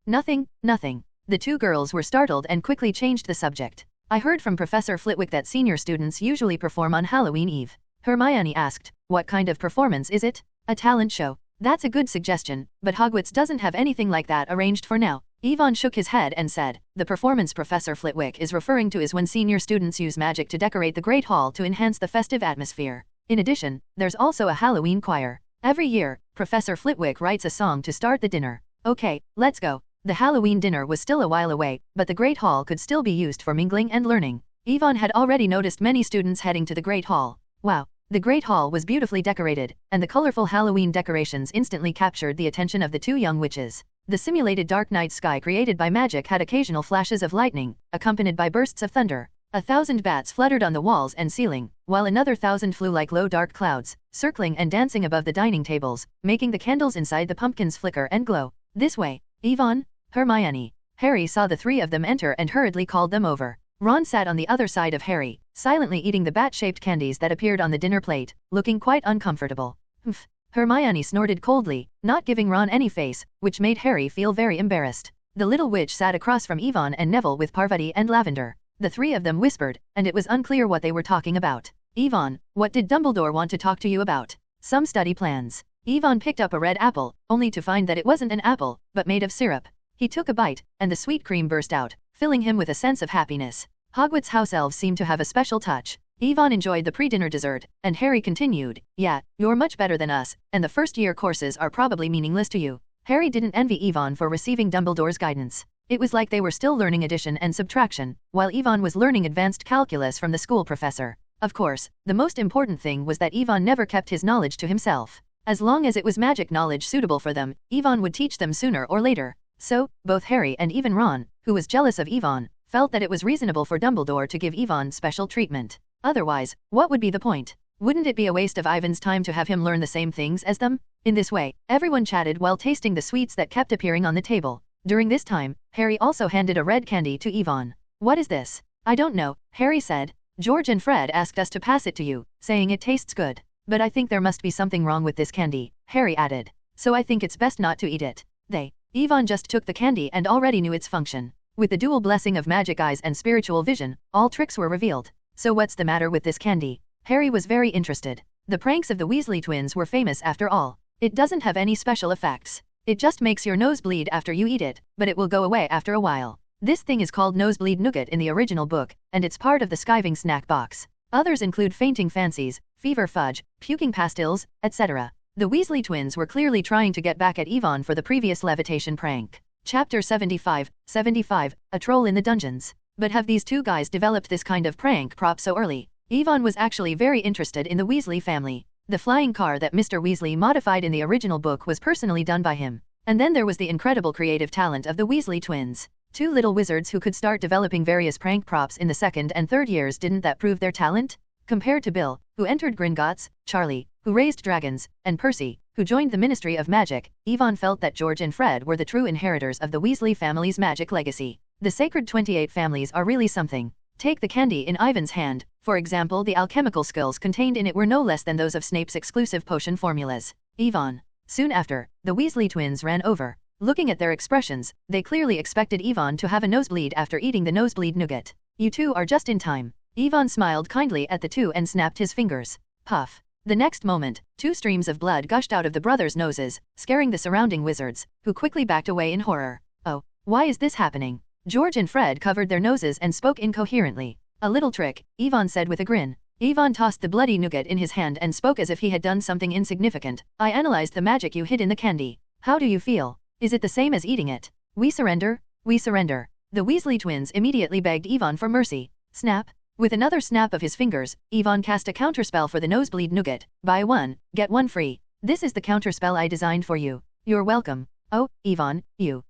S2: Nothing. The two girls were startled and quickly changed the subject. I heard from Professor Flitwick that senior students usually perform on Halloween Eve. Hermione asked, what kind of performance is it? A talent show. That's a good suggestion, but Hogwarts doesn't have anything like that arranged for now. Yvonne shook his head and said, the performance Professor Flitwick is referring to is when senior students use magic to decorate the Great Hall to enhance the festive atmosphere. In addition, there's also a Halloween choir. Every year, Professor Flitwick writes a song to start the dinner. Okay, let's go. The Halloween dinner was still a while away, but the Great Hall could still be used for mingling and learning. Yvonne had already noticed many students heading to the Great Hall. Wow, the Great Hall was beautifully decorated, and the colorful Halloween decorations instantly captured the attention of the two young witches. The simulated dark night sky created by magic had occasional flashes of lightning, accompanied by bursts of thunder. 1,000 bats fluttered on the walls and ceiling, while another 1,000 flew like low dark clouds, circling and dancing above the dining tables, making the candles inside the pumpkins flicker and glow. This way, Yvonne, Hermione. Harry saw the three of them enter and hurriedly called them over. Ron sat on the other side of Harry, silently eating the bat-shaped candies that appeared on the dinner plate, looking quite uncomfortable. Humph. Hermione snorted coldly, not giving Ron any face, which made Harry feel very embarrassed. The little witch sat across from Yvonne and Neville with Parvati and Lavender. The three of them whispered, and it was unclear what they were talking about. Yvonne, what did Dumbledore want to talk to you about? Some study plans. Yvonne picked up a red apple, only to find that it wasn't an apple, but made of syrup. He took a bite, and the sweet cream burst out, filling him with a sense of happiness. Hogwarts house elves seem to have a special touch. Yvonne enjoyed the pre-dinner dessert, and Harry continued, yeah, you're much better than us, and the first-year courses are probably meaningless to you. Harry didn't envy Yvonne for receiving Dumbledore's guidance. It was like they were still learning addition and subtraction, while Yvonne was learning advanced calculus from the school professor. Of course, the most important thing was that Yvonne never kept his knowledge to himself. As long as it was magic knowledge suitable for them, Yvonne would teach them sooner or later. So, both Harry and even Ron, who was jealous of Yvonne, felt that it was reasonable for Dumbledore to give Yvonne special treatment. Otherwise, what would be the point? Wouldn't it be a waste of Ivan's time to have him learn the same things as them? In this way, everyone chatted while tasting the sweets that kept appearing on the table. During this time, Harry also handed a red candy to Yvonne. What is this? I don't know, Harry said. George and Fred asked us to pass it to you, saying it tastes good. But I think there must be something wrong with this candy, Harry added. So I think it's best not to eat it. Yvonne just took the candy and already knew its function. With the dual blessing of magic eyes and spiritual vision, all tricks were revealed. So what's the matter with this candy? Harry was very interested. The pranks of the Weasley twins were famous after all. It doesn't have any special effects. It just makes your nose bleed after you eat it, but it will go away after a while. This thing is called nosebleed nougat in the original book, and it's part of the skiving snack box. Others include fainting fancies, fever fudge, puking pastilles, etc. The Weasley twins were clearly trying to get back at Yvonne for the previous levitation prank. Chapter 75, A Troll in the Dungeons. But have these two guys developed this kind of prank prop so early? Yvonne was actually very interested in the Weasley family. The flying car that Mr. Weasley modified in the original book was personally done by him. And then there was the incredible creative talent of the Weasley twins. Two little wizards who could start developing various prank props in the second and third years. Didn't that prove their talent? Compared to Bill, who entered Gringotts, Charlie, who raised dragons, and Percy, who joined the Ministry of Magic, Yvonne felt that George and Fred were the true inheritors of the Weasley family's magic legacy. The sacred 28 families are really something. Take the candy in Ivan's hand, for example. The alchemical skills contained in it were no less than those of Snape's exclusive potion formulas. Yvonne. Soon after, the Weasley twins ran over. Looking at their expressions, they clearly expected Yvonne to have a nosebleed after eating the nosebleed nougat. You two are just in time. Yvonne smiled kindly at the two and snapped his fingers. Puff. The next moment, 2 streams of blood gushed out of the brothers' noses, scaring the surrounding wizards, who quickly backed away in horror. Oh, why is this happening? George and Fred covered their noses and spoke incoherently. A little trick, Yvonne said with a grin. Yvonne tossed the bloody nougat in his hand and spoke as if he had done something insignificant. I analyzed the magic you hid in the candy. How do you feel? Is it the same as eating it? We surrender. We surrender. The Weasley twins immediately begged Yvonne for mercy. Snap. With another snap of his fingers, Yvonne cast a counterspell for the nosebleed nougat. Buy one, get one free. This is the counterspell I designed for you. You're welcome. Oh, Yvonne, you.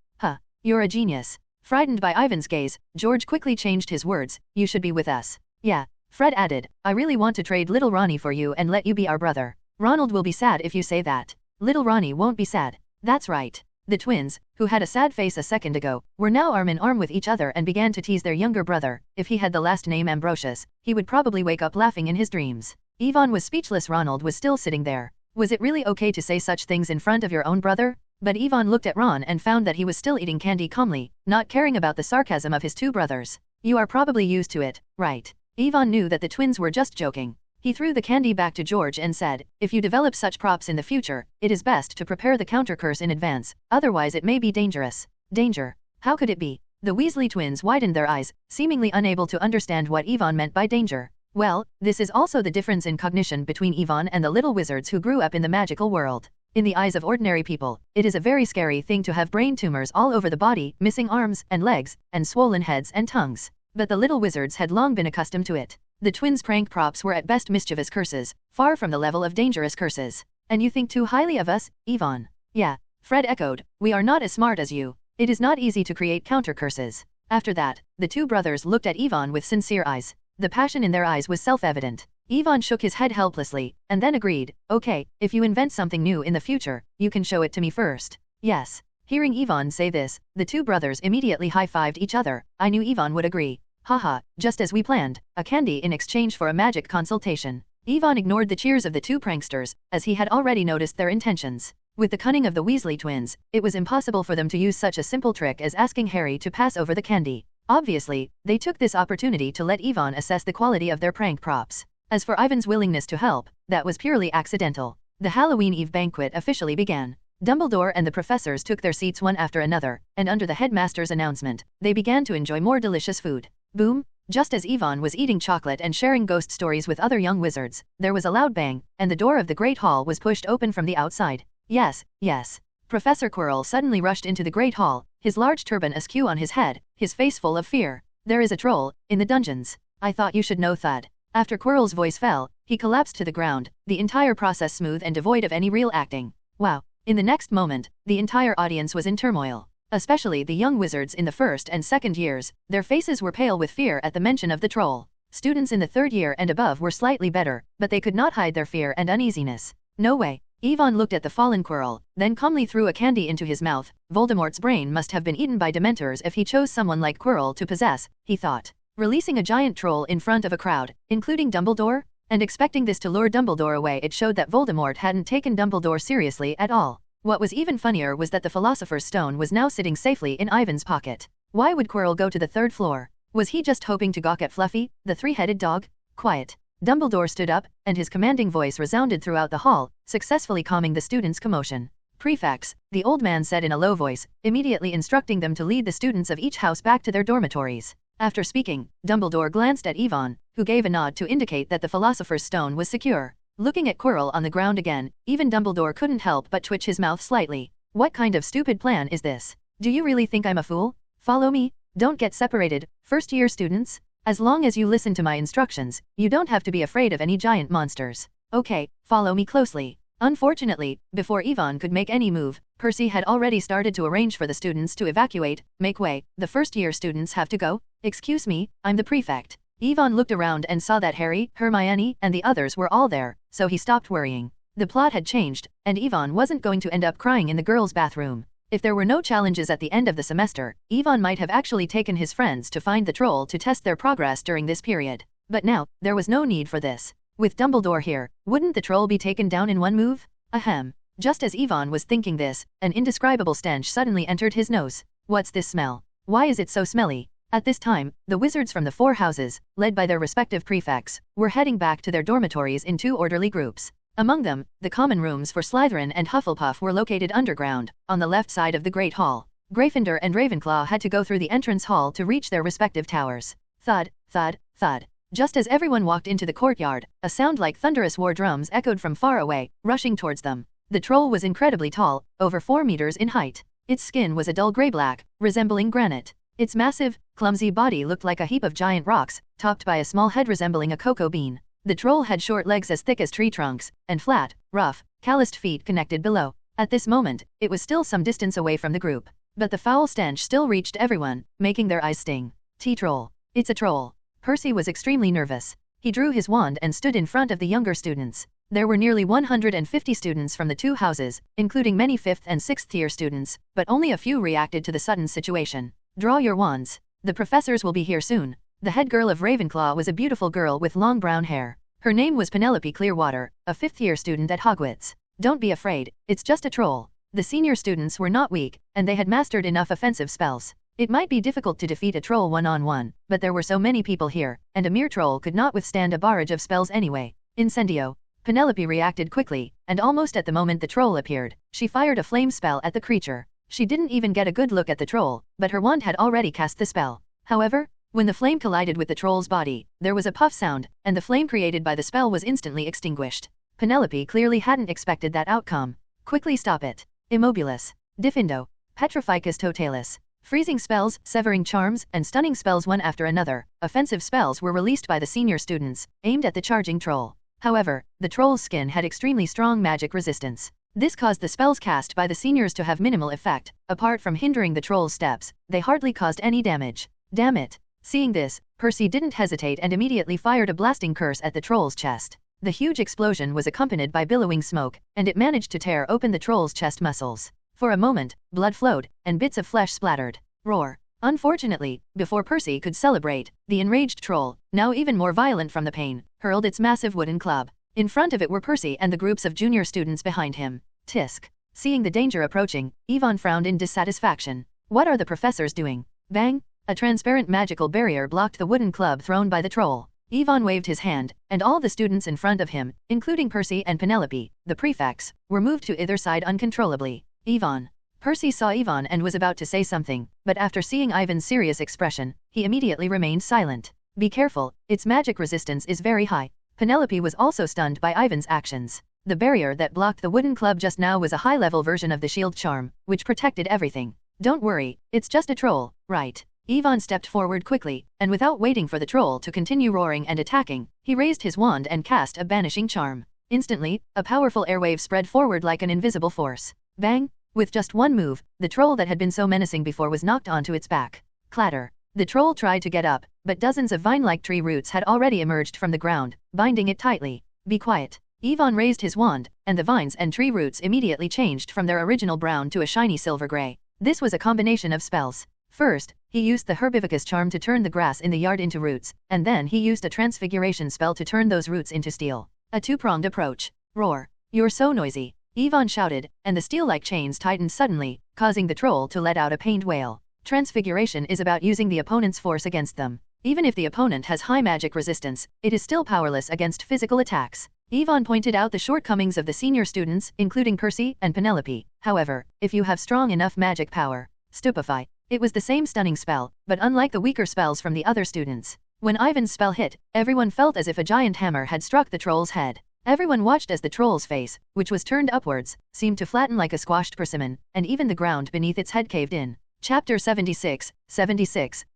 S2: You're a genius. Frightened by Ivan's gaze, George quickly changed his words. You should be with us. Yeah. Fred added, I really want to trade little Ronnie for you and let you be our brother. Ronald will be sad if you say that. Little Ronnie won't be sad. That's right. The twins, who had a sad face a second ago, were now arm in arm with each other and began to tease their younger brother. If he had the last name Ambrosius, he would probably wake up laughing in his dreams. Yvonne was speechless. Ronald was still sitting there. Was it really okay to say such things in front of your own brother? But Yvonne looked at Ron and found that he was still eating candy calmly, not caring about the sarcasm of his two brothers. You are probably used to it, right? Yvonne knew that the twins were just joking. He threw the candy back to George and said, if you develop such props in the future, it is best to prepare the counter curse in advance, otherwise it may be dangerous. Danger? How could it be? The Weasley twins widened their eyes, seemingly unable to understand what Yvonne meant by danger. Well, this is also the difference in cognition between Yvonne and the little wizards who grew up in the magical world. In the eyes of ordinary people, it is a very scary thing to have brain tumors all over the body, missing arms and legs, and swollen heads and tongues. But the little wizards had long been accustomed to it. The twins' prank props were at best mischievous curses, far from the level of dangerous curses. And you think too highly of us, Yvonne? Yeah, Fred echoed, we are not as smart as you. It is not easy to create counter curses. After that, the two brothers looked at Yvonne with sincere eyes. The passion in their eyes was self-evident. Yvonne shook his head helplessly, and then agreed, okay, if you invent something new in the future, you can show it to me first. Yes. Hearing Yvonne say this, the two brothers immediately high-fived each other. I knew Yvonne would agree. Haha, just as we planned, a candy in exchange for a magic consultation. Yvonne ignored the cheers of the two pranksters, as he had already noticed their intentions. With the cunning of the Weasley twins, it was impossible for them to use such a simple trick as asking Harry to pass over the candy. Obviously, they took this opportunity to let Yvonne assess the quality of their prank props. As for Ivan's willingness to help, that was purely accidental. The Halloween Eve banquet officially began. Dumbledore and the professors took their seats one after another, and under the headmaster's announcement, they began to enjoy more delicious food. Boom, Just as Ivan was eating chocolate and sharing ghost stories with other young wizards, there was a loud bang, and the door of the Great Hall was pushed open from the outside. Yes, yes. Professor Quirrell suddenly rushed into the Great Hall, his large turban askew on his head, his face full of fear. There is a troll in the dungeons. I thought you should know, thud. After Quirrell's voice fell, he collapsed to the ground, the entire process smooth and devoid of any real acting. Wow. In the next moment, the entire audience was in turmoil. Especially the young wizards in the first and second years, their faces were pale with fear at the mention of the troll. Students in the third year and above were slightly better, but they could not hide their fear and uneasiness. No way. Ivan looked at the fallen Quirrell, then calmly threw a candy into his mouth. Voldemort's brain must have been eaten by dementors if he chose someone like Quirrell to possess, he thought. Releasing a giant troll in front of a crowd, including Dumbledore? And expecting this to lure Dumbledore away, it showed that Voldemort hadn't taken Dumbledore seriously at all. What was even funnier was that the Philosopher's Stone was now sitting safely in Ivan's pocket. Why would Quirrell go to the third floor? Was he just hoping to gawk at Fluffy, the three-headed dog? Quiet. Dumbledore stood up, and his commanding voice resounded throughout the hall, successfully calming the students' commotion. Prefects, the old man said in a low voice, immediately instructing them to lead the students of each house back to their dormitories. After speaking, Dumbledore glanced at Ivan, who gave a nod to indicate that the Philosopher's Stone was secure. Looking at Quirrell on the ground again, even Dumbledore couldn't help but twitch his mouth slightly. What kind of stupid plan is this? Do you really think I'm a fool? Follow me? Don't get separated, first-year students? As long as you listen to my instructions, you don't have to be afraid of any giant monsters. Okay, follow me closely. Unfortunately, before Ivan could make any move, Percy had already started to arrange for the students to evacuate. Make way, the first-year students have to go. Excuse me, I'm the prefect. Ivan looked around and saw that Harry, Hermione, and the others were all there, so he stopped worrying. The plot had changed, and Ivan wasn't going to end up crying in the girls' bathroom. If there were no challenges at the end of the semester, Ivan might have actually taken his friends to find the troll to test their progress during this period. But now, there was no need for this. With Dumbledore here, wouldn't the troll be taken down in one move? Ahem. Just as Ivan was thinking this, an indescribable stench suddenly entered his nose. What's this smell? Why is it so smelly? At this time, the wizards from the four houses, led by their respective prefects, were heading back to their dormitories in two orderly groups. Among them, the common rooms for Slytherin and Hufflepuff were located underground, on the left side of the Great Hall. Gryffindor and Ravenclaw had to go through the entrance hall to reach their respective towers. Thud, thud, thud. Just as everyone walked into the courtyard, a sound like thunderous war drums echoed from far away, rushing towards them. The troll was incredibly tall, over 4 meters in height. Its skin was a dull gray-black, resembling granite. Its massive, clumsy body looked like a heap of giant rocks, topped by a small head resembling a cocoa bean. The troll had short legs as thick as tree trunks, and flat, rough, calloused feet connected below. At this moment, it was still some distance away from the group. But the foul stench still reached everyone, making their eyes sting. T-troll. It's a troll. Percy was extremely nervous. He drew his wand and stood in front of the younger students. There were nearly 150 students from the two houses, including many 5th and 6th year students, but only a few reacted to the sudden situation. Draw your wands. The professors will be here soon. The head girl of Ravenclaw was a beautiful girl with long brown hair. Her name was Penelope Clearwater, a 5th year student at Hogwarts. Don't be afraid, it's just a troll. The senior students were not weak, and they had mastered enough offensive spells. It might be difficult to defeat a troll one-on-one, but there were so many people here, and a mere troll could not withstand a barrage of spells anyway. Incendio. Penelope reacted quickly, and almost at the moment the troll appeared, she fired a flame spell at the creature. She didn't even get a good look at the troll, but her wand had already cast the spell. However, when the flame collided with the troll's body, there was a puff sound, and the flame created by the spell was instantly extinguished. Penelope clearly hadn't expected that outcome. Quickly stop it. Immobilis. Diffindo. Petrificus totalis. Freezing spells, severing charms, and stunning spells one after another. Offensive spells were released by the senior students, aimed at the charging troll. However, the troll's skin had extremely strong magic resistance. This caused the spells cast by the seniors to have minimal effect. Apart from hindering the troll's steps, they hardly caused any damage. Damn it. Seeing this, Percy didn't hesitate and immediately fired a blasting curse at the troll's chest. The huge explosion was accompanied by billowing smoke, and it managed to tear open the troll's chest muscles. For a moment, blood flowed, and bits of flesh splattered. Roar. Unfortunately, before Percy could celebrate, the enraged troll, now even more violent from the pain, hurled its massive wooden club. In front of it were Percy and the groups of junior students behind him. Tisk. Seeing the danger approaching, Ivan frowned in dissatisfaction. What are the professors doing? Bang! A transparent magical barrier blocked the wooden club thrown by the troll. Ivan waved his hand, and all the students in front of him, including Percy and Penelope, the prefects, were moved to either side uncontrollably. Ivan. Percy saw Ivan and was about to say something, but after seeing Ivan's serious expression, he immediately remained silent. Be careful, its magic resistance is very high. Penelope was also stunned by Ivan's actions. The barrier that blocked the wooden club just now was a high-level version of the shield charm, which protected everything. Don't worry, it's just a troll, right? Ivan stepped forward quickly, and without waiting for the troll to continue roaring and attacking, he raised his wand and cast a banishing charm. Instantly, a powerful airwave spread forward like an invisible force. Bang! With just one move, the troll that had been so menacing before was knocked onto its back. Clatter! The troll tried to get up, but dozens of vine-like tree roots had already emerged from the ground, binding it tightly. Be quiet! Ivan raised his wand, and the vines and tree roots immediately changed from their original brown to a shiny silver gray. This was a combination of spells. First, he used the Hermimagus charm to turn the grass in the yard into roots, and then he used a Transmigration spell to turn those roots into steel. A two-pronged approach. Roar! You're so noisy! Ivan shouted, and the steel-like chains tightened suddenly, causing the troll to let out a pained wail. Transfiguration is about using the opponent's force against them. Even if the opponent has high magic resistance, it is still powerless against physical attacks. Ivan pointed out the shortcomings of the senior students, including Percy and Penelope. However, if you have strong enough magic power, stupefy. It was the same stunning spell, but unlike the weaker spells from the other students. When Ivan's spell hit, everyone felt as if a giant hammer had struck the troll's head. Everyone watched as the troll's face, which was turned upwards, seemed to flatten like a squashed persimmon, and even the ground beneath its head caved in. Chapter 76,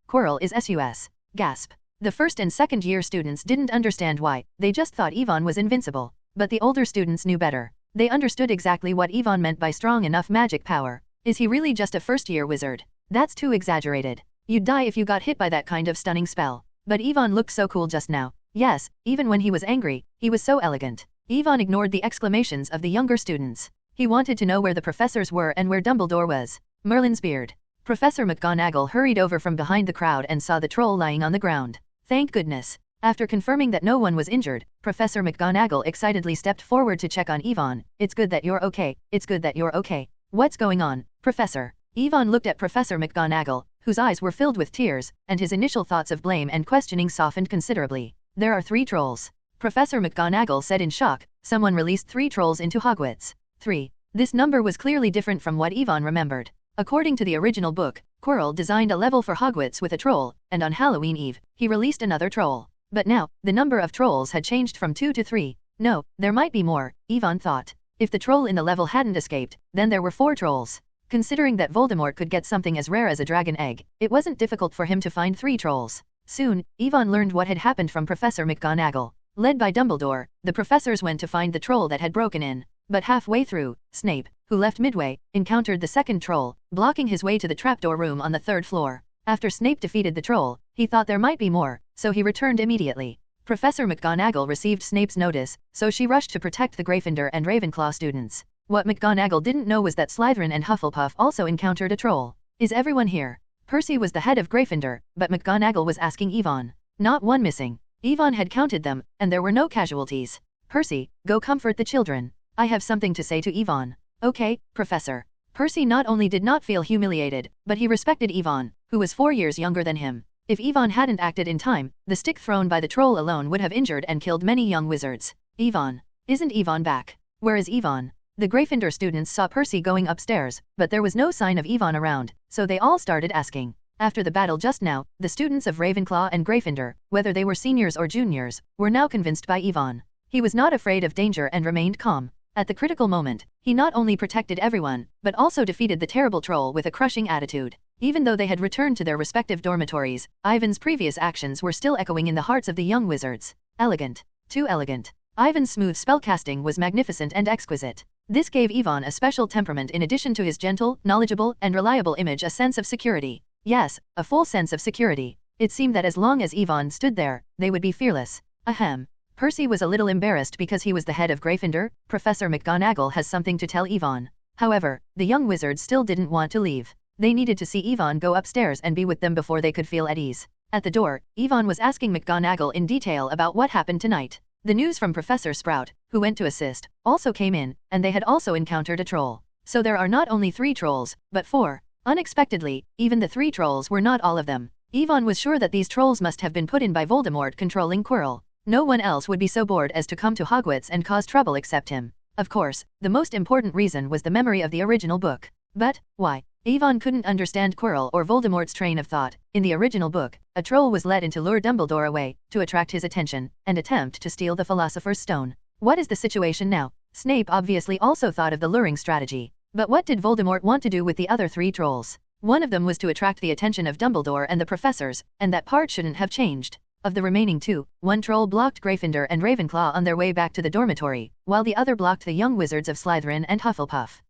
S2: Quirrell is sus. Gasp. The first and second year students didn't understand why, they just thought Ivan was invincible. But the older students knew better. They understood exactly what Ivan meant by strong enough magic power. Is he really just a first-year wizard? That's too exaggerated. You'd die if you got hit by that kind of stunning spell. But Ivan looked so cool just now. Yes, even when he was angry, he was so elegant. Ivan ignored the exclamations of the younger students. He wanted to know where the professors were and where Dumbledore was. Merlin's beard. Professor McGonagall hurried over from behind the crowd and saw the troll lying on the ground. Thank goodness. After confirming that no one was injured, Professor McGonagall excitedly stepped forward to check on Ivan. It's good that you're okay. It's good that you're okay. What's going on, Professor? Ivan looked at Professor McGonagall, whose eyes were filled with tears, and his initial thoughts of blame and questioning softened considerably. There are 3 trolls. Professor McGonagall said in shock. Someone released 3 trolls into Hogwarts. 3. This number was clearly different from what Ivan remembered. According to the original book, Quirrell designed a level for Hogwarts with a troll, and on Halloween Eve, he released another troll. But now, the number of trolls had changed from 2 to 3. No, there might be more, Ivan thought. If the troll in the level hadn't escaped, then there were 4 trolls. Considering that Voldemort could get something as rare as a dragon egg, it wasn't difficult for him to find 3 trolls. Soon, Ivan learned what had happened from Professor McGonagall. Led by Dumbledore, the professors went to find the troll that had broken in. But halfway through, Snape, who left midway, encountered the second troll, blocking his way to the trapdoor room on the 3rd floor. After Snape defeated the troll, he thought there might be more, so he returned immediately. Professor McGonagall received Snape's notice, so she rushed to protect the Gryffindor and Ravenclaw students. What McGonagall didn't know was that Slytherin and Hufflepuff also encountered a troll. Is everyone here? Percy was the head of Gryffindor, but McGonagall was asking Ivan. Not one missing. Ivan had counted them, and there were no casualties. Percy, go comfort the children. I have something to say to Ivan. Okay, Professor. Percy not only did not feel humiliated, but he respected Ivan, who was 4 years younger than him. If Ivan hadn't acted in time, the stick thrown by the troll alone would have injured and killed many young wizards. Ivan. Isn't Ivan back? Where is Ivan? The Gryffindor students saw Percy going upstairs, but there was no sign of Ivan around, so they all started asking. After the battle just now, the students of Ravenclaw and Gryffindor, whether they were seniors or juniors, were now convinced by Ivan. He was not afraid of danger and remained calm. At the critical moment, he not only protected everyone, but also defeated the terrible troll with a crushing attitude. Even though they had returned to their respective dormitories, Ivan's previous actions were still echoing in the hearts of the young wizards. Elegant. Too elegant. Ivan's smooth spellcasting was magnificent and exquisite. This gave Ivan a special temperament in addition to his gentle, knowledgeable, and reliable image, a sense of security. Yes, a full sense of security. It seemed that as long as Ivan stood there, they would be fearless. Ahem. Percy was a little embarrassed because he was the head of Gryffindor. Professor McGonagall has something to tell Ivan. However, the young wizards still didn't want to leave. They needed to see Ivan go upstairs and be with them before they could feel at ease. At the door, Ivan was asking McGonagall in detail about what happened tonight. The news from Professor Sprout, who went to assist, also came in, and they had also encountered a troll. So there are not only 3 trolls, but 4. Unexpectedly, even the 3 trolls were not all of them. Ivan was sure that these trolls must have been put in by Voldemort controlling Quirrell. No one else would be so bored as to come to Hogwarts and cause trouble except him. Of course, the most important reason was the memory of the original book. But, why? Yvonne couldn't understand Quirrell or Voldemort's train of thought. In the original book, a troll was let in to lure Dumbledore away, to attract his attention, and attempt to steal the Philosopher's Stone. What is the situation now? Snape obviously also thought of the luring strategy. But what did Voldemort want to do with the other 3 trolls? One of them was to attract the attention of Dumbledore and the professors, and that part shouldn't have changed. Of the remaining 2, one troll blocked Gryffindor and Ravenclaw on their way back to the dormitory, while the other blocked the young wizards of Slytherin and Hufflepuff.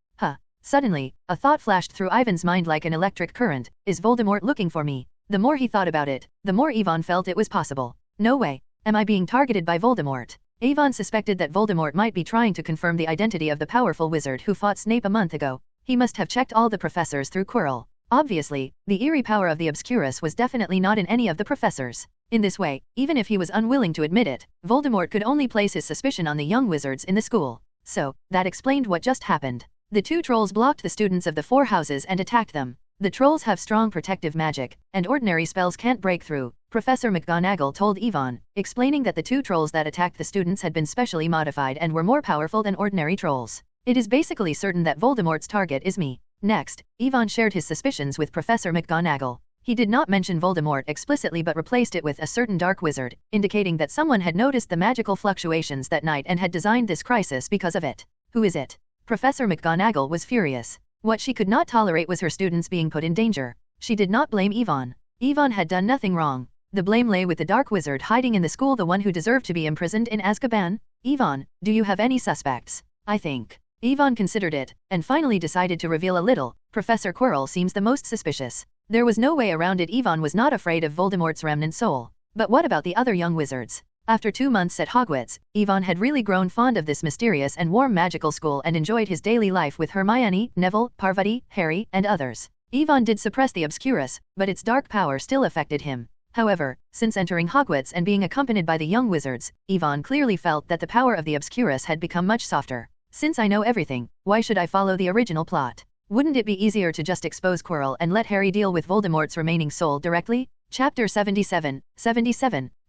S2: Suddenly, a thought flashed through Ivan's mind like an electric current. Is Voldemort looking for me? The more he thought about it, the more Yvonne felt it was possible. No way. Am I being targeted by Voldemort? Yvonne suspected that Voldemort might be trying to confirm the identity of the powerful wizard who fought Snape a month ago. He must have checked all the professors through Quirrell. Obviously, the eerie power of the Obscurus was definitely not in any of the professors. In this way, even if he was unwilling to admit it, Voldemort could only place his suspicion on the young wizards in the school. So, that explained what just happened. The 2 trolls blocked the students of the 4 houses and attacked them. The trolls have strong protective magic, and ordinary spells can't break through, Professor McGonagall told Yvonne, explaining that the 2 trolls that attacked the students had been specially modified and were more powerful than ordinary trolls. It is basically certain that Voldemort's target is me. Next, Yvonne shared his suspicions with Professor McGonagall. He did not mention Voldemort explicitly but replaced it with a certain dark wizard, indicating that someone had noticed the magical fluctuations that night and had designed this crisis because of it. Who is it? Professor McGonagall was furious. What she could not tolerate was her students being put in danger. She did not blame Yvonne. Yvonne had done nothing wrong. The blame lay with the dark wizard hiding in the school, the one who deserved to be imprisoned in Azkaban. Yvonne, do you have any suspects? I think. Yvonne considered it, and finally decided to reveal a little. Professor Quirrell seems the most suspicious. There was no way around it. Yvonne was not afraid of Voldemort's remnant soul. But what about the other young wizards? After 2 months at Hogwarts, Yvonne had really grown fond of this mysterious and warm magical school and enjoyed his daily life with Hermione, Neville, Parvati, Harry, and others. Yvonne did suppress the Obscurus, but its dark power still affected him. However, since entering Hogwarts and being accompanied by the young wizards, Yvonne clearly felt that the power of the Obscurus had become much softer. Since I know everything, why should I follow the original plot? Wouldn't it be easier to just expose Quirrell and let Harry deal with Voldemort's remaining soul directly? Chapter 77,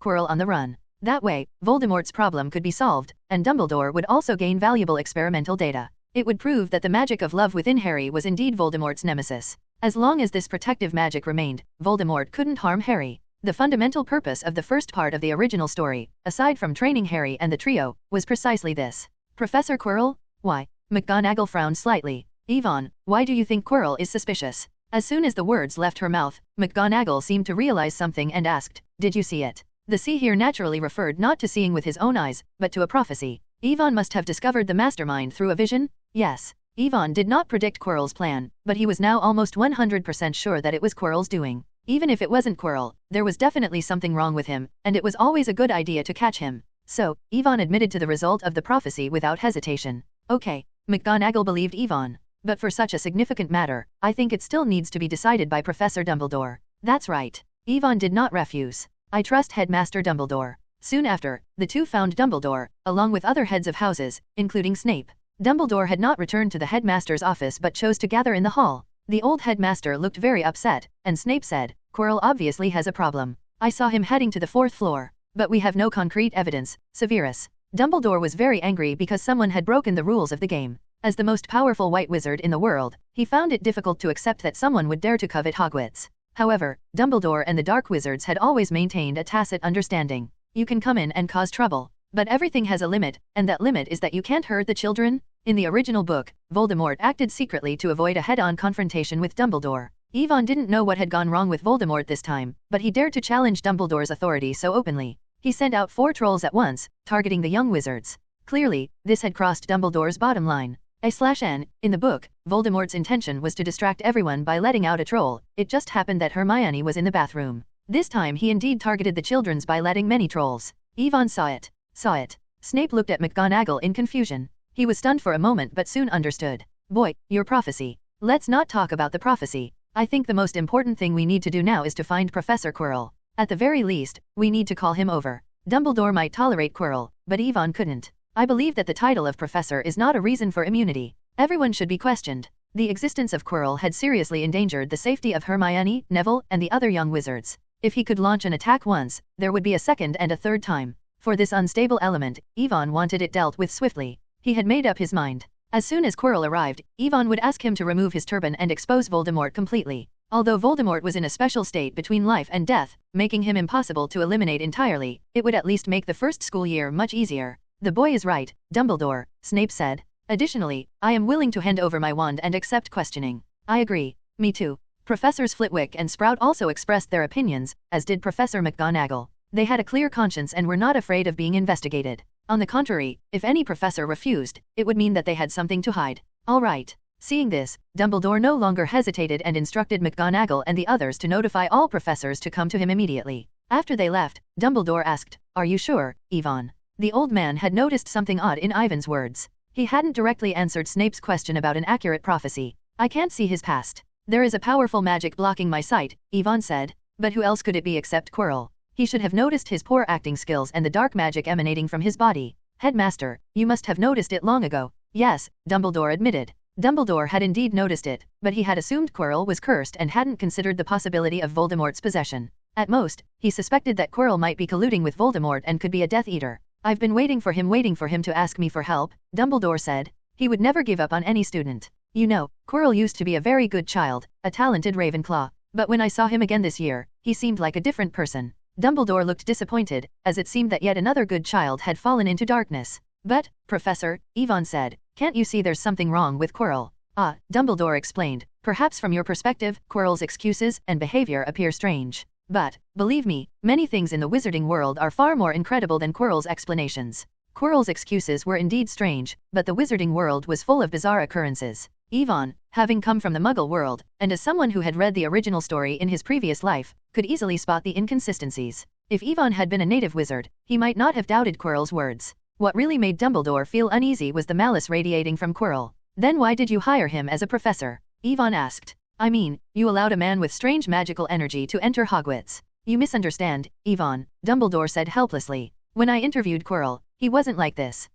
S2: Quirrell on the Run. That way, Voldemort's problem could be solved, and Dumbledore would also gain valuable experimental data. It would prove that the magic of love within Harry was indeed Voldemort's nemesis. As long as this protective magic remained, Voldemort couldn't harm Harry. The fundamental purpose of the first part of the original story, aside from training Harry and the trio, was precisely this. Professor Quirrell? Why? McGonagall frowned slightly. Yvonne, why do you think Quirrell is suspicious? As soon as the words left her mouth, McGonagall seemed to realize something and asked, did you see it? The see here naturally referred not to seeing with his own eyes, but to a prophecy. Yvonne must have discovered the mastermind through a vision? Yes. Yvonne did not predict Quirrell's plan, but he was now almost 100% sure that it was Quirrell's doing. Even if it wasn't Quirrell, there was definitely something wrong with him, and it was always a good idea to catch him. So, Yvonne admitted to the result of the prophecy without hesitation. Okay, McGonagall believed Yvonne. But for such a significant matter, I think it still needs to be decided by Professor Dumbledore. That's right. Yvonne did not refuse. I trust Headmaster Dumbledore. Soon after, the two found Dumbledore, along with other heads of houses, including Snape. Dumbledore had not returned to the headmaster's office but chose to gather in the hall. The old headmaster looked very upset, and Snape said, Quirrell obviously has a problem. I saw him heading to the 4th floor. But we have no concrete evidence. Severus. Dumbledore was very angry because someone had broken the rules of the game. As the most powerful white wizard in the world, he found it difficult to accept that someone would dare to covet Hogwarts. However, Dumbledore and the Dark Wizards had always maintained a tacit understanding. You can come in and cause trouble, but everything has a limit, and that limit is that you can't hurt the children. In the original book, Voldemort acted secretly to avoid a head-on confrontation with Dumbledore. Yvonne didn't know what had gone wrong with Voldemort this time, but he dared to challenge Dumbledore's authority so openly. He sent out 4 trolls at once, targeting the young wizards. Clearly, this had crossed Dumbledore's bottom line. In the book, Voldemort's intention was to distract everyone by letting out a troll. It just happened that Hermione was in the bathroom. This time he indeed targeted the children by letting many trolls. Yvonne saw it. Snape looked at McGonagall in confusion. He was stunned for a moment but soon understood. Boy, your prophecy. Let's not talk about the prophecy. I think the most important thing we need to do now is to find Professor Quirrell. At the very least, we need to call him over. Dumbledore might tolerate Quirrell, but Yvonne couldn't. I believe that the title of professor is not a reason for immunity. Everyone should be questioned. The existence of Quirrell had seriously endangered the safety of Hermione, Neville, and the other young wizards. If he could launch an attack once, there would be a second and a third time. For this unstable element, Yvonne wanted it dealt with swiftly. He had made up his mind. As soon as Quirrell arrived, Yvonne would ask him to remove his turban and expose Voldemort completely. Although Voldemort was in a special state between life and death, making him impossible to eliminate entirely, it would at least make the first school year much easier. The boy is right, Dumbledore, Snape said. Additionally, I am willing to hand over my wand and accept questioning. I agree. Me too. Professors Flitwick and Sprout also expressed their opinions, as did Professor McGonagall. They had a clear conscience and were not afraid of being investigated. On the contrary, if any professor refused, it would mean that they had something to hide. All right. Seeing this, Dumbledore no longer hesitated and instructed McGonagall and the others to notify all professors to come to him immediately. After they left, Dumbledore asked, "Are you sure, Yvonne?" The old man had noticed something odd in Ivan's words. He hadn't directly answered Snape's question about an accurate prophecy. "I can't see his past. There is a powerful magic blocking my sight," Yvonne said. But who else could it be except Quirrell? He should have noticed his poor acting skills and the dark magic emanating from his body. "Headmaster, you must have noticed it long ago." Yes, Dumbledore admitted. Dumbledore had indeed noticed it, but he had assumed Quirrell was cursed and hadn't considered the possibility of Voldemort's possession. At most, he suspected that Quirrell might be colluding with Voldemort and could be a Death Eater. "I've been waiting for him to ask me for help," Dumbledore said. He would never give up on any student. "You know, Quirrell used to be a very good child, a talented Ravenclaw. But when I saw him again this year, he seemed like a different person." Dumbledore looked disappointed, as it seemed that yet another good child had fallen into darkness. "But, Professor," Yvonne said, "can't you see there's something wrong with Quirrell?" "Ah," Dumbledore explained, "perhaps from your perspective, Quirrell's excuses and behavior appear strange. But, believe me, many things in the wizarding world are far more incredible than Quirrell's explanations." Quirrell's excuses were indeed strange, but the wizarding world was full of bizarre occurrences. Yvonne, having come from the Muggle world, and as someone who had read the original story in his previous life, could easily spot the inconsistencies. If Yvonne had been a native wizard, he might not have doubted Quirrell's words. What really made Dumbledore feel uneasy was the malice radiating from Quirrell. "Then why did you hire him as a professor?" Yvonne asked. "I mean, you allowed a man with strange magical energy to enter Hogwarts." "You misunderstand, Yvonne," Dumbledore said helplessly. "When I interviewed Quirrell, he wasn't like this."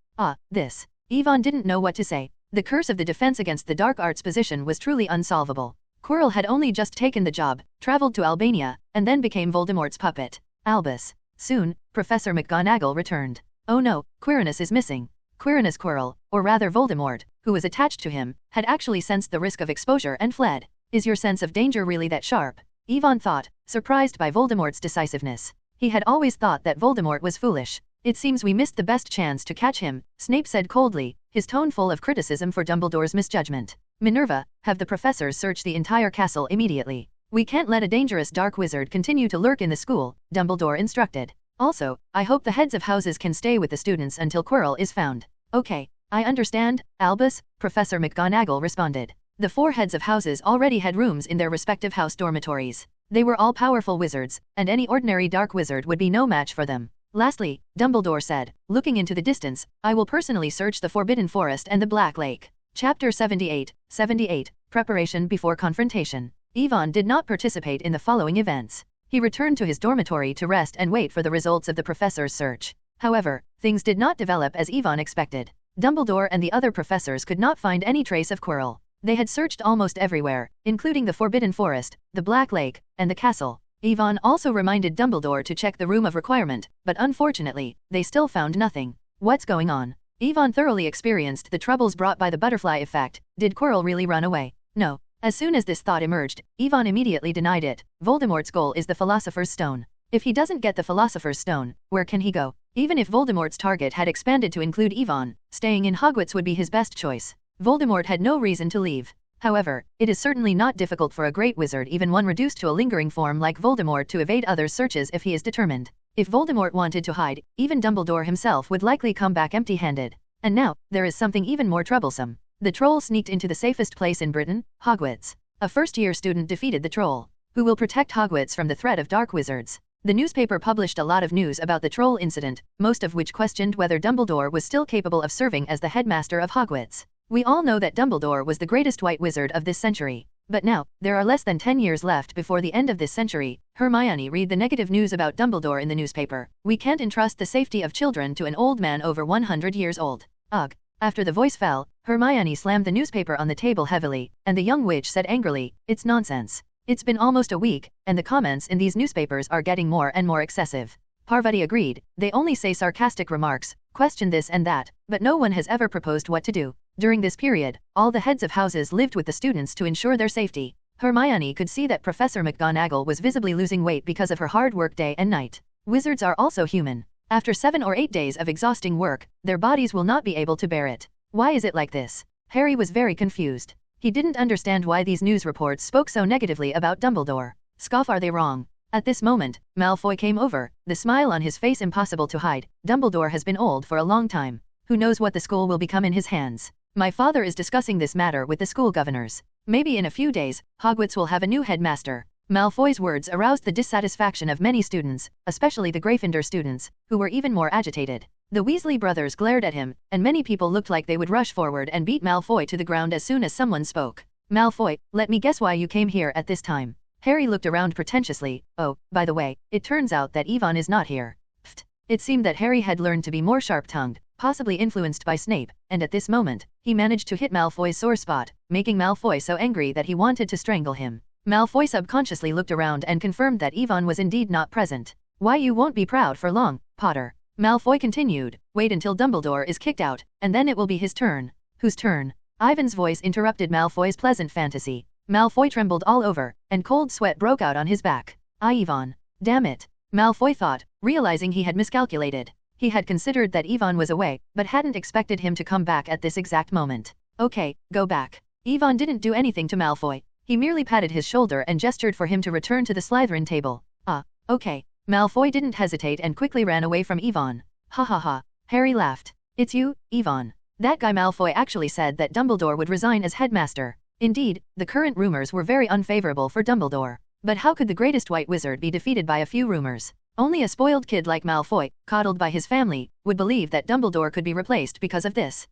S2: This. Yvonne didn't know what to say. The curse of the Defense Against the Dark Arts position was truly unsolvable. Quirrell had only just taken the job, traveled to Albania, and then became Voldemort's puppet. Albus. Soon, Professor McGonagall returned. "Oh no, Quirinus is missing." Quirinus Quirrell, or rather Voldemort, who was attached to him, had actually sensed the risk of exposure and fled. "Is your sense of danger really that sharp?" Yvonne thought, surprised by Voldemort's decisiveness. He had always thought that Voldemort was foolish. "It seems we missed the best chance to catch him," Snape said coldly, his tone full of criticism for Dumbledore's misjudgment. "Minerva, have the professors search the entire castle immediately. We can't let a dangerous dark wizard continue to lurk in the school," Dumbledore instructed. "Also, I hope the heads of houses can stay with the students until Quirrell is found." "Okay, I understand, Albus," Professor McGonagall responded. The 4 heads of houses already had rooms in their respective house dormitories. They were all powerful wizards, and any ordinary dark wizard would be no match for them. "Lastly," Dumbledore said, looking into the distance, "I will personally search the Forbidden Forest and the Black Lake." Chapter 78, Preparation before Confrontation. Yvonne did not participate in the following events. He returned to his dormitory to rest and wait for the results of the professor's search. However, things did not develop as Yvonne expected. Dumbledore and the other professors could not find any trace of Quirrell. They had searched almost everywhere, including the Forbidden Forest, the Black Lake, and the castle. Yvonne also reminded Dumbledore to check the Room of Requirement, but unfortunately, they still found nothing. What's going on? Yvonne thoroughly experienced the troubles brought by the butterfly effect. Did Quirrell really run away? No. As soon as this thought emerged, Yvonne immediately denied it. Voldemort's goal is the Philosopher's Stone. If he doesn't get the Philosopher's Stone, where can he go? Even if Voldemort's target had expanded to include Yvonne, staying in Hogwarts would be his best choice. Voldemort had no reason to leave. However, it is certainly not difficult for a great wizard, even one reduced to a lingering form like Voldemort, to evade others' searches if he is determined. If Voldemort wanted to hide, even Dumbledore himself would likely come back empty-handed. And now, there is something even more troublesome. The troll sneaked into the safest place in Britain, Hogwarts. A first-year student defeated the troll. Who will protect Hogwarts from the threat of dark wizards? The newspaper published a lot of news about the troll incident, most of which questioned whether Dumbledore was still capable of serving as the headmaster of Hogwarts. We all know that Dumbledore was the greatest white wizard of this century. But now, there are less than 10 years left before the end of this century. Hermione, read the negative news about Dumbledore in the newspaper. We can't entrust the safety of children to an old man over 100 years old. Ugh. After the voice fell, Hermione slammed the newspaper on the table heavily, and the young witch said angrily, "It's nonsense. It's been almost a week, and the comments in these newspapers are getting more and more excessive." Parvati agreed. "They only say sarcastic remarks, question this and that, but no one has ever proposed what to do." During this period, all the heads of houses lived with the students to ensure their safety. Hermione could see that Professor McGonagall was visibly losing weight because of her hard work day and night. Wizards are also human. After 7 or 8 days of exhausting work, their bodies will not be able to bear it. Why is it like this? Harry was very confused. He didn't understand why these news reports spoke so negatively about Dumbledore. Scoff, are they wrong? At this moment, Malfoy came over, the smile on his face impossible to hide. Dumbledore has been old for a long time. Who knows what the school will become in his hands? My father is discussing this matter with the school governors. Maybe in a few days, Hogwarts will have a new headmaster. Malfoy's words aroused the dissatisfaction of many students, especially the Gryffindor students, who were even more agitated. The Weasley brothers glared at him, and many people looked like they would rush forward and beat Malfoy to the ground as soon as someone spoke. Malfoy, let me guess why you came here at this time. Harry looked around pretentiously. Oh, by the way, it turns out that Yvonne is not here. Pfft. It seemed that Harry had learned to be more sharp-tongued, possibly influenced by Snape, and at this moment, he managed to hit Malfoy's sore spot, making Malfoy so angry that he wanted to strangle him. Malfoy subconsciously looked around and confirmed that Yvonne was indeed not present. Why, you won't be proud for long, Potter. Malfoy continued. Wait until Dumbledore is kicked out, and then it will be his turn. Whose turn? Ivan's voice interrupted Malfoy's pleasant fantasy. Malfoy trembled all over, and cold sweat broke out on his back. Yvonne. Damn it. Malfoy thought, realizing he had miscalculated. He had considered that Yvonne was away, but hadn't expected him to come back at this exact moment. Okay, go back. Yvonne didn't do anything to Malfoy. He merely patted his shoulder and gestured for him to return to the Slytherin table. Okay. Malfoy didn't hesitate and quickly ran away from Yvonne. Ha ha ha. Harry laughed. It's you, Yvonne. That guy Malfoy actually said that Dumbledore would resign as headmaster. Indeed, the current rumors were very unfavorable for Dumbledore. But how could the greatest white wizard be defeated by a few rumors? Only a spoiled kid like Malfoy, coddled by his family, would believe that Dumbledore could be replaced because of this.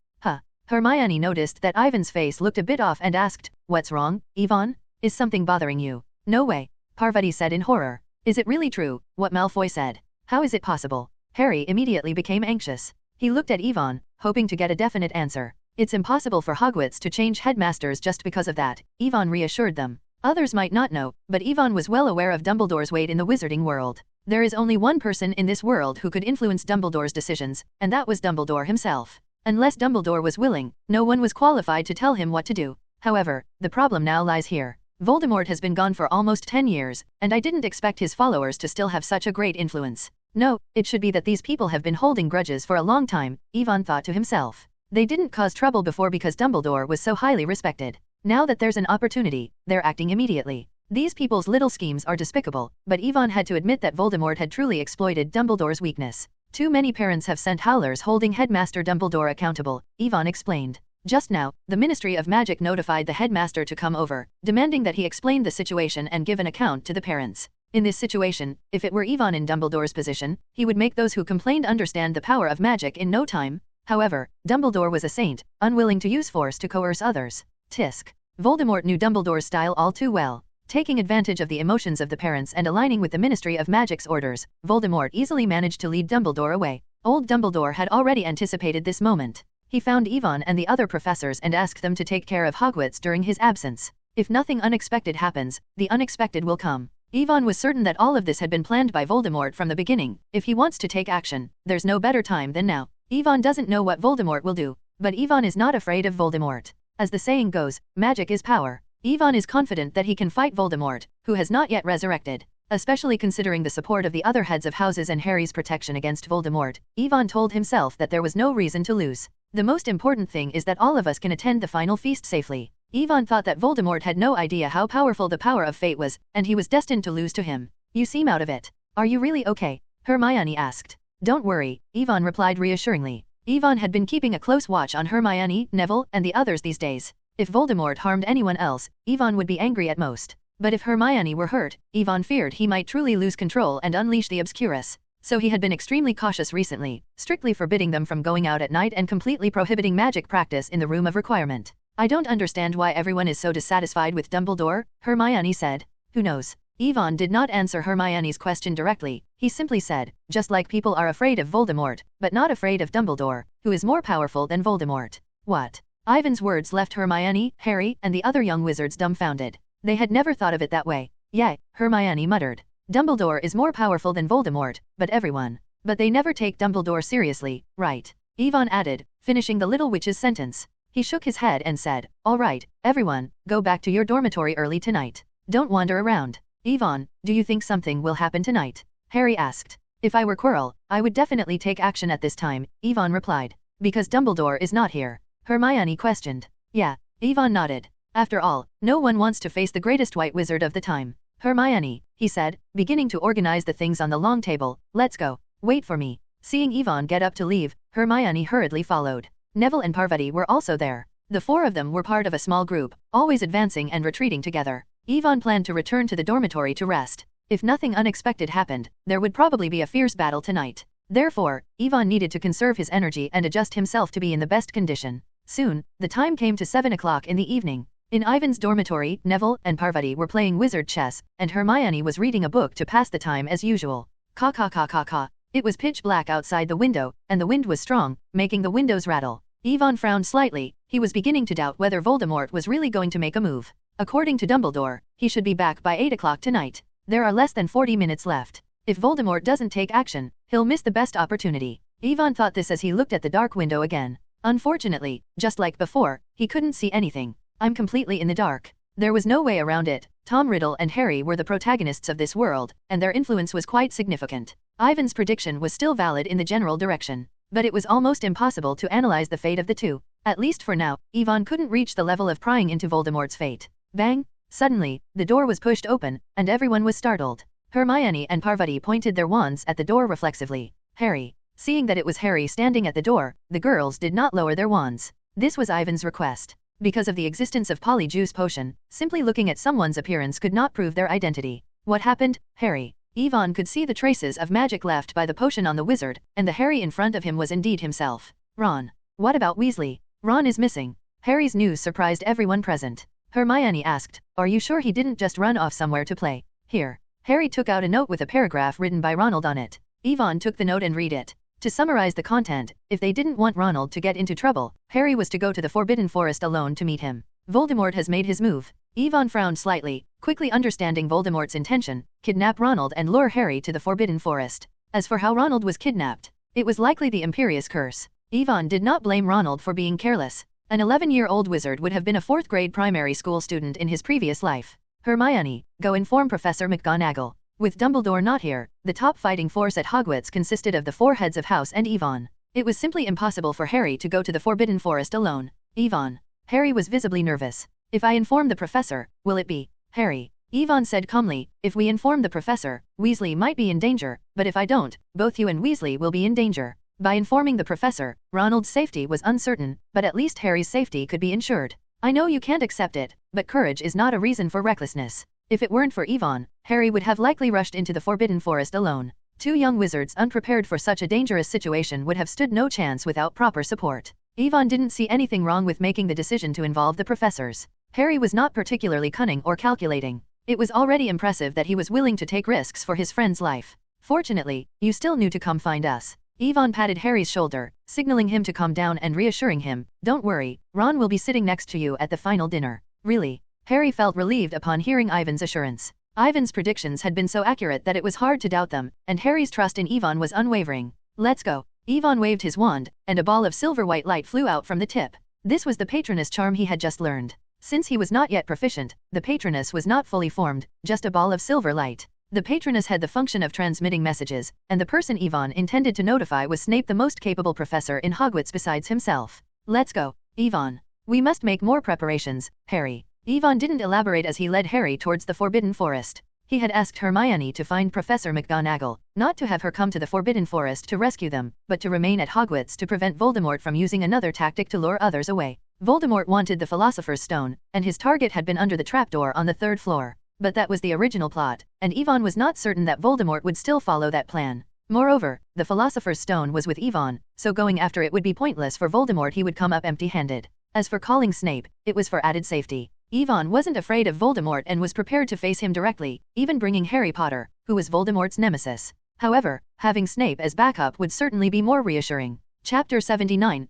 S2: Hermione noticed that Ivan's face looked a bit off and asked, "What's wrong, Yvonne? Is something bothering you?" "No way," Parvati said in horror. "Is it really true, what Malfoy said? How is it possible?" Harry immediately became anxious. He looked at Yvonne, hoping to get a definite answer. "It's impossible for Hogwarts to change headmasters just because of that," Yvonne reassured them. Others might not know, but Yvonne was well aware of Dumbledore's weight in the wizarding world. There is only one person in this world who could influence Dumbledore's decisions, and that was Dumbledore himself. Unless Dumbledore was willing, no one was qualified to tell him what to do. However, the problem now lies here. Voldemort has been gone for almost 10 years, and I didn't expect his followers to still have such a great influence. No, it should be that these people have been holding grudges for a long time, Yvonne thought to himself. They didn't cause trouble before because Dumbledore was so highly respected. Now that there's an opportunity, they're acting immediately. These people's little schemes are despicable, but Yvonne had to admit that Voldemort had truly exploited Dumbledore's weakness. Too many parents have sent howlers holding Headmaster Dumbledore accountable, Yvonne explained. Just now, the Ministry of Magic notified the headmaster to come over, demanding that he explain the situation and give an account to the parents. In this situation, if it were Yvonne in Dumbledore's position, he would make those who complained understand the power of magic in no time. However, Dumbledore was a saint, unwilling to use force to coerce others. Tisk. Voldemort knew Dumbledore's style all too well. Taking advantage of the emotions of the parents and aligning with the Ministry of Magic's orders, Voldemort easily managed to lead Dumbledore away. Old Dumbledore had already anticipated this moment. He found Yvonne and the other professors and asked them to take care of Hogwarts during his absence. If nothing unexpected happens, the unexpected will come. Yvonne was certain that all of this had been planned by Voldemort from the beginning. If he wants to take action, there's no better time than now. Yvonne doesn't know what Voldemort will do, but Yvonne is not afraid of Voldemort. As the saying goes, magic is power. Yvonne is confident that he can fight Voldemort, who has not yet resurrected. Especially considering the support of the other heads of houses and Harry's protection against Voldemort, Yvonne told himself that there was no reason to lose. The most important thing is that all of us can attend the final feast safely. Yvonne thought that Voldemort had no idea how powerful the power of fate was, and he was destined to lose to him. "You seem out of it. Are you really okay?" Hermione asked. "Don't worry," Yvonne replied reassuringly. Yvonne had been keeping a close watch on Hermione, Neville, and the others these days. If Voldemort harmed anyone else, Yvonne would be angry at most. But if Hermione were hurt, Yvonne feared he might truly lose control and unleash the Obscurus. So he had been extremely cautious recently, strictly forbidding them from going out at night and completely prohibiting magic practice in the room of requirement. "I don't understand why everyone is so dissatisfied with Dumbledore," Hermione said. "Who knows?" Yvonne did not answer Hermione's question directly. He simply said, "Just like people are afraid of Voldemort, but not afraid of Dumbledore, who is more powerful than Voldemort." What? Ivan's words left Hermione, Harry, and the other young wizards dumbfounded. They had never thought of it that way. "Yeah," Hermione muttered. "Dumbledore is more powerful than Voldemort, but they never take Dumbledore seriously, right?" Yvonne added, finishing the little witch's sentence. He shook his head and said, "All right, everyone, go back to your dormitory early tonight. Don't wander around." "Yvonne, do you think something will happen tonight?" Harry asked. "If I were Quirrell, I would definitely take action at this time," Yvonne replied. "Because Dumbledore is not here?" Hermione questioned. "Yeah," Yvonne nodded. "After all, no one wants to face the greatest white wizard of the time." "Hermione," he said, beginning to organize the things on the long table, "let's go. Wait for me." Seeing Yvonne get up to leave, Hermione hurriedly followed. Neville and Parvati were also there. The four of them were part of a small group, always advancing and retreating together. Yvonne planned to return to the dormitory to rest. If nothing unexpected happened, there would probably be a fierce battle tonight. Therefore, Yvonne needed to conserve his energy and adjust himself to be in the best condition. Soon, the time came to 7 o'clock in the evening. In Ivan's dormitory, Neville and Parvati were playing wizard chess, and Hermione was reading a book to pass the time as usual. Caw caw caw caw caw. It was pitch black outside the window, and the wind was strong, making the windows rattle. Yvonne frowned slightly. He was beginning to doubt whether Voldemort was really going to make a move. According to Dumbledore, he should be back by 8 o'clock tonight. There are less than 40 minutes left. If Voldemort doesn't take action, he'll miss the best opportunity. Yvonne thought this as he looked at the dark window again. Unfortunately, just like before, he couldn't see anything. "I'm completely in the dark." There was no way around it. Tom Riddle and Harry were the protagonists of this world, and their influence was quite significant. Ivan's prediction was still valid in the general direction, but it was almost impossible to analyze the fate of the two. At least for now, Yvonne couldn't reach the level of prying into Voldemort's fate. Bang! Suddenly, the door was pushed open, and everyone was startled. Hermione and Parvati pointed their wands at the door reflexively. Harry. Seeing that it was Harry standing at the door, the girls did not lower their wands. This was Ivan's request. Because of the existence of Polyjuice potion, simply looking at someone's appearance could not prove their identity. What happened, Harry? Yvonne could see the traces of magic left by the potion on the wizard, and the Harry in front of him was indeed himself. Ron. What about Weasley? Ron is missing. Harry's news surprised everyone present. Hermione asked, "Are you sure he didn't just run off somewhere to play?" "Here." Harry took out a note with a paragraph written by Ronald on it. Yvonne took the note and read it. To summarize the content, if they didn't want Ronald to get into trouble, Harry was to go to the Forbidden Forest alone to meet him. Voldemort has made his move. Yvonne frowned slightly, quickly understanding Voldemort's intention: kidnap Ronald and lure Harry to the Forbidden Forest. As for how Ronald was kidnapped, it was likely the Imperious Curse. Yvonne did not blame Ronald for being careless. An 11-year-old wizard would have been a 4th-grade primary school student in his previous life. Hermione, go inform Professor McGonagall. With Dumbledore not here, the top fighting force at Hogwarts consisted of the 4 heads of house and Yvonne. It was simply impossible for Harry to go to the Forbidden Forest alone. Yvonne. Harry was visibly nervous. "If I inform the professor, will it be Harry?" Yvonne said calmly, "If we inform the professor, Weasley might be in danger, but if I don't, both you and Weasley will be in danger." By informing the professor, Ronald's safety was uncertain, but at least Harry's safety could be ensured. "I know you can't accept it, but courage is not a reason for recklessness." If it weren't for Yvonne, Harry would have likely rushed into the Forbidden Forest alone. 2 young wizards unprepared for such a dangerous situation would have stood no chance without proper support. Yvonne didn't see anything wrong with making the decision to involve the professors. Harry was not particularly cunning or calculating. It was already impressive that he was willing to take risks for his friend's life. "Fortunately, you still knew to come find us." Yvonne patted Harry's shoulder, signaling him to calm down and reassuring him, "Don't worry, Ron will be sitting next to you at the final dinner." "Really?" Harry felt relieved upon hearing Ivan's assurance. Ivan's predictions had been so accurate that it was hard to doubt them, and Harry's trust in Yvonne was unwavering. "Let's go." Yvonne waved his wand, and a ball of silver-white light flew out from the tip. This was the Patronus charm he had just learned. Since he was not yet proficient, the Patronus was not fully formed, just a ball of silver light. The Patronus had the function of transmitting messages, and the person Yvonne intended to notify was Snape, the most capable professor in Hogwarts besides himself. "Let's go, Yvonne. We must make more preparations, Harry." Yvonne didn't elaborate as he led Harry towards the Forbidden Forest. He had asked Hermione to find Professor McGonagall, not to have her come to the Forbidden Forest to rescue them, but to remain at Hogwarts to prevent Voldemort from using another tactic to lure others away. Voldemort wanted the Philosopher's Stone, and his target had been under the trapdoor on the 3rd floor. But that was the original plot, and Yvonne was not certain that Voldemort would still follow that plan. Moreover, the Philosopher's Stone was with Yvonne, so going after it would be pointless for Voldemort. He would come up empty-handed. As for calling Snape, it was for added safety. Yvonne wasn't afraid of Voldemort and was prepared to face him directly, even bringing Harry Potter, who was Voldemort's nemesis. However, having Snape as backup would certainly be more reassuring. Chapter 79,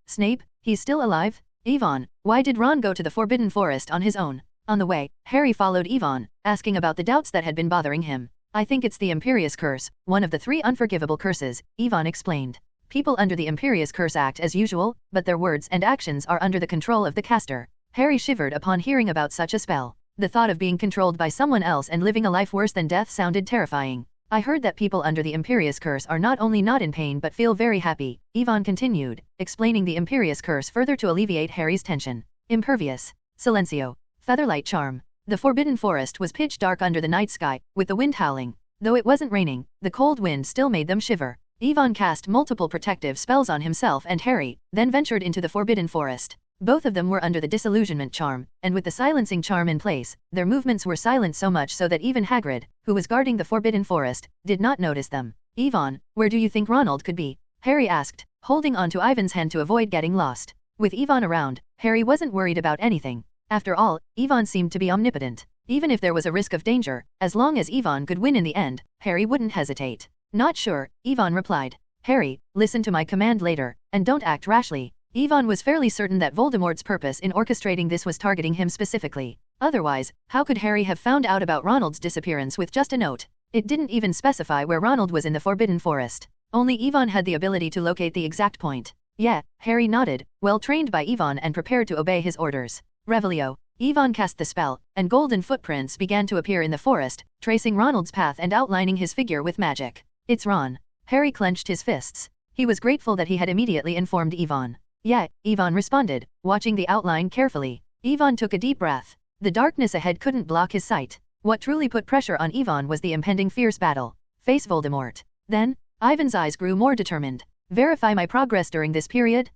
S2: Snape, he's still alive? Yvonne, why did Ron go to the Forbidden Forest on his own? On the way, Harry followed Yvonne, asking about the doubts that had been bothering him. "I think it's the Imperious Curse, one of the 3 unforgivable curses," Yvonne explained. People under the Imperious Curse act as usual, but their words and actions are under the control of the caster. Harry shivered upon hearing about such a spell. The thought of being controlled by someone else and living a life worse than death sounded terrifying. I heard that people under the Imperious Curse are not only not in pain but feel very happy, Yvonne continued, explaining the Imperious Curse further to alleviate Harry's tension. Impervious. Silencio. Featherlight Charm. The Forbidden Forest was pitch dark under the night sky, with the wind howling. Though it wasn't raining, the cold wind still made them shiver. Yvonne cast multiple protective spells on himself and Harry, then ventured into the Forbidden Forest. Both of them were under the Disillusionment Charm, and with the Silencing Charm in place, their movements were silent so much so that even Hagrid, who was guarding the Forbidden Forest, did not notice them. Yvonne, where do you think Ronald could be? Harry asked, holding on to Ivan's hand to avoid getting lost. With Yvonne around, Harry wasn't worried about anything. After all, Yvonne seemed to be omnipotent. Even if there was a risk of danger, as long as Yvonne could win in the end, Harry wouldn't hesitate. Not sure, Yvonne replied. Harry, listen to my command later, and don't act rashly. Yvonne was fairly certain that Voldemort's purpose in orchestrating this was targeting him specifically. Otherwise, how could Harry have found out about Ronald's disappearance with just a note? It didn't even specify where Ronald was in the Forbidden Forest. Only Yvonne had the ability to locate the exact point. Yeah, Harry nodded, well trained by Yvonne and prepared to obey his orders. Revelio. Yvonne cast the spell, and golden footprints began to appear in the forest, tracing Ronald's path and outlining his figure with magic. It's Ron. Harry clenched his fists. He was grateful that he had immediately informed Yvonne. Yeah, Yvonne responded, watching the outline carefully. Yvonne took a deep breath. The darkness ahead couldn't block his sight. What truly put pressure on Yvonne was the impending fierce battle. Face Voldemort. Then, Ivan's eyes grew more determined. Verify my progress during this period?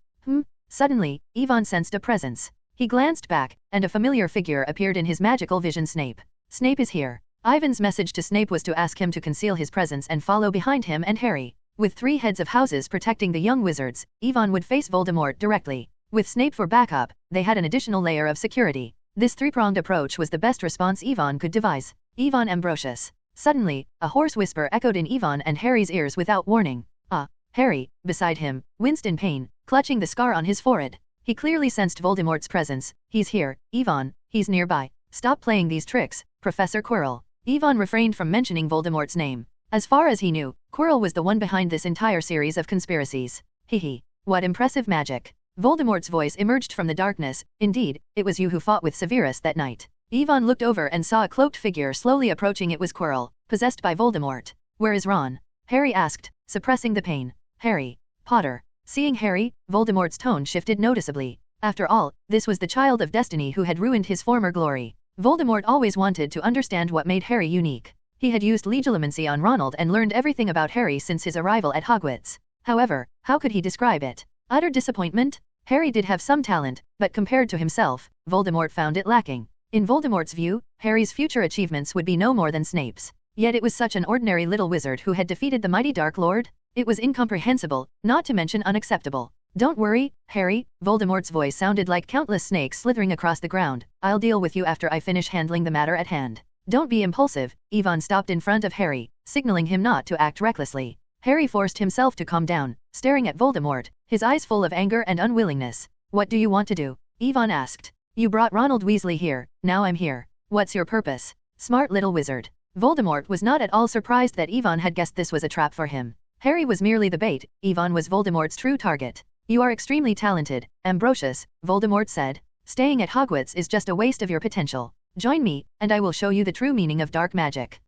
S2: Suddenly, Yvonne sensed a presence. He glanced back, and a familiar figure appeared in his magical vision. Snape. Snape is here. Ivan's message to Snape was to ask him to conceal his presence and follow behind him and Harry. With 3 heads of houses protecting the young wizards, Yvonne would face Voldemort directly. With Snape for backup, they had an additional layer of security. This 3-pronged approach was the best response Yvonne could devise. Yvonne Ambrosius. Suddenly, a hoarse whisper echoed in Yvonne and Harry's ears without warning. Harry, beside him, winced in pain, clutching the scar on his forehead. He clearly sensed Voldemort's presence. He's here, Yvonne, he's nearby. Stop playing these tricks, Professor Quirrell. Yvonne refrained from mentioning Voldemort's name. As far as he knew, Quirrell was the one behind this entire series of conspiracies. What impressive magic. Voldemort's voice emerged from the darkness. Indeed, it was you who fought with Severus that night. Yvonne looked over and saw a cloaked figure slowly approaching. It was Quirrell, possessed by Voldemort. Where is Ron? Harry asked, suppressing the pain. Harry Potter. Seeing Harry, Voldemort's tone shifted noticeably. After all, this was the child of destiny who had ruined his former glory. Voldemort always wanted to understand what made Harry unique. He had used Legilimency on Ronald and learned everything about Harry since his arrival at Hogwarts. However, how could he describe it? Utter disappointment? Harry did have some talent, but compared to himself, Voldemort found it lacking. In Voldemort's view, Harry's future achievements would be no more than Snape's. Yet it was such an ordinary little wizard who had defeated the mighty Dark Lord? It was incomprehensible, not to mention unacceptable. Don't worry, Harry, Voldemort's voice sounded like countless snakes slithering across the ground. I'll deal with you after I finish handling the matter at hand. Don't be impulsive. Yvonne stopped in front of Harry, signaling him not to act recklessly. Harry forced himself to calm down, staring at Voldemort, his eyes full of anger and unwillingness. What do you want to do? Yvonne asked. You brought Ronald Weasley here, now I'm here. What's your purpose? Smart little wizard. Voldemort was not at all surprised that Yvonne had guessed this was a trap for him. Harry was merely the bait. Yvonne was Voldemort's true target. You are extremely talented, Ambrosius, Voldemort said. Staying at Hogwarts is just a waste of your potential. Join me, and I will show you the true meaning of dark magic.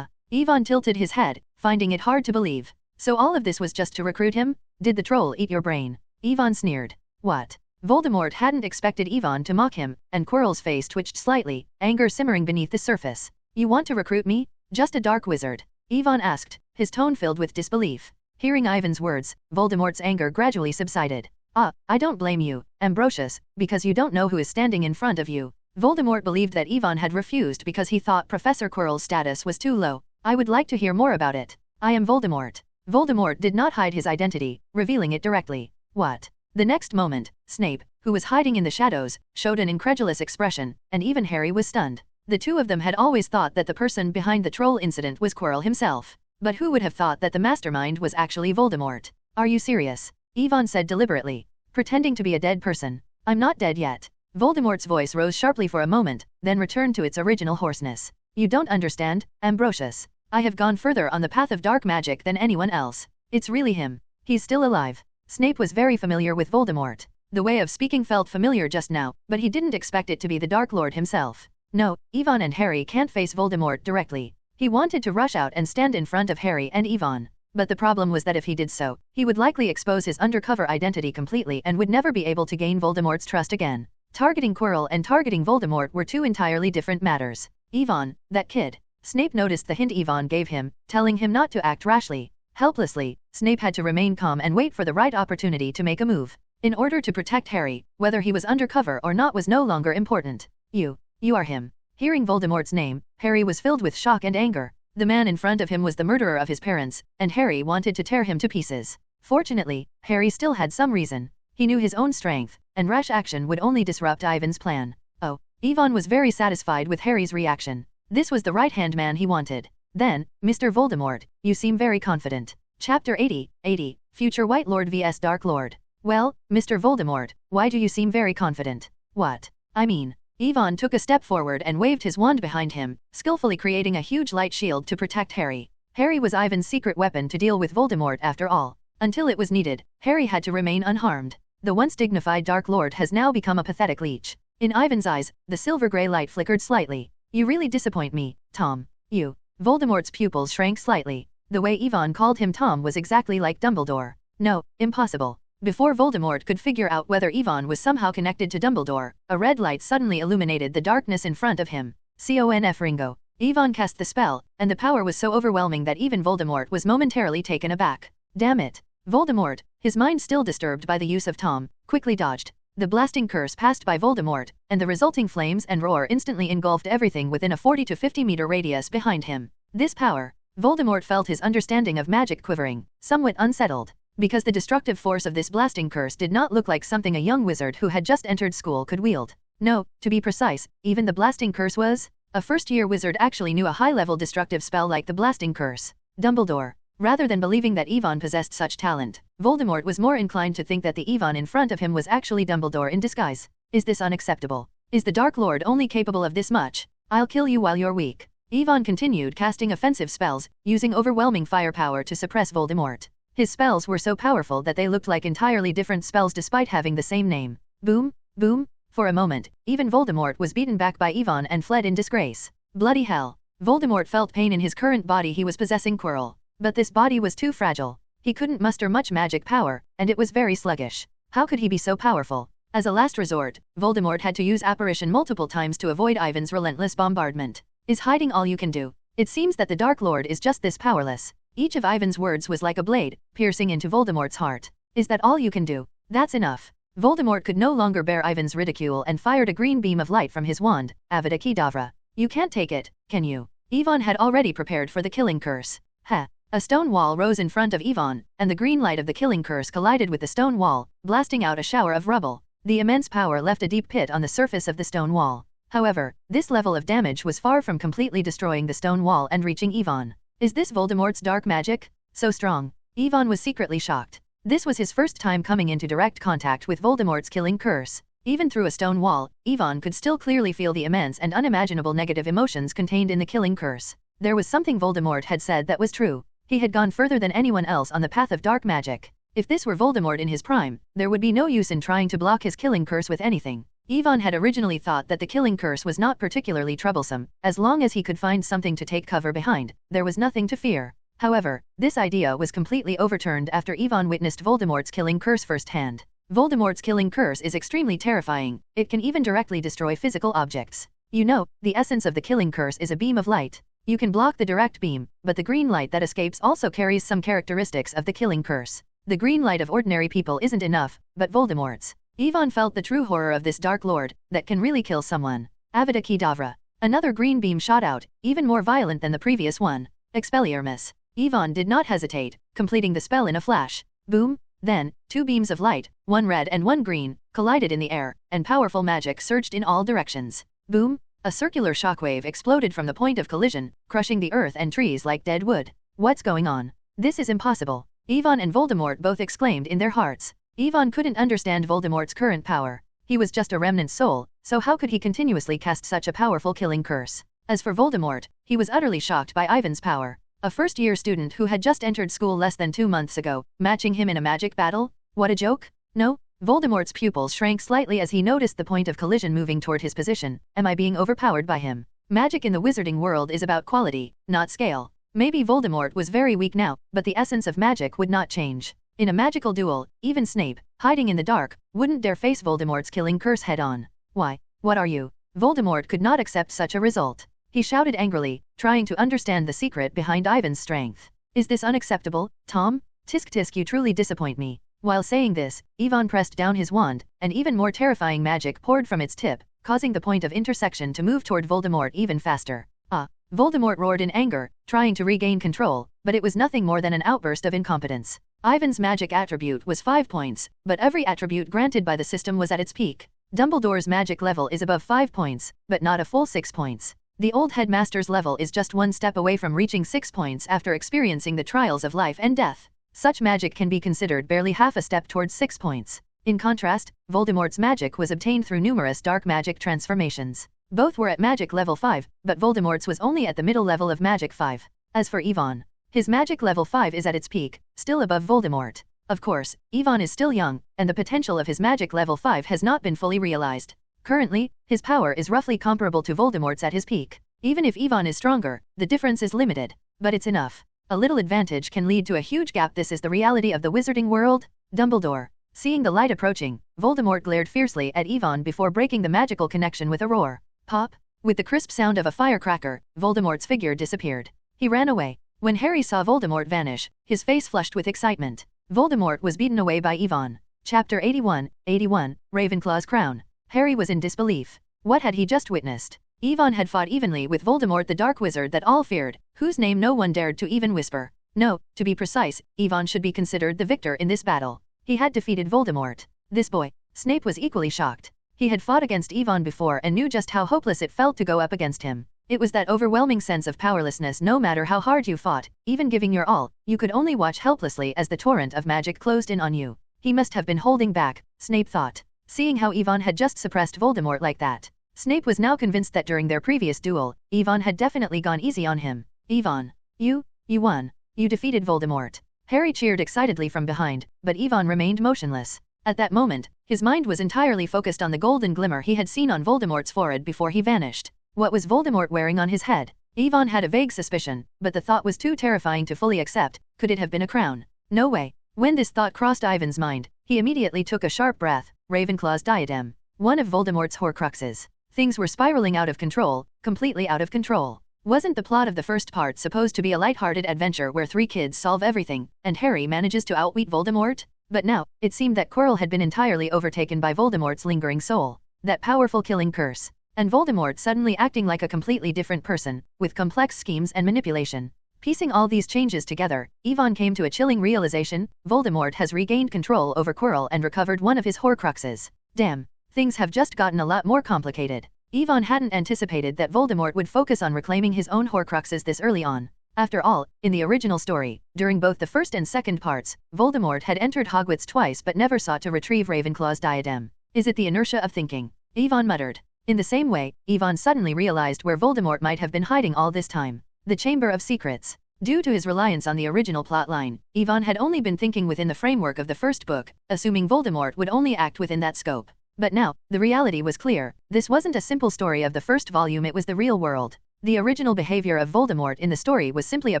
S2: Yvonne tilted his head, finding it hard to believe. So all of this was just to recruit him? Did the troll eat your brain? Yvonne sneered. What? Voldemort hadn't expected Yvonne to mock him, and Quirrell's face twitched slightly, anger simmering beneath the surface. You want to recruit me? Just a dark wizard? Yvonne asked, his tone filled with disbelief. Hearing Ivan's words, Voldemort's anger gradually subsided. I don't blame you, Ambrosius, because you don't know who is standing in front of you. Voldemort believed that Yvonne had refused because he thought Professor Quirrell's status was too low. I would like to hear more about it. I am Voldemort. Voldemort did not hide his identity, revealing it directly. What? The next moment, Snape, who was hiding in the shadows, showed an incredulous expression, and even Harry was stunned. The two of them had always thought that the person behind the troll incident was Quirrell himself. But who would have thought that the mastermind was actually Voldemort? Are you serious? Yvonne said deliberately, pretending to be a dead person. I'm not dead yet. Voldemort's voice rose sharply for a moment, then returned to its original hoarseness. You don't understand, Ambrosius. I have gone further on the path of dark magic than anyone else. It's really him. He's still alive. Snape was very familiar with Voldemort. The way of speaking felt familiar just now, but he didn't expect it to be the Dark Lord himself. No, Yvonne and Harry can't face Voldemort directly. He wanted to rush out and stand in front of Harry and Yvonne. But the problem was that if he did so, he would likely expose his undercover identity completely and would never be able to gain Voldemort's trust again. Targeting Quirrell and targeting Voldemort were two entirely different matters. Yvonne, that kid. Snape noticed the hint Yvonne gave him, telling him not to act rashly. Helplessly, Snape had to remain calm and wait for the right opportunity to make a move. In order to protect Harry, whether he was undercover or not was no longer important. You are him. Hearing Voldemort's name, Harry was filled with shock and anger. The man in front of him was the murderer of his parents, and Harry wanted to tear him to pieces. Fortunately, Harry still had some reason. He knew his own strength, and rash action would only disrupt Ivan's plan. Oh, Yvonne was very satisfied with Harry's reaction. This was the right-hand man he wanted. Then, Mr. Voldemort, you seem very confident. Chapter 80, Future White Lord vs Dark Lord. Well, Mr. Voldemort, why do you seem very confident? What? I mean, Yvonne took a step forward and waved his wand behind him, skillfully creating a huge light shield to protect Harry. Harry was Ivan's secret weapon to deal with Voldemort after all. Until it was needed, Harry had to remain unharmed. The once dignified Dark Lord has now become a pathetic leech. In Ivan's eyes, the silver-gray light flickered slightly. You really disappoint me, Tom. You. Voldemort's pupils shrank slightly. The way Yvonne called him Tom was exactly like Dumbledore. No, impossible. Before Voldemort could figure out whether Yvonne was somehow connected to Dumbledore, a red light suddenly illuminated the darkness in front of him. Conf Ringo. Yvonne cast the spell, and the power was so overwhelming that even Voldemort was momentarily taken aback. Damn it. Voldemort, his mind still disturbed by the use of Tom, quickly dodged. The blasting curse passed by Voldemort, and the resulting flames and roar instantly engulfed everything within a 40 to 50 meter radius behind him. This power. Voldemort felt his understanding of magic quivering, somewhat unsettled. Because the destructive force of this blasting curse did not look like something a young wizard who had just entered school could wield. No, to be precise, even the blasting curse was? A first-year wizard actually knew a high-level destructive spell like the blasting curse. Dumbledore. Rather than believing that Yvonne possessed such talent, Voldemort was more inclined to think that the Yvonne in front of him was actually Dumbledore in disguise. Is this unacceptable? Is the Dark Lord only capable of this much? I'll kill you while you're weak. Yvonne continued casting offensive spells, using overwhelming firepower to suppress Voldemort. His spells were so powerful that they looked like entirely different spells despite having the same name. Boom, boom. For a moment, even Voldemort was beaten back by Yvonne and fled in disgrace. Bloody hell. Voldemort felt pain in his current body. He was possessing Quirrell. But this body was too fragile. He couldn't muster much magic power, and it was very sluggish. How could he be so powerful? As a last resort, Voldemort had to use apparition multiple times to avoid Ivan's relentless bombardment. Is hiding all you can do? It seems that the Dark Lord is just this powerless. Each of Ivan's words was like a blade, piercing into Voldemort's heart. Is that all you can do? That's enough. Voldemort could no longer bear Ivan's ridicule and fired a green beam of light from his wand, Avada Kedavra. You can't take it, can you? Yvonne had already prepared for the killing curse. Ha! A stone wall rose in front of Yvonne, and the green light of the killing curse collided with the stone wall, blasting out a shower of rubble. The immense power left a deep pit on the surface of the stone wall. However, this level of damage was far from completely destroying the stone wall and reaching Yvonne. Is this Voldemort's dark magic? So strong. Yvonne was secretly shocked. This was his first time coming into direct contact with Voldemort's killing curse. Even through a stone wall, Yvonne could still clearly feel the immense and unimaginable negative emotions contained in the killing curse. There was something Voldemort had said that was true. He had gone further than anyone else on the path of dark magic. If this were Voldemort in his prime, there would be no use in trying to block his killing curse with anything. Yvonne had originally thought that the killing curse was not particularly troublesome. As long as he could find something to take cover behind, there was nothing to fear. However, this idea was completely overturned after Yvonne witnessed Voldemort's killing curse firsthand. Voldemort's killing curse is extremely terrifying. It can even directly destroy physical objects. You know, the essence of the killing curse is a beam of light. You can block the direct beam, but the green light that escapes also carries some characteristics of the killing curse. The green light of ordinary people isn't enough, but Voldemort's. Yvonne felt the true horror of this Dark Lord, that can really kill someone. Avada Kedavra. Another green beam shot out, even more violent than the previous one. Expelliarmus. Yvonne did not hesitate, completing the spell in a flash. Boom. Then, two beams of light, one red and one green, collided in the air, and powerful magic surged in all directions. Boom. A circular shockwave exploded from the point of collision, crushing the earth and trees like dead wood. What's going on? This is impossible. Yvonne and Voldemort both exclaimed in their hearts. Yvonne couldn't understand Voldemort's current power. He was just a remnant soul, so how could he continuously cast such a powerful killing curse? As for Voldemort, he was utterly shocked by Ivan's power. A first-year student who had just entered school less than 2 months ago, matching him in a magic battle? What a joke? No? Voldemort's pupils shrank slightly as he noticed the point of collision moving toward his position. Am I being overpowered by him? Magic in the wizarding world is about quality, not scale. Maybe Voldemort was very weak now, but the essence of magic would not change. In a magical duel, even Snape, hiding in the dark, wouldn't dare face Voldemort's killing curse head-on. Why? What are you? Voldemort could not accept such a result. He shouted angrily, trying to understand the secret behind Ivan's strength. Is this unacceptable, Tom? Tisk tisk, you truly disappoint me. While saying this, Ivan pressed down his wand, and even more terrifying magic poured from its tip, causing the point of intersection to move toward Voldemort even faster. Ah! Voldemort roared in anger, trying to regain control, but it was nothing more than an outburst of incompetence. Ivan's magic attribute was 5 points, but every attribute granted by the system was at its peak. Dumbledore's magic level is above 5 points, but not a full 6 points. The old headmaster's level is just 1 step away from reaching 6 points after experiencing the trials of life and death. Such magic can be considered barely half a step towards 6 points. In contrast, Voldemort's magic was obtained through numerous dark magic transformations. Both were at magic level 5, but Voldemort's was only at the middle level of magic 5. As for Ivan, his magic level 5 is at its peak, still above Voldemort. Of course, Ivan is still young, and the potential of his magic level 5 has not been fully realized. Currently, his power is roughly comparable to Voldemort's at his peak. Even if Ivan is stronger, the difference is limited. But it's enough. A little advantage can lead to a huge gap. This is the reality of the wizarding world. Dumbledore. Seeing the light approaching, Voldemort glared fiercely at Ivan before breaking the magical connection with a roar. Pop! With the crisp sound of a firecracker, Voldemort's figure disappeared. He ran away. When Harry saw Voldemort vanish, his face flushed with excitement. Voldemort was beaten away by Ivan. Chapter 81, Ravenclaw's Crown. Harry was in disbelief. What had he just witnessed? Ivan had fought evenly with Voldemort, the dark wizard that all feared, whose name no one dared to even whisper. No, to be precise, Ivan should be considered the victor in this battle. He had defeated Voldemort. This boy. Snape was equally shocked. He had fought against Ivan before and knew just how hopeless it felt to go up against him. It was that overwhelming sense of powerlessness. No matter how hard you fought, even giving your all, you could only watch helplessly as the torrent of magic closed in on you. He must have been holding back, Snape thought. Seeing how Ivan had just suppressed Voldemort like that, Snape was now convinced that during their previous duel, Ivan had definitely gone easy on him. Ivan, you won. You defeated Voldemort. Harry cheered excitedly from behind, but Ivan remained motionless. At that moment, his mind was entirely focused on the golden glimmer he had seen on Voldemort's forehead before he vanished. What was Voldemort wearing on his head? Ivan had a vague suspicion, but the thought was too terrifying to fully accept. Could it have been a crown? No way. When this thought crossed Ivan's mind, he immediately took a sharp breath. Ravenclaw's diadem. One of Voldemort's Horcruxes. Things were spiraling out of control, completely out of control. Wasn't the plot of the first part supposed to be a light-hearted adventure where 3 kids solve everything, and Harry manages to outwit Voldemort? But now, it seemed that Quirrell had been entirely overtaken by Voldemort's lingering soul. That powerful killing curse. And Voldemort suddenly acting like a completely different person, with complex schemes and manipulation. Piecing all these changes together, Ivan came to a chilling realization: Voldemort has regained control over Quirrell and recovered one of his Horcruxes. Damn, things have just gotten a lot more complicated. Ivan hadn't anticipated that Voldemort would focus on reclaiming his own Horcruxes this early on. After all, in the original story, during both the first and second parts, Voldemort had entered Hogwarts twice but never sought to retrieve Ravenclaw's diadem. Is it the inertia of thinking? Ivan muttered. In the same way, Ivan suddenly realized where Voldemort might have been hiding all this time. The Chamber of Secrets. Due to his reliance on the original plotline, Ivan had only been thinking within the framework of the first book, assuming Voldemort would only act within that scope. But now, the reality was clear. This wasn't a simple story of the first volume, it was the real world. The original behavior of Voldemort in the story was simply a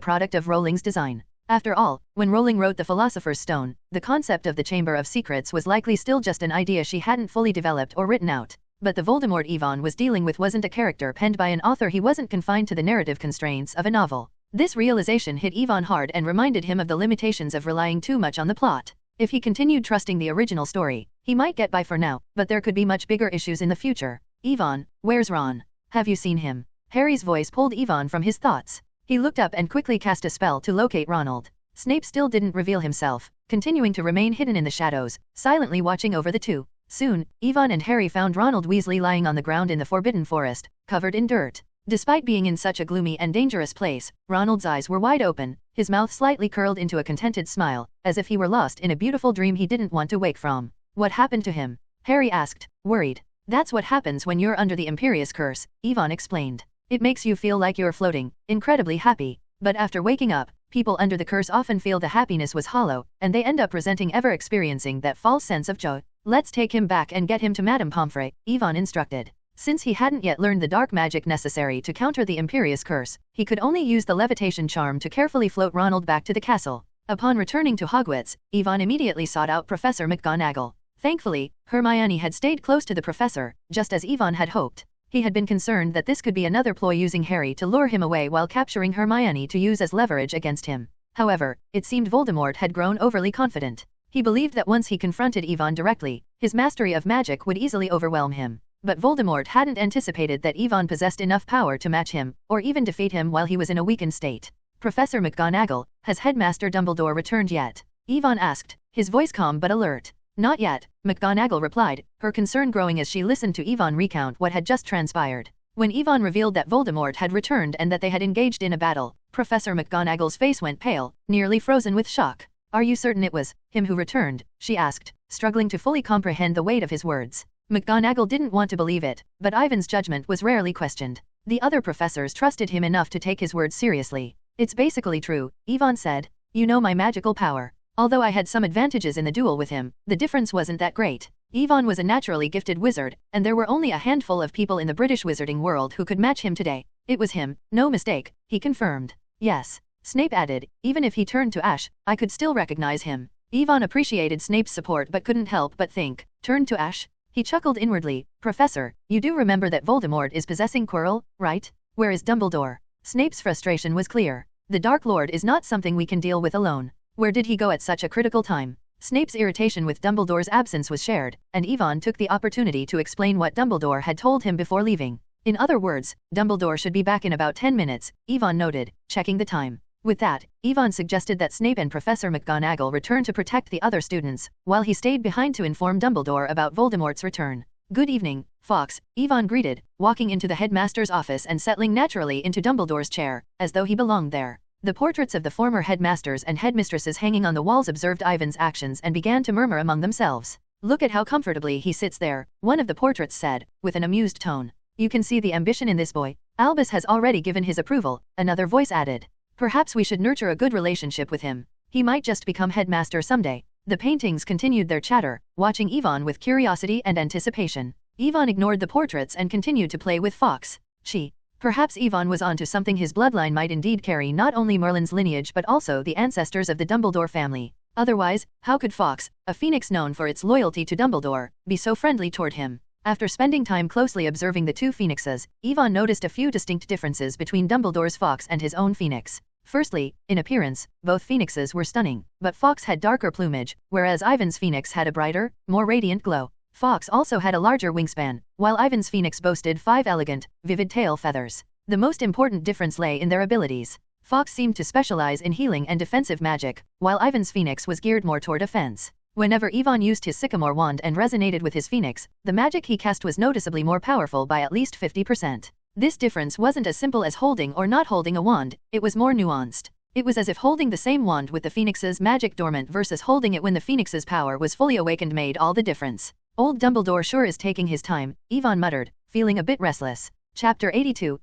S2: product of Rowling's design. After all, when Rowling wrote the Philosopher's Stone, the concept of the Chamber of Secrets was likely still just an idea she hadn't fully developed or written out. But the Voldemort Ivan was dealing with wasn't a character penned by an author. He wasn't confined to the narrative constraints of a novel. This realization hit Ivan hard and reminded him of the limitations of relying too much on the plot. If he continued trusting the original story, he might get by for now, but there could be much bigger issues in the future. Ivan, where's Ron? Have you seen him? Harry's voice pulled Ivan from his thoughts. He looked up and quickly cast a spell to locate Ronald. Snape still didn't reveal himself, continuing to remain hidden in the shadows, silently watching over the two. Soon, Ivan and Harry found Ronald Weasley lying on the ground in the Forbidden Forest, covered in dirt. Despite being in such a gloomy and dangerous place, Ronald's eyes were wide open, his mouth slightly curled into a contented smile, as if he were lost in a beautiful dream he didn't want to wake from. What happened to him? Harry asked, worried. That's what happens when you're under the Imperius curse, Ivan explained. It makes you feel like you're floating, incredibly happy. But after waking up, people under the curse often feel the happiness was hollow, and they end up resenting ever experiencing that false sense of joy. Let's take him back and get him to Madame Pomfrey, Yvonne instructed. Since he hadn't yet learned the dark magic necessary to counter the Imperious curse, he could only use the levitation charm to carefully float Ronald back to the castle. Upon returning to Hogwarts, Yvonne immediately sought out Professor McGonagall. Thankfully, Hermione had stayed close to the professor, just as Yvonne had hoped. He had been concerned that this could be another ploy using Harry to lure him away while capturing Hermione to use as leverage against him. However, it seemed Voldemort had grown overly confident. He believed that once he confronted Yvonne directly, his mastery of magic would easily overwhelm him. But Voldemort hadn't anticipated that Yvonne possessed enough power to match him, or even defeat him while he was in a weakened state. Professor McGonagall, has Headmaster Dumbledore returned yet? Yvonne asked, his voice calm but alert. Not yet, McGonagall replied, her concern growing as she listened to Yvonne recount what had just transpired. When Yvonne revealed that Voldemort had returned and that they had engaged in a battle, Professor McGonagall's face went pale, nearly frozen with shock. Are you certain it was him who returned? She asked, struggling to fully comprehend the weight of his words. McGonagall didn't want to believe it, but Ivan's judgment was rarely questioned. The other professors trusted him enough to take his words seriously. It's basically true, Yvonne said. You know my magical power. Although I had some advantages in the duel with him, the difference wasn't that great. Yvonne was a naturally gifted wizard, and there were only a handful of people in the British wizarding world who could match him today. It was him, no mistake, he confirmed. Yes. Snape added, even if he turned to ash, I could still recognize him. Yvonne appreciated Snape's support but couldn't help but think, turned to ash? He chuckled inwardly, Professor, you do remember that Voldemort is possessing Quirrell, right? Where is Dumbledore? Snape's frustration was clear. The Dark Lord is not something we can deal with alone. Where did he go at such a critical time? Snape's irritation with Dumbledore's absence was shared, and Yvonne took the opportunity to explain what Dumbledore had told him before leaving. In other words, Dumbledore should be back in about 10 minutes, Yvonne noted, checking the time. With that, Yvonne suggested that Snape and Professor McGonagall return to protect the other students, while he stayed behind to inform Dumbledore about Voldemort's return. Good evening, Fawkes, Yvonne greeted, walking into the headmaster's office and settling naturally into Dumbledore's chair, as though he belonged there. The portraits of the former headmasters and headmistresses hanging on the walls observed Ivan's actions and began to murmur among themselves. Look at how comfortably he sits there, one of the portraits said, with an amused tone. You can see the ambition in this boy. Albus has already given his approval, another voice added. Perhaps we should nurture a good relationship with him. He might just become headmaster someday. The paintings continued their chatter, watching Yvonne with curiosity and anticipation. Yvonne ignored the portraits and continued to play with Fawkes. Perhaps Yvonne was onto something. His bloodline might indeed carry not only Merlin's lineage but also the ancestors of the Dumbledore family. Otherwise, how could Fawkes, a phoenix known for its loyalty to Dumbledore, be so friendly toward him? After spending time closely observing the two phoenixes, Yvonne noticed a few distinct differences between Dumbledore's Fawkes and his own phoenix. Firstly, in appearance, both phoenixes were stunning, but Fawkes had darker plumage, whereas Ivan's phoenix had a brighter, more radiant glow. Fawkes also had a larger wingspan, while Ivan's phoenix boasted 5 elegant, vivid tail feathers. The most important difference lay in their abilities. Fawkes seemed to specialize in healing and defensive magic, while Ivan's phoenix was geared more toward offense. Whenever Yvonne used his sycamore wand and resonated with his phoenix, the magic he cast was noticeably more powerful by at least 50%. This difference wasn't as simple as holding or not holding a wand, it was more nuanced. It was as if holding the same wand with the phoenix's magic dormant versus holding it when the phoenix's power was fully awakened made all the difference. Old Dumbledore sure is taking his time, Yvonne muttered, feeling a bit restless. Chapter 82,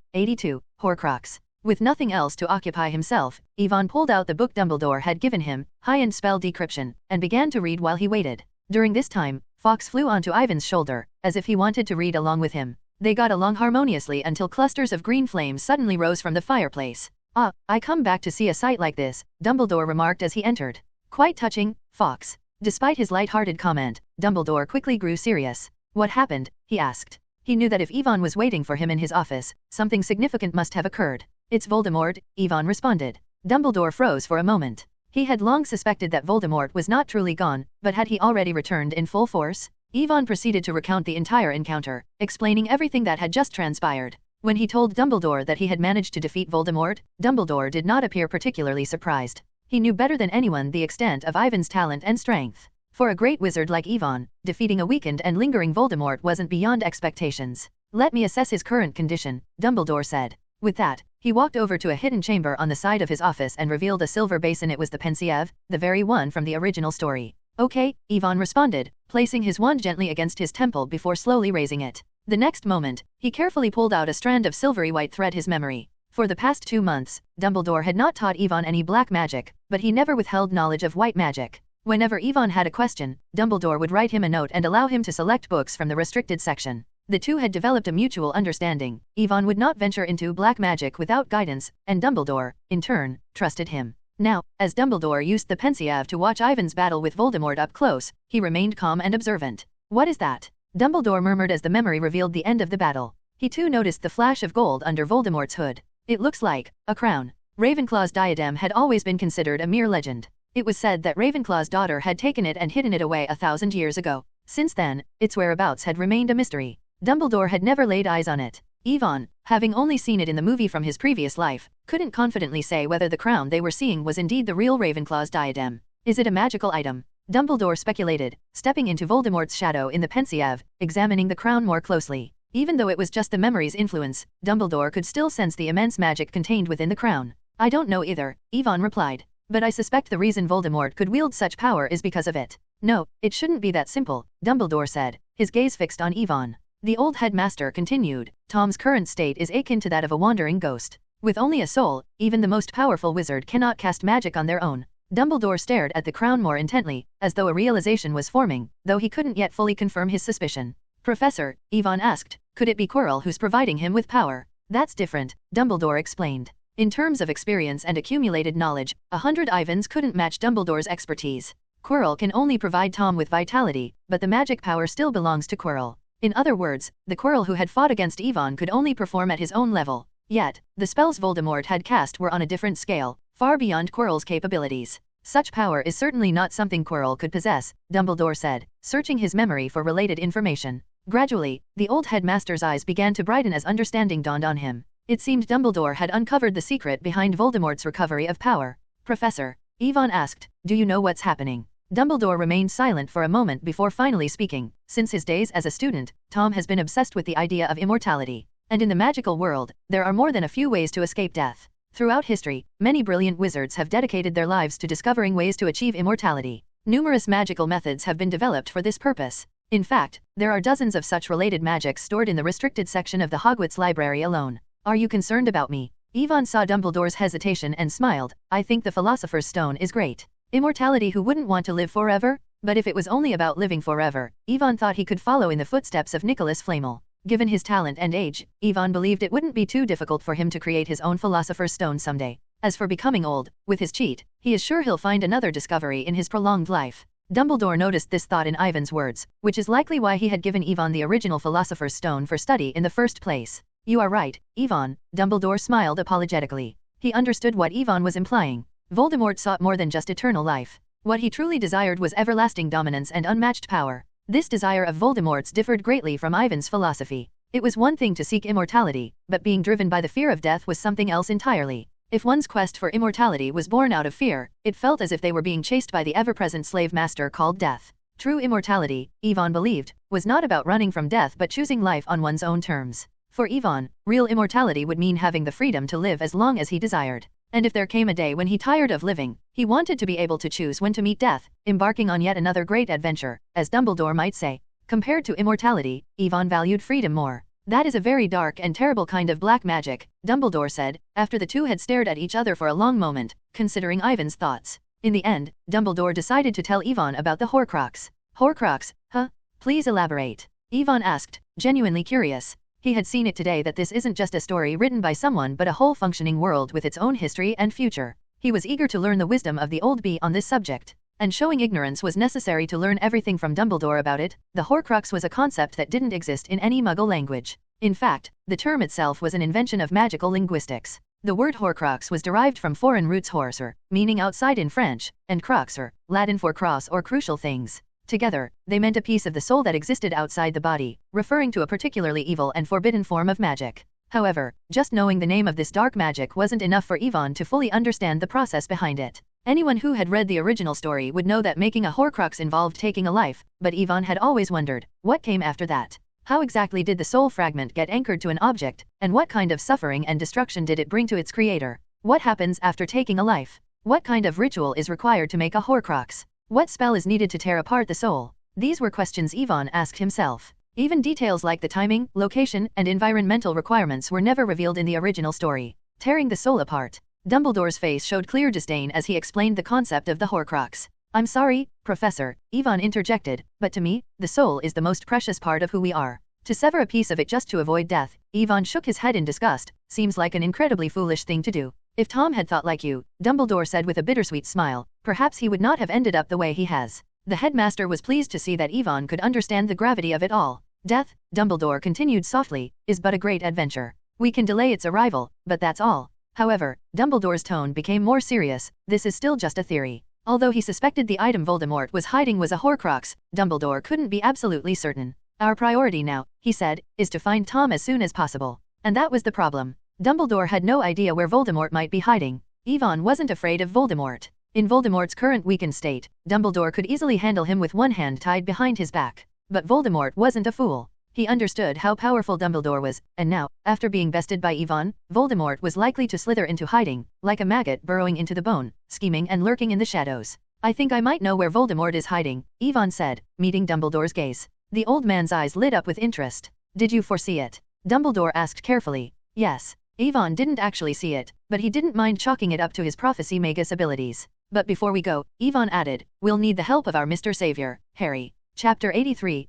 S2: Horcrux. With nothing else to occupy himself, Yvonne pulled out the book Dumbledore had given him, High-End Spell Decryption, and began to read while he waited. During this time, Fawkes flew onto Ivan's shoulder, as if he wanted to read along with him. They got along harmoniously until clusters of green flames suddenly rose from the fireplace. Ah, I come back to see a sight like this, Dumbledore remarked as he entered. Quite touching, Fawkes. Despite his light-hearted comment, Dumbledore quickly grew serious. What happened? He asked. He knew that if Yvonne was waiting for him in his office, something significant must have occurred. It's Voldemort, Yvonne responded. Dumbledore froze for a moment. He had long suspected that Voldemort was not truly gone, but had he already returned in full force? Yvonne proceeded to recount the entire encounter, explaining everything that had just transpired. When he told Dumbledore that he had managed to defeat Voldemort, Dumbledore did not appear particularly surprised. He knew better than anyone the extent of Ivan's talent and strength. For a great wizard like Yvonne, defeating a weakened and lingering Voldemort wasn't beyond expectations. Let me assess his current condition, Dumbledore said. With that, he walked over to a hidden chamber on the side of his office and revealed a silver basin. It was the Pensieve, the very one from the original story. Okay, Yvonne responded, placing his wand gently against his temple before slowly raising it. The next moment, he carefully pulled out a strand of silvery white thread. His memory. For the past 2 months, Dumbledore had not taught Ivan any black magic, but he never withheld knowledge of white magic. Whenever Ivan had a question, Dumbledore would write him a note and allow him to select books from the restricted section. The two had developed a mutual understanding. Ivan would not venture into black magic without guidance, and Dumbledore, in turn, trusted him. Now, as Dumbledore used the Pensieve to watch Ivan's battle with Voldemort up close, he remained calm and observant. "What is that?" Dumbledore murmured as the memory revealed the end of the battle. He too noticed the flash of gold under Voldemort's hood. It looks like a crown. Ravenclaw's diadem had always been considered a mere legend. It was said that Ravenclaw's daughter had taken it and hidden it away 1,000 years ago. Since then, its whereabouts had remained a mystery. Dumbledore had never laid eyes on it. Ivan, having only seen it in the movie from his previous life, couldn't confidently say whether the crown they were seeing was indeed the real Ravenclaw's diadem. Is it a magical item? Dumbledore speculated, stepping into Voldemort's shadow in the Pensieve, examining the crown more closely. Even though it was just the memory's influence, Dumbledore could still sense the immense magic contained within the crown. "I don't know either," Ivan replied. "But I suspect the reason Voldemort could wield such power is because of it." "No, it shouldn't be that simple," Dumbledore said, his gaze fixed on Ivan. The old headmaster continued, "Tom's current state is akin to that of a wandering ghost. With only a soul, even the most powerful wizard cannot cast magic on their own." Dumbledore stared at the crown more intently, as though a realization was forming, though he couldn't yet fully confirm his suspicion. "Professor," Ivan asked, "could it be Quirrell who's providing him with power?" "That's different," Dumbledore explained. In terms of experience and accumulated knowledge, 100 Ivans couldn't match Dumbledore's expertise. Quirrell can only provide Tom with vitality, but the magic power still belongs to Quirrell. In other words, the Quirrell who had fought against Ivan could only perform at his own level. Yet, the spells Voldemort had cast were on a different scale, far beyond Quirrell's capabilities. "Such power is certainly not something Quirrell could possess," Dumbledore said, searching his memory for related information. Gradually, the old headmaster's eyes began to brighten as understanding dawned on him. It seemed Dumbledore had uncovered the secret behind Voldemort's recovery of power. "Professor," Ivan asked, "do you know what's happening?" Dumbledore remained silent for a moment before finally speaking. Since his days as a student, Tom has been obsessed with the idea of immortality. And in the magical world, there are more than a few ways to escape death. Throughout history, many brilliant wizards have dedicated their lives to discovering ways to achieve immortality. Numerous magical methods have been developed for this purpose. In fact, there are dozens of such related magics stored in the restricted section of the Hogwarts library alone. "Are you concerned about me?" Ivan saw Dumbledore's hesitation and smiled. "I think the Philosopher's Stone is great. Immortality, who wouldn't want to live forever?" But if it was only about living forever, Ivan thought he could follow in the footsteps of Nicholas Flamel. Given his talent and age, Ivan believed it wouldn't be too difficult for him to create his own Philosopher's Stone someday. As for becoming old, with his cheat, he is sure he'll find another discovery in his prolonged life. Dumbledore noticed this thought in Ivan's words, which is likely why he had given Ivan the original Philosopher's Stone for study in the first place. "You are right, Ivan," Dumbledore smiled apologetically. He understood what Ivan was implying. Voldemort sought more than just eternal life. What he truly desired was everlasting dominance and unmatched power. This desire of Voldemort's differed greatly from Ivan's philosophy. It was one thing to seek immortality, but being driven by the fear of death was something else entirely. If one's quest for immortality was born out of fear, it felt as if they were being chased by the ever-present slave master called death. True immortality, Ivan believed, was not about running from death but choosing life on one's own terms. For Ivan, real immortality would mean having the freedom to live as long as he desired. And if there came a day when he tired of living, he wanted to be able to choose when to meet death, embarking on yet another great adventure, as Dumbledore might say. Compared to immortality, Ivan valued freedom more. "That is a very dark and terrible kind of black magic," Dumbledore said, after the two had stared at each other for a long moment, considering Ivan's thoughts. In the end, Dumbledore decided to tell Ivan about the Horcrux. "Horcrux, huh? Please elaborate," Ivan asked, genuinely curious. He had seen it today that this isn't just a story written by someone but a whole functioning world with its own history and future. He was eager to learn the wisdom of the old bee on this subject. And showing ignorance was necessary to learn everything from Dumbledore about it. The Horcrux was a concept that didn't exist in any Muggle language. In fact, the term itself was an invention of magical linguistics. The word Horcrux was derived from foreign roots horcer, meaning outside in French, and cruxer, Latin for cross or crucial things. Together, they meant a piece of the soul that existed outside the body, referring to a particularly evil and forbidden form of magic. However, just knowing the name of this dark magic wasn't enough for Ivan to fully understand the process behind it. Anyone who had read the original story would know that making a Horcrux involved taking a life, but Ivan had always wondered, what came after that? How exactly did the soul fragment get anchored to an object, and what kind of suffering and destruction did it bring to its creator? What happens after taking a life? What kind of ritual is required to make a Horcrux? What spell is needed to tear apart the soul? These were questions Ivan asked himself. Even details like the timing, location, and environmental requirements were never revealed in the original story. tearing the soul apart. Dumbledore's face showed clear disdain as he explained the concept of the Horcrux. I'm sorry, Professor, Yvonne interjected, but to me, the soul is the most precious part of who we are. To sever a piece of it just to avoid death, Yvonne shook his head in disgust, seems like an incredibly foolish thing to do. If Tom had thought like you, Dumbledore said with a bittersweet smile, perhaps he would not have ended up the way he has. The headmaster was pleased to see that Yvonne could understand the gravity of it all. Death, Dumbledore continued softly, is but a great adventure. We can delay its arrival, but that's all. However, Dumbledore's tone became more serious, this is still just a theory. Although he suspected the item Voldemort was hiding was a Horcrux, Dumbledore couldn't be absolutely certain. Our priority now, he said, is to find Tom as soon as possible. And that was the problem. Dumbledore had no idea where Voldemort might be hiding. Yvonne wasn't afraid of Voldemort. In Voldemort's current weakened state, Dumbledore could easily handle him with one hand tied behind his back. But Voldemort wasn't a fool. He understood how powerful Dumbledore was, and now, after being bested by Yvonne, Voldemort was likely to slither into hiding, like a maggot burrowing into the bone, scheming and lurking in the shadows. I think I might know where Voldemort is hiding, Yvonne said, meeting Dumbledore's gaze. The old man's eyes lit up with interest. Did you foresee it? Dumbledore asked carefully. Yes. Yvonne didn't actually see it, but he didn't mind chalking it up to his Prophecy-Magus abilities. But before we go, Yvonne added, we'll need the help of our Mr. Savior, Harry. Chapter 83,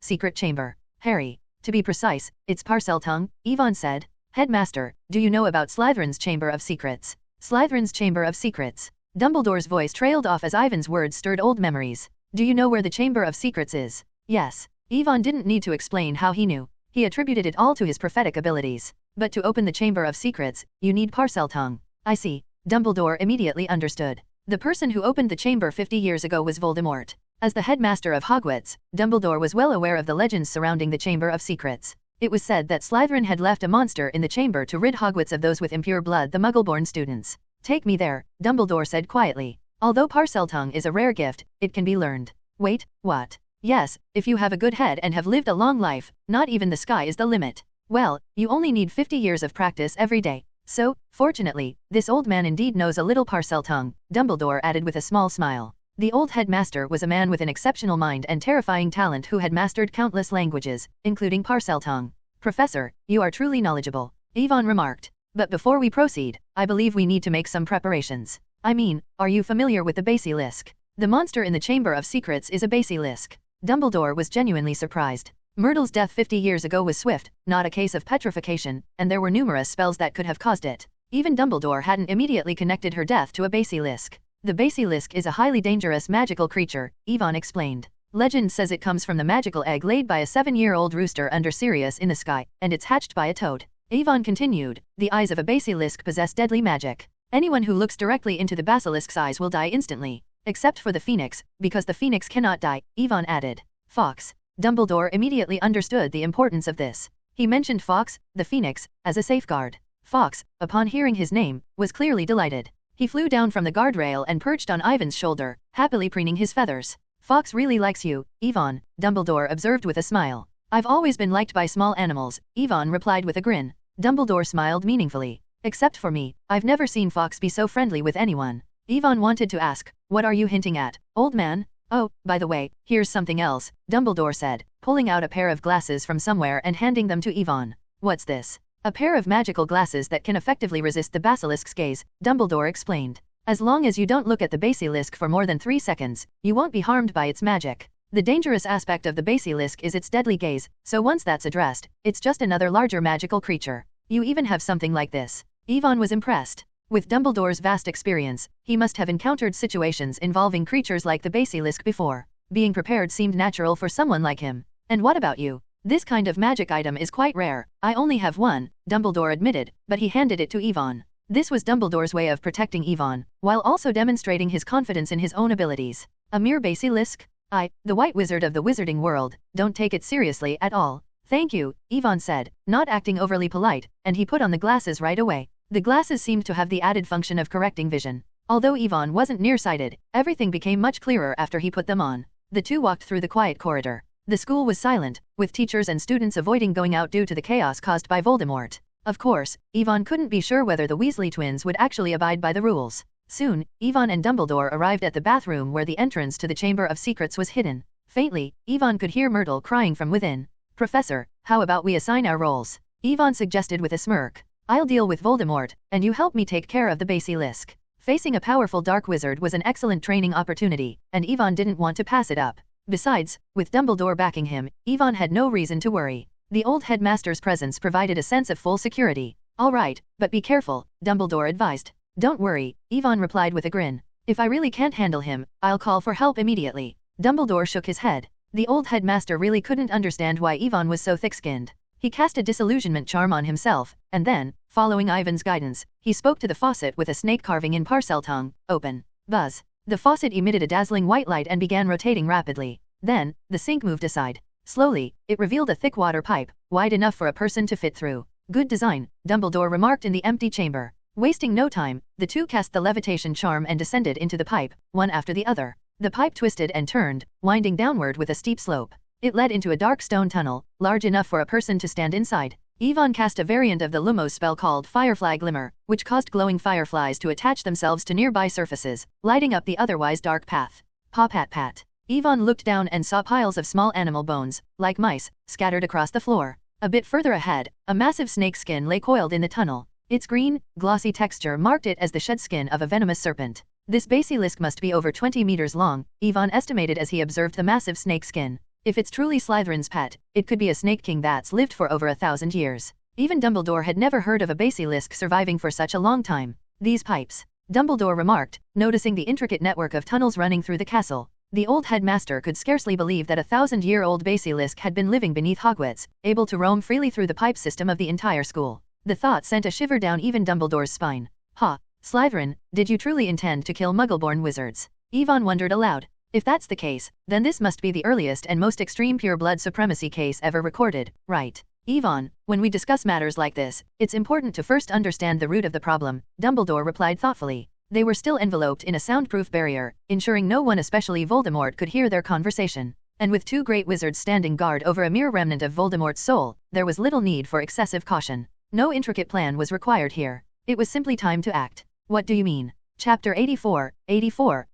S2: Secret Chamber. Harry. To be precise, it's Parseltongue, Yvonne said. Headmaster, do you know about Slytherin's Chamber of Secrets? Slytherin's Chamber of Secrets. Dumbledore's voice trailed off as Ivan's words stirred old memories. Do you know where the Chamber of Secrets is? Yes. Yvonne didn't need to explain how he knew. He attributed it all to his prophetic abilities. But to open the Chamber of Secrets, you need Parseltongue. I see. Dumbledore immediately understood. The person who opened the chamber 50 years ago was Voldemort. As the headmaster of Hogwarts, Dumbledore was well aware of the legends surrounding the Chamber of Secrets. It was said that Slytherin had left a monster in the chamber to rid Hogwarts of those with impure blood, the Muggle-born students. Take me there, Dumbledore said quietly. Although Parseltongue is a rare gift, it can be learned. Wait, what? Yes, if you have a good head and have lived a long life, not even the sky is the limit. Well, you only need 50 years of practice every day. So, fortunately, this old man indeed knows a little Parseltongue, Dumbledore added with a small smile. The old headmaster was a man with an exceptional mind and terrifying talent who had mastered countless languages, including Parseltongue. Professor, you are truly knowledgeable, Yvonne remarked. But before we proceed, I believe we need to make some preparations. I mean, are you familiar with the basilisk? The monster in the Chamber of Secrets is a basilisk. Dumbledore was genuinely surprised. Myrtle's death 50 years ago was swift, not a case of petrification, and there were numerous spells that could have caused it. Even Dumbledore hadn't immediately connected her death to a basilisk. The basilisk is a highly dangerous magical creature, Yvonne explained. Legend says it comes from the magical egg laid by a 7-year-old rooster under Sirius in the sky, and it's hatched by a toad. Yvonne continued, the eyes of a basilisk possess deadly magic. Anyone who looks directly into the basilisk's eyes will die instantly. Except for the phoenix, because the phoenix cannot die, Yvonne added. Fawkes. Dumbledore immediately understood the importance of this. He mentioned Fawkes, the phoenix, as a safeguard. Fawkes, upon hearing his name, was clearly delighted. He flew down from the guardrail and perched on Ivan's shoulder, happily preening his feathers. Fawkes really likes you, Yvonne, Dumbledore observed with a smile. I've always been liked by small animals, Yvonne replied with a grin. Dumbledore smiled meaningfully. Except for me, I've never seen Fawkes be so friendly with anyone. Yvonne wanted to ask, what are you hinting at, old man? Oh, by the way, here's something else, Dumbledore said, pulling out a pair of glasses from somewhere and handing them to Yvonne. What's this? A pair of magical glasses that can effectively resist the basilisk's gaze, Dumbledore explained. As long as you don't look at the basilisk for more than 3 seconds, you won't be harmed by its magic. The dangerous aspect of the basilisk is its deadly gaze, so once that's addressed, it's just another larger magical creature. You even have something like this. Yvonne was impressed. With Dumbledore's vast experience, he must have encountered situations involving creatures like the basilisk before. Being prepared seemed natural for someone like him. And what about you? This kind of magic item is quite rare. I only have one, Dumbledore admitted, but he handed it to Yvonne. This was Dumbledore's way of protecting Yvonne, while also demonstrating his confidence in his own abilities. A mere basilisk? The White Wizard of the Wizarding World, don't take it seriously at all. Thank you, Yvonne said, not acting overly polite, and he put on the glasses right away. The glasses seemed to have the added function of correcting vision. Although Yvonne wasn't nearsighted, everything became much clearer after he put them on. The two walked through the quiet corridor. The school was silent, with teachers and students avoiding going out due to the chaos caused by Voldemort. Of course, Yvonne couldn't be sure whether the Weasley twins would actually abide by the rules. Soon, Yvonne and Dumbledore arrived at the bathroom where the entrance to the Chamber of Secrets was hidden. Faintly, Yvonne could hear Myrtle crying from within. Professor, how about we assign our roles? Yvonne suggested with a smirk. I'll deal with Voldemort, and you help me take care of the basilisk. Facing a powerful dark wizard was an excellent training opportunity, and Ivan didn't want to pass it up. Besides, with Dumbledore backing him, Ivan had no reason to worry. The old headmaster's presence provided a sense of full security. All right, but be careful, Dumbledore advised. Don't worry, Ivan replied with a grin. If I really can't handle him, I'll call for help immediately. Dumbledore shook his head. The old headmaster really couldn't understand why Ivan was so thick-skinned. He cast a disillusionment charm on himself, and then, following Ivan's guidance, he spoke to the faucet with a snake carving in Parseltongue, open. Buzz. The faucet emitted a dazzling white light and began rotating rapidly. Then, the sink moved aside. Slowly, it revealed a thick water pipe, wide enough for a person to fit through. Good design, Dumbledore remarked in the empty chamber. Wasting no time, the two cast the levitation charm and descended into the pipe, one after the other. The pipe twisted and turned, winding downward with a steep slope. It led into a dark stone tunnel, large enough for a person to stand inside. Ivan cast a variant of the Lumos spell called Firefly Glimmer, which caused glowing fireflies to attach themselves to nearby surfaces, lighting up the otherwise dark path. Paw-pat-pat. Ivan looked down and saw piles of small animal bones, like mice, scattered across the floor. A bit further ahead, a massive snake skin lay coiled in the tunnel. Its green, glossy texture marked it as the shed skin of a venomous serpent. This basilisk must be over 20 meters long, Ivan estimated as he observed the massive snake skin. If it's truly Slytherin's pet, it could be a snake king that's lived for over 1,000 years. Even Dumbledore had never heard of a basilisk surviving for such a long time. These pipes, Dumbledore remarked, noticing the intricate network of tunnels running through the castle. The old headmaster could scarcely believe that a 1,000-year-old basilisk had been living beneath Hogwarts, able to roam freely through the pipe system of the entire school. The thought sent a shiver down even Dumbledore's spine. Ha! Slytherin, did you truly intend to kill Muggle-born wizards? Ivan wondered aloud. If that's the case, then this must be the earliest and most extreme pure-blood supremacy case ever recorded, right? Ivan, when we discuss matters like this, it's important to first understand the root of the problem, Dumbledore replied thoughtfully. They were still enveloped in a soundproof barrier, ensuring no one, especially Voldemort, could hear their conversation. And with two great wizards standing guard over a mere remnant of Voldemort's soul, there was little need for excessive caution. No intricate plan was required here. It was simply time to act. What do you mean? Chapter 84,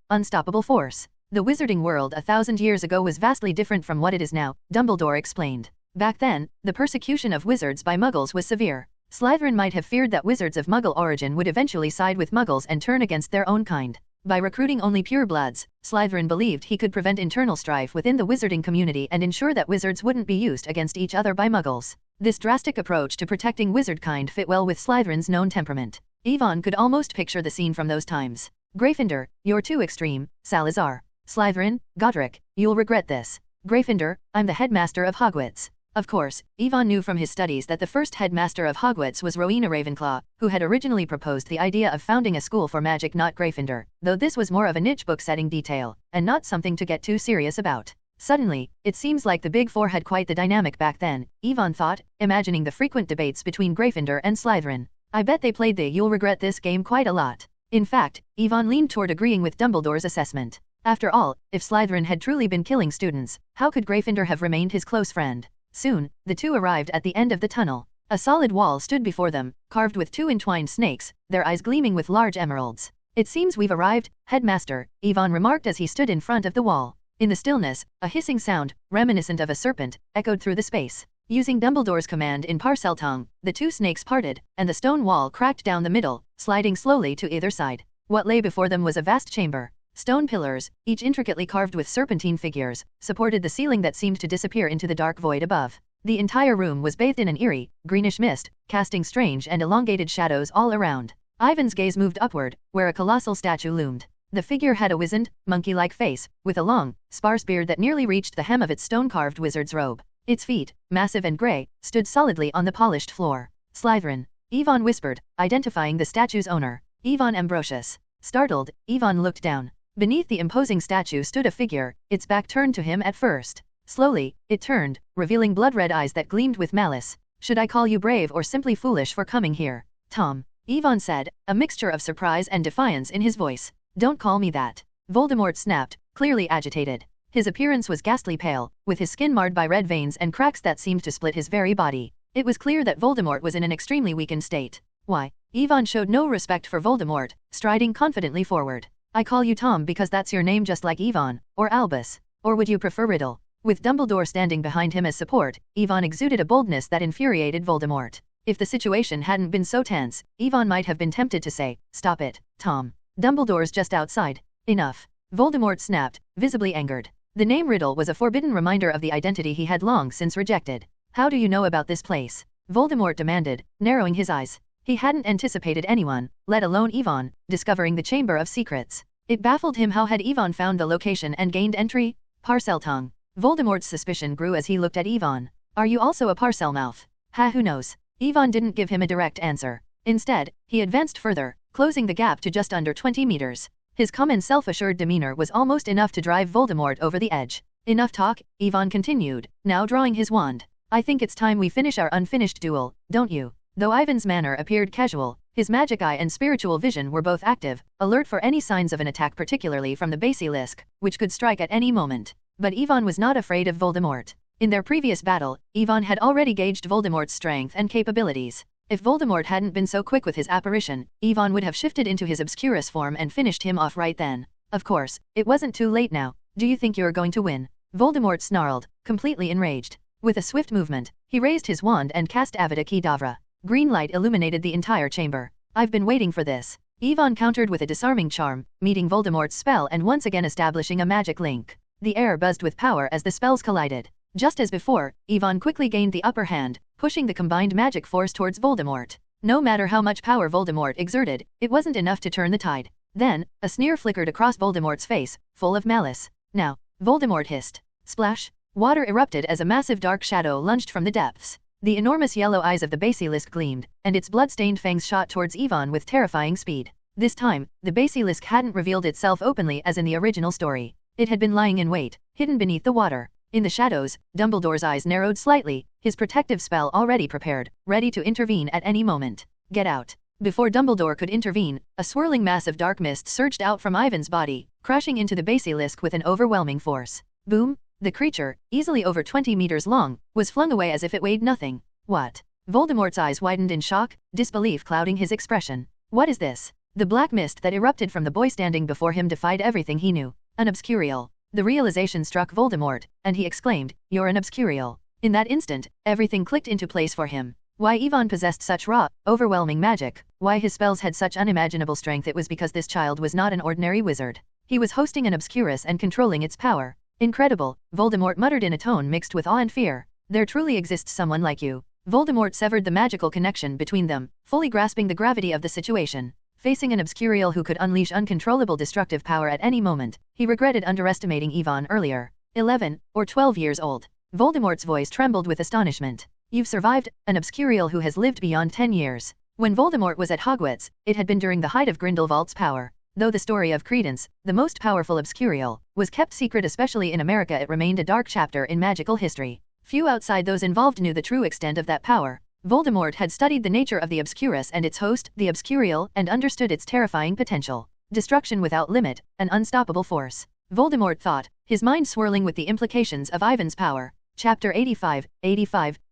S2: Unstoppable Force. The wizarding world 1,000 years ago was vastly different from what it is now, Dumbledore explained. Back then, the persecution of wizards by Muggles was severe. Slytherin might have feared that wizards of Muggle origin would eventually side with Muggles and turn against their own kind. By recruiting only purebloods, Slytherin believed he could prevent internal strife within the wizarding community and ensure that wizards wouldn't be used against each other by Muggles. This drastic approach to protecting wizardkind fit well with Slytherin's known temperament. Ivan could almost picture the scene from those times. Gryffindor, you're too extreme, Salazar. Slytherin, Godric, you'll regret this. Gryffindor, I'm the headmaster of Hogwarts. Of course, Ivan knew from his studies that the first headmaster of Hogwarts was Rowena Ravenclaw, who had originally proposed the idea of founding a school for magic, not Gryffindor, though this was more of a niche book-setting detail, and not something to get too serious about. Suddenly, it seems like the Big Four had quite the dynamic back then, Ivan thought, imagining the frequent debates between Gryffindor and Slytherin. I bet they played the "you'll regret this" game quite a lot. In fact, Ivan leaned toward agreeing with Dumbledore's assessment. After all, if Slytherin had truly been killing students, how could Gryffindor have remained his close friend? Soon, the two arrived at the end of the tunnel. A solid wall stood before them, carved with two entwined snakes, their eyes gleaming with large emeralds. It seems we've arrived, Headmaster, Ivan remarked as he stood in front of the wall. In the stillness, a hissing sound, reminiscent of a serpent, echoed through the space. Using Dumbledore's command in Parseltongue, the two snakes parted, and the stone wall cracked down the middle, sliding slowly to either side. What lay before them was a vast chamber. Stone pillars, each intricately carved with serpentine figures, supported the ceiling that seemed to disappear into the dark void above. The entire room was bathed in an eerie, greenish mist, casting strange and elongated shadows all around. Ivan's gaze moved upward, where a colossal statue loomed. The figure had a wizened, monkey-like face, with a long, sparse beard that nearly reached the hem of its stone-carved wizard's robe. Its feet, massive and grey, stood solidly on the polished floor. Slytherin, Ivan whispered, identifying the statue's owner. Ivan Ambrosius. Startled, Ivan looked down. Beneath the imposing statue stood a figure, its back turned to him at first. Slowly, it turned, revealing blood-red eyes that gleamed with malice. Should I call you brave or simply foolish for coming here? Tom, Ivan said, a mixture of surprise and defiance in his voice. Don't call me that. Voldemort snapped, clearly agitated. His appearance was ghastly pale, with his skin marred by red veins and cracks that seemed to split his very body. It was clear that Voldemort was in an extremely weakened state. Why? Ivan showed no respect for Voldemort, striding confidently forward. I call you Tom because that's your name, just like Ivan, or Albus. Or would you prefer Riddle? With Dumbledore standing behind him as support, Ivan exuded a boldness that infuriated Voldemort. If the situation hadn't been so tense, Yvonne might have been tempted to say, "Stop it, Tom. Dumbledore's just outside." Enough. Voldemort snapped, visibly angered. The name Riddle was a forbidden reminder of the identity he had long since rejected. "How do you know about this place?" Voldemort demanded, narrowing his eyes. He hadn't anticipated anyone, let alone Yvonne, discovering the Chamber of Secrets. It baffled him how had Yvonne found the location and gained entry? Parseltongue. Voldemort's suspicion grew as he looked at Yvonne. "Are you also a Parselmouth?" Who knows? Yvonne didn't give him a direct answer. Instead, he advanced further, closing the gap to just under 20 meters. His calm and self-assured demeanor was almost enough to drive Voldemort over the edge. "Enough talk," Yvonne continued, now drawing his wand. "I think it's time we finish our unfinished duel, don't you?" Though Ivan's manner appeared casual, his magic eye and spiritual vision were both active, alert for any signs of an attack, particularly from the basilisk, which could strike at any moment. But Yvonne was not afraid of Voldemort. In their previous battle, Yvonne had already gauged Voldemort's strength and capabilities. If Voldemort hadn't been so quick with his apparition, Yvonne would have shifted into his Obscurus form and finished him off right then. Of course, it wasn't too late now. "Do you think you're going to win?" Voldemort snarled, completely enraged. With a swift movement, he raised his wand and cast Avada Kedavra. Green light illuminated the entire chamber. "I've been waiting for this." Yvonne countered with a disarming charm, meeting Voldemort's spell and once again establishing a magic link. The air buzzed with power as the spells collided. Just as before, Yvonne quickly gained the upper hand, pushing the combined magic force towards Voldemort. No matter how much power Voldemort exerted, it wasn't enough to turn the tide. Then, a sneer flickered across Voldemort's face, full of malice. "Now," Voldemort hissed. Splash! Water erupted as a massive dark shadow lunged from the depths. The enormous yellow eyes of the basilisk gleamed, and its blood-stained fangs shot towards Yvonne with terrifying speed. This time, the basilisk hadn't revealed itself openly as in the original story. It had been lying in wait, hidden beneath the water. In the shadows, Dumbledore's eyes narrowed slightly, his protective spell already prepared, ready to intervene at any moment. "Get out." Before Dumbledore could intervene, a swirling mass of dark mist surged out from Ivan's body, crashing into the basilisk with an overwhelming force. Boom! The creature, easily over 20 meters long, was flung away as if it weighed nothing. "What?" Voldemort's eyes widened in shock, disbelief clouding his expression. "What is this?" The black mist that erupted from the boy standing before him defied everything he knew. An Obscurial. The realization struck Voldemort, and he exclaimed, "You're an Obscurial." In that instant, everything clicked into place for him. Why Yvonne possessed such raw, overwhelming magic, why his spells had such unimaginable strength, it was because this child was not an ordinary wizard. He was hosting an Obscurus and controlling its power. "Incredible," Voldemort muttered in a tone mixed with awe and fear. "There truly exists someone like you." Voldemort severed the magical connection between them, fully grasping the gravity of the situation. Facing an Obscurial who could unleash uncontrollable destructive power at any moment, he regretted underestimating Yvonne earlier. 11 or 12 years old. Voldemort's voice trembled with astonishment. "You've survived, an Obscurial who has lived beyond 10 years. When Voldemort was at Hogwarts, it had been during the height of Grindelwald's power. Though the story of Credence, the most powerful Obscurial, was kept secret, especially in America, it remained a dark chapter in magical history. Few outside those involved knew the true extent of that power. Voldemort had studied the nature of the Obscurus and its host, the Obscurial, and understood its terrifying potential. Destruction without limit, an unstoppable force. Voldemort thought, his mind swirling with the implications of Ivan's power. Chapter 85,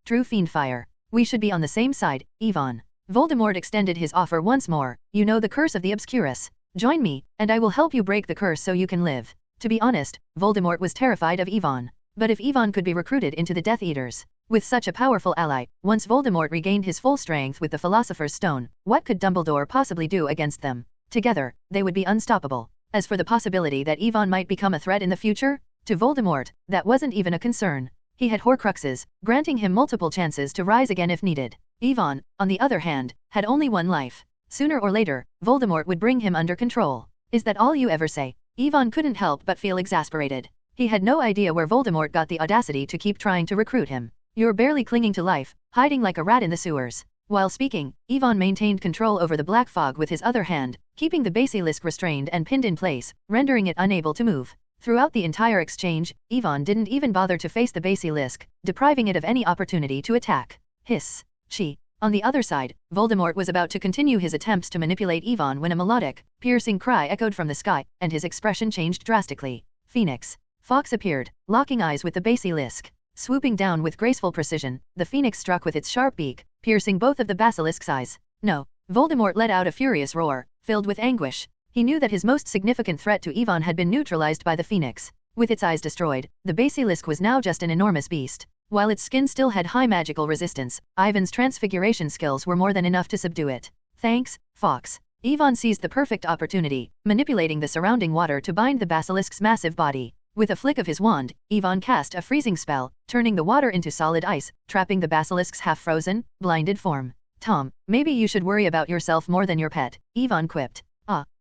S2: True Fiendfire. "We should be on the same side, Yvonne." Voldemort extended his offer once more. "You know the curse of the Obscurus. Join me, and I will help you break the curse so you can live." To be honest, Voldemort was terrified of Yvonne. But if Yvonne could be recruited into the Death Eaters, with such a powerful ally, once Voldemort regained his full strength with the Philosopher's Stone, what could Dumbledore possibly do against them? Together, they would be unstoppable. As for the possibility that Yvonne might become a threat in the future, to Voldemort, that wasn't even a concern. He had Horcruxes, granting him multiple chances to rise again if needed. Yvonne, on the other hand, had only one life. Sooner or later, Voldemort would bring him under control. "Is that all you ever say?" Yvonne couldn't help but feel exasperated. He had no idea where Voldemort got the audacity to keep trying to recruit him. "You're barely clinging to life, hiding like a rat in the sewers." While speaking, Yvonne maintained control over the black fog with his other hand, keeping the basilisk restrained and pinned in place, rendering it unable to move. Throughout the entire exchange, Yvonne didn't even bother to face the basilisk, depriving it of any opportunity to attack. Hiss. She. On the other side, Voldemort was about to continue his attempts to manipulate Yvonne when a melodic, piercing cry echoed from the sky, and his expression changed drastically. Phoenix. Fawkes appeared, locking eyes with the basilisk. Swooping down with graceful precision, the phoenix struck with its sharp beak, piercing both of the basilisk's eyes. "No!" Voldemort let out a furious roar, filled with anguish. He knew that his most significant threat to Yvonne had been neutralized by the phoenix. With its eyes destroyed, the basilisk was now just an enormous beast. While its skin still had high magical resistance, Ivan's transfiguration skills were more than enough to subdue it. Thanks, Fox. Ivan seized the perfect opportunity, manipulating the surrounding water to bind the basilisk's massive body. With a flick of his wand, Ivan cast a freezing spell, turning the water into solid ice, trapping the basilisk's half-frozen, blinded form. Tom, maybe you should worry about yourself more than your pet, Ivan quipped.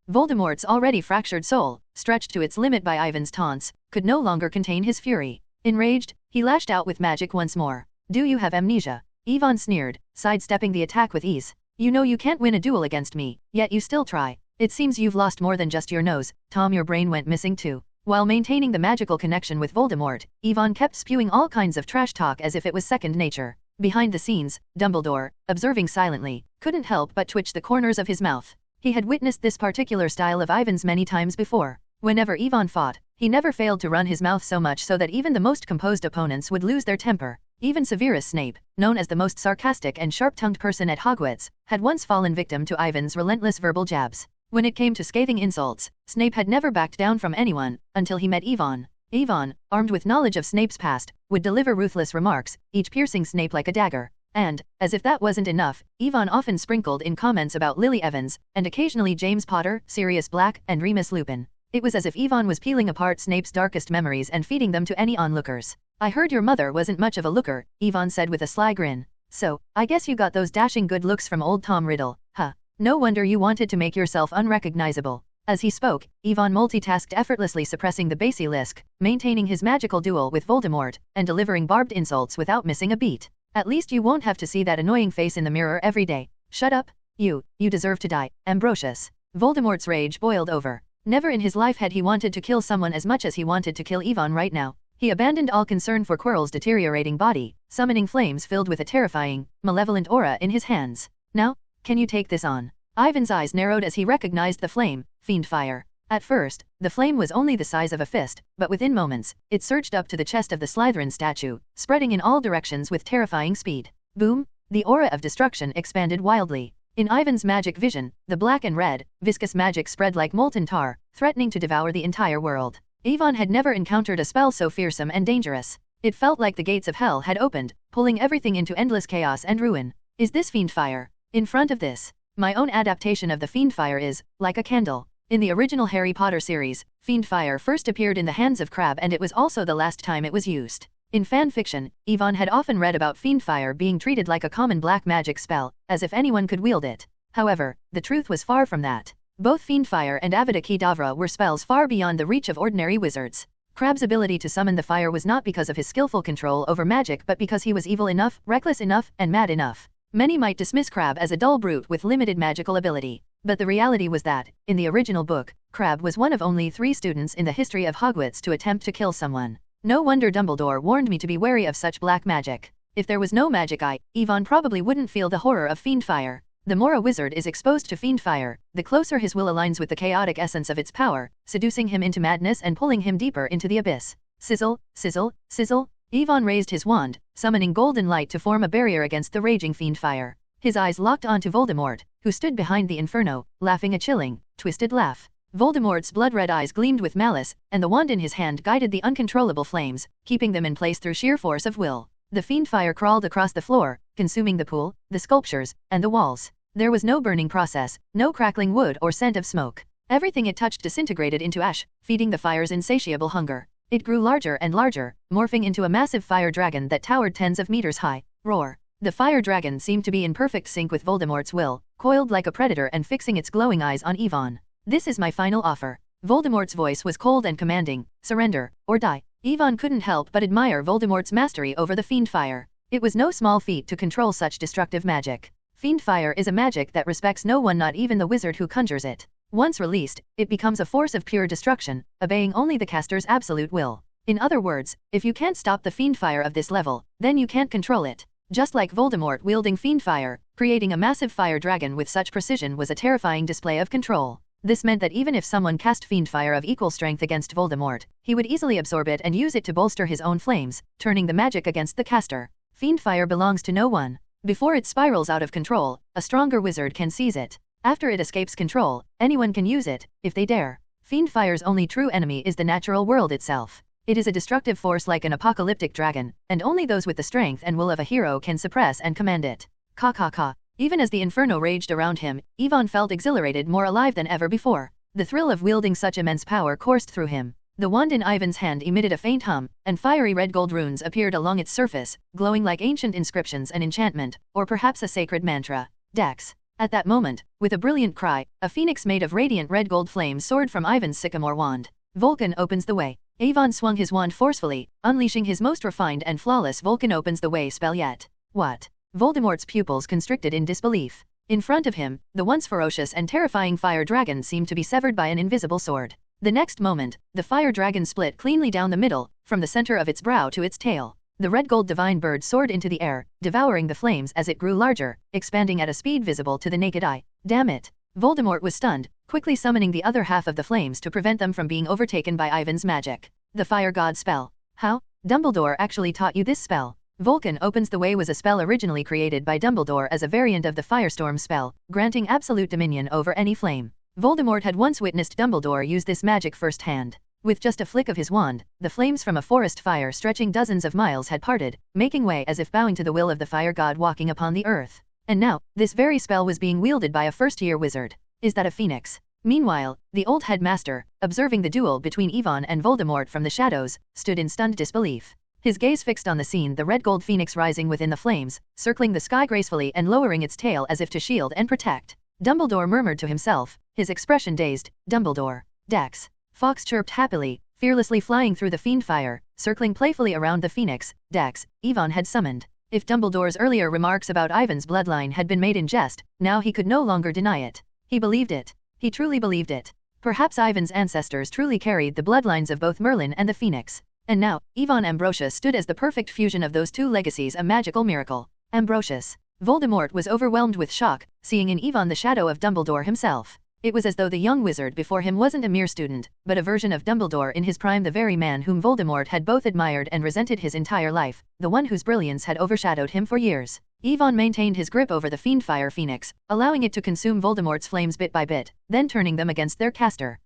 S2: Voldemort's already fractured soul, stretched to its limit by Ivan's taunts, could no longer contain his fury. Enraged, he lashed out with magic once more. Do you have amnesia? Ivan sneered, sidestepping the attack with ease. You know you can't win a duel against me, yet you still try. It seems you've lost more than just your nose. Tom, your brain went missing too. While maintaining the magical connection with Voldemort, Ivan kept spewing all kinds of trash talk as if it was second nature. Behind the scenes, Dumbledore, observing silently, couldn't help but twitch the corners of his mouth. He had witnessed this particular style of Ivan's many times before. Whenever Ivan fought, he never failed to run his mouth so much so that even the most composed opponents would lose their temper. Even Severus Snape, known as the most sarcastic and sharp-tongued person at Hogwarts, had once fallen victim to Ivan's relentless verbal jabs. When it came to scathing insults, Snape had never backed down from anyone, until he met Ivan. Ivan, armed with knowledge of Snape's past, would deliver ruthless remarks, each piercing Snape like a dagger. And, as if that wasn't enough, Ivan often sprinkled in comments about Lily Evans, and occasionally James Potter, Sirius Black, and Remus Lupin. It was as if Ivan was peeling apart Snape's darkest memories and feeding them to any onlookers. I heard your mother wasn't much of a looker, Ivan said with a sly grin. So, I guess you got those dashing good looks from old Tom Riddle, huh? No wonder you wanted to make yourself unrecognizable. As he spoke, Ivan multitasked, effortlessly suppressing the basilisk, maintaining his magical duel with Voldemort, and delivering barbed insults without missing a beat. At least you won't have to see that annoying face in the mirror every day. Shut up. You deserve to die, Ambrosius. Voldemort's rage boiled over. Never in his life had he wanted to kill someone as much as he wanted to kill Ivan right now. He abandoned all concern for Quirrell's deteriorating body, summoning flames filled with a terrifying, malevolent aura in his hands. Now, can you take this on? Ivan's eyes narrowed as he recognized the flame, fiend fire. At first, the flame was only the size of a fist, but within moments, it surged up to the chest of the Slytherin statue, spreading in all directions with terrifying speed. Boom! The aura of destruction expanded wildly. In Ivan's magic vision, the black and red, viscous magic spread like molten tar, threatening to devour the entire world. Ivan had never encountered a spell so fearsome and dangerous. It felt like the gates of hell had opened, pulling everything into endless chaos and ruin. Is this fiend fire? In front of this, my own adaptation of the fiend fire is, like a candle. In the original Harry Potter series, fiend fire first appeared in the hands of Crabbe, and it was also the last time it was used. In fan fiction, Ivan had often read about fiend fire being treated like a common black magic spell, as if anyone could wield it. However, the truth was far from that. Both fiend fire and Avada Kedavra were spells far beyond the reach of ordinary wizards. Crabbe's ability to summon the fire was not because of his skillful control over magic, but because he was evil enough, reckless enough, and mad enough. Many might dismiss Crabbe as a dull brute with limited magical ability. But the reality was that, in the original book, Crabbe was one of only 3 students in the history of Hogwarts to attempt to kill someone. No wonder Dumbledore warned me to be wary of such black magic. If there was no magic eye, Ivan probably wouldn't feel the horror of fiend fire. The more a wizard is exposed to fiend fire, the closer his will aligns with the chaotic essence of its power, seducing him into madness and pulling him deeper into the abyss. Sizzle, sizzle, sizzle. Ivan raised his wand, summoning golden light to form a barrier against the raging fiend fire. His eyes locked onto Voldemort, who stood behind the inferno, laughing a chilling, twisted laugh. Voldemort's blood-red eyes gleamed with malice, and the wand in his hand guided the uncontrollable flames, keeping them in place through sheer force of will. The fiend fire crawled across the floor, consuming the pool, the sculptures, and the walls. There was no burning process, no crackling wood or scent of smoke. Everything it touched disintegrated into ash, feeding the fire's insatiable hunger. It grew larger and larger, morphing into a massive fire dragon that towered tens of meters high. Roar! The fire dragon seemed to be in perfect sync with Voldemort's will, coiled like a predator and fixing its glowing eyes on Ivan. This is my final offer. Voldemort's voice was cold and commanding. Surrender, or die. Ivan couldn't help but admire Voldemort's mastery over the fiend fire. It was no small feat to control such destructive magic. Fiend fire is a magic that respects no one, not even the wizard who conjures it. Once released, it becomes a force of pure destruction, obeying only the caster's absolute will. In other words, if you can't stop the fiend fire of this level, then you can't control it. Just like Voldemort wielding fiend fire, creating a massive fire dragon with such precision was a terrifying display of control. This meant that even if someone cast fiend fire of equal strength against Voldemort, he would easily absorb it and use it to bolster his own flames, turning the magic against the caster. Fiend fire belongs to no one. Before it spirals out of control, a stronger wizard can seize it. After it escapes control, anyone can use it, if they dare. Fiend fire's only true enemy is the natural world itself. It is a destructive force like an apocalyptic dragon, and only those with the strength and will of a hero can suppress and command it. Ka ka ka. Even as the inferno raged around him, Ivan felt exhilarated, more alive than ever before. The thrill of wielding such immense power coursed through him. The wand in Ivan's hand emitted a faint hum, and fiery red gold runes appeared along its surface, glowing like ancient inscriptions, an enchantment, or perhaps a sacred mantra. Dex. At that moment, with a brilliant cry, a phoenix made of radiant red gold flames soared from Ivan's sycamore wand. Vulcan opens the way. Ivan swung his wand forcefully, unleashing his most refined and flawless Vulcan opens the way spell yet. What? Voldemort's pupils constricted in disbelief. In front of him, the once ferocious and terrifying fire dragon seemed to be severed by an invisible sword. The next moment, the fire dragon split cleanly down the middle, from the center of its brow to its tail. The red gold divine bird soared into the air, devouring the flames as it grew larger, expanding at a speed visible to the naked eye. Damn it! Voldemort was stunned, quickly summoning the other half of the flames to prevent them from being overtaken by Ivan's magic. The Fire God spell. How? Dumbledore actually taught you this spell. Vulcan opens the way was a spell originally created by Dumbledore as a variant of the Firestorm spell, granting absolute dominion over any flame. Voldemort had once witnessed Dumbledore use this magic firsthand. With just a flick of his wand, the flames from a forest fire stretching dozens of miles had parted, making way as if bowing to the will of the fire god walking upon the earth. And now, this very spell was being wielded by a first-year wizard. Is that a phoenix? Meanwhile, the old headmaster, observing the duel between Ivan and Voldemort from the shadows, stood in stunned disbelief. His gaze fixed on the scene, the red gold phoenix rising within the flames, circling the sky gracefully and lowering its tail as if to shield and protect. Dumbledore murmured to himself, his expression dazed. Dumbledore. Dex. Fawkes chirped happily, fearlessly flying through the fiend fire, circling playfully around the phoenix. Dex, Ivan had summoned. If Dumbledore's earlier remarks about Ivan's bloodline had been made in jest, now he could no longer deny it. He believed it. He truly believed it. Perhaps Ivan's ancestors truly carried the bloodlines of both Merlin and the phoenix. And now, Ivan Ambrosius stood as the perfect fusion of those two legacies, a magical miracle. Ambrosius. Voldemort was overwhelmed with shock, seeing in Ivan the shadow of Dumbledore himself. It was as though the young wizard before him wasn't a mere student, but a version of Dumbledore in his prime, the very man whom Voldemort had both admired and resented his entire life, the one whose brilliance had overshadowed him for years. Ivan maintained his grip over the fiendfire phoenix, allowing it to consume Voldemort's flames bit by bit, then turning them against their caster.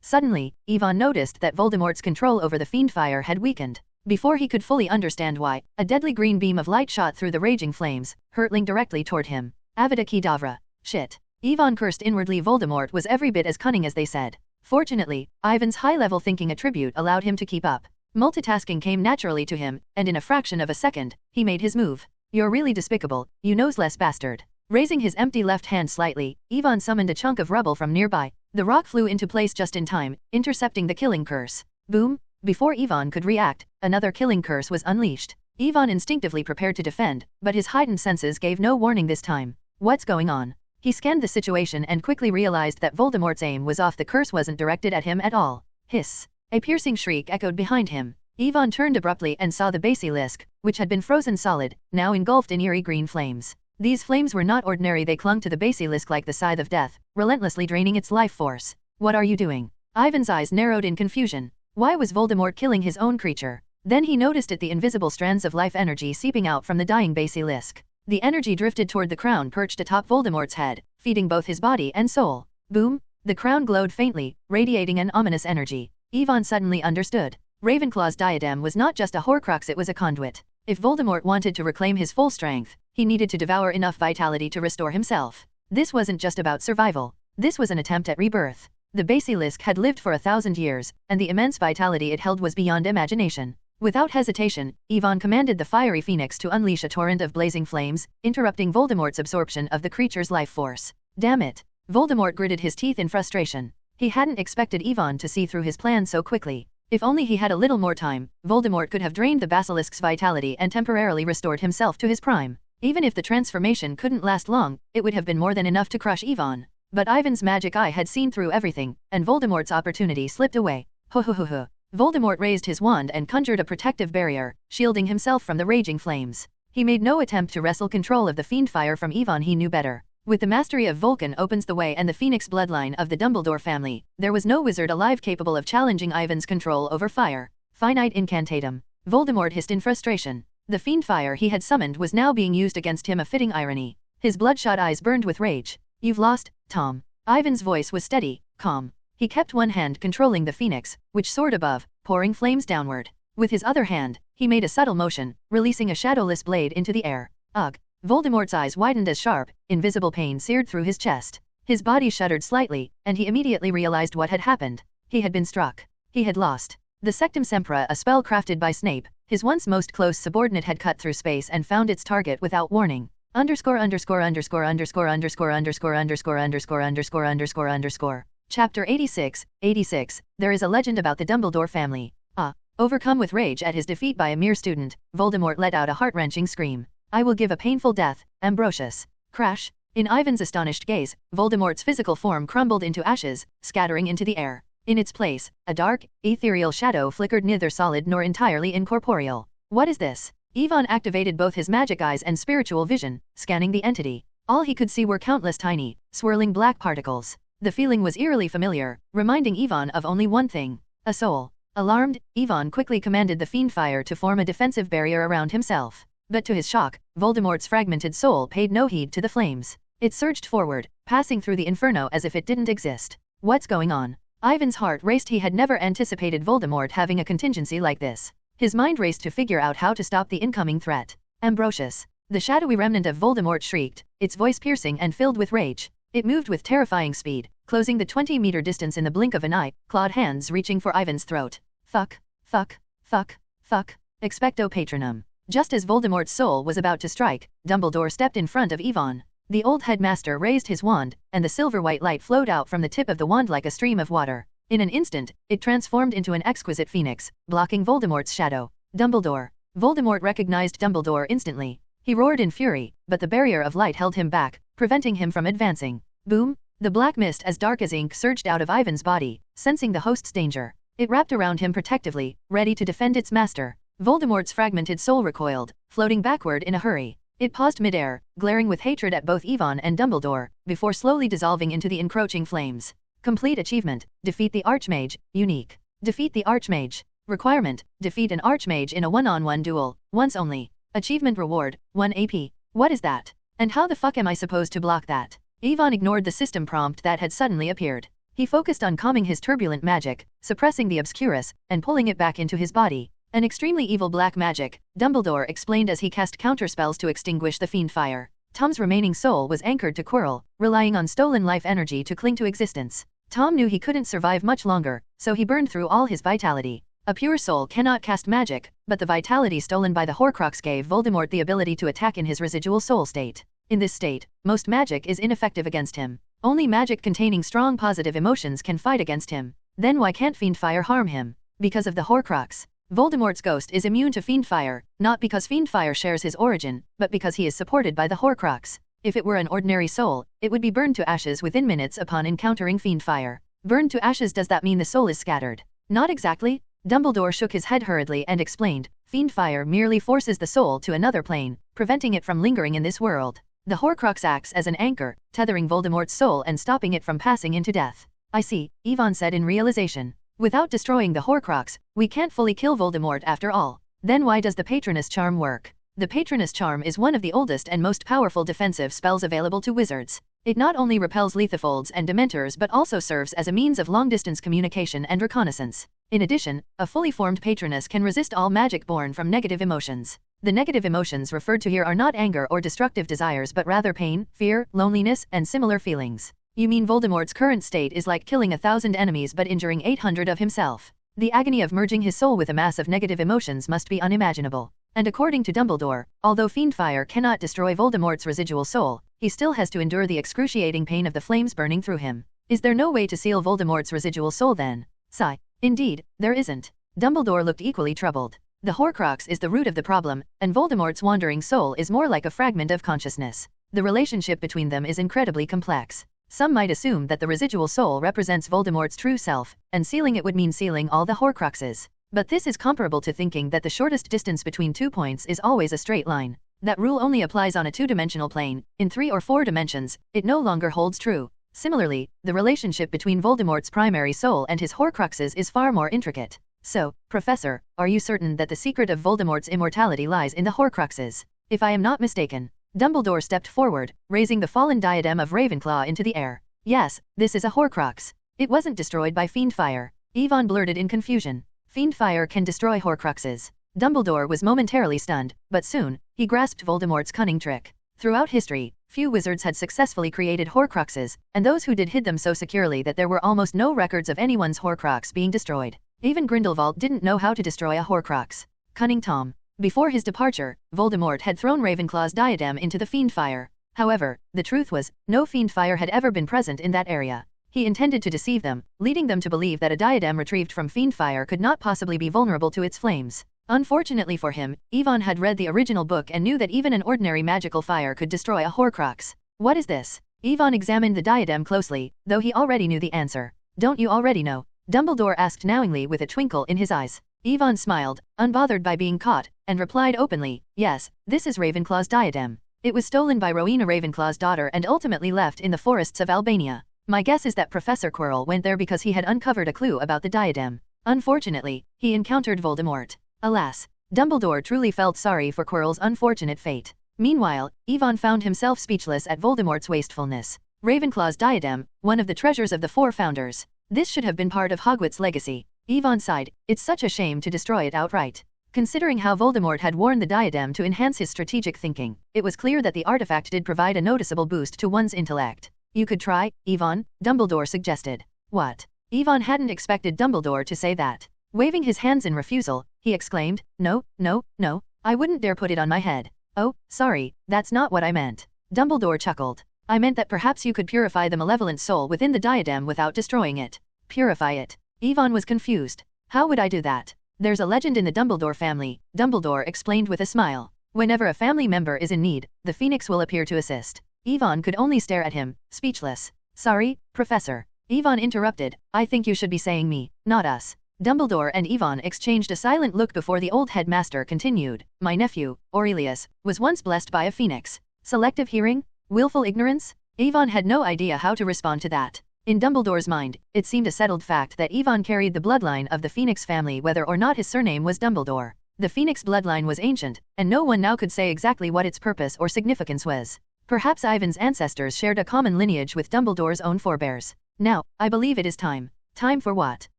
S2: Suddenly, Ivan noticed that Voldemort's control over the fiendfire had weakened. Before he could fully understand why, a deadly green beam of light shot through the raging flames, hurtling directly toward him. Avada Kedavra. Shit. Ivan cursed inwardly. Voldemort was every bit as cunning as they said. Fortunately, Ivan's high-level thinking attribute allowed him to keep up. Multitasking came naturally to him, and in a fraction of a second, he made his move. You're really despicable, you noseless bastard. Raising his empty left hand slightly, Ivan summoned a chunk of rubble from nearby. The rock flew into place just in time, intercepting the killing curse. Boom! Before Ivan could react, another killing curse was unleashed. Ivan instinctively prepared to defend, but his heightened senses gave no warning this time. What's going on? He scanned the situation and quickly realized that Voldemort's aim was off. The curse wasn't directed at him at all. Hiss! A piercing shriek echoed behind him. Ivan turned abruptly and saw the basilisk, which had been frozen solid, now engulfed in eerie green flames. These flames were not ordinary. They clung to the basilisk like the scythe of death, relentlessly draining its life force. What are you doing? Ivan's eyes narrowed in confusion. Why was Voldemort killing his own creature? Then he noticed the invisible strands of life energy seeping out from the dying basilisk. The energy drifted toward the crown perched atop Voldemort's head, feeding both his body and soul. Boom! The crown glowed faintly, radiating an ominous energy. Ivan suddenly understood. Ravenclaw's diadem was not just a horcrux, it was a conduit. If Voldemort wanted to reclaim his full strength, he needed to devour enough vitality to restore himself. This wasn't just about survival. This was an attempt at rebirth. The basilisk had lived for 1,000 years, and the immense vitality it held was beyond imagination. Without hesitation, Ivan commanded the fiery phoenix to unleash a torrent of blazing flames, interrupting Voldemort's absorption of the creature's life force. Damn it! Voldemort gritted his teeth in frustration. He hadn't expected Ivan to see through his plan so quickly. If only he had a little more time, Voldemort could have drained the basilisk's vitality and temporarily restored himself to his prime. Even if the transformation couldn't last long, it would have been more than enough to crush Ivan. But Ivan's magic eye had seen through everything, and Voldemort's opportunity slipped away. Ho ho ho ho. Voldemort raised his wand and conjured a protective barrier, shielding himself from the raging flames. He made no attempt to wrestle control of the fiendfire from Ivan. He knew better. With the mastery of Vulcan opens the way and the phoenix bloodline of the Dumbledore family, there was no wizard alive capable of challenging Ivan's control over fire. Finite incantatum. Voldemort hissed in frustration. The fiendfire he had summoned was now being used against him, a fitting irony. His bloodshot eyes burned with rage. You've lost, Tom. Ivan's voice was steady, calm. He kept one hand controlling the phoenix, which soared above, pouring flames downward. With his other hand, he made a subtle motion, releasing a shadowless blade into the air. Ugh! Voldemort's eyes widened as sharp, invisible pain seared through his chest. His body shuddered slightly, and he immediately realized what had happened. He had been struck. He had lost. The Sectum Sempra, a spell crafted by Snape, his once most close subordinate, had cut through space and found its target without warning. ________________________________________________________________________________________________________________ Overcome with rage at his defeat by a mere student, Voldemort let out a heart-wrenching scream. I will give a painful death, Ambrosius. Crash! In Ivan's astonished gaze, Voldemort's physical form crumbled into ashes, scattering into the air. In its place, a dark, ethereal shadow flickered, neither solid nor entirely incorporeal. What is this? Ivan activated both his magic eyes and spiritual vision, scanning the entity. All he could see were countless tiny, swirling black particles. The feeling was eerily familiar, reminding Ivan of only one thing: a soul. Alarmed, Ivan quickly commanded the Fiendfire to form a defensive barrier around himself. But to his shock, Voldemort's fragmented soul paid no heed to the flames. It surged forward, passing through the inferno as if it didn't exist. What's going on? Ivan's heart raced. He had never anticipated Voldemort having a contingency like this. His mind raced to figure out how to stop the incoming threat. Ambrosius! The shadowy remnant of Voldemort shrieked, its voice piercing and filled with rage. It moved with terrifying speed, closing the 20-meter distance in the blink of an eye, clawed hands reaching for Ivan's throat. Fuck, fuck, fuck, fuck. Expecto Patronum. Just as Voldemort's soul was about to strike, Dumbledore stepped in front of Ivan. The old headmaster raised his wand, and the silver-white light flowed out from the tip of the wand like a stream of water. In an instant, it transformed into an exquisite phoenix, blocking Voldemort's shadow. Dumbledore. Voldemort recognized Dumbledore instantly. He roared in fury, but the barrier of light held him back, preventing him from advancing. Boom! The black mist as dark as ink surged out of Ivan's body, sensing the host's danger. It wrapped around him protectively, ready to defend its master. Voldemort's fragmented soul recoiled, floating backward in a hurry. It paused midair, glaring with hatred at both Ivan and Dumbledore, before slowly dissolving into the encroaching flames. Complete achievement: defeat the Archmage. Unique. Defeat the Archmage. Requirement: defeat an Archmage in a one-on-one duel, once only. Achievement reward: 1 AP. What is that? And how the fuck am I supposed to block that? Ivan ignored the system prompt that had suddenly appeared. He focused on calming his turbulent magic, suppressing the obscurus, and pulling it back into his body. An extremely evil black magic, Dumbledore explained as he cast counterspells to extinguish the Fiendfire. Tom's remaining soul was anchored to Quirrell, relying on stolen life energy to cling to existence. Tom knew he couldn't survive much longer, so he burned through all his vitality. A pure soul cannot cast magic, but the vitality stolen by the Horcrux gave Voldemort the ability to attack in his residual soul state. In this state, most magic is ineffective against him. Only magic containing strong positive emotions can fight against him. Then why can't Fiendfire harm him? Because of the Horcrux. Voldemort's ghost is immune to Fiendfire, not because Fiendfire shares his origin, but because he is supported by the Horcrux. If it were an ordinary soul, it would be burned to ashes within minutes upon encountering Fiendfire. Burned to ashes, does that mean the soul is scattered? Not exactly. Dumbledore shook his head hurriedly and explained, Fiendfire merely forces the soul to another plane, preventing it from lingering in this world. The Horcrux acts as an anchor, tethering Voldemort's soul and stopping it from passing into death. I see, Ivan said in realization. Without destroying the Horcrux, we can't fully kill Voldemort after all. Then why does the Patronus Charm work? The Patronus Charm is one of the oldest and most powerful defensive spells available to wizards. It not only repels Lethofolds and Dementors but also serves as a means of long-distance communication and reconnaissance. In addition, a fully formed Patronus can resist all magic born from negative emotions. The negative emotions referred to here are not anger or destructive desires but rather pain, fear, loneliness, and similar feelings. You mean Voldemort's current state is like killing 1,000 enemies but injuring 800 of himself. The agony of merging his soul with a mass of negative emotions must be unimaginable. And according to Dumbledore, although Fiendfire cannot destroy Voldemort's residual soul, he still has to endure the excruciating pain of the flames burning through him. Is there no way to seal Voldemort's residual soul then? Sigh. Indeed, there isn't. Dumbledore looked equally troubled. The Horcrux is the root of the problem, and Voldemort's wandering soul is more like a fragment of consciousness. The relationship between them is incredibly complex. Some might assume that the residual soul represents Voldemort's true self, and sealing it would mean sealing all the Horcruxes. But this is comparable to thinking that the shortest distance between 2 points is always a straight line. That rule only applies on a 2-dimensional plane. In 3 or 4 dimensions, it no longer holds true. Similarly, the relationship between Voldemort's primary soul and his Horcruxes is far more intricate. So, Professor, are you certain that the secret of Voldemort's immortality lies in the Horcruxes? If I am not mistaken. Dumbledore stepped forward, raising the fallen diadem of Ravenclaw into the air. Yes, this is a Horcrux. It wasn't destroyed by Fiendfire. Ivan blurted in confusion. Fiend fire can destroy Horcruxes. Dumbledore was momentarily stunned, but soon, he grasped Voldemort's cunning trick. Throughout history, few wizards had successfully created Horcruxes, and those who did hid them so securely that there were almost no records of anyone's Horcrux being destroyed. Even Grindelwald didn't know how to destroy a Horcrux. Cunning Tom. Before his departure, Voldemort had thrown Ravenclaw's diadem into the fiend fire. However, the truth was, no fiend fire had ever been present in that area. He intended to deceive them, leading them to believe that a diadem retrieved from fiend fire could not possibly be vulnerable to its flames. Unfortunately for him, Ivan had read the original book and knew that even an ordinary magical fire could destroy a Horcrux. What is this? Ivan examined the diadem closely, though he already knew the answer. Don't you already know? Dumbledore asked knowingly with a twinkle in his eyes. Ivan smiled, unbothered by being caught, and replied openly, yes, this is Ravenclaw's diadem. It was stolen by Rowena Ravenclaw's daughter and ultimately left in the forests of Albania. My guess is that Professor Quirrell went there because he had uncovered a clue about the diadem. Unfortunately, he encountered Voldemort. Alas, Dumbledore truly felt sorry for Quirrell's unfortunate fate. Meanwhile, Ivan found himself speechless at Voldemort's wastefulness. Ravenclaw's diadem, one of the treasures of the four founders. This should have been part of Hogwarts' legacy. Ivan sighed, it's such a shame to destroy it outright. Considering how Voldemort had worn the diadem to enhance his strategic thinking, it was clear that the artifact did provide a noticeable boost to one's intellect. You could try, Ivan, Dumbledore suggested. What? Ivan hadn't expected Dumbledore to say that. Waving his hands in refusal, he exclaimed, no, no, no, I wouldn't dare put it on my head. Oh, sorry, that's not what I meant. Dumbledore chuckled. I meant that perhaps you could purify the malevolent soul within the diadem without destroying it. Purify it. Ivan was confused. How would I do that? There's a legend in the Dumbledore family, Dumbledore explained with a smile. Whenever a family member is in need, the Phoenix will appear to assist. Ivan could only stare at him, speechless. Sorry, Professor. Ivan interrupted, I think you should be saying me, not us. Dumbledore and Ivan exchanged a silent look before the old headmaster continued. My nephew, Aurelius, was once blessed by a phoenix. Selective hearing? Willful ignorance? Ivan had no idea how to respond to that. In Dumbledore's mind, it seemed a settled fact that Ivan carried the bloodline of the Phoenix family whether or not his surname was Dumbledore. The Phoenix bloodline was ancient, and no one now could say exactly what its purpose or significance was. Perhaps Ivan's ancestors shared a common lineage with Dumbledore's own forebears. Now, I believe it is time. Time for what?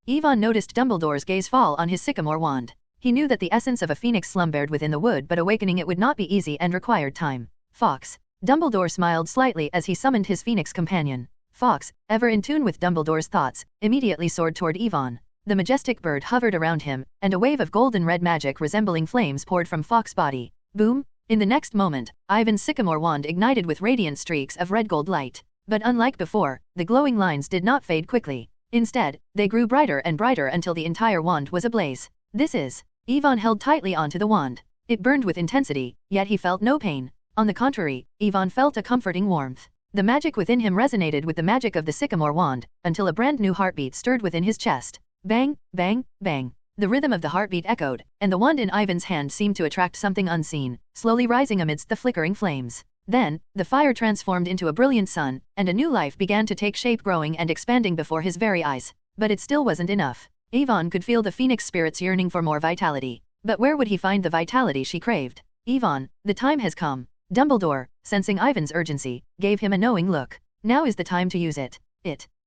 S2: Ivan noticed Dumbledore's gaze fall on his sycamore wand. He knew that the essence of a phoenix slumbered within the wood, but awakening it would not be easy and required time. Fawkes. Dumbledore smiled slightly as he summoned his phoenix companion. Fawkes, ever in tune with Dumbledore's thoughts, immediately soared toward Ivan. The majestic bird hovered around him, and a wave of golden red magic resembling flames poured from Fawkes' body. Boom! In the next moment, Ivan's sycamore wand ignited with radiant streaks of red-gold light. But unlike before, the glowing lines did not fade quickly. Instead, they grew brighter and brighter until the entire wand was ablaze. This is... Ivan held tightly onto the wand. It burned with intensity, yet he felt no pain. On the contrary, Ivan felt a comforting warmth. The magic within him resonated with the magic of the sycamore wand, until a brand new heartbeat stirred within his chest. Bang, bang, bang. The rhythm of the heartbeat echoed, and the wand in Ivan's hand seemed to attract something unseen, slowly rising amidst the flickering flames. Then, the fire transformed into a brilliant sun, and a new life began to take shape, growing and expanding before his very eyes. But it still wasn't enough. Ivan could feel the phoenix spirit's yearning for more vitality. But where would he find the vitality she craved? Ivan, the time has come. Dumbledore, sensing Ivan's urgency, gave him a knowing look. Now is the time to use it.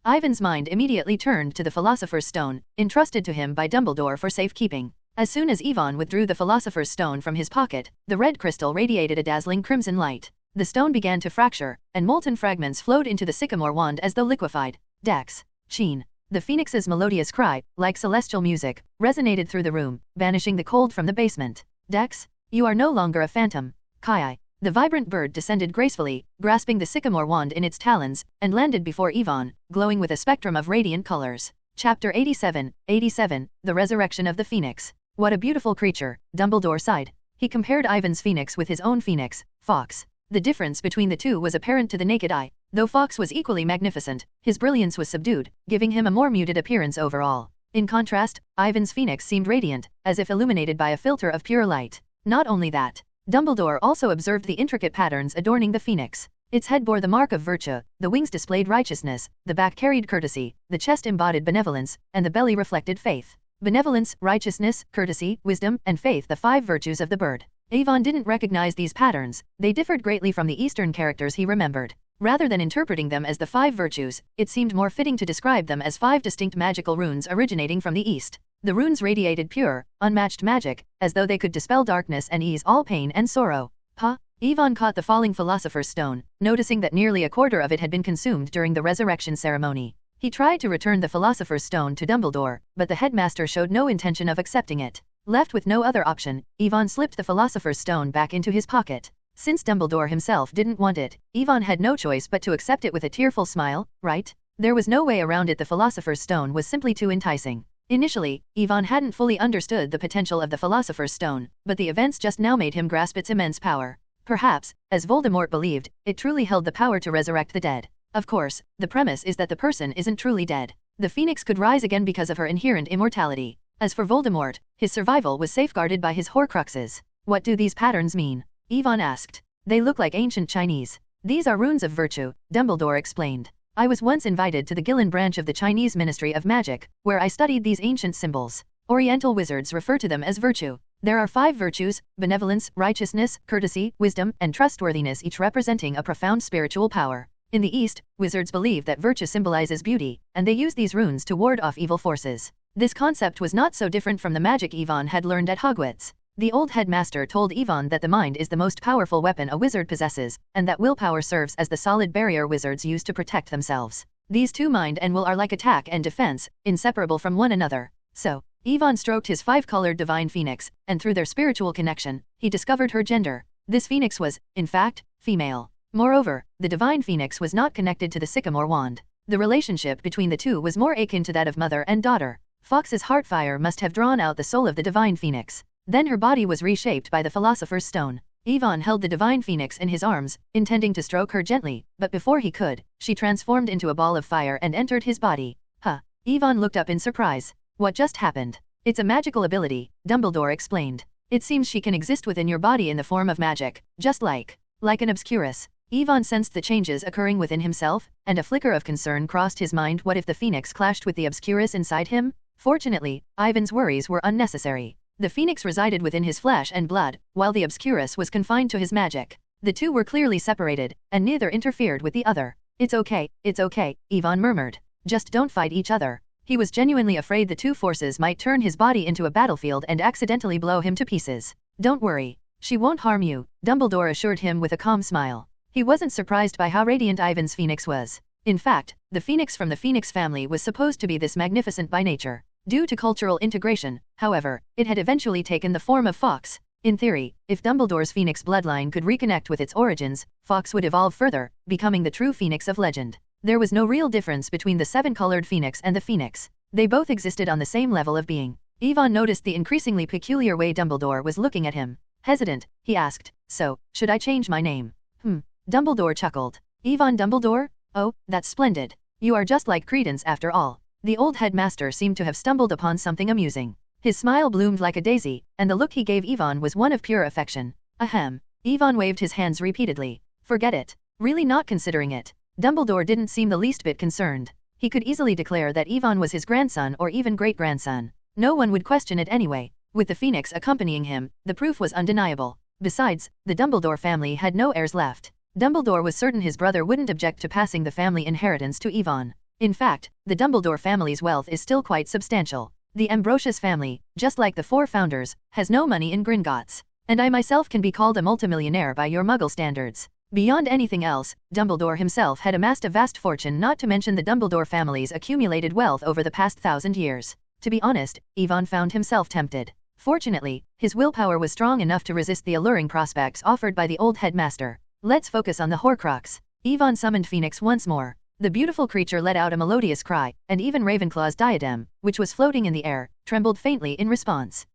S2: Ivan's mind immediately turned to the Philosopher's Stone, entrusted to him by Dumbledore for safekeeping. As soon as Ivan withdrew the Philosopher's Stone from his pocket, the red crystal radiated a dazzling crimson light. The stone began to fracture, and molten fragments flowed into the sycamore wand as though liquefied. Dex. Sheen. The phoenix's melodious cry, like celestial music, resonated through the room, banishing the cold from the basement. Dex, you are no longer a phantom. Kai. The vibrant bird descended gracefully, grasping the sycamore wand in its talons, and landed before Ivan, glowing with a spectrum of radiant colors. Chapter 87, The Resurrection of the Phoenix. What a beautiful creature, Dumbledore sighed. He compared Ivan's phoenix with his own phoenix, Fawkes. The difference between the two was apparent to the naked eye. Though Fawkes was equally magnificent, his brilliance was subdued, giving him a more muted appearance overall. In contrast, Ivan's phoenix seemed radiant, as if illuminated by a filter of pure light. Not only that, Dumbledore also observed the intricate patterns adorning the phoenix. Its head bore the mark of virtue, the wings displayed righteousness, the back carried courtesy, the chest embodied benevolence, and the belly reflected faith. Benevolence, righteousness, courtesy, wisdom, and faith, the 5 virtues of the bird. Ivan didn't recognize these patterns. They differed greatly from the Eastern characters he remembered. Rather than interpreting them as the 5 virtues, it seemed more fitting to describe them as 5 distinct magical runes originating from the east. The runes radiated pure, unmatched magic, as though they could dispel darkness and ease all pain and sorrow. Ivan caught the falling Philosopher's Stone, noticing that nearly a quarter of it had been consumed during the resurrection ceremony. He tried to return the Philosopher's Stone to Dumbledore, but the headmaster showed no intention of accepting it. Left with no other option, Ivan slipped the Philosopher's Stone back into his pocket. Since Dumbledore himself didn't want it, Ivan had no choice but to accept it with a tearful smile, right? There was no way around it. The Philosopher's Stone was simply too enticing. Initially, Ivan hadn't fully understood the potential of the Philosopher's Stone, but the events just now made him grasp its immense power. Perhaps, as Voldemort believed, it truly held the power to resurrect the dead. Of course, the premise is that the person isn't truly dead. The Phoenix could rise again because of her inherent immortality. As for Voldemort, his survival was safeguarded by his Horcruxes. What do these patterns mean? Ivan asked. They look like ancient Chinese. These are runes of virtue, Dumbledore explained. I was once invited to the Gillen branch of the Chinese Ministry of Magic, where I studied these ancient symbols. Oriental wizards refer to them as virtue. There are 5 virtues: benevolence, righteousness, courtesy, wisdom, and trustworthiness, each representing a profound spiritual power. In the East, wizards believe that virtue symbolizes beauty, and they use these runes to ward off evil forces. This concept was not so different from the magic Ivan had learned at Hogwarts. The old headmaster told Ivan that the mind is the most powerful weapon a wizard possesses, and that willpower serves as the solid barrier wizards use to protect themselves. These two, mind and will, are like attack and defense, inseparable from one another. So, Ivan stroked his 5-colored divine phoenix, and through their spiritual connection, he discovered her gender. This phoenix was, in fact, female. Moreover, the divine phoenix was not connected to the sycamore wand. The relationship between the two was more akin to that of mother and daughter. Fawkes's heartfire must have drawn out the soul of the divine phoenix. Then her body was reshaped by the Philosopher's Stone. Ivan held the divine phoenix in his arms, intending to stroke her gently, but before he could, she transformed into a ball of fire and entered his body. Ivan looked up in surprise. What just happened? It's a magical ability, Dumbledore explained. It seems she can exist within your body in the form of magic, just like an obscurus. Ivan sensed the changes occurring within himself, and a flicker of concern crossed his mind. What if the phoenix clashed with the obscurus inside him? Fortunately, Ivan's worries were unnecessary. The phoenix resided within his flesh and blood, while the obscurus was confined to his magic. The two were clearly separated, and neither interfered with the other. It's okay, Ivan murmured. Just don't fight each other. He was genuinely afraid the two forces might turn his body into a battlefield and accidentally blow him to pieces. Don't worry. She won't harm you, Dumbledore assured him with a calm smile. He wasn't surprised by how radiant Ivan's phoenix was. In fact, the phoenix from the Phoenix family was supposed to be this magnificent by nature. Due to cultural integration, however, it had eventually taken the form of Fawkes. In theory, if Dumbledore's phoenix bloodline could reconnect with its origins, Fawkes would evolve further, becoming the true phoenix of legend. There was no real difference between the 7-colored phoenix and the phoenix. They both existed on the same level of being. Ivan noticed the increasingly peculiar way Dumbledore was looking at him. Hesitant, he asked, "So, should I change my name?" Dumbledore chuckled. "Ivan Dumbledore? Oh, that's splendid. You are just like Credence after all." The old headmaster seemed to have stumbled upon something amusing. His smile bloomed like a daisy, and the look he gave Ivan was one of pure affection. Ahem. Ivan waved his hands repeatedly. "Forget it. Really not considering it." Dumbledore didn't seem the least bit concerned. He could easily declare that Ivan was his grandson or even great-grandson. No one would question it anyway. With the phoenix accompanying him, the proof was undeniable. Besides, the Dumbledore family had no heirs left. Dumbledore was certain his brother wouldn't object to passing the family inheritance to Ivan. In fact, the Dumbledore family's wealth is still quite substantial. The Ambrosius family, just like the 4 founders, has no money in Gringotts. And I myself can be called a multimillionaire by your Muggle standards. Beyond anything else, Dumbledore himself had amassed a vast fortune, not to mention the Dumbledore family's accumulated wealth over the past 1,000 years. To be honest, Ivan found himself tempted. Fortunately, his willpower was strong enough to resist the alluring prospects offered by the old headmaster. Let's focus on the Horcrux. Ivan summoned Phoenix once more. The beautiful creature let out a melodious cry, and even Ravenclaw's diadem, which was floating in the air, trembled faintly in response.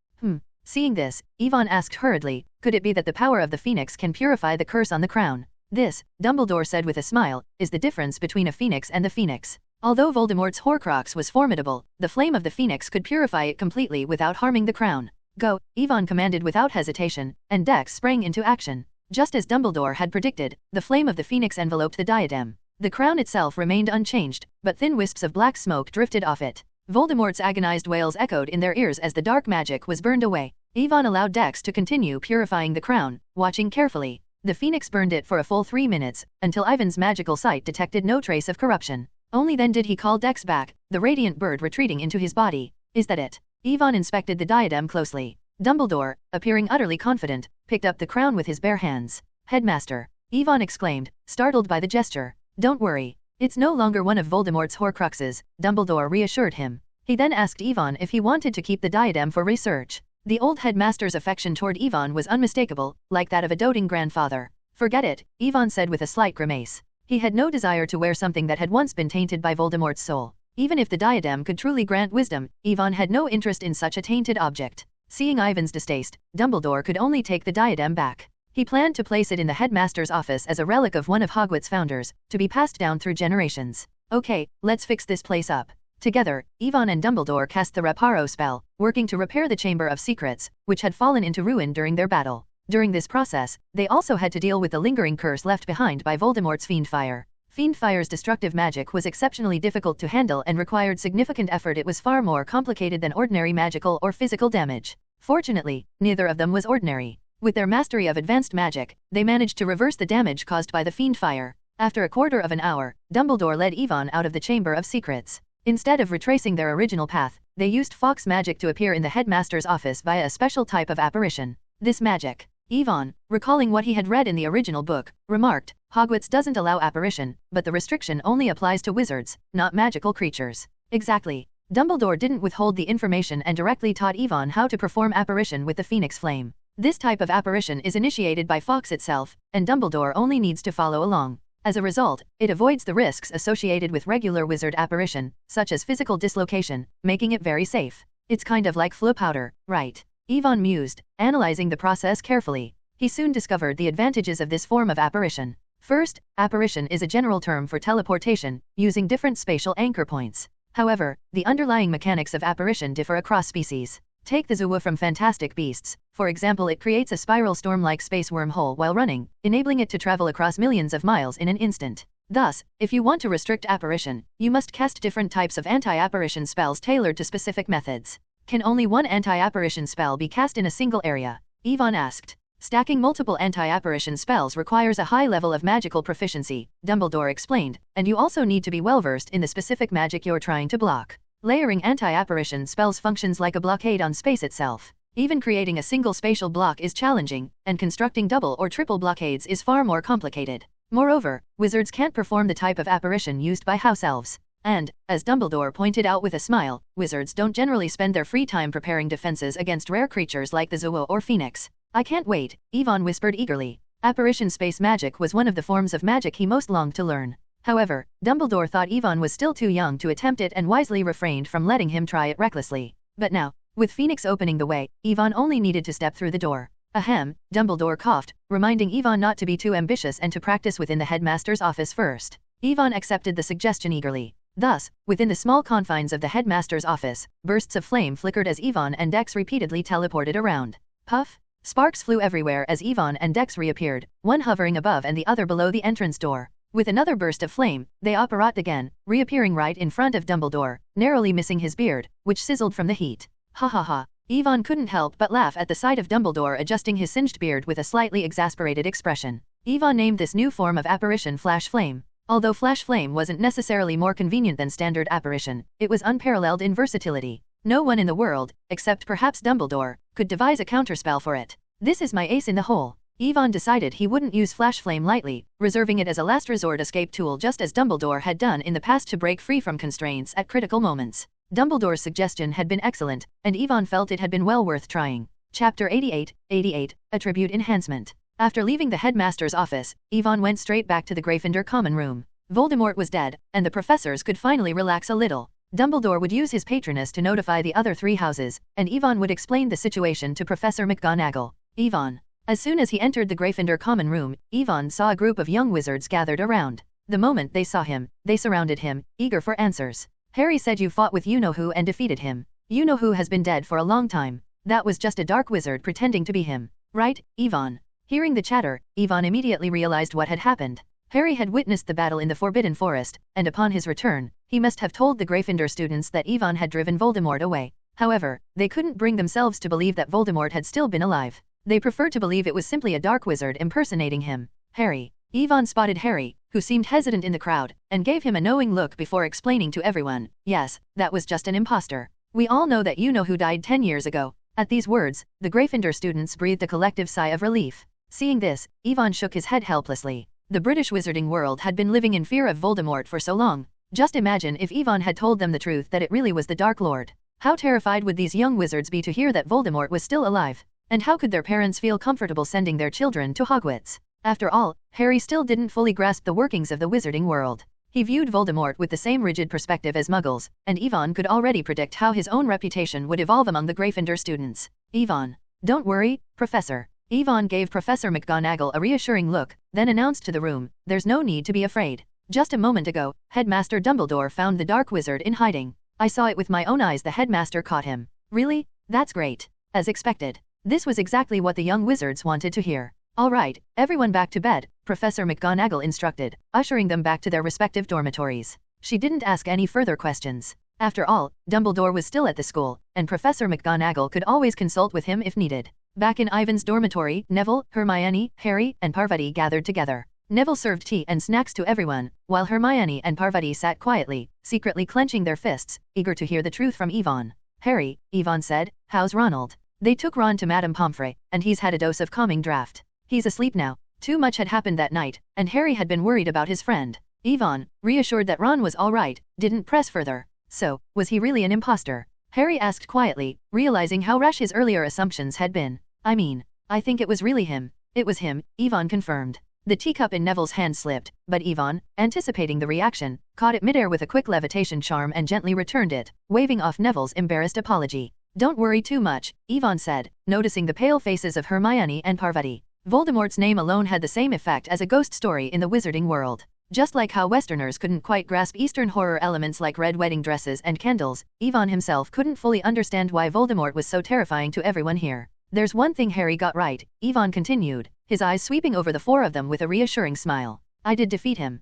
S2: Seeing this, Ivan asked hurriedly, could it be that the power of the phoenix can purify the curse on the crown? This, Dumbledore said with a smile, is the difference between a phoenix and the phoenix. Although Voldemort's Horcrux was formidable, the flame of the phoenix could purify it completely without harming the crown. Go, Ivan commanded without hesitation, and Dex sprang into action. Just as Dumbledore had predicted, the flame of the phoenix enveloped the diadem. The crown itself remained unchanged, but thin wisps of black smoke drifted off it. Voldemort's agonized wails echoed in their ears as the dark magic was burned away. Ivan allowed Dex to continue purifying the crown, watching carefully. The phoenix burned it for a full 3 minutes, until Ivan's magical sight detected no trace of corruption. Only then did he call Dex back, the radiant bird retreating into his body. Is that it? Ivan inspected the diadem closely. Dumbledore, appearing utterly confident, picked up the crown with his bare hands. Headmaster, Ivan exclaimed, startled by the gesture. Don't worry. It's no longer one of Voldemort's Horcruxes, Dumbledore reassured him. He then asked Ivan if he wanted to keep the diadem for research. The old headmaster's affection toward Ivan was unmistakable, like that of a doting grandfather. Forget it, Ivan said with a slight grimace. He had no desire to wear something that had once been tainted by Voldemort's soul. Even if the diadem could truly grant wisdom, Ivan had no interest in such a tainted object. Seeing Ivan's distaste, Dumbledore could only take the diadem back. He planned to place it in the headmaster's office as a relic of one of Hogwarts' founders, to be passed down through generations. Okay, let's fix this place up. Together, Ivan and Dumbledore cast the Reparo spell, working to repair the Chamber of Secrets, which had fallen into ruin during their battle. During this process, they also had to deal with the lingering curse left behind by Voldemort's Fiendfire. Fiendfire's destructive magic was exceptionally difficult to handle and required significant effort. It was far more complicated than ordinary magical or physical damage. Fortunately, neither of them was ordinary. With their mastery of advanced magic, they managed to reverse the damage caused by the Fiendfire. After a quarter of an hour, Dumbledore led Ivan out of the Chamber of Secrets. Instead of retracing their original path, they used fox magic to appear in the headmaster's office via a special type of apparition. This magic, Ivan, recalling what he had read in the original book, remarked, Hogwarts doesn't allow apparition, but the restriction only applies to wizards, not magical creatures. Exactly. Dumbledore didn't withhold the information and directly taught Ivan how to perform apparition with the Phoenix Flame. This type of apparition is initiated by Fox itself, and Dumbledore only needs to follow along. As a result, it avoids the risks associated with regular wizard apparition, such as physical dislocation, making it very safe. It's kind of like Fleur powder, right? Ivan mused, analyzing the process carefully. He soon discovered the advantages of this form of apparition. First, apparition is a general term for teleportation, using different spatial anchor points. However, the underlying mechanics of apparition differ across species. Take the Zoo from Fantastic Beasts. For example, it creates a spiral storm-like space wormhole while running, enabling it to travel across millions of miles in an instant. Thus, if you want to restrict apparition, you must cast different types of anti-apparition spells tailored to specific methods. Can only one anti-apparition spell be cast in a single area? Ivan asked. Stacking multiple anti-apparition spells requires a high level of magical proficiency, Dumbledore explained, and you also need to be well-versed in the specific magic you're trying to block. Layering anti-apparition spells functions like a blockade on space itself. Even creating a single spatial block is challenging, and constructing double or triple blockades is far more complicated. Moreover, wizards can't perform the type of apparition used by house elves. And, as Dumbledore pointed out with a smile, wizards don't generally spend their free time preparing defenses against rare creatures like the Zoo or Phoenix. I can't wait, Ivan whispered eagerly. Apparition space magic was one of the forms of magic he most longed to learn. However, Dumbledore thought Ivan was still too young to attempt it and wisely refrained from letting him try it recklessly. But now, with Phoenix opening the way, Ivan only needed to step through the door. Ahem, Dumbledore coughed, reminding Ivan not to be too ambitious and to practice within the headmaster's office first. Ivan accepted the suggestion eagerly. Thus, within the small confines of the headmaster's office, bursts of flame flickered as Ivan and Dex repeatedly teleported around. Puff! Sparks flew everywhere as Ivan and Dex reappeared, one hovering above and the other below the entrance door. With another burst of flame, they apparat again, reappearing right in front of Dumbledore, narrowly missing his beard, which sizzled from the heat. Ha ha ha. Ivan couldn't help but laugh at the sight of Dumbledore adjusting his singed beard with a slightly exasperated expression. Ivan named this new form of apparition Flash Flame. Although Flash Flame wasn't necessarily more convenient than standard apparition, it was unparalleled in versatility. No one in the world, except perhaps Dumbledore, could devise a counterspell for it. This is my ace in the hole. Ivan decided he wouldn't use Flash Flame lightly, reserving it as a last resort escape tool just as Dumbledore had done in the past to break free from constraints at critical moments. Dumbledore's suggestion had been excellent, and Ivan felt it had been well worth trying. Chapter 88, Attribute Enhancement. After leaving the headmaster's office, Ivan went straight back to the Gryffindor common room. Voldemort was dead, and the professors could finally relax a little. Dumbledore would use his patroness to notify the other three houses, and Ivan would explain the situation to Professor McGonagall. Ivan. As soon as he entered the Gryffindor common room, Ivan saw a group of young wizards gathered around. The moment they saw him, they surrounded him, eager for answers. Harry said you fought with you-know-who and defeated him. You-know-who has been dead for a long time. That was just a dark wizard pretending to be him. Right, Ivan? Hearing the chatter, Ivan immediately realized what had happened. Harry had witnessed the battle in the Forbidden Forest, and upon his return, he must have told the Gryffindor students that Ivan had driven Voldemort away. However, they couldn't bring themselves to believe that Voldemort had still been alive. They preferred to believe it was simply a dark wizard impersonating him. Harry. Yvonne spotted Harry, who seemed hesitant in the crowd, and gave him a knowing look before explaining to everyone, yes, that was just an imposter. We all know that you know who died 10 years ago. At these words, the Gryffindor students breathed a collective sigh of relief. Seeing this, Yvonne shook his head helplessly. The British wizarding world had been living in fear of Voldemort for so long. Just imagine if Yvonne had told them the truth that it really was the Dark Lord. How terrified would these young wizards be to hear that Voldemort was still alive? And how could their parents feel comfortable sending their children to Hogwarts? After all, Harry still didn't fully grasp the workings of the wizarding world. He viewed Voldemort with the same rigid perspective as Muggles, and Yvonne could already predict how his own reputation would evolve among the Gryffindor students. Yvonne. Don't worry, Professor. Yvonne gave Professor McGonagall a reassuring look, then announced to the room, there's no need to be afraid. Just a moment ago, Headmaster Dumbledore found the Dark Wizard in hiding. I saw it with my own eyes. The headmaster caught him. Really? That's great. As expected. This was exactly what the young wizards wanted to hear. All right, everyone back to bed, Professor McGonagall instructed, ushering them back to their respective dormitories. She didn't ask any further questions. After all, Dumbledore was still at the school, and Professor McGonagall could always consult with him if needed. Back in Ivan's dormitory, Neville, Hermione, Harry, and Parvati gathered together. Neville served tea and snacks to everyone, while Hermione and Parvati sat quietly, secretly clenching their fists, eager to hear the truth from Yvonne. Harry, Yvonne said, how's Ronald? They took Ron to Madame Pomfrey, and he's had a dose of calming draft. He's asleep now. Too much had happened that night, and Harry had been worried about his friend. Yvonne, reassured that Ron was all right, didn't press further. So, was he really an imposter? Harry asked quietly, realizing how rash his earlier assumptions had been. I think it was really him. It was him, Yvonne confirmed. The teacup in Neville's hand slipped, but Yvonne, anticipating the reaction, caught it midair with a quick levitation charm and gently returned it, waving off Neville's embarrassed apology. Don't worry too much, Yvonne said, noticing the pale faces of Hermione and Parvati. Voldemort's name alone had the same effect as a ghost story in the wizarding world. Just like how Westerners couldn't quite grasp Eastern horror elements like red wedding dresses and candles, Yvonne himself couldn't fully understand why Voldemort was so terrifying to everyone here. There's one thing Harry got right, Yvonne continued, his eyes sweeping over the four of them with a reassuring smile. I did defeat him.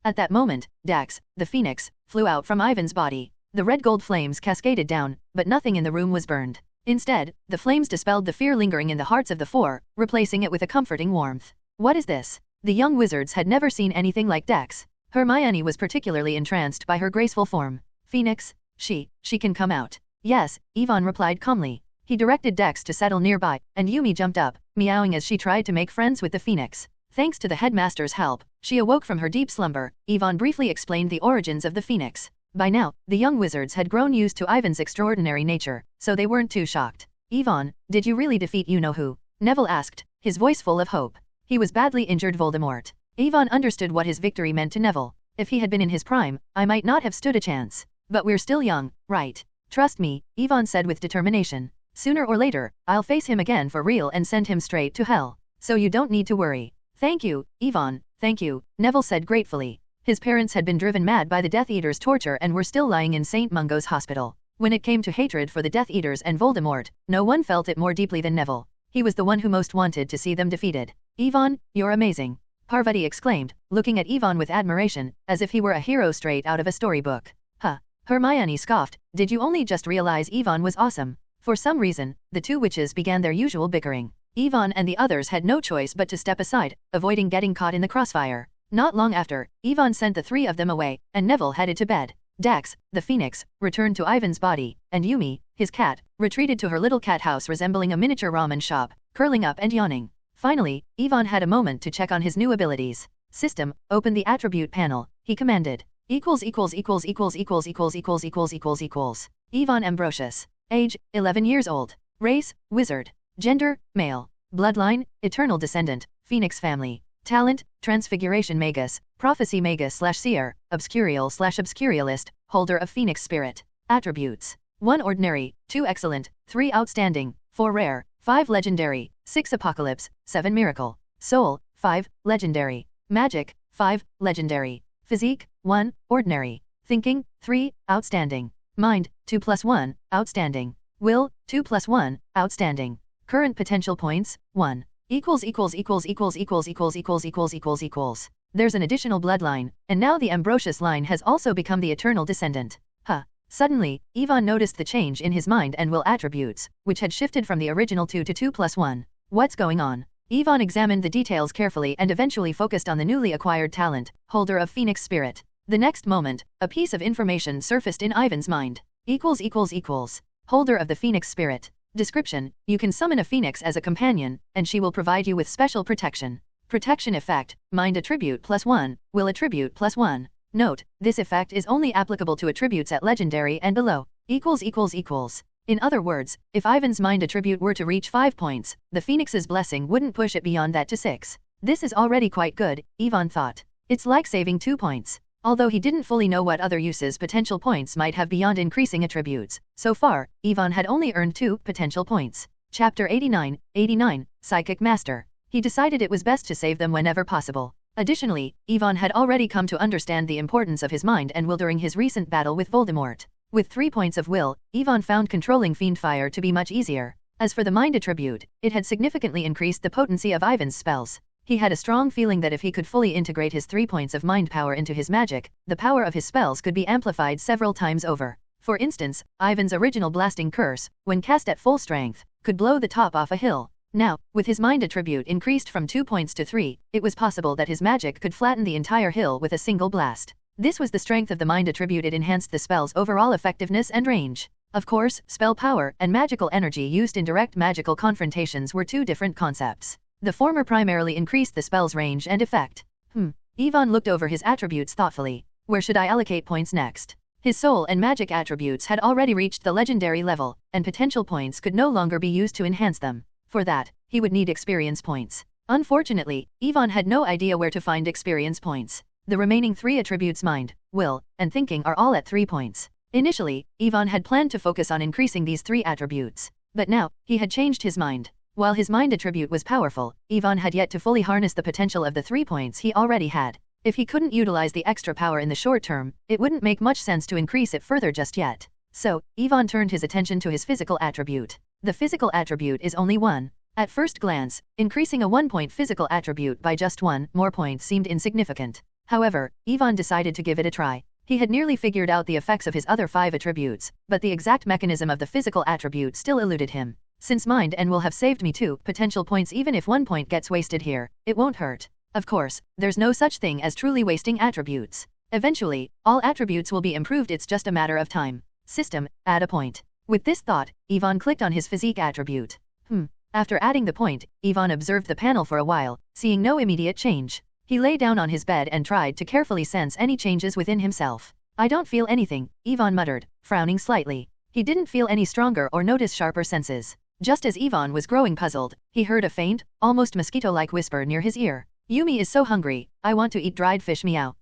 S2: At that moment, Dax, the phoenix, flew out from Ivan's body. The red-gold flames cascaded down, but nothing in the room was burned. Instead, the flames dispelled the fear lingering in the hearts of the four, replacing it with a comforting warmth. What is this? The young wizards had never seen anything like Dax. Hermione was particularly entranced by her graceful form. Phoenix? She can come out. Yes, Yvonne replied calmly. He directed Dex to settle nearby, and Yumi jumped up, meowing as she tried to make friends with the phoenix. Thanks to the headmaster's help, she awoke from her deep slumber. Yvonne briefly explained the origins of the phoenix. By now, the young wizards had grown used to Ivan's extraordinary nature, so they weren't too shocked. Yvonne, did you really defeat you-know-who? Neville asked, his voice full of hope. He was badly injured Voldemort. Yvonne understood what his victory meant to Neville. If he had been in his prime, I might not have stood a chance. But we're still young, right? Trust me, Yvonne said with determination. Sooner or later, I'll face him again for real and send him straight to hell. So you don't need to worry. Thank you, Yvonne, thank you, Neville said gratefully. His parents had been driven mad by the Death Eaters' torture and were still lying in St. Mungo's hospital. When it came to hatred for the Death Eaters and Voldemort, no one felt it more deeply than Neville. He was the one who most wanted to see them defeated. Yvonne, you're amazing, Parvati exclaimed, looking at Yvonne with admiration, as if he were a hero straight out of a storybook. Huh. Hermione scoffed, did you only just realize Yvonne was awesome? For some reason, the two witches began their usual bickering. Yvonne and the others had no choice but to step aside, avoiding getting caught in the crossfire. Not long after, Yvonne sent the three of them away, and Neville headed to bed. Dax, the phoenix, returned to Ivan's body, and Yumi, his cat, retreated to her little cat house resembling a miniature ramen shop, curling up and yawning. Finally, Yvonne had a moment to check on his new abilities. System, open the attribute panel, he commanded. Yvonne Ambrosius. Age, 11 years old. Race, wizard. Gender, male. Bloodline, eternal descendant, Phoenix family. Talent, Transfiguration Magus, Prophecy Magus / Seer, Obscurial / Obscurialist, holder of Phoenix Spirit. Attributes. 1 ordinary, 2 excellent, 3 outstanding, 4 rare, 5 legendary, 6 apocalypse, 7 miracle. Soul, 5, legendary. Magic, 5, legendary. Physique, 1, ordinary. Thinking, 3, outstanding. Mind, 2+1, outstanding. Will, 2+1, outstanding. Current potential points, 1. There's an additional bloodline, and now the Ambrosius line has also become the eternal descendant. Suddenly, Yvonne noticed the change in his mind and will attributes, which had shifted from the original 2 to 2+1. What's going on? Ivan examined the details carefully and eventually focused on the newly acquired talent, Holder of Phoenix Spirit. The next moment, a piece of information surfaced in Ivan's mind. Holder of the Phoenix Spirit. Description: you can summon a phoenix as a companion, and she will provide you with special protection. Protection effect: mind attribute +1, will attribute +1. Note: this effect is only applicable to attributes at legendary and below. In other words, if Ivan's mind attribute were to reach 5 points, the phoenix's blessing wouldn't push it beyond that to 6. This is already quite good, Ivan thought. It's like saving 2 points. Although he didn't fully know what other uses potential points might have beyond increasing attributes, so far, Ivan had only earned 2 potential points. Chapter 89, Psychic Master. He decided it was best to save them whenever possible. Additionally, Ivan had already come to understand the importance of his mind and will during his recent battle with Voldemort. With 3 points of will, Ivan found controlling fiend fire to be much easier. As for the mind attribute, it had significantly increased the potency of Ivan's spells. He had a strong feeling that if he could fully integrate his 3 points of mind power into his magic, the power of his spells could be amplified several times over. For instance, Ivan's original blasting curse, when cast at full strength, could blow the top off a hill. Now, with his mind attribute increased from 2 points to 3, it was possible that his magic could flatten the entire hill with a single blast. This was the strength of the mind attribute. It enhanced the spell's overall effectiveness and range. Of course, spell power and magical energy used in direct magical confrontations were 2 different concepts. The former primarily increased the spell's range and effect. Ivan looked over his attributes thoughtfully. Where should I allocate points next? His soul and magic attributes had already reached the legendary level, and potential points could no longer be used to enhance them. For that, he would need experience points. Unfortunately, Ivan had no idea where to find experience points. The remaining 3 attributes mind, will, and thinking are all at 3 points. Initially, Ivan had planned to focus on increasing these 3 attributes. But now, he had changed his mind. While his mind attribute was powerful, Ivan had yet to fully harness the potential of the 3 points he already had. If he couldn't utilize the extra power in the short term, it wouldn't make much sense to increase it further just yet. So, Ivan turned his attention to his physical attribute. The physical attribute is only 1. At first glance, increasing a 1-point physical attribute by just 1 more points seemed insignificant. However, Ivan decided to give it a try. He had nearly figured out the effects of his other 5 attributes, but the exact mechanism of the physical attribute still eluded him. Since mind and will have saved me 2 potential points, even if 1 point gets wasted here, it won't hurt. Of course, there's no such thing as truly wasting attributes. Eventually, all attributes will be improved. It's just a matter of time. System, add a point. With this thought, Ivan clicked on his physique attribute. After adding the point, Ivan observed the panel for a while, seeing no immediate change. He lay down on his bed and tried to carefully sense any changes within himself. I don't feel anything, Ivan muttered, frowning slightly. He didn't feel any stronger or notice sharper senses. Just as Ivan was growing puzzled, he heard a faint, almost mosquito-like whisper near his ear. Yumi is so hungry, I want to eat dried fish, meow.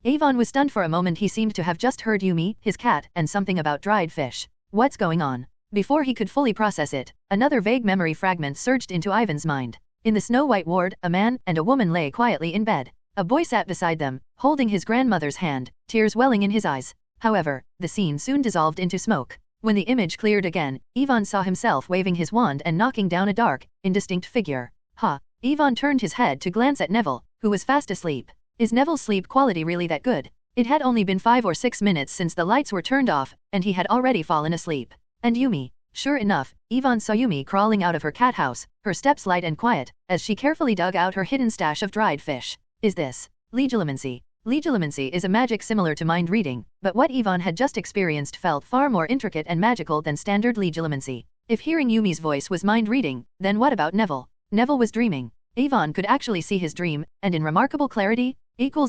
S2: Ivan was stunned for a moment. He seemed to have just heard Yumi, his cat, and something about dried fish. What's going on? Before he could fully process it, another vague memory fragment surged into Ivan's mind. In the snow-white ward, a man and a woman lay quietly in bed. A boy sat beside them, holding his grandmother's hand, tears welling in his eyes. However, the scene soon dissolved into smoke. When the image cleared again, Ivan saw himself waving his wand and knocking down a dark, indistinct figure. Ivan turned his head to glance at Neville, who was fast asleep. Is Neville's sleep quality really that good? It had only been 5 or 6 minutes since the lights were turned off, and he had already fallen asleep. And Yumi. Sure enough, Ivan saw Yumi crawling out of her cat house, her steps light and quiet, as she carefully dug out her hidden stash of dried fish. Is this Legilimency? Legilimency is a magic similar to mind reading, but what Ivan had just experienced felt far more intricate and magical than standard Legilimency. If hearing Yumi's voice was mind reading, then what about Neville? Neville was dreaming. Ivan could actually see his dream, and in remarkable clarity. Ivan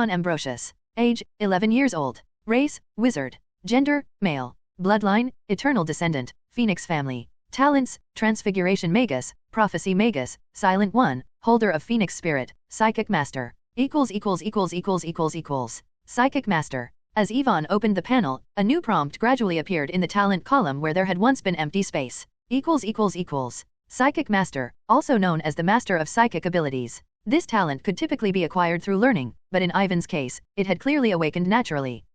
S2: Ambrosius. Age, 11 years old. Race, wizard. Gender, male. Bloodline, eternal descendant, Phoenix family. Talents, Transfiguration Magus, Prophecy Magus, Silent One, Holder of Phoenix Spirit, Psychic Master. Psychic Master. As Ivan opened the panel, a new prompt gradually appeared in the talent column where there had once been empty space. Psychic Master, also known as the Master of Psychic Abilities. This talent could typically be acquired through learning, but in Ivan's case, it had clearly awakened naturally.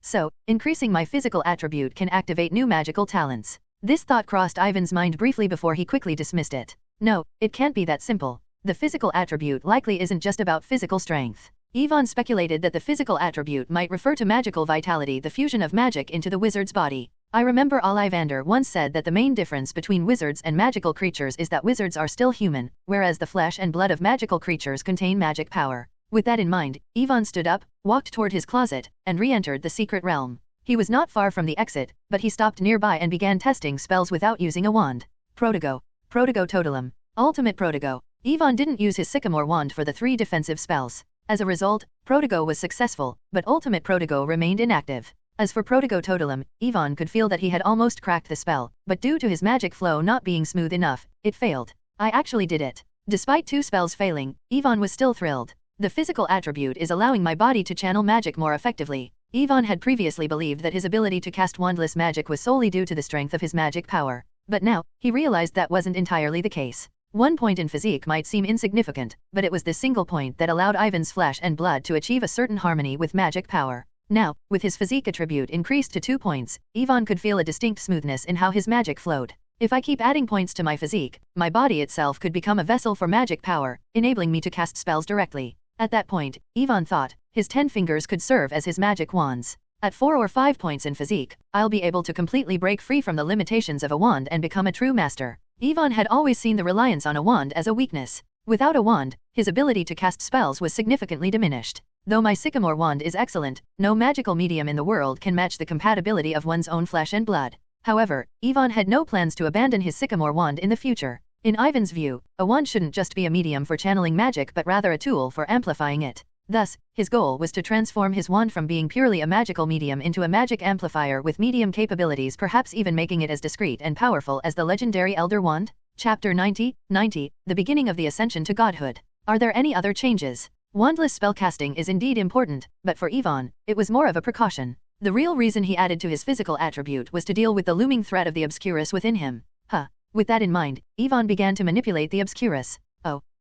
S2: So, increasing my physical attribute can activate new magical talents. This thought crossed Ivan's mind briefly before he quickly dismissed it. No, it can't be that simple. The physical attribute likely isn't just about physical strength. Ivan speculated that the physical attribute might refer to magical vitality, the fusion of magic into the wizard's body. I remember Ollivander once said that the main difference between wizards and magical creatures is that wizards are still human, whereas the flesh and blood of magical creatures contain magic power. With that in mind, Ivan stood up, walked toward his closet, and re-entered the secret realm. He was not far from the exit, but he stopped nearby and began testing spells without using a wand. Protego. Protego Totalum. Ultimate Protego. Ivan didn't use his Sycamore wand for the 3 defensive spells. As a result, Protego was successful, but Ultimate Protego remained inactive. As for Protego Totalum, Ivan could feel that he had almost cracked the spell, but due to his magic flow not being smooth enough, it failed. I actually did it. Despite 2 spells failing, Ivan was still thrilled. The physical attribute is allowing my body to channel magic more effectively. Ivan had previously believed that his ability to cast wandless magic was solely due to the strength of his magic power. But now, he realized that wasn't entirely the case. 1 point in physique might seem insignificant, but it was this single point that allowed Ivan's flesh and blood to achieve a certain harmony with magic power. Now, with his physique attribute increased to 2 points, Ivan could feel a distinct smoothness in how his magic flowed. If I keep adding points to my physique, my body itself could become a vessel for magic power, enabling me to cast spells directly. At that point, Ivan thought, his 10 fingers could serve as his magic wands. At 4 or 5 points in physique, I'll be able to completely break free from the limitations of a wand and become a true master. Ivan had always seen the reliance on a wand as a weakness. Without a wand, his ability to cast spells was significantly diminished. Though my Sycamore wand is excellent, no magical medium in the world can match the compatibility of one's own flesh and blood. However, Ivan had no plans to abandon his Sycamore wand in the future. In Ivan's view, a wand shouldn't just be a medium for channeling magic but rather a tool for amplifying it. Thus, his goal was to transform his wand from being purely a magical medium into a magic amplifier with medium capabilities, perhaps even making it as discreet and powerful as the legendary Elder Wand. Chapter 90, the beginning of the ascension to godhood. Are there any other changes? Wandless spellcasting is indeed important, but for Ivan, it was more of a precaution. The real reason he added to his physical attribute was to deal with the looming threat of the Obscurus within him. With that in mind, Ivan began to manipulate the Obscurus.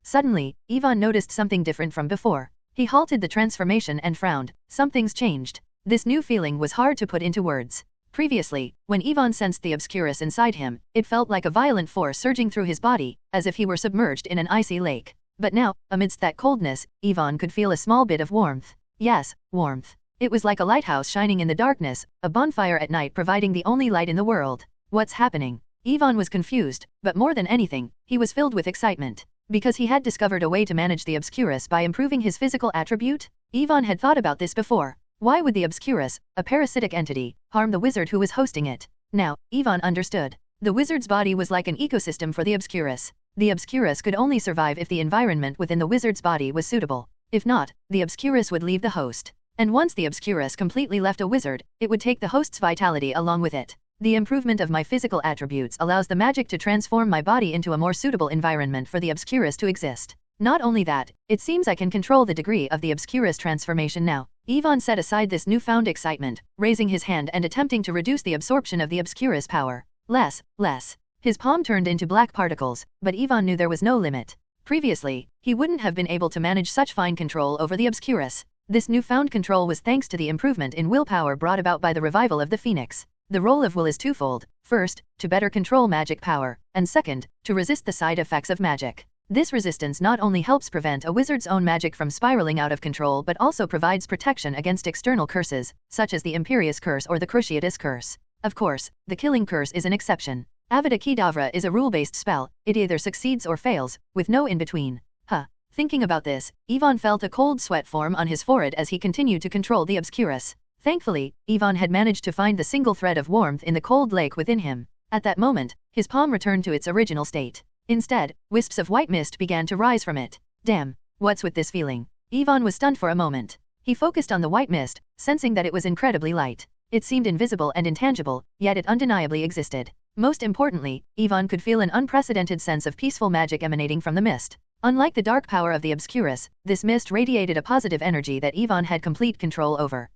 S2: Suddenly, Ivan noticed something different from before. He halted the transformation and frowned. Something's changed. This new feeling was hard to put into words. Previously, when Ivan sensed the Obscurus inside him, it felt like a violent force surging through his body, as if he were submerged in an icy lake. But now, amidst that coldness, Ivan could feel a small bit of warmth. Yes, warmth. It was like a lighthouse shining in the darkness, a bonfire at night providing the only light in the world. What's happening? Ivan was confused, but more than anything, he was filled with excitement. Because he had discovered a way to manage the Obscurus by improving his physical attribute? Ivan had thought about this before. Why would the Obscurus, a parasitic entity, harm the wizard who was hosting it? Now, Ivan understood. The wizard's body was like an ecosystem for the Obscurus. The Obscurus could only survive if the environment within the wizard's body was suitable. If not, the Obscurus would leave the host. And once the Obscurus completely left a wizard, it would take the host's vitality along with it. The improvement of my physical attributes allows the magic to transform my body into a more suitable environment for the Obscurus to exist. Not only that, it seems I can control the degree of the Obscurus transformation now. Ivan set aside this newfound excitement, raising his hand and attempting to reduce the absorption of the Obscurus power. Less. His palm turned into black particles, but Ivan knew there was no limit. Previously, he wouldn't have been able to manage such fine control over the Obscurus. This newfound control was thanks to the improvement in willpower brought about by the revival of the Phoenix. The role of will is twofold: first, to better control magic power, and second, to resist the side effects of magic. This resistance not only helps prevent a wizard's own magic from spiraling out of control but also provides protection against external curses, such as the Imperious Curse or the Cruciatus Curse. Of course, the Killing Curse is an exception. Avada Kedavra is a rule-based spell, it either succeeds or fails, with no in-between. Thinking about this, Ivan felt a cold sweat form on his forehead as he continued to control the Obscurus. Thankfully, Ivan had managed to find the single thread of warmth in the cold lake within him. At that moment, his palm returned to its original state. Instead, wisps of white mist began to rise from it. Damn, what's with this feeling? Ivan was stunned for a moment. He focused on the white mist, sensing that it was incredibly light. It seemed invisible and intangible, yet it undeniably existed. Most importantly, Ivan could feel an unprecedented sense of peaceful magic emanating from the mist. Unlike the dark power of the Obscurus, this mist radiated a positive energy that Ivan had complete control over.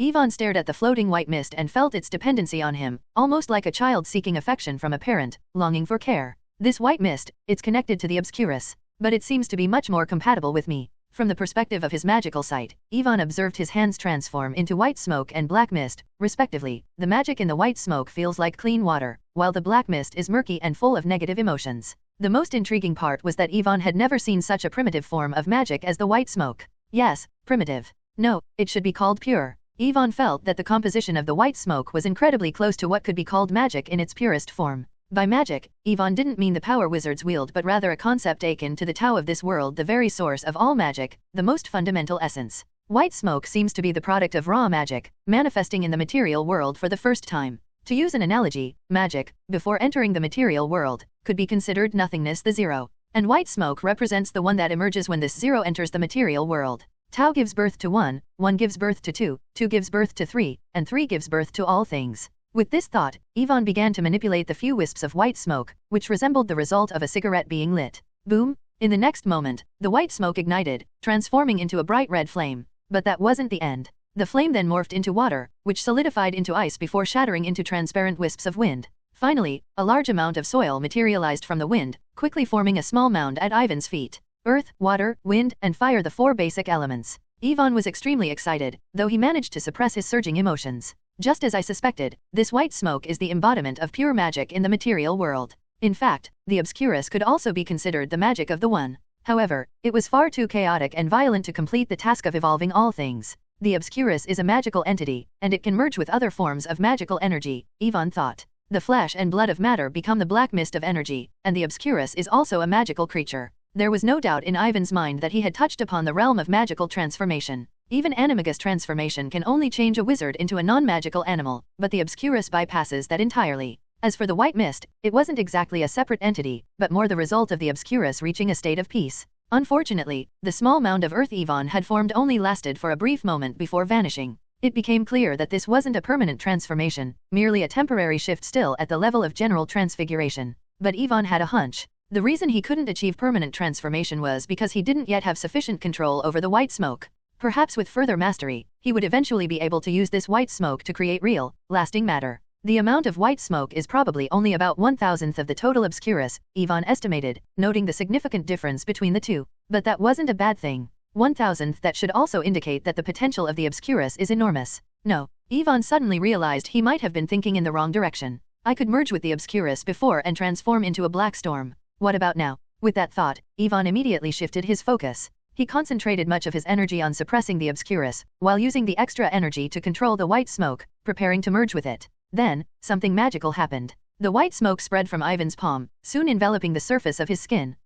S2: Ivan stared at the floating white mist and felt its dependency on him, almost like a child seeking affection from a parent, longing for care. This white mist, it's connected to the Obscurus, but it seems to be much more compatible with me. From the perspective of his magical sight, Ivan observed his hands transform into white smoke and black mist, respectively. The magic in the white smoke feels like clean water, while the black mist is murky and full of negative emotions. The most intriguing part was that Ivan had never seen such a primitive form of magic as the white smoke. Yes, primitive. No, it should be called pure. Ivan felt that the composition of the white smoke was incredibly close to what could be called magic in its purest form. By magic, Ivan didn't mean the power wizards wield but rather a concept akin to the Tao of this world, the very source of all magic, the most fundamental essence. White smoke seems to be the product of raw magic, manifesting in the material world for the first time. To use an analogy, magic, before entering the material world, could be considered nothingness, the zero. And white smoke represents the one that emerges when this zero enters the material world. Tao gives birth to 1, 1 gives birth to 2, 2 gives birth to 3, and 3 gives birth to all things. With this thought, Ivan began to manipulate the few wisps of white smoke, which resembled the result of a cigarette being lit. Boom! In the next moment, the white smoke ignited, transforming into a bright red flame. But that wasn't the end. The flame then morphed into water, which solidified into ice before shattering into transparent wisps of wind. Finally, a large amount of soil materialized from the wind, quickly forming a small mound at Ivan's feet. Earth, water, wind, and fire, the 4 basic elements. Ivan was extremely excited, though he managed to suppress his surging emotions. Just as I suspected, this white smoke is the embodiment of pure magic in the material world. In fact, the Obscurus could also be considered the magic of the One. However, it was far too chaotic and violent to complete the task of evolving all things. The Obscurus is a magical entity, and it can merge with other forms of magical energy, Ivan thought. The flesh and blood of matter become the black mist of energy, and the Obscurus is also a magical creature. There was no doubt in Ivan's mind that he had touched upon the realm of magical transformation. Even Animagus transformation can only change a wizard into a non-magical animal, but the Obscurus bypasses that entirely. As for the white mist, it wasn't exactly a separate entity, but more the result of the Obscurus reaching a state of peace. Unfortunately, the small mound of earth Ivan had formed only lasted for a brief moment before vanishing. It became clear that this wasn't a permanent transformation, merely a temporary shift still at the level of general transfiguration. But Ivan had a hunch. The reason he couldn't achieve permanent transformation was because he didn't yet have sufficient control over the white smoke. Perhaps with further mastery, he would eventually be able to use this white smoke to create real, lasting matter. The amount of white smoke is probably only about 1/1000th of the total Obscurus, Ivan estimated, noting the significant difference between the two. But that wasn't a bad thing. 1/1000th that should also indicate that the potential of the Obscurus is enormous. No, Ivan suddenly realized he might have been thinking in the wrong direction. I could merge with the Obscurus before and transform into a black storm. What about now? With that thought, Ivan immediately shifted his focus. He concentrated much of his energy on suppressing the Obscurus, while using the extra energy to control the white smoke, preparing to merge with it. Then, something magical happened. The white smoke spread from Ivan's palm, soon enveloping the surface of his skin.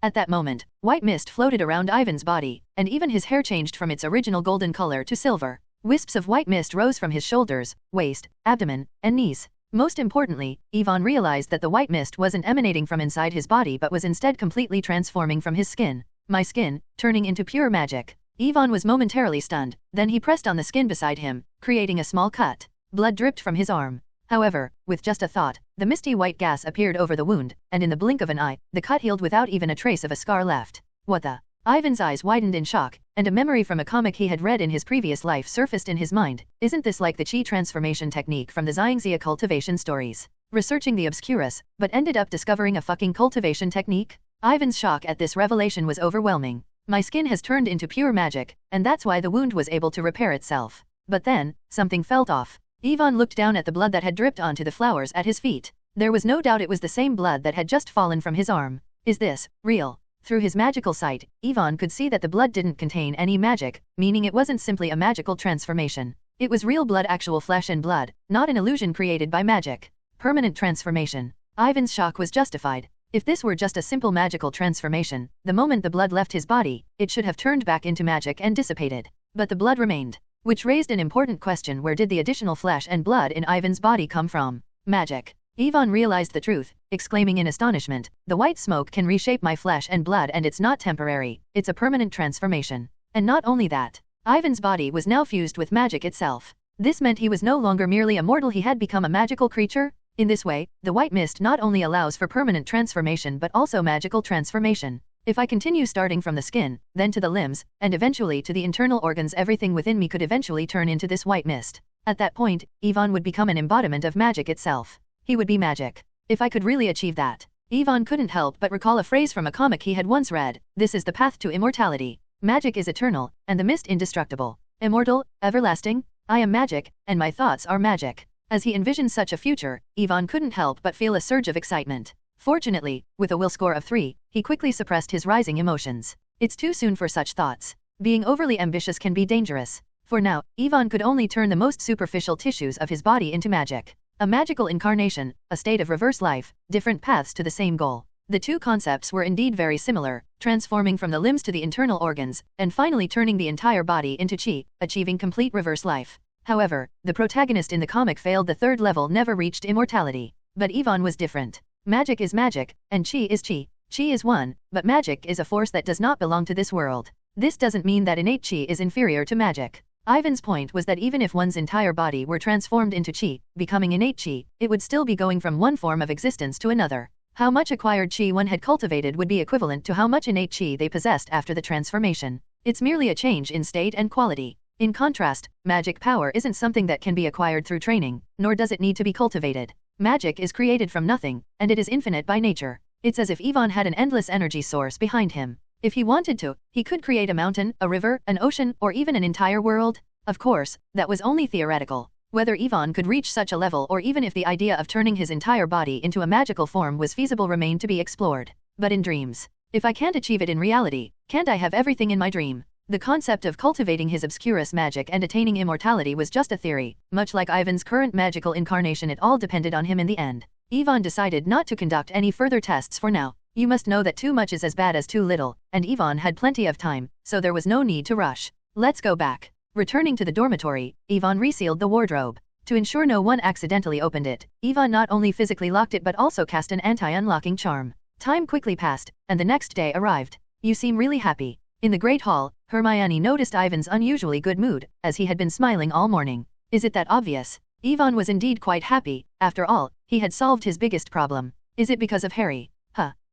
S2: At that moment, white mist floated around Ivan's body, and even his hair changed from its original golden color to silver. Wisps of white mist rose from his shoulders, waist, abdomen, and knees. Most importantly, Ivan realized that the white mist wasn't emanating from inside his body but was instead completely transforming from his skin. My skin, turning into pure magic. Ivan was momentarily stunned, then he pressed on the skin beside him, creating a small cut. Blood dripped from his arm. However, with just a thought, the misty white gas appeared over the wound, and in the blink of an eye, the cut healed without even a trace of a scar left. What the? Ivan's eyes widened in shock, and a memory from a comic he had read in his previous life surfaced in his mind. Isn't this like the chi transformation technique from the Xiangxia cultivation stories? Researching the Obscurus, but ended up discovering a fucking cultivation technique? Ivan's shock at this revelation was overwhelming. My skin has turned into pure magic, and that's why the wound was able to repair itself. But then, something felt off. Ivan looked down at the blood that had dripped onto the flowers at his feet. There was no doubt it was the same blood that had just fallen from his arm. Is this real? Through his magical sight, Ivan could see that the blood didn't contain any magic, meaning it wasn't simply a magical transformation. It was real blood, actual flesh and blood, not an illusion created by magic. Permanent transformation. Ivan's shock was justified. If this were just a simple magical transformation, the moment the blood left his body, it should have turned back into magic and dissipated. But the blood remained. Which raised an important question: where did the additional flesh and blood in Ivan's body come from? Magic. Ivan realized the truth, exclaiming in astonishment, the white smoke can reshape my flesh and blood, and it's not temporary, it's a permanent transformation. And not only that, Ivan's body was now fused with magic itself. This meant he was no longer merely a mortal, he had become a magical creature. In this way, the white mist not only allows for permanent transformation but also magical transformation. If I continue starting from the skin, then to the limbs, and eventually to the internal organs, everything within me could eventually turn into this white mist. At that point, Ivan would become an embodiment of magic itself. He would be magic. If I could really achieve that. Ivan couldn't help but recall a phrase from a comic he had once read: this is the path to immortality. Magic is eternal, and the mist indestructible. Immortal, everlasting? I am magic, and my thoughts are magic. As he envisioned such a future, Ivan couldn't help but feel a surge of excitement. Fortunately, with a will score of 3, he quickly suppressed his rising emotions. It's too soon for such thoughts. Being overly ambitious can be dangerous. For now, Ivan could only turn the most superficial tissues of his body into magic. A magical incarnation, a state of reverse life, different paths to the same goal. The two concepts were indeed very similar, transforming from the limbs to the internal organs, and finally turning the entire body into chi, achieving complete reverse life. However, the protagonist in the comic failed the third level, never reached immortality. But Ivan was different. Magic is magic, and chi is chi. Chi is one, but magic is a force that does not belong to this world. This doesn't mean that innate chi is inferior to magic. Ivan's point was that even if one's entire body were transformed into chi, becoming innate chi, it would still be going from one form of existence to another. How much acquired chi one had cultivated would be equivalent to how much innate chi they possessed after the transformation. It's merely a change in state and quality. In contrast, magic power isn't something that can be acquired through training, nor does it need to be cultivated. Magic is created from nothing, and it is infinite by nature. It's as if Ivan had an endless energy source behind him. If he wanted to, he could create a mountain, a river, an ocean, or even an entire world. Of course, that was only theoretical. Whether Ivan could reach such a level or even if the idea of turning his entire body into a magical form was feasible remained to be explored. But in dreams, if I can't achieve it in reality, can't I have everything in my dream? The concept of cultivating his obscurus magic and attaining immortality was just a theory. Much like Ivan's current magical incarnation, it all depended on him in the end. Ivan decided not to conduct any further tests for now. You must know that too much is as bad as too little, and Ivan had plenty of time, so there was no need to rush. Let's go back. Returning to the dormitory, Ivan resealed the wardrobe. To ensure no one accidentally opened it, Ivan not only physically locked it but also cast an anti-unlocking charm. Time quickly passed, and the next day arrived. You seem really happy. In the Great Hall, Hermione noticed Ivan's unusually good mood, as he had been smiling all morning. Is it that obvious? Ivan was indeed quite happy. After all, he had solved his biggest problem. Is it because of Harry?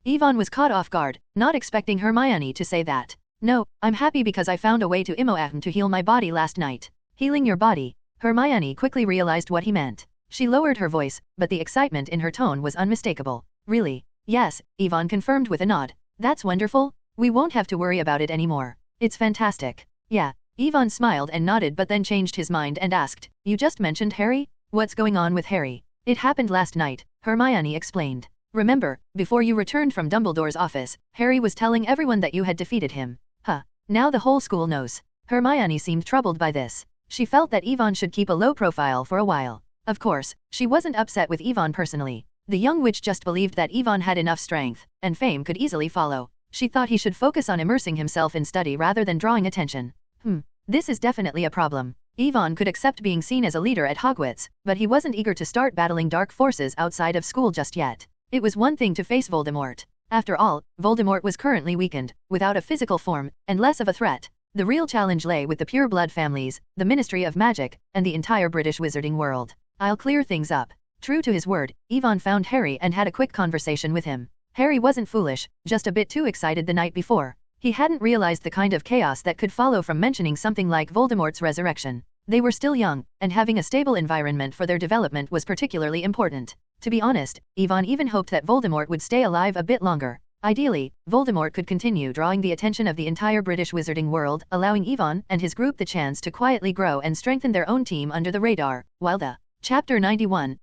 S2: Ivan was caught off guard, not expecting Hermione to say that. No, I'm happy because I found a way to heal my body last night. Healing your body? Hermione quickly realized what he meant. She lowered her voice, but the excitement in her tone was unmistakable. Really? Yes, Ivan confirmed with a nod. That's wonderful. We won't have to worry about it anymore. It's fantastic. Yeah. Ivan smiled and nodded but then changed his mind and asked, You just mentioned Harry? What's going on with Harry? It happened last night, Hermione explained. Remember, before you returned from Dumbledore's office, Harry was telling everyone that you had defeated him. Now the whole school knows. Hermione seemed troubled by this. She felt that Ivan should keep a low profile for a while. Of course, she wasn't upset with Ivan personally. The young witch just believed that Ivan had enough strength, and fame could easily follow. She thought he should focus on immersing himself in study rather than drawing attention. This is definitely a problem. Ivan could accept being seen as a leader at Hogwarts, but he wasn't eager to start battling dark forces outside of school just yet. It was one thing to face Voldemort. After all, Voldemort was currently weakened, without a physical form, and less of a threat. The real challenge lay with the pure blood families, the Ministry of Magic, and the entire British wizarding world. I'll clear things up. True to his word, Ivan found Harry and had a quick conversation with him. Harry wasn't foolish, just a bit too excited the night before. He hadn't realized the kind of chaos that could follow from mentioning something like Voldemort's resurrection. They were still young, and having a stable environment for their development was particularly important. To be honest, Ivan even hoped that Voldemort would stay alive a bit longer. Ideally, Voldemort could continue drawing the attention of the entire British wizarding world, allowing Ivan and his group the chance to quietly grow and strengthen their own team under the radar, while the Chapter 91,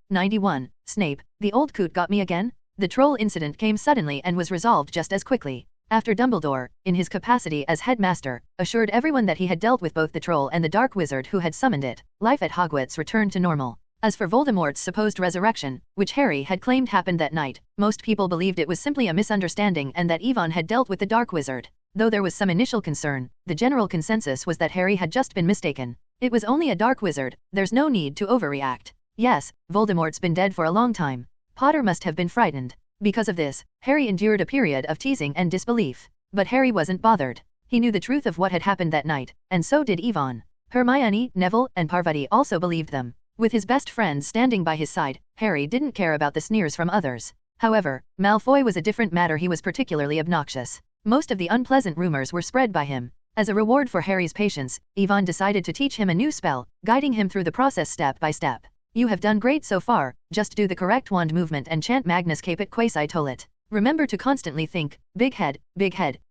S2: Snape, the old coot got me again? The troll incident came suddenly and was resolved just as quickly. After Dumbledore, in his capacity as headmaster, assured everyone that he had dealt with both the troll and the dark wizard who had summoned it, life at Hogwarts returned to normal. As for Voldemort's supposed resurrection, which Harry had claimed happened that night, most people believed it was simply a misunderstanding and that Ivan had dealt with the dark wizard. Though there was some initial concern, the general consensus was that Harry had just been mistaken. It was only a dark wizard, there's no need to overreact. Yes, Voldemort's been dead for a long time. Potter must have been frightened. Because of this, Harry endured a period of teasing and disbelief. But Harry wasn't bothered. He knew the truth of what had happened that night, and so did Ivan. Hermione, Neville, and Parvati also believed them. With his best friends standing by his side, Harry didn't care about the sneers from others. However, Malfoy was a different matter. He was particularly obnoxious. Most of the unpleasant rumors were spread by him. As a reward for Harry's patience, Ivan decided to teach him a new spell, guiding him through the process step by step. You have done great so far, just do the correct wand movement and chant Magnus Caput Quasi Tolit. Remember to constantly think, big head,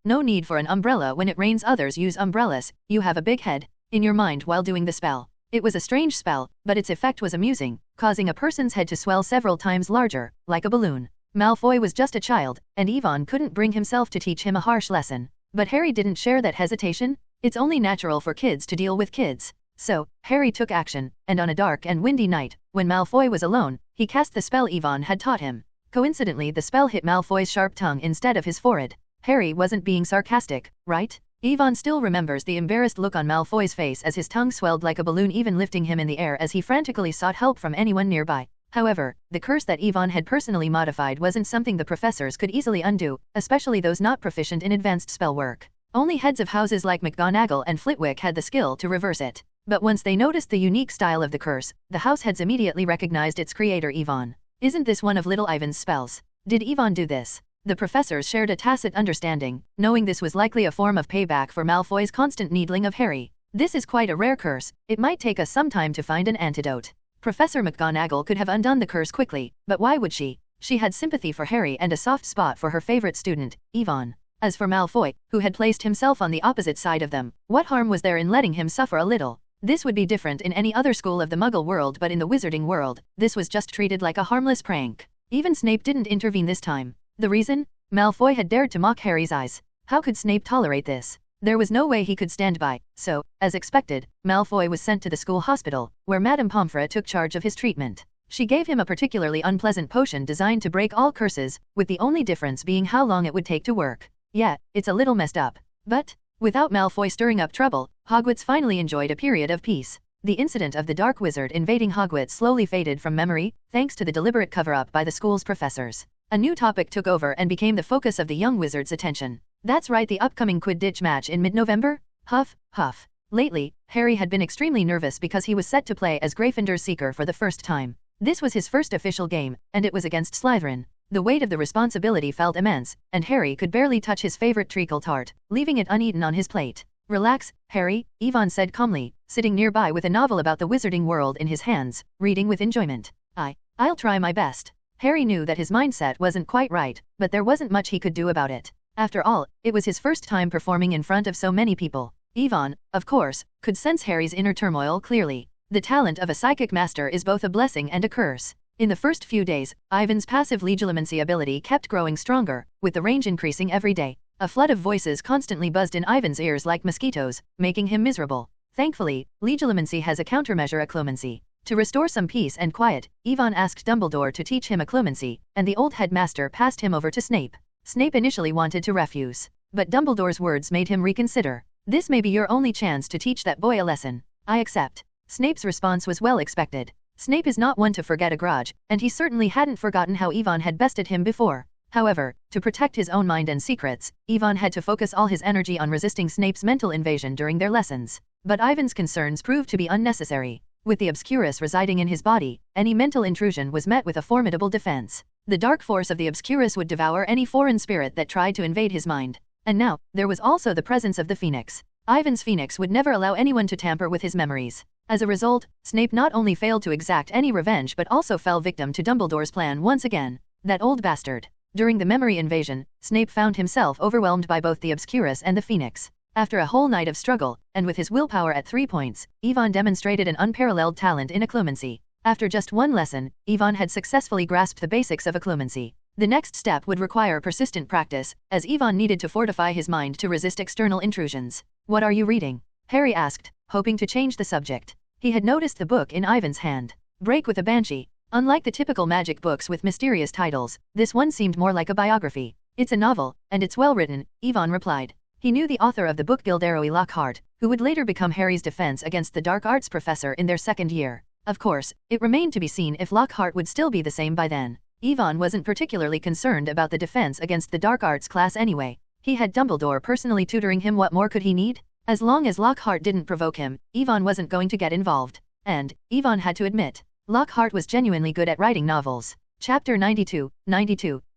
S2: no need for an umbrella when it rains. Others use umbrellas, you have a big head, in your mind while doing the spell. It was a strange spell, but its effect was amusing, causing a person's head to swell several times larger, like a balloon. Malfoy was just a child, and Ivan couldn't bring himself to teach him a harsh lesson. But Harry didn't share that hesitation. It's only natural for kids to deal with kids. So, Harry took action, and on a dark and windy night, when Malfoy was alone, he cast the spell Yvonne had taught him. Coincidentally, the spell hit Malfoy's sharp tongue instead of his forehead. Harry wasn't being sarcastic, right? Yvonne still remembers the embarrassed look on Malfoy's face as his tongue swelled like a balloon, even lifting him in the air as he frantically sought help from anyone nearby. However, the curse that Yvonne had personally modified wasn't something the professors could easily undo, especially those not proficient in advanced spell work. Only heads of houses like McGonagall and Flitwick had the skill to reverse it. But once they noticed the unique style of the curse, the house heads immediately recognized its creator, Yvonne. Isn't this one of little Ivan's spells? Did Yvonne do this? The professors shared a tacit understanding, knowing this was likely a form of payback for Malfoy's constant needling of Harry. This is quite a rare curse, it might take us some time to find an antidote. Professor McGonagall could have undone the curse quickly, but why would she? She had sympathy for Harry and a soft spot for her favorite student, Yvonne. As for Malfoy, who had placed himself on the opposite side of them, what harm was there in letting him suffer a little? This would be different in any other school of the Muggle world, but in the Wizarding world, this was just treated like a harmless prank. Even Snape didn't intervene this time. The reason? Malfoy had dared to mock Harry's eyes. How could Snape tolerate this? There was no way he could stand by, so, as expected, Malfoy was sent to the school hospital, where Madame Pomfrey took charge of his treatment. She gave him a particularly unpleasant potion designed to break all curses, with the only difference being how long it would take to work. Yeah, it's a little messed up. But, without Malfoy stirring up trouble, Hogwarts finally enjoyed a period of peace. The incident of the Dark Wizard invading Hogwarts slowly faded from memory, thanks to the deliberate cover-up by the school's professors. A new topic took over and became the focus of the young wizard's attention. That's right, the upcoming Quidditch match in mid-November? Huff, huff. Lately, Harry had been extremely nervous because he was set to play as Gryffindor's Seeker for the first time. This was his first official game, and it was against Slytherin. The weight of the responsibility felt immense, and Harry could barely touch his favorite treacle tart, leaving it uneaten on his plate. Relax, Harry, Yvonne said calmly, sitting nearby with a novel about the wizarding world in his hands, reading with enjoyment. I'll try my best. Harry knew that his mindset wasn't quite right, but there wasn't much he could do about it. After all, it was his first time performing in front of so many people. Yvonne, of course, could sense Harry's inner turmoil clearly. The talent of a psychic master is both a blessing and a curse. In the first few days, Ivan's passive Legilimency ability kept growing stronger, with the range increasing every day. A flood of voices constantly buzzed in Ivan's ears like mosquitoes, making him miserable. Thankfully, Legilimency has a countermeasure, occlumency. To restore some peace and quiet, Yvonne asked Dumbledore to teach him occlumency, and the old headmaster passed him over to Snape. Snape initially wanted to refuse, but Dumbledore's words made him reconsider. This may be your only chance to teach that boy a lesson. I accept. Snape's response was well expected. Snape is not one to forget a grudge, and he certainly hadn't forgotten how Yvonne had bested him before. However, to protect his own mind and secrets, Yvonne had to focus all his energy on resisting Snape's mental invasion during their lessons. But Ivan's concerns proved to be unnecessary. With the Obscurus residing in his body, any mental intrusion was met with a formidable defense. The dark force of the Obscurus would devour any foreign spirit that tried to invade his mind. And now, there was also the presence of the Phoenix. Ivan's Phoenix would never allow anyone to tamper with his memories. As a result, Snape not only failed to exact any revenge but also fell victim to Dumbledore's plan once again. That old bastard. During the memory invasion, Snape found himself overwhelmed by both the Obscurus and the Phoenix. After a whole night of struggle, and with his willpower at 3 points, Yvonne demonstrated an unparalleled talent in occlumency. After just one lesson, Yvonne had successfully grasped the basics of occlumency. The next step would require persistent practice, as Yvonne needed to fortify his mind to resist external intrusions. What are you reading? Harry asked, hoping to change the subject. He had noticed the book in Ivan's hand. Break with a Banshee. Unlike the typical magic books with mysterious titles, this one seemed more like a biography. It's a novel, and it's well written, Yvonne replied. He knew the author of the book, Gilderoy Lockhart, who would later become Harry's defense against the dark arts professor in their second year. Of course, it remained to be seen if Lockhart would still be the same by then. Yvonne wasn't particularly concerned about the defense against the dark arts class anyway. He had Dumbledore personally tutoring him. What more could he need? As long as Lockhart didn't provoke him, Yvonne wasn't going to get involved. And, Yvonne had to admit, Lockhart was genuinely good at writing novels. Chapter 92,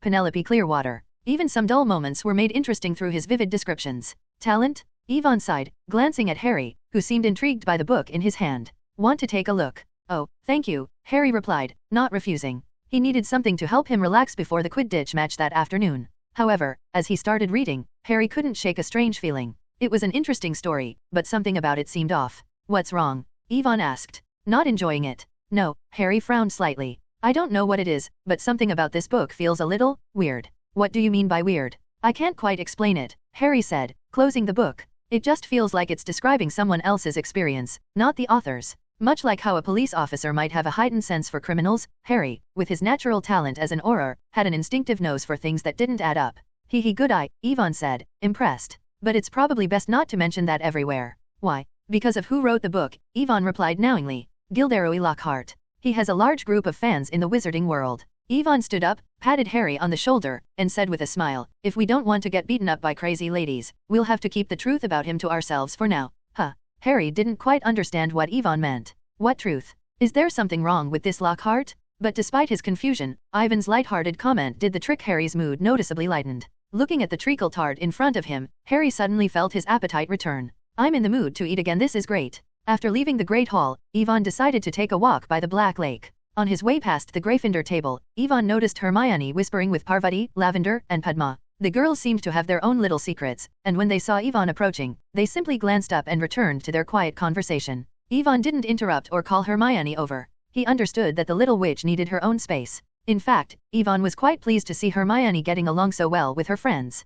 S2: Penelope Clearwater. Even some dull moments were made interesting through his vivid descriptions. Talent? Yvonne sighed, glancing at Harry, who seemed intrigued by the book in his hand. Want to take a look? Oh, thank you, Harry replied, not refusing. He needed something to help him relax before the Quidditch match that afternoon. However, as he started reading, Harry couldn't shake a strange feeling. It was an interesting story, but something about it seemed off. What's wrong? Yvonne asked. Not enjoying it. No, Harry frowned slightly. I don't know what it is, but something about this book feels a little weird. What do you mean by weird? I can't quite explain it, Harry said, closing the book. It just feels like it's describing someone else's experience, not the author's. Much like how a police officer might have a heightened sense for criminals, Harry, with his natural talent as an auror, had an instinctive nose for things that didn't add up. Good eye, Yvonne said, impressed. But it's probably best not to mention that everywhere. Why? Because of who wrote the book, Yvonne replied knowingly. Gilderoy Lockhart. He has a large group of fans in the wizarding world. Yvonne stood up, patted Harry on the shoulder, and said with a smile, if we don't want to get beaten up by crazy ladies, we'll have to keep the truth about him to ourselves for now. Huh. Harry didn't quite understand what Yvonne meant. What truth? Is there something wrong with this Lockhart? But despite his confusion, Ivan's light-hearted comment did the trick. Harry's mood noticeably lightened. Looking at the treacle tart in front of him, Harry suddenly felt his appetite return. I'm in the mood to eat again, this is great. After leaving the Great Hall, Yvonne decided to take a walk by the Black Lake. On his way past the Gryffindor table, Yvonne noticed Hermione whispering with Parvati, Lavender, and Padma. The girls seemed to have their own little secrets, and when they saw Yvonne approaching, they simply glanced up and returned to their quiet conversation. Yvonne didn't interrupt or call Hermione over. He understood that the little witch needed her own space. In fact, Yvonne was quite pleased to see Hermione getting along so well with her friends.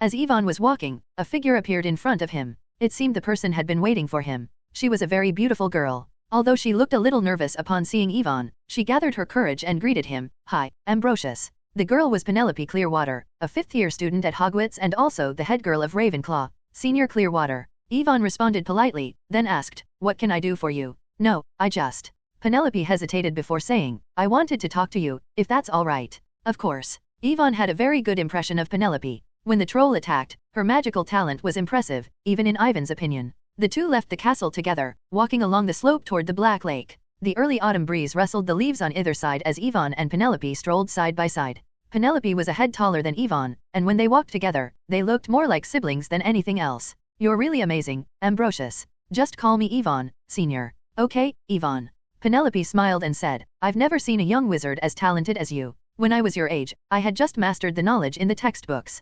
S2: As Yvonne was walking, a figure appeared in front of him. It seemed the person had been waiting for him. She was a very beautiful girl. Although she looked a little nervous upon seeing Yvonne, she gathered her courage and greeted him. Hi, Ambrosius. The girl was Penelope Clearwater, a fifth-year student at Hogwarts and also the head girl of Ravenclaw, Senior Clearwater. Yvonne responded politely, then asked, what can I do for you? No, I just... Penelope hesitated before saying, I wanted to talk to you, if that's all right. Of course. Yvonne had a very good impression of Penelope. When the troll attacked, her magical talent was impressive, even in Ivan's opinion. The two left the castle together, walking along the slope toward the Black Lake. The early autumn breeze rustled the leaves on either side as Yvonne and Penelope strolled side by side. Penelope was a head taller than Yvonne, and when they walked together, they looked more like siblings than anything else. You're really amazing, Ambrosius. Just call me Yvonne, Senior. Okay, Yvonne. Penelope smiled and said, I've never seen a young wizard as talented as you. When I was your age, I had just mastered the knowledge in the textbooks.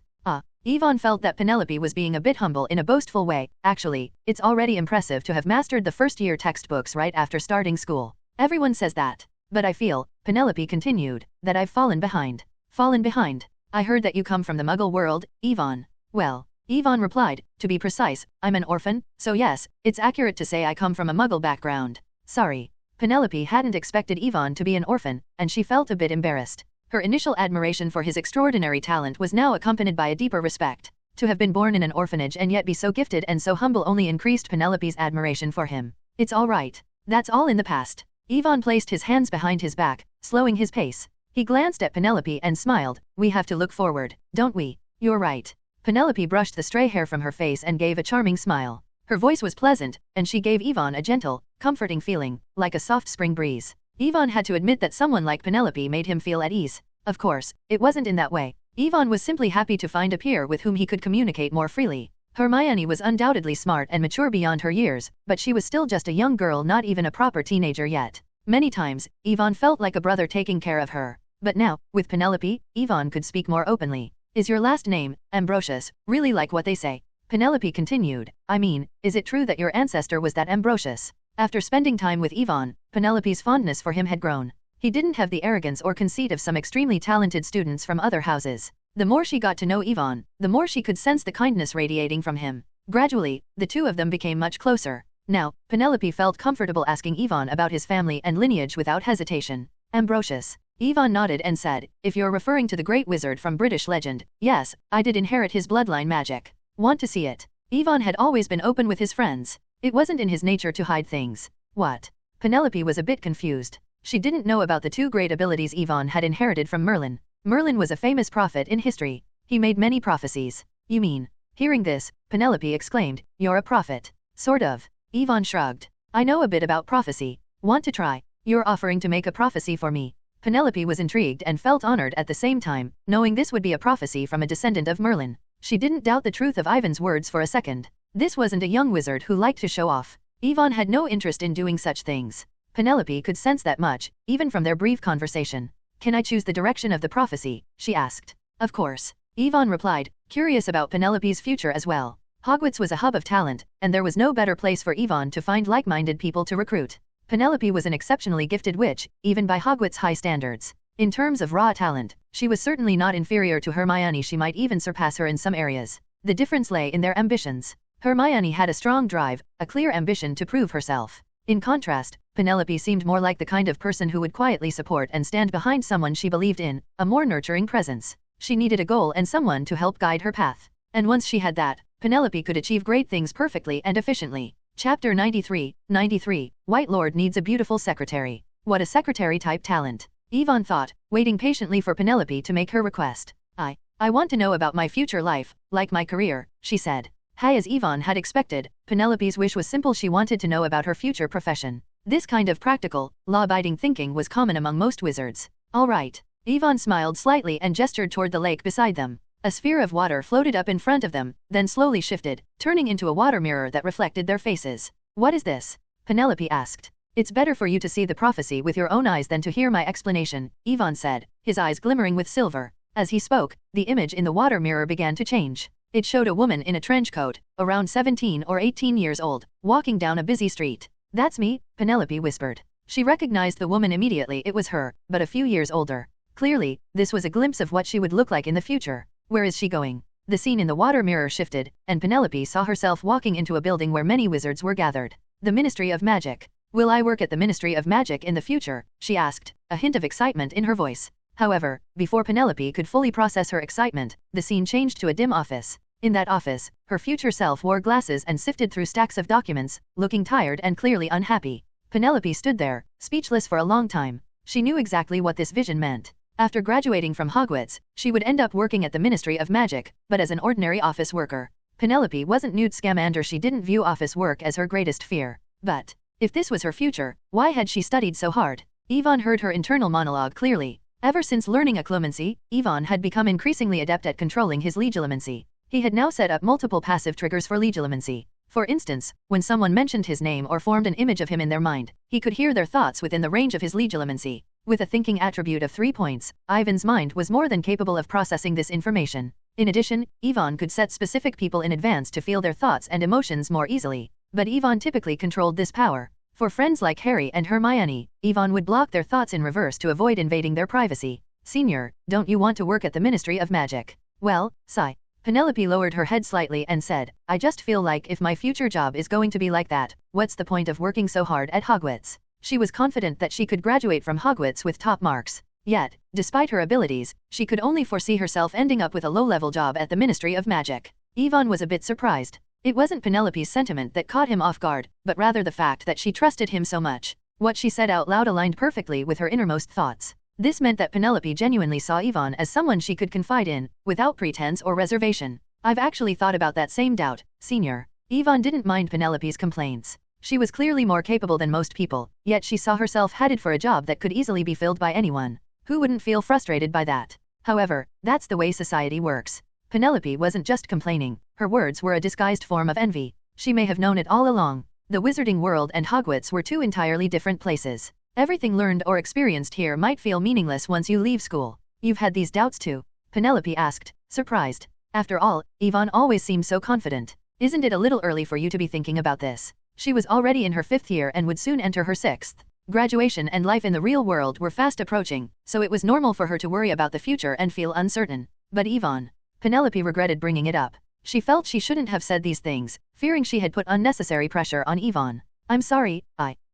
S2: Yvonne felt that Penelope was being a bit humble in a boastful way. Actually, it's already impressive to have mastered the first-year textbooks right after starting school. Everyone says that. But I feel, Penelope continued, that I've fallen behind. Fallen behind? I heard that you come from the Muggle world, Yvonne. Well, Yvonne replied, to be precise, I'm an orphan, so yes, it's accurate to say I come from a Muggle background. Sorry. Penelope hadn't expected Yvonne to be an orphan, and she felt a bit embarrassed. Her initial admiration for his extraordinary talent was now accompanied by a deeper respect. To have been born in an orphanage and yet be so gifted and so humble only increased Penelope's admiration for him. It's all right. That's all in the past. Yvonne placed his hands behind his back, slowing his pace. He glanced at Penelope and smiled. We have to look forward, don't we? You're right. Penelope brushed the stray hair from her face and gave a charming smile. Her voice was pleasant, and she gave Yvonne a gentle, comforting feeling, like a soft spring breeze. Yvonne had to admit that someone like Penelope made him feel at ease. Of course, it wasn't in that way. Yvonne was simply happy to find a peer with whom he could communicate more freely. Hermione was undoubtedly smart and mature beyond her years, but she was still just a young girl, not even a proper teenager yet. Many times, Yvonne felt like a brother taking care of her. But now, with Penelope, Yvonne could speak more openly. Is your last name, Ambrosius, really like what they say? Penelope continued, I mean, is it true that your ancestor was that Ambrosius? After spending time with Yvonne, Penelope's fondness for him had grown. He didn't have the arrogance or conceit of some extremely talented students from other houses. The more she got to know Yvonne, the more she could sense the kindness radiating from him. Gradually, the two of them became much closer. Now, Penelope felt comfortable asking Yvonne about his family and lineage without hesitation. Ambrosius. Yvonne nodded and said, if you're referring to the great wizard from British legend, yes, I did inherit his bloodline magic. Want to see it? Yvonne had always been open with his friends. It wasn't in his nature to hide things. What? Penelope was a bit confused. She didn't know about the two great abilities Yvonne had inherited from Merlin. Merlin was a famous prophet in history. He made many prophecies. You mean? Hearing this, Penelope exclaimed, you're a prophet. Sort of. Yvonne shrugged. I know a bit about prophecy. Want to try? You're offering to make a prophecy for me. Penelope was intrigued and felt honored at the same time, knowing this would be a prophecy from a descendant of Merlin. She didn't doubt the truth of Ivan's words for a second. This wasn't a young wizard who liked to show off. Yvonne had no interest in doing such things. Penelope could sense that much, even from their brief conversation. Can I choose the direction of the prophecy? She asked. Of course. Yvonne replied, curious about Penelope's future as well. Hogwarts was a hub of talent, and there was no better place for Yvonne to find like-minded people to recruit. Penelope was an exceptionally gifted witch, even by Hogwarts' high standards. In terms of raw talent, she was certainly not inferior to Hermione. She might even surpass her in some areas. The difference lay in their ambitions. Hermione had a strong drive, a clear ambition to prove herself. In contrast, Penelope seemed more like the kind of person who would quietly support and stand behind someone she believed in, a more nurturing presence. She needed a goal and someone to help guide her path. And once she had that, Penelope could achieve great things perfectly and efficiently. Chapter 93, White Lord needs a beautiful secretary. What a secretary-type talent. Yvonne thought, waiting patiently for Penelope to make her request. I want to know about my future life, like my career, she said. As Yvonne had expected, Penelope's wish was simple. She wanted to know about her future profession. This kind of practical, law-abiding thinking was common among most wizards. All right. Yvonne smiled slightly and gestured toward the lake beside them. A sphere of water floated up in front of them, then slowly shifted, turning into a water mirror that reflected their faces. What is this? Penelope asked. It's better for you to see the prophecy with your own eyes than to hear my explanation, Yvonne said, his eyes glimmering with silver. As he spoke, the image in the water mirror began to change. It showed a woman in a trench coat, around 17 or 18 years old, walking down a busy street. That's me, Penelope whispered. She recognized the woman immediately. It was her, but a few years older. Clearly, this was a glimpse of what she would look like in the future. Where is she going? The scene in the water mirror shifted, and Penelope saw herself walking into a building where many wizards were gathered. The Ministry of Magic. Will I work at the Ministry of Magic in the future? She asked, a hint of excitement in her voice. However, before Penelope could fully process her excitement, the scene changed to a dim office. In that office, her future self wore glasses and sifted through stacks of documents, looking tired and clearly unhappy. Penelope stood there, speechless for a long time. She knew exactly what this vision meant. After graduating from Hogwarts, she would end up working at the Ministry of Magic, but as an ordinary office worker. Penelope wasn't Newt Scamander. She didn't view office work as her greatest fear. But if this was her future, why had she studied so hard? Yvonne heard her internal monologue clearly. Ever since learning occlumency, Yvonne had become increasingly adept at controlling his legilimency. He had now set up multiple passive triggers for legilimency. For instance, when someone mentioned his name or formed an image of him in their mind, he could hear their thoughts within the range of his legilimency. With a thinking attribute of 3 points, Ivan's mind was more than capable of processing this information. In addition, Yvonne could set specific people in advance to feel their thoughts and emotions more easily. But Yvonne typically controlled this power. For friends like Harry and Hermione, Yvonne would block their thoughts in reverse to avoid invading their privacy. Senior, don't you want to work at the Ministry of Magic? Well, sigh. Penelope lowered her head slightly and said, I just feel like if my future job is going to be like that, what's the point of working so hard at Hogwarts? She was confident that she could graduate from Hogwarts with top marks. Yet, despite her abilities, she could only foresee herself ending up with a low-level job at the Ministry of Magic. Yvonne was a bit surprised. It wasn't Penelope's sentiment that caught him off guard, but rather the fact that she trusted him so much. What she said out loud aligned perfectly with her innermost thoughts. This meant that Penelope genuinely saw Yvonne as someone she could confide in, without pretense or reservation. I've actually thought about that same doubt, Senior. Yvonne didn't mind Penelope's complaints. She was clearly more capable than most people, yet she saw herself headed for a job that could easily be filled by anyone. Who wouldn't feel frustrated by that? However, that's the way society works. Penelope wasn't just complaining, her words were a disguised form of envy. She may have known it all along. The wizarding world and Hogwarts were two entirely different places. Everything learned or experienced here might feel meaningless once you leave school. You've had these doubts too? Penelope asked, surprised. After all, Yvonne always seemed so confident. Isn't it a little early for you to be thinking about this? She was already in her 5th year and would soon enter her 6th. Graduation and life in the real world were fast approaching, so it was normal for her to worry about the future and feel uncertain. But Yvonne. Penelope regretted bringing it up. She felt she shouldn't have said these things, fearing she had put unnecessary pressure on Yvonne. I'm sorry,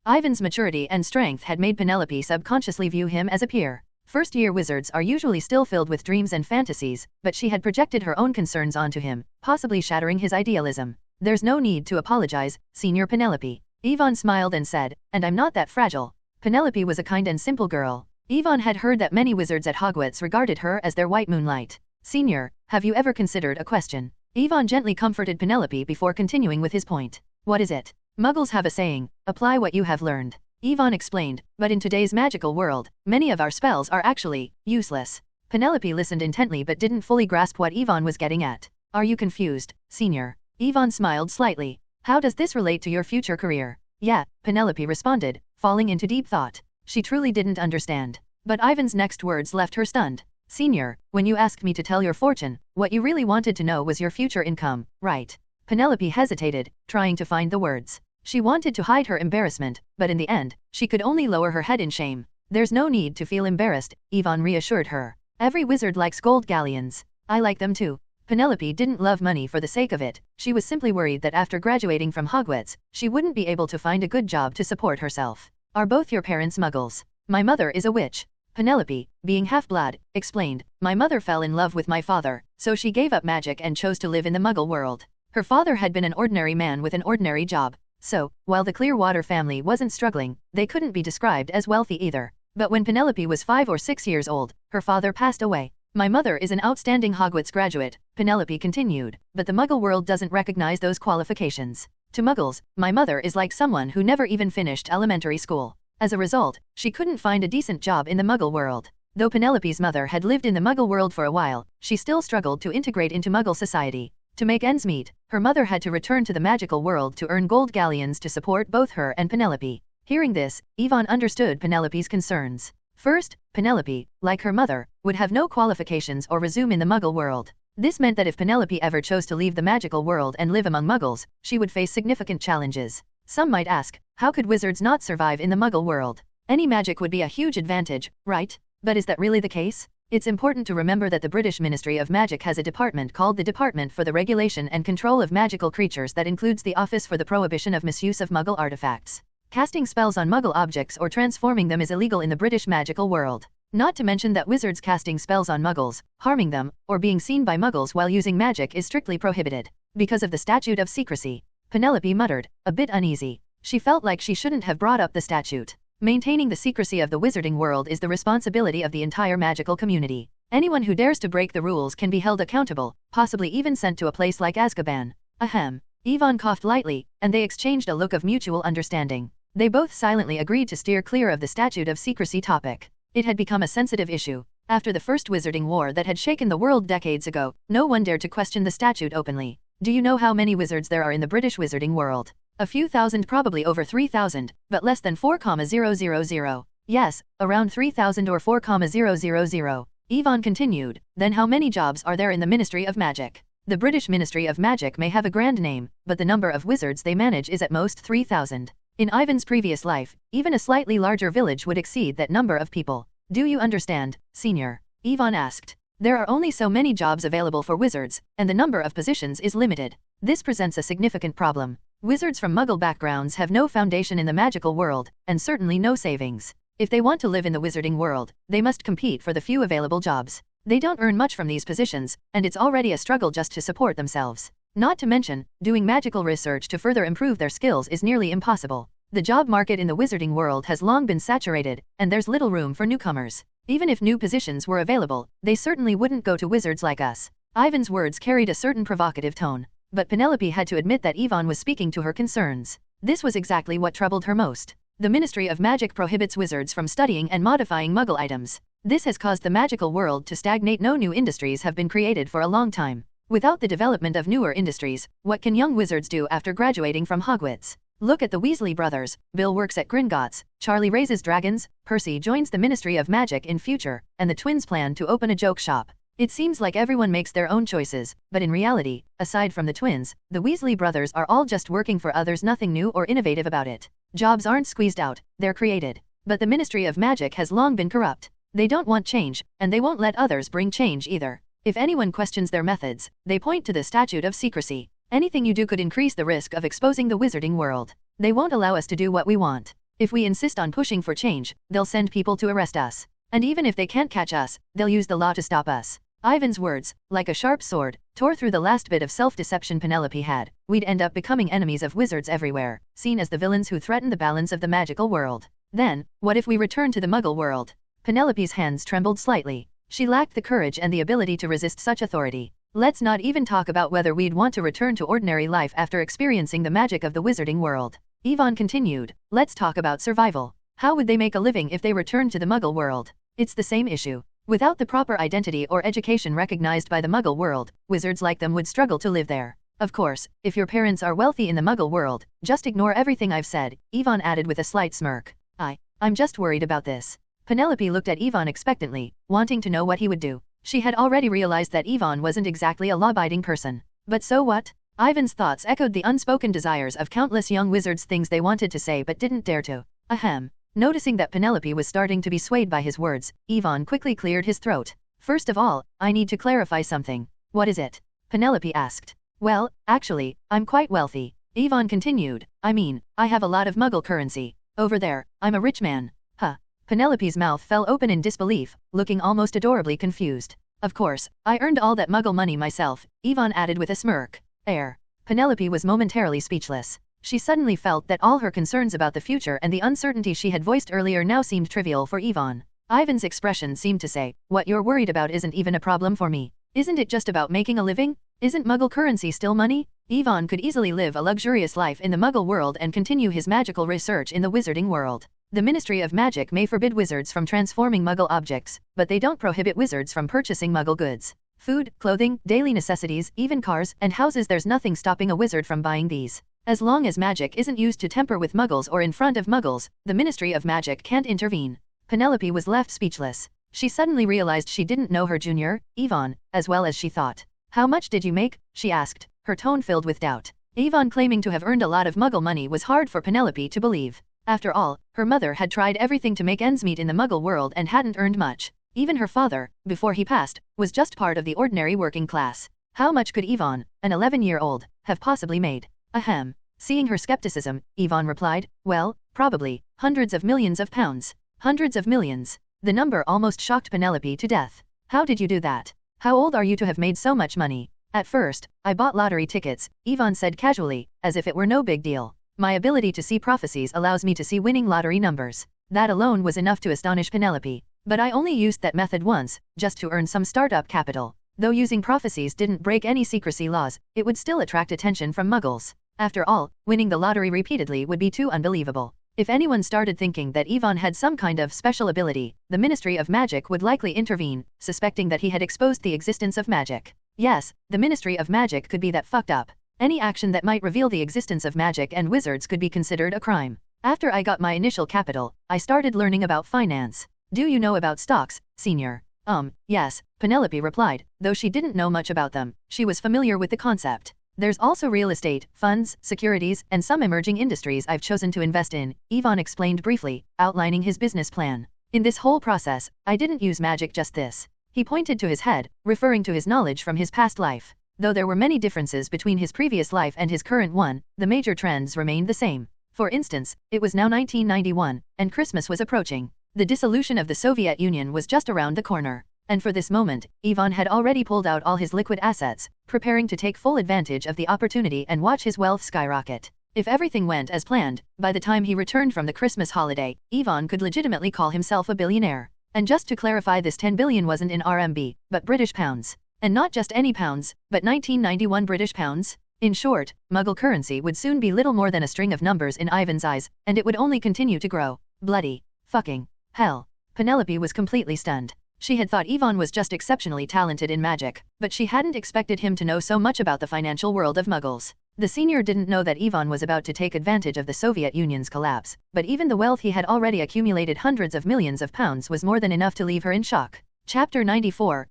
S2: Ivan's maturity and strength had made Penelope subconsciously view him as a peer. First-year wizards are usually still filled with dreams and fantasies, but she had projected her own concerns onto him, possibly shattering his idealism. There's no need to apologize, Senior Penelope. Yvonne smiled and said, and I'm not that fragile. Penelope was a kind and simple girl. Yvonne had heard that many wizards at Hogwarts regarded her as their white moonlight. Senior, have you ever considered a question? Yvonne gently comforted Penelope before continuing with his point. What is it? Muggles have a saying, apply what you have learned. Yvonne explained, but in today's magical world, many of our spells are actually useless. Penelope listened intently but didn't fully grasp what Yvonne was getting at. Are you confused, Senior? Yvonne smiled slightly. How does this relate to your future career? Yeah, Penelope responded, falling into deep thought. She truly didn't understand. But Ivan's next words left her stunned. Senior, when you asked me to tell your fortune, what you really wanted to know was your future income, right? Penelope hesitated, trying to find the words. She wanted to hide her embarrassment, but in the end, she could only lower her head in shame. There's no need to feel embarrassed, Yvonne reassured her. Every wizard likes gold galleons. I like them too. Penelope didn't love money for the sake of it, she was simply worried that after graduating from Hogwarts, she wouldn't be able to find a good job to support herself. Are both your parents muggles? My mother is a witch. Penelope, being half-blood, explained, my mother fell in love with my father, so she gave up magic and chose to live in the muggle world. Her father had been an ordinary man with an ordinary job, so, while the Clearwater family wasn't struggling, they couldn't be described as wealthy either. But when Penelope was 5 or 6 years old, her father passed away. My mother is an outstanding Hogwarts graduate, Penelope continued, but the muggle world doesn't recognize those qualifications. To muggles, my mother is like someone who never even finished elementary school. As a result, she couldn't find a decent job in the muggle world. Though Penelope's mother had lived in the muggle world for a while, she still struggled to integrate into muggle society. To make ends meet, her mother had to return to the magical world to earn gold galleons to support both her and Penelope. Hearing this, Yvonne understood Penelope's concerns. First, Penelope, like her mother, would have no qualifications or resume in the muggle world. This meant that if Penelope ever chose to leave the magical world and live among muggles, she would face significant challenges. Some might ask, how could wizards not survive in the muggle world? Any magic would be a huge advantage, right? But is that really the case? It's important to remember that the British Ministry of Magic has a department called the Department for the Regulation and Control of Magical Creatures that includes the Office for the Prohibition of Misuse of Muggle Artifacts. Casting spells on Muggle objects or transforming them is illegal in the British magical world. Not to mention that wizards casting spells on Muggles, harming them, or being seen by Muggles while using magic is strictly prohibited. Because of the statute of secrecy. Penelope muttered, a bit uneasy. She felt like she shouldn't have brought up the statute. Maintaining the secrecy of the wizarding world is the responsibility of the entire magical community. Anyone who dares to break the rules can be held accountable, possibly even sent to a place like Azkaban. Ahem. Yvonne coughed lightly, and they exchanged a look of mutual understanding. They both silently agreed to steer clear of the statute of secrecy topic. It had become a sensitive issue. After the first wizarding war that had shaken the world decades ago, no one dared to question the statute openly. Do you know how many wizards there are in the British wizarding world? A few thousand, probably over 3,000, but less than 4,000. Yes, around 3,000 or 4,000. Yvonne continued, then how many jobs are there in the Ministry of Magic? The British Ministry of Magic may have a grand name, but the number of wizards they manage is at most 3,000. In Ivan's previous life, even a slightly larger village would exceed that number of people. Do you understand, Senior? Yvonne asked. There are only so many jobs available for wizards, and the number of positions is limited. This presents a significant problem. Wizards from Muggle backgrounds have no foundation in the magical world, and certainly no savings. If they want to live in the wizarding world, they must compete for the few available jobs. They don't earn much from these positions, and it's already a struggle just to support themselves. Not to mention, doing magical research to further improve their skills is nearly impossible. The job market in the wizarding world has long been saturated, and there's little room for newcomers. Even if new positions were available, they certainly wouldn't go to wizards like us. Ivan's words carried a certain provocative tone. But Penelope had to admit that Yvonne was speaking to her concerns. This was exactly what troubled her most. The Ministry of Magic prohibits wizards from studying and modifying Muggle items. This has caused the magical world to stagnate. No new industries have been created for a long time. Without the development of newer industries, what can young wizards do after graduating from Hogwarts? Look at the Weasley brothers. Bill works at Gringotts, Charlie raises dragons, Percy joins the Ministry of Magic in future, and the twins plan to open a joke shop. It seems like everyone makes their own choices, but in reality, aside from the twins, the Weasley brothers are all just working for others, nothing new or innovative about it. Jobs aren't squeezed out, they're created. But the Ministry of Magic has long been corrupt. They don't want change, and they won't let others bring change either. If anyone questions their methods, they point to the statute of secrecy. Anything you do could increase the risk of exposing the wizarding world. They won't allow us to do what we want. If we insist on pushing for change, they'll send people to arrest us. And even if they can't catch us, they'll use the law to stop us. Ivan's words, like a sharp sword, tore through the last bit of self-deception Penelope had. We'd end up becoming enemies of wizards everywhere, seen as the villains who threaten the balance of the magical world. Then, what if we return to the Muggle world? Penelope's hands trembled slightly. She lacked the courage and the ability to resist such authority. Let's not even talk about whether we'd want to return to ordinary life after experiencing the magic of the wizarding world. Yvonne continued, let's talk about survival. How would they make a living if they returned to the Muggle world? It's the same issue. Without the proper identity or education recognized by the Muggle world, wizards like them would struggle to live there. Of course, if your parents are wealthy in the Muggle world, just ignore everything I've said, Yvonne added with a slight smirk. I'm just worried about this. Penelope looked at Yvonne expectantly, wanting to know what he would do. She had already realized that Yvonne wasn't exactly a law-abiding person. But so what? Ivan's thoughts echoed the unspoken desires of countless young wizards, things they wanted to say but didn't dare to. Ahem. Noticing that Penelope was starting to be swayed by his words, Yvonne quickly cleared his throat. First of all, I need to clarify something. What is it? Penelope asked. Well, actually, I'm quite wealthy. Yvonne continued. I mean, I have a lot of Muggle currency. Over there, I'm a rich man. Huh. Penelope's mouth fell open in disbelief, looking almost adorably confused. Of course, I earned all that Muggle money myself, Yvonne added with a smirk. Penelope was momentarily speechless. She suddenly felt that all her concerns about the future and the uncertainty she had voiced earlier now seemed trivial for Yvonne. Ivan's expression seemed to say, what you're worried about isn't even a problem for me. Isn't it just about making a living? Isn't Muggle currency still money? Yvonne could easily live a luxurious life in the Muggle world and continue his magical research in the wizarding world. The Ministry of Magic may forbid wizards from transforming Muggle objects, but they don't prohibit wizards from purchasing Muggle goods. Food, clothing, daily necessities, even cars and houses. There's nothing stopping a wizard from buying these. As long as magic isn't used to tamper with Muggles or in front of Muggles, the Ministry of Magic can't intervene. Penelope was left speechless. She suddenly realized she didn't know her junior, Yvonne, as well as she thought. How much did you make? She asked, her tone filled with doubt. Yvonne claiming to have earned a lot of Muggle money was hard for Penelope to believe. After all, her mother had tried everything to make ends meet in the Muggle world and hadn't earned much. Even her father, before he passed, was just part of the ordinary working class. How much could Yvonne, an 11-year-old, have possibly made? Ahem. Seeing her skepticism, Yvonne replied, well, probably, hundreds of millions of pounds. Hundreds of millions. The number almost shocked Penelope to death. How did you do that? How old are you to have made so much money? At first, I bought lottery tickets, Yvonne said casually, as if it were no big deal. My ability to see prophecies allows me to see winning lottery numbers. That alone was enough to astonish Penelope. But I only used that method once, just to earn some startup capital. Though using prophecies didn't break any secrecy laws, it would still attract attention from Muggles. After all, winning the lottery repeatedly would be too unbelievable. If anyone started thinking that Yvonne had some kind of special ability, the Ministry of Magic would likely intervene, suspecting that he had exposed the existence of magic. Yes, the Ministry of Magic could be that fucked up. Any action that might reveal the existence of magic and wizards could be considered a crime. After I got my initial capital, I started learning about finance. Do you know about stocks, senior? Yes, Penelope replied, though she didn't know much about them. She was familiar with the concept. There's also real estate, funds, securities, and some emerging industries I've chosen to invest in, Yvonne explained briefly, outlining his business plan. In this whole process, I didn't use magic just this. He pointed to his head, referring to his knowledge from his past life. Though there were many differences between his previous life and his current one, the major trends remained the same. For instance, it was now 1991, and Christmas was approaching. The dissolution of the Soviet Union was just around the corner. And for this moment, Yvonne had already pulled out all his liquid assets, preparing to take full advantage of the opportunity and watch his wealth skyrocket. If everything went as planned, by the time he returned from the Christmas holiday, Yvonne could legitimately call himself a billionaire. And just to clarify, this 10 billion wasn't in RMB, but British pounds. And not just any pounds, but 1991 British pounds. In short, Muggle currency would soon be little more than a string of numbers in Ivan's eyes, and it would only continue to grow. Bloody fucking hell. Penelope was completely stunned. She had thought Yvonne was just exceptionally talented in magic, but she hadn't expected him to know so much about the financial world of Muggles. The senior didn't know that Yvonne was about to take advantage of the Soviet Union's collapse, but even the wealth he had already accumulated, hundreds of millions of pounds, was more than enough to leave her in shock. Chapter 94,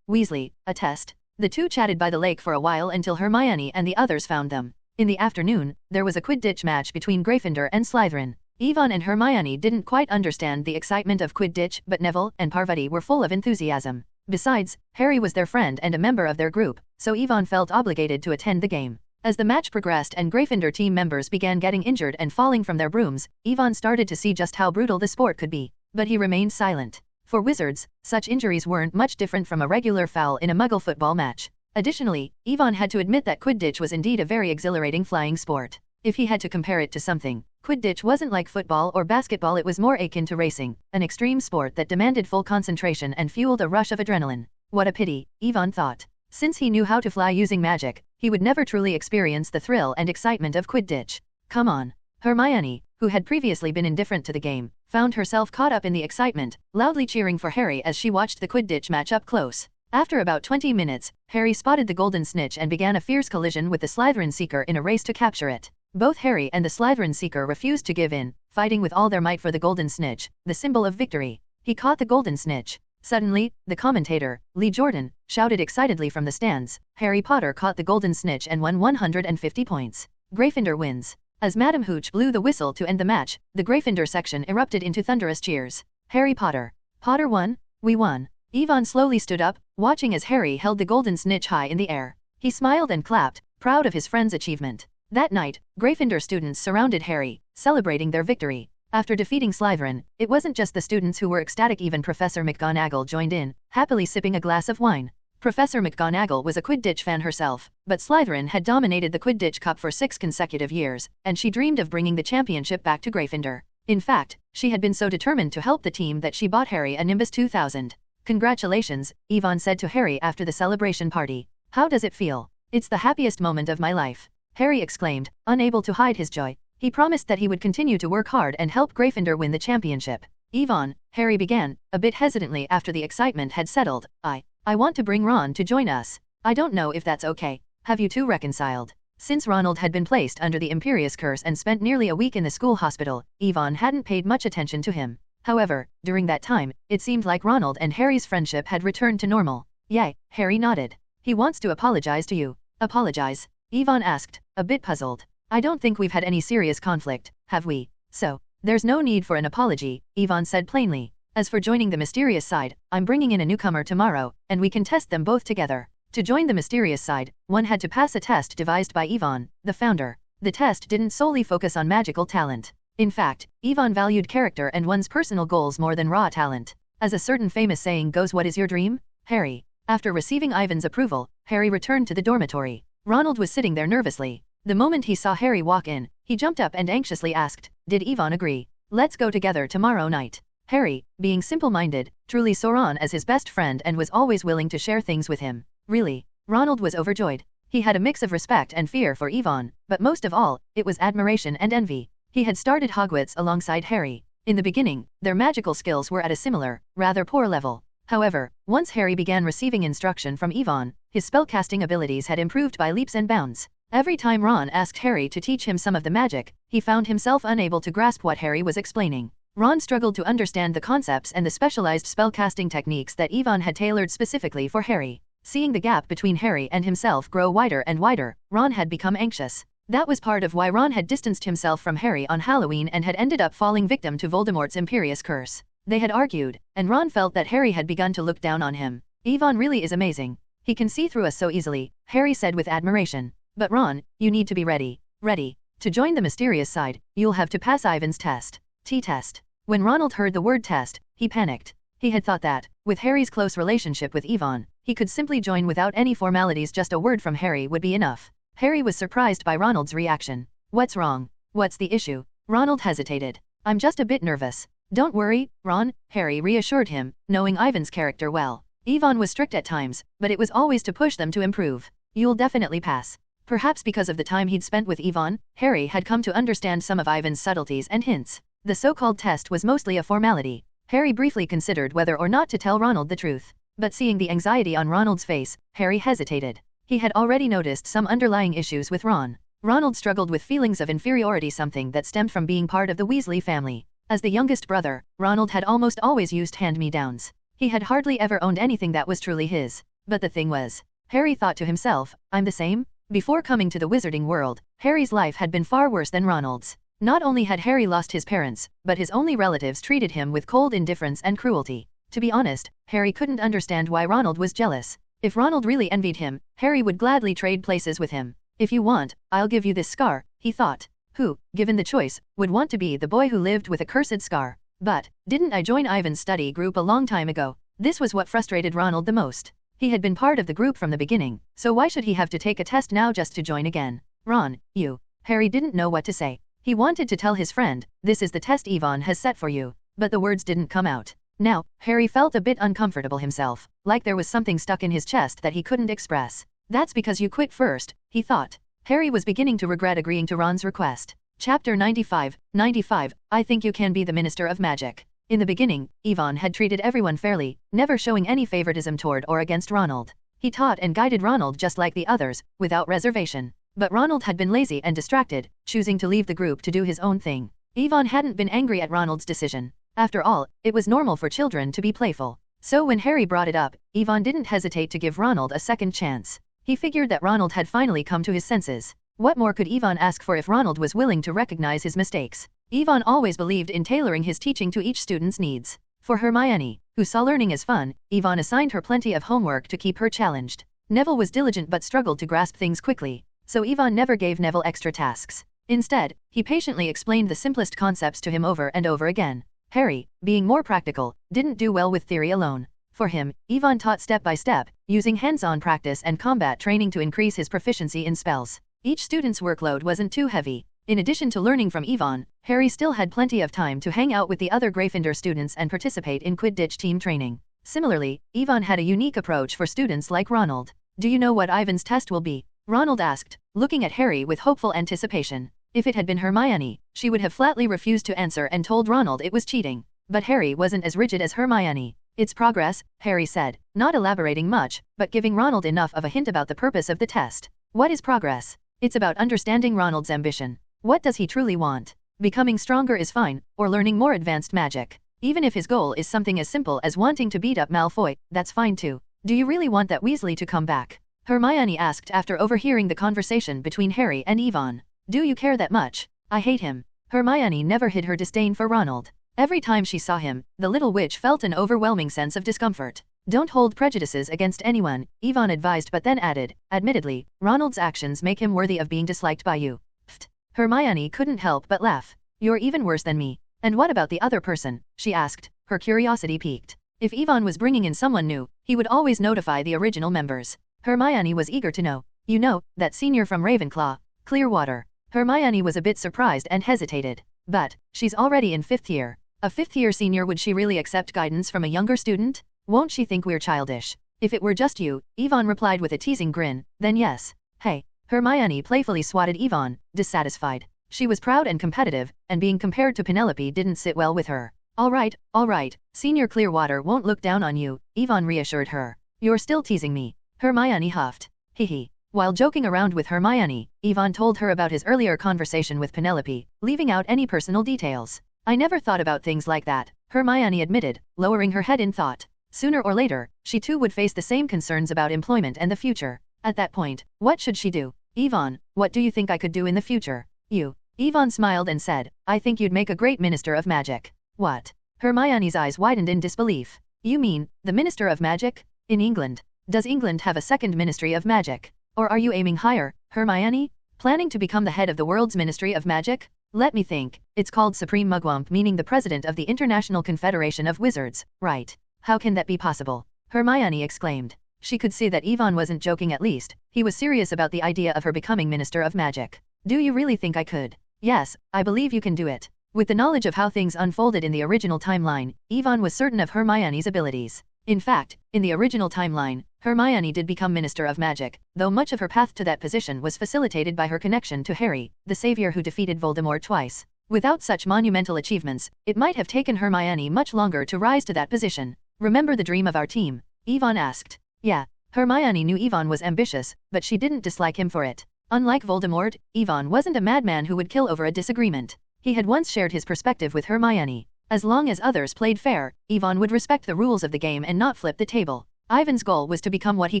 S2: Weasley, a test. The two chatted by the lake for a while until Hermione and the others found them. In the afternoon, there was a Quidditch match between Gryffindor and Slytherin. Yvonne and Hermione didn't quite understand the excitement of Quidditch, but Neville and Parvati were full of enthusiasm. Besides, Harry was their friend and a member of their group, so Yvonne felt obligated to attend the game. As the match progressed and Gryffindor team members began getting injured and falling from their brooms, Yvonne started to see just how brutal the sport could be. But he remained silent. For wizards, such injuries weren't much different from a regular foul in a Muggle football match. Additionally, Yvonne had to admit that Quidditch was indeed a very exhilarating flying sport. If he had to compare it to something, Quidditch wasn't like football or basketball, it was more akin to racing, an extreme sport that demanded full concentration and fueled a rush of adrenaline. What a pity, Yvonne thought. Since he knew how to fly using magic, he would never truly experience the thrill and excitement of Quidditch. Come on. Hermione, who had previously been indifferent to the game, found herself caught up in the excitement, loudly cheering for Harry as she watched the Quidditch match up close. After about 20 minutes, Harry spotted the Golden Snitch and began a fierce collision with the Slytherin Seeker in a race to capture it. Both Harry and the Slytherin Seeker refused to give in, fighting with all their might for the Golden Snitch, the symbol of victory. He caught the Golden Snitch. Suddenly, the commentator, Lee Jordan, shouted excitedly from the stands, Harry Potter caught the Golden Snitch and won 150 points. Gryffindor wins. As Madam Hooch blew the whistle to end the match, the Gryffindor section erupted into thunderous cheers. Harry Potter. Potter won? We won. Yvonne slowly stood up, watching as Harry held the golden snitch high in the air. He smiled and clapped, proud of his friend's achievement. That night, Gryffindor students surrounded Harry, celebrating their victory. After defeating Slytherin, it wasn't just the students who were ecstatic, even Professor McGonagall joined in, happily sipping a glass of wine. Professor McGonagall was a Quidditch fan herself, but Slytherin had dominated the Quidditch Cup for 6 consecutive years, and she dreamed of bringing the championship back to Gryffindor. In fact, she had been so determined to help the team that she bought Harry a Nimbus 2000. "Congratulations," Yvonne said to Harry after the celebration party. "How does it feel?" "It's the happiest moment of my life," Harry exclaimed, unable to hide his joy. He promised that he would continue to work hard and help Gryffindor win the championship. "Yvonne," Harry began, a bit hesitantly after the excitement had settled, I want to bring Ron to join us. I don't know if that's okay. Have you two reconciled?" Since Ronald had been placed under the Imperious Curse and spent nearly a week in the school hospital, Yvonne hadn't paid much attention to him. However, during that time, it seemed like Ronald and Harry's friendship had returned to normal. "Yay," Harry nodded. "He wants to apologize to you." "Apologize?" Yvonne asked, a bit puzzled. "I don't think we've had any serious conflict, have we? So, there's no need for an apology," Yvonne said plainly. "As for joining the mysterious side, I'm bringing in a newcomer tomorrow, and we can test them both together." To join the mysterious side, one had to pass a test devised by Yvonne, the founder. The test didn't solely focus on magical talent. In fact, Yvonne valued character and one's personal goals more than raw talent. As a certain famous saying goes, "What is your dream, Harry?" After receiving Ivan's approval, Harry returned to the dormitory. Ronald was sitting there nervously. The moment he saw Harry walk in, he jumped up and anxiously asked, "Did Yvonne agree? Let's go together tomorrow night." Harry, being simple-minded, truly saw Ron as his best friend and was always willing to share things with him. Really? Ronald was overjoyed. He had a mix of respect and fear for Yvonne, but most of all, it was admiration and envy. He had started Hogwarts alongside Harry. In the beginning, their magical skills were at a similar, rather poor level. However, once Harry began receiving instruction from Yvonne, his spellcasting abilities had improved by leaps and bounds. Every time Ron asked Harry to teach him some of the magic, he found himself unable to grasp what Harry was explaining. Ron struggled to understand the concepts and the specialized spellcasting techniques that Yvonne had tailored specifically for Harry. Seeing the gap between Harry and himself grow wider and wider, Ron had become anxious. That was part of why Ron had distanced himself from Harry on Halloween and had ended up falling victim to Voldemort's Imperious Curse. They had argued, and Ron felt that Harry had begun to look down on him. "Yvonne really is amazing. He can see through us so easily," Harry said with admiration. "But Ron, you need to be ready. Ready. To join the mysterious side, you'll have to pass Ivan's test." T-test. When Ronald heard the word test, he panicked. He had thought that, with Harry's close relationship with Yvonne, he could simply join without any formalities, just a word from Harry would be enough. Harry was surprised by Ronald's reaction. "What's wrong? What's the issue?" Ronald hesitated. "I'm just a bit nervous." "Don't worry, Ron," Harry reassured him, knowing Ivan's character well. Yvonne was strict at times, but it was always to push them to improve. "You'll definitely pass." Perhaps because of the time he'd spent with Yvonne, Harry had come to understand some of Ivan's subtleties and hints. The so-called test was mostly a formality. Harry briefly considered whether or not to tell Ronald the truth. But seeing the anxiety on Ronald's face, Harry hesitated. He had already noticed some underlying issues with Ron. Ronald struggled with feelings of inferiority, something that stemmed from being part of the Weasley family. As the youngest brother, Ronald had almost always used hand-me-downs. He had hardly ever owned anything that was truly his. But the thing was, Harry thought to himself, "I'm the same?" Before coming to the wizarding world, Harry's life had been far worse than Ronald's. Not only had Harry lost his parents, but his only relatives treated him with cold indifference and cruelty. To be honest, Harry couldn't understand why Ronald was jealous. If Ronald really envied him, Harry would gladly trade places with him. "If you want, I'll give you this scar," he thought. Who, given the choice, would want to be the boy who lived with a cursed scar? "But, didn't I join Ivan's study group a long time ago?" This was what frustrated Ronald the most. He had been part of the group from the beginning, so why should he have to take a test now just to join again? "Ron, you..." Harry didn't know what to say. He wanted to tell his friend, "This is the test Yvonne has set for you," but the words didn't come out. Now, Harry felt a bit uncomfortable himself, like there was something stuck in his chest that he couldn't express. "That's because you quit first," he thought. Harry was beginning to regret agreeing to Ron's request. Chapter 95, I think you can be the Minister of Magic. In the beginning, Yvonne had treated everyone fairly, never showing any favoritism toward or against Ronald. He taught and guided Ronald just like the others, without reservation. But Ronald had been lazy and distracted, choosing to leave the group to do his own thing. Yvonne hadn't been angry at Ronald's decision. After all, it was normal for children to be playful. So when Harry brought it up, Yvonne didn't hesitate to give Ronald a second chance. He figured that Ronald had finally come to his senses. What more could Yvonne ask for if Ronald was willing to recognize his mistakes? Yvonne always believed in tailoring his teaching to each student's needs. For Hermione, who saw learning as fun, Yvonne assigned her plenty of homework to keep her challenged. Neville was diligent but struggled to grasp things quickly, so Yvonne never gave Neville extra tasks. Instead, he patiently explained the simplest concepts to him over and over again. Harry, being more practical, didn't do well with theory alone. For him, Yvonne taught step by step, using hands-on practice and combat training to increase his proficiency in spells. Each student's workload wasn't too heavy. In addition to learning from Yvonne, Harry still had plenty of time to hang out with the other Gryffindor students and participate in Quidditch team training. Similarly, Yvonne had a unique approach for students like Ronald. Do you know what Ivan's test will be? Ronald asked, looking at Harry with hopeful anticipation. If it had been Hermione, she would have flatly refused to answer and told Ronald it was cheating. But Harry wasn't as rigid as Hermione. It's progress, Harry said, not elaborating much, but giving Ronald enough of a hint about the purpose of the test. What is progress? It's about understanding Ronald's ambition. What does he truly want? Becoming stronger is fine, or learning more advanced magic. Even if his goal is something as simple as wanting to beat up Malfoy, that's fine too. Do you really want that Weasley to come back? Hermione asked after overhearing the conversation between Harry and Yvonne. Do you care that much? I hate him. Hermione never hid her disdain for Ronald. Every time she saw him, the little witch felt an overwhelming sense of discomfort. Don't hold prejudices against anyone, Yvonne advised but then added, admittedly, Ronald's actions make him worthy of being disliked by you. Pfft. Hermione couldn't help but laugh. You're even worse than me. And what about the other person? She asked, her curiosity piqued. If Yvonne was bringing in someone new, he would always notify the original members. Hermione was eager to know. You know, that senior from Ravenclaw, Clearwater. Hermione was a bit surprised and hesitated. But, she's already in 5th year. A 5th-year senior, would she really accept guidance from a younger student? Won't she think we're childish? If it were just you, Yvonne replied with a teasing grin, then yes. Hey. Hermione playfully swatted Yvonne, dissatisfied. She was proud and competitive, and being compared to Penelope didn't sit well with her. All right, Senior Clearwater won't look down on you, Yvonne reassured her. You're still teasing me. Hermione huffed. Hehe. While joking around with Hermione, Yvonne told her about his earlier conversation with Penelope, leaving out any personal details. I never thought about things like that, Hermione admitted, lowering her head in thought. Sooner or later, she too would face the same concerns about employment and the future. At that point, what should she do? Yvonne, what do you think I could do in the future? You. Yvonne smiled and said, I think you'd make a great Minister of Magic. What? Hermione's eyes widened in disbelief. You mean, the Minister of Magic? In England? Does England have a second Ministry of Magic? Or are you aiming higher, Hermione? Planning to become the head of the world's Ministry of Magic? Let me think. It's called Supreme Mugwump, meaning the President of the International Confederation of Wizards, right? How can that be possible? Hermione exclaimed. She could see that Yvonne wasn't joking, at least. He was serious about the idea of her becoming Minister of Magic. Do you really think I could? Yes, I believe you can do it. With the knowledge of how things unfolded in the original timeline, Yvonne was certain of Hermione's abilities. In fact, in the original timeline, Hermione did become Minister of Magic, though much of her path to that position was facilitated by her connection to Harry, the savior who defeated Voldemort twice. Without such monumental achievements, it might have taken Hermione much longer to rise to that position. Remember the dream of our team? Yvonne asked. Yeah. Hermione knew Yvonne was ambitious, but she didn't dislike him for it. Unlike Voldemort, Yvonne wasn't a madman who would kill over a disagreement. He had once shared his perspective with Hermione. As long as others played fair, Yvonne would respect the rules of the game and not flip the table. Ivan's goal was to become what he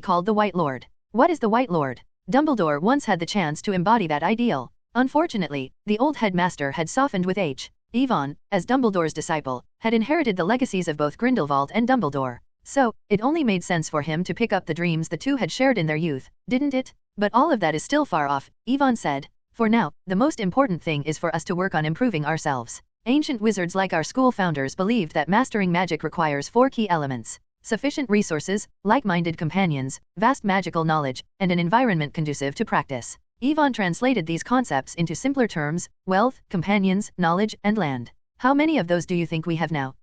S2: called the White Lord. What is the White Lord? Dumbledore once had the chance to embody that ideal. Unfortunately, the old headmaster had softened with age. Yvonne, as Dumbledore's disciple, had inherited the legacies of both Grindelwald and Dumbledore. So, it only made sense for him to pick up the dreams the two had shared in their youth, didn't it? But all of that is still far off, Yvonne said. For now, the most important thing is for us to work on improving ourselves. Ancient wizards like our school founders believed that mastering magic requires 4 key elements: sufficient resources, like-minded companions, vast magical knowledge, and an environment conducive to practice. Yvonne translated these concepts into simpler terms: wealth, companions, knowledge, and land. How many of those do you think we have now?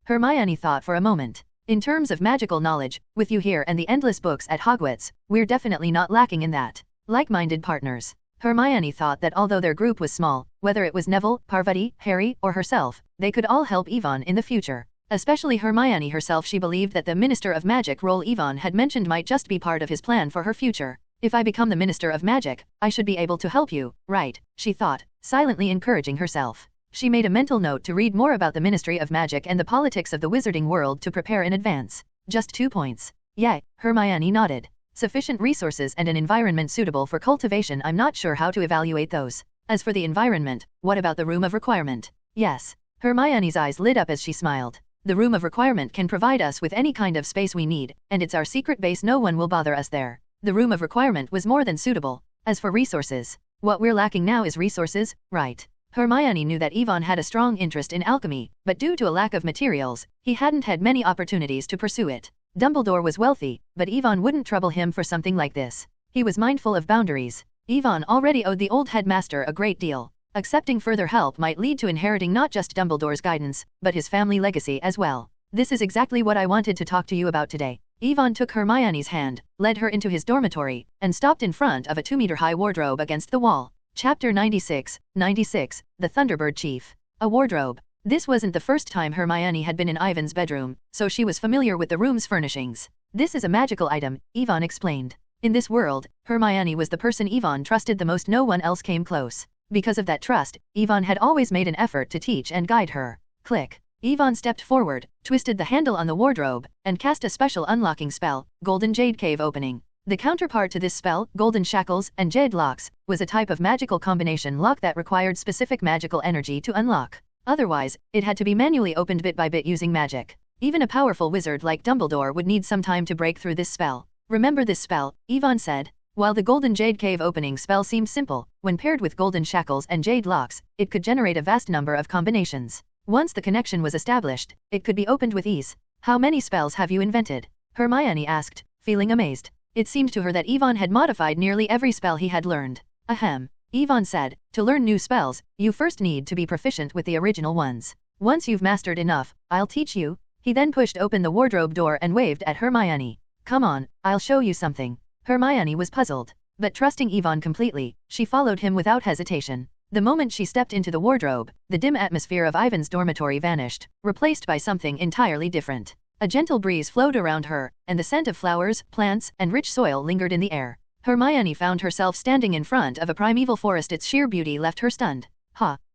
S2: Hermione thought for a moment. In terms of magical knowledge, with you here and the endless books at Hogwarts, we're definitely not lacking in that. Like-minded partners. Hermione thought that although their group was small, whether it was Neville, Parvati, Harry, or herself, they could all help Yvonne in the future. Especially Hermione herself. She believed that the Minister of Magic role Yvonne had mentioned might just be part of his plan for her future. If I become the Minister of Magic, I should be able to help you, right? She thought, silently encouraging herself. She made a mental note to read more about the Ministry of Magic and the politics of the wizarding world to prepare in advance. Just 2 points. Yay, Hermione nodded. Sufficient resources and an environment suitable for cultivation. I'm not sure how to evaluate those. As for the environment, what about the room of requirement? Yes. Hermione's eyes lit up as she smiled. The room of requirement can provide us with any kind of space we need, and it's our secret base. No one will bother us there. The room of requirement was more than suitable. As for resources, what we're lacking now is resources, right? Hermione knew that Yvonne had a strong interest in alchemy, but due to a lack of materials, he hadn't had many opportunities to pursue it. Dumbledore was wealthy, but Yvonne wouldn't trouble him for something like this. He was mindful of boundaries. Yvonne already owed the old headmaster a great deal. Accepting further help might lead to inheriting not just Dumbledore's guidance, but his family legacy as well. This is exactly what I wanted to talk to you about today. Yvonne took Hermione's hand, led her into his dormitory, and stopped in front of a 2-meter-high wardrobe against the wall. Chapter 96, The Thunderbird Chief. A wardrobe. This wasn't the first time Hermione had been in Ivan's bedroom, so she was familiar with the room's furnishings. This is a magical item, Yvonne explained. In this world, Hermione was the person Yvonne trusted the most. No one else came close. Because of that trust, Yvonne had always made an effort to teach and guide her. Click. Yvonne stepped forward, twisted the handle on the wardrobe, and cast a special unlocking spell, Golden Jade Cave Opening. The counterpart to this spell, Golden Shackles and Jade Locks, was a type of magical combination lock that required specific magical energy to unlock. Otherwise, it had to be manually opened bit by bit using magic. Even a powerful wizard like Dumbledore would need some time to break through this spell. Remember this spell, Yvonne said. While the Golden Jade Cave Opening spell seemed simple, when paired with Golden Shackles and Jade Locks, it could generate a vast number of combinations. Once the connection was established, it could be opened with ease. How many spells have you invented? Hermione asked, feeling amazed. It seemed to her that Yvonne had modified nearly every spell he had learned. Ahem. Yvonne said, to learn new spells, you first need to be proficient with the original ones. Once you've mastered enough, I'll teach you. He then pushed open the wardrobe door and waved at Hermione. Come on, I'll show you something. Hermione was puzzled, but trusting Yvonne completely, she followed him without hesitation. The moment she stepped into the wardrobe, the dim atmosphere of Ivan's dormitory vanished, replaced by something entirely different. A gentle breeze flowed around her, and the scent of flowers, plants, and rich soil lingered in the air. Hermione found herself standing in front of a primeval forest. Its sheer beauty left her stunned.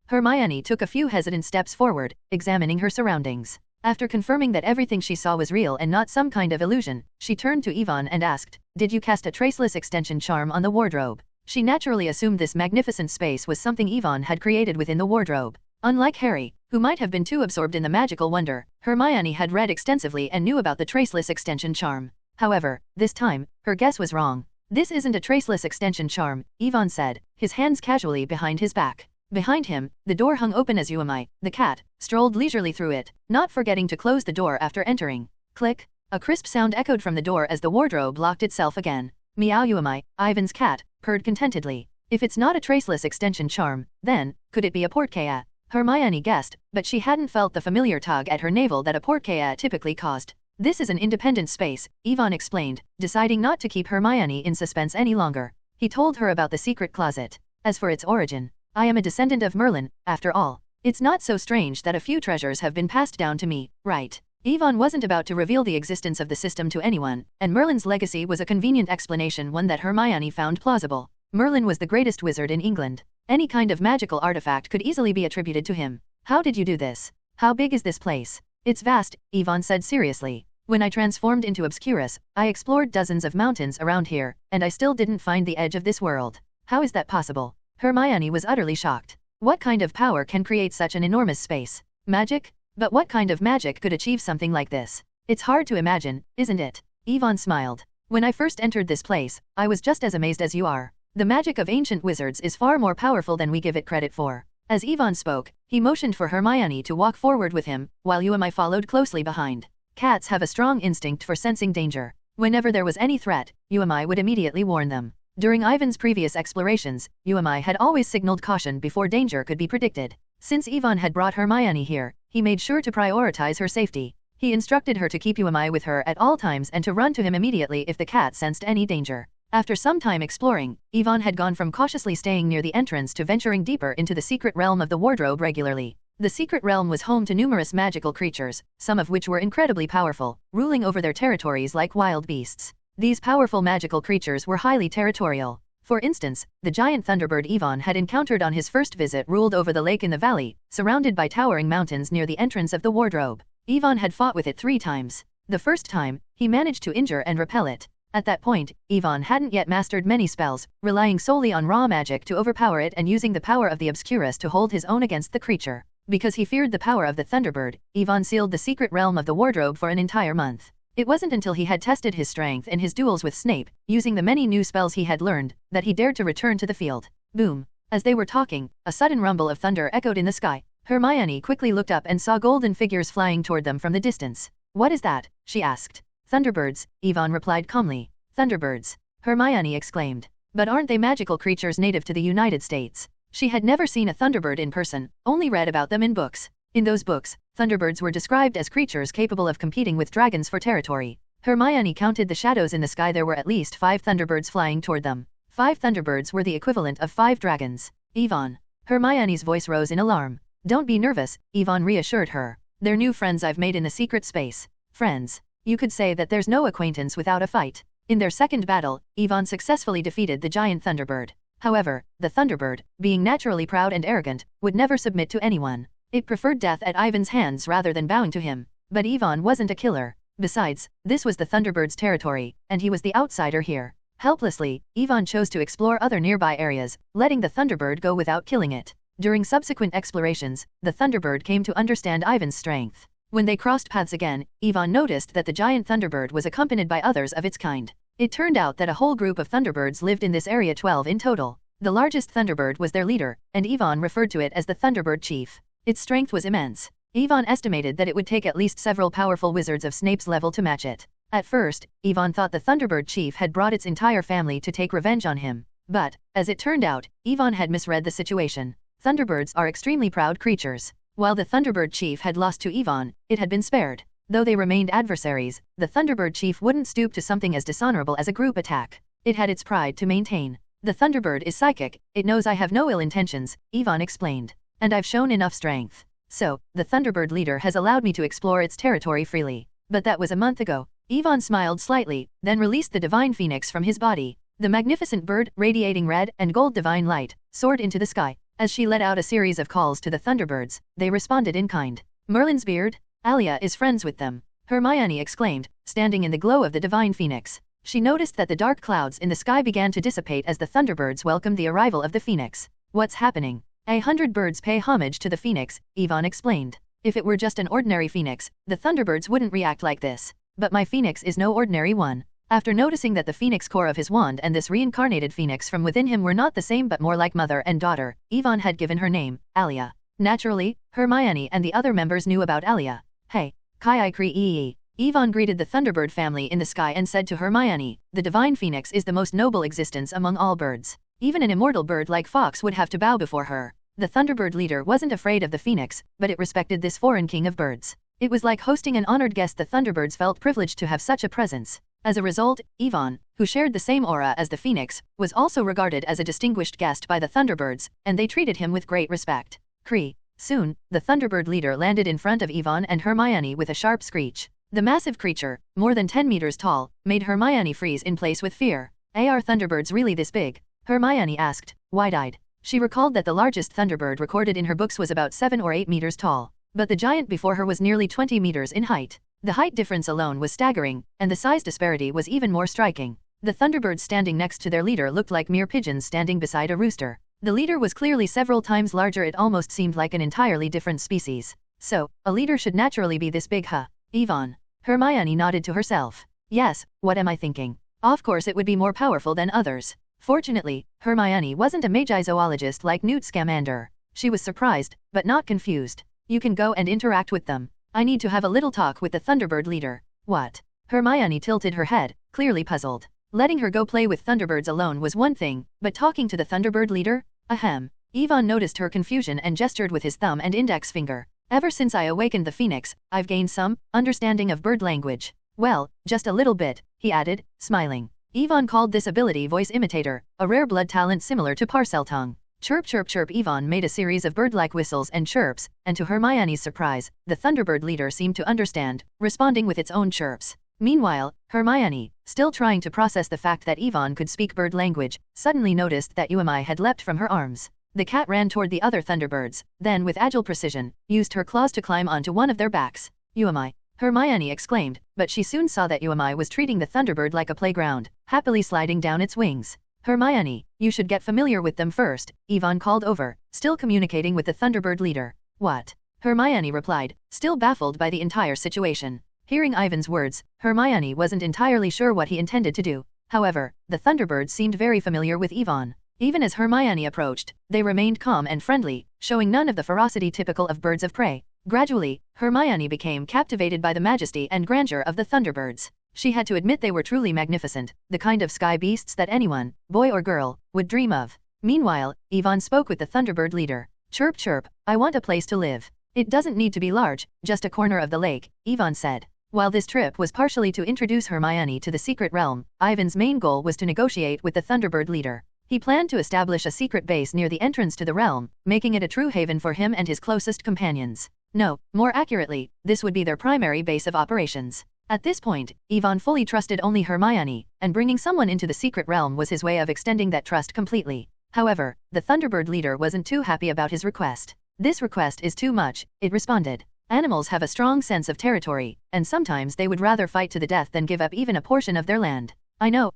S2: Hermione took a few hesitant steps forward, examining her surroundings. After confirming that everything she saw was real and not some kind of illusion, she turned to Yvonne and asked, did you cast a traceless extension charm on the wardrobe? She naturally assumed this magnificent space was something Yvonne had created within the wardrobe. Unlike Harry, who might have been too absorbed in the magical wonder, Hermione had read extensively and knew about the traceless extension charm. However, this time, her guess was wrong. This isn't a traceless extension charm, Yvonne said, his hands casually behind his back. Behind him, the door hung open as Uamai, the cat, strolled leisurely through it, not forgetting to close the door after entering. Click. A crisp sound echoed from the door as the wardrobe locked itself again. Meow. Uamai, Ivan's cat, purred contentedly. If it's not a traceless extension charm, then, could it be a portkaya? Hermione guessed, but she hadn't felt the familiar tug at her navel that a portkaya typically caused. This is an independent space, Yvonne explained, deciding not to keep Hermione in suspense any longer. He told her about the secret closet. As for its origin, I am a descendant of Merlin, after all. It's not so strange that a few treasures have been passed down to me, right? Yvonne wasn't about to reveal the existence of the system to anyone, and Merlin's legacy was a convenient explanation, one that Hermione found plausible. Merlin was the greatest wizard in England. Any kind of magical artifact could easily be attributed to him. How did you do this? How big is this place? It's vast, Yvonne said seriously. When I transformed into Obscurus, I explored dozens of mountains around here, and I still didn't find the edge of this world. How is that possible? Hermione was utterly shocked. What kind of power can create such an enormous space? Magic? But what kind of magic could achieve something like this? It's hard to imagine, isn't it? Yvonne smiled. When I first entered this place, I was just as amazed as you are. The magic of ancient wizards is far more powerful than we give it credit for. As Yvonne spoke, he motioned for Hermione to walk forward with him, while Uamai followed closely behind. Cats have a strong instinct for sensing danger. Whenever there was any threat, Uamai would immediately warn them. During Ivan's previous explorations, Uamai had always signaled caution before danger could be predicted. Since Yvonne had brought Hermione here, he made sure to prioritize her safety. He instructed her to keep Uamai with her at all times and to run to him immediately if the cat sensed any danger. After some time exploring, Yvonne had gone from cautiously staying near the entrance to venturing deeper into the secret realm of the wardrobe regularly. The secret realm was home to numerous magical creatures, some of which were incredibly powerful, ruling over their territories like wild beasts. These powerful magical creatures were highly territorial. For instance, the giant thunderbird Yvonne had encountered on his first visit ruled over the lake in the valley, surrounded by towering mountains near the entrance of the wardrobe. Yvonne had fought with it 3 times. The first time, he managed to injure and repel it. At that point, Yvonne hadn't yet mastered many spells, relying solely on raw magic to overpower it and using the power of the Obscurus to hold his own against the creature. Because he feared the power of the Thunderbird, Yvonne sealed the secret realm of the wardrobe for an entire month. It wasn't until he had tested his strength in his duels with Snape, using the many new spells he had learned, that he dared to return to the field. Boom! As they were talking, a sudden rumble of thunder echoed in the sky. Hermione quickly looked up and saw golden figures flying toward them from the distance. "What is that?" she asked. "Thunderbirds," Yvonne replied calmly. "Thunderbirds," Hermione exclaimed. "But aren't they magical creatures native to the United States?" She had never seen a thunderbird in person, only read about them in books. In those books, thunderbirds were described as creatures capable of competing with dragons for territory. Hermione counted the shadows in the sky. There were at least 5 thunderbirds flying toward them. 5 thunderbirds were the equivalent of 5 dragons. "Yvonne." Hermione's voice rose in alarm. "Don't be nervous," Yvonne reassured her. "They're new friends I've made in the secret space." Friends. You could say that there's no acquaintance without a fight. In their second battle, Yvonne successfully defeated the giant thunderbird. However, the thunderbird, being naturally proud and arrogant, would never submit to anyone. It preferred death at Ivan's hands rather than bowing to him. But Yvonne wasn't a killer. Besides, this was the thunderbird's territory, and he was the outsider here. Helplessly, Yvonne chose to explore other nearby areas, letting the thunderbird go without killing it. During subsequent explorations, the thunderbird came to understand Ivan's strength. When they crossed paths again, Yvonne noticed that the giant thunderbird was accompanied by others of its kind. It turned out that a whole group of thunderbirds lived in this area, 12 in total. The largest thunderbird was their leader, and Yvonne referred to it as the Thunderbird Chief. Its strength was immense. Yvonne estimated that it would take at least several powerful wizards of Snape's level to match it. At first, Yvonne thought the Thunderbird Chief had brought its entire family to take revenge on him. But, as it turned out, Yvonne had misread the situation. Thunderbirds are extremely proud creatures. While the Thunderbird Chief had lost to Yvonne, it had been spared. Though they remained adversaries, the Thunderbird Chief wouldn't stoop to something as dishonorable as a group attack. It had its pride to maintain. "The Thunderbird is psychic, it knows I have no ill intentions," Yvonne explained. "And I've shown enough strength. So, the Thunderbird leader has allowed me to explore its territory freely. But that was a month ago." Yvonne smiled slightly, then released the divine phoenix from his body. The magnificent bird, radiating red and gold divine light, soared into the sky. As she let out a series of calls to the Thunderbirds, they responded in kind. "Merlin's beard? Alia is friends with them," Hermione exclaimed, standing in the glow of the divine phoenix. She noticed that the dark clouds in the sky began to dissipate as the Thunderbirds welcomed the arrival of the phoenix. "What's happening?" "100 birds pay homage to the phoenix," Yvonne explained. "If it were just an ordinary phoenix, the Thunderbirds wouldn't react like this. But my phoenix is no ordinary one." After noticing that the phoenix core of his wand and this reincarnated phoenix from within him were not the same but more like mother and daughter, Yvonne had given her name, Alia. Naturally, Hermione and the other members knew about Alia. "Hey, Kai Kree." Yvonne greeted the Thunderbird family in the sky and said to Hermione, "The divine phoenix is the most noble existence among all birds. Even an immortal bird like Fox would have to bow before her." The Thunderbird leader wasn't afraid of the phoenix, but it respected this foreign king of birds. It was like hosting an honored guest. The Thunderbirds felt privileged to have such a presence. As a result, Yvonne, who shared the same aura as the phoenix, was also regarded as a distinguished guest by the Thunderbirds, and they treated him with great respect. Kree. Soon, the Thunderbird leader landed in front of Yvonne and Hermione with a sharp screech. The massive creature, more than 10 meters tall, made Hermione freeze in place with fear. "Are Thunderbirds really this big?" Hermione asked, wide-eyed. She recalled that the largest Thunderbird recorded in her books was about 7 or 8 meters tall, but the giant before her was nearly 20 meters in height. The height difference alone was staggering, and the size disparity was even more striking. The Thunderbirds standing next to their leader looked like mere pigeons standing beside a rooster. The leader was clearly several times larger. It almost seemed like an entirely different species. "So, a leader should naturally be this big, huh?" Yvonne. Hermione nodded to herself. "Yes, what am I thinking? Of course it would be more powerful than others." Fortunately, Hermione wasn't a magi-zoologist like Newt Scamander. She was surprised, but not confused. "You can go and interact with them. I need to have a little talk with the Thunderbird leader." "What?" Hermione tilted her head, clearly puzzled. Letting her go play with Thunderbirds alone was one thing, but talking to the Thunderbird leader? Ahem. Yvonne noticed her confusion and gestured with his thumb and index finger. "Ever since I awakened the phoenix, I've gained some understanding of bird language." "Well, just a little bit," he added, smiling. Yvonne called this ability voice imitator, a rare blood talent similar to Parseltongue. Chirp chirp chirp. Yvonne made a series of bird-like whistles and chirps, and to Hermione's surprise, the Thunderbird leader seemed to understand, responding with its own chirps. Meanwhile, Hermione, still trying to process the fact that Yvonne could speak bird language, suddenly noticed that Umi had leapt from her arms. The cat ran toward the other Thunderbirds, then with agile precision, used her claws to climb onto one of their backs. "Umi!" Hermione exclaimed, but she soon saw that Umi was treating the Thunderbird like a playground, happily sliding down its wings. "Hermione, you should get familiar with them first," Yvonne called over, still communicating with the Thunderbird leader. "What?" Hermione replied, still baffled by the entire situation. Hearing Ivan's words, Hermione wasn't entirely sure what he intended to do. However, the Thunderbirds seemed very familiar with Ivan. Even as Hermione approached, they remained calm and friendly, showing none of the ferocity typical of birds of prey. Gradually, Hermione became captivated by the majesty and grandeur of the Thunderbirds. She had to admit they were truly magnificent, the kind of sky beasts that anyone, boy or girl, would dream of. Meanwhile, Ivan spoke with the Thunderbird leader. Chirp chirp, I want a place to live. It doesn't need to be large, just a corner of the lake, Ivan said. While this trip was partially to introduce Hermione to the secret realm, Ivan's main goal was to negotiate with the Thunderbird leader. He planned to establish a secret base near the entrance to the realm, making it a true haven for him and his closest companions. No, more accurately, this would be their primary base of operations. At this point, Ivan fully trusted only Hermione, and bringing someone into the secret realm was his way of extending that trust completely. However, the Thunderbird leader wasn't too happy about his request. This request is too much, it responded. Animals have a strong sense of territory, and sometimes they would rather fight to the death than give up even a portion of their land. I know,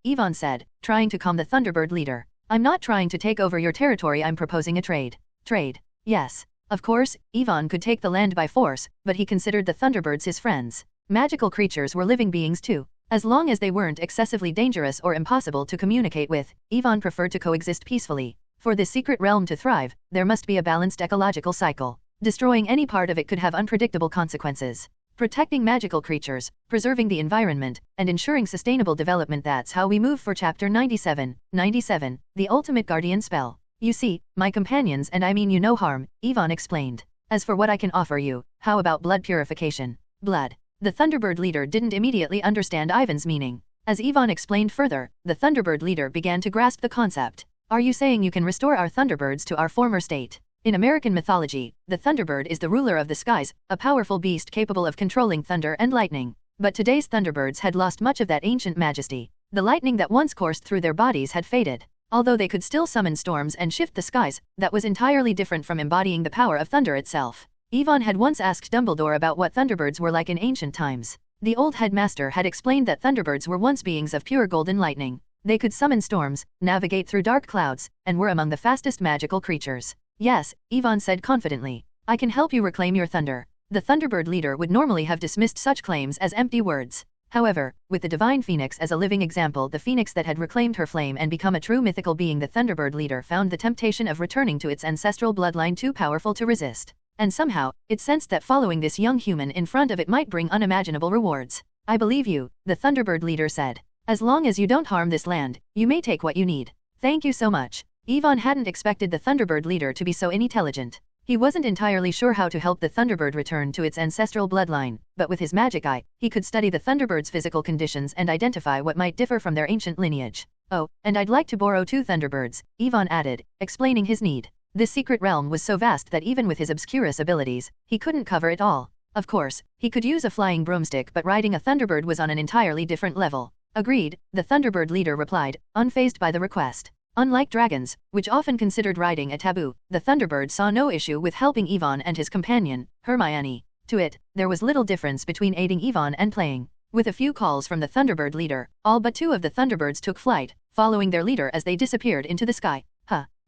S2: Ivan said, trying to calm the Thunderbird leader. I'm not trying to take over your territory, I'm proposing a trade. Trade? Yes. Of course, Ivan could take the land by force, but he considered the Thunderbirds his friends. Magical creatures were living beings too. As long as they weren't excessively dangerous or impossible to communicate with, Ivan preferred to coexist peacefully. For this secret realm to thrive, there must be a balanced ecological cycle. Destroying any part of it could have unpredictable consequences. Protecting magical creatures, preserving the environment, and ensuring sustainable development, that's how we move for chapter 97, the ultimate guardian spell. You see, my companions and I mean you no harm, Ivan explained. As for what I can offer you, how about blood purification? Blood. The Thunderbird leader didn't immediately understand Ivan's meaning. As Ivan explained further, the Thunderbird leader began to grasp the concept. Are you saying you can restore our Thunderbirds to our former state? In American mythology, the Thunderbird is the ruler of the skies, a powerful beast capable of controlling thunder and lightning. But today's Thunderbirds had lost much of that ancient majesty. The lightning that once coursed through their bodies had faded. Although they could still summon storms and shift the skies, that was entirely different from embodying the power of thunder itself. Ivan had once asked Dumbledore about what Thunderbirds were like in ancient times. The old headmaster had explained that Thunderbirds were once beings of pure golden lightning. They could summon storms, navigate through dark clouds, and were among the fastest magical creatures. Yes, Ivan said confidently. I can help you reclaim your thunder. The Thunderbird leader would normally have dismissed such claims as empty words. However, with the divine phoenix as a living example, the phoenix that had reclaimed her flame and become a true mythical being, the Thunderbird leader found the temptation of returning to its ancestral bloodline too powerful to resist. And somehow, it sensed that following this young human in front of it might bring unimaginable rewards. I believe you, the Thunderbird leader said. As long as you don't harm this land, you may take what you need. Thank you so much. Ivan hadn't expected the Thunderbird leader to be so intelligent. He wasn't entirely sure how to help the Thunderbird return to its ancestral bloodline, but with his magic eye, he could study the Thunderbird's physical conditions and identify what might differ from their ancient lineage. Oh, and I'd like to borrow 2 Thunderbirds, Ivan added, explaining his need. This secret realm was so vast that even with his obscurus abilities, he couldn't cover it all. Of course, he could use a flying broomstick, but riding a Thunderbird was on an entirely different level. Agreed, the Thunderbird leader replied, unfazed by the request. Unlike dragons, which often considered riding a taboo, the Thunderbird saw no issue with helping Ivan and his companion, Hermione. To it, there was little difference between aiding Ivan and playing. With a few calls from the Thunderbird leader, all but 2 of the Thunderbirds took flight, following their leader as they disappeared into the sky.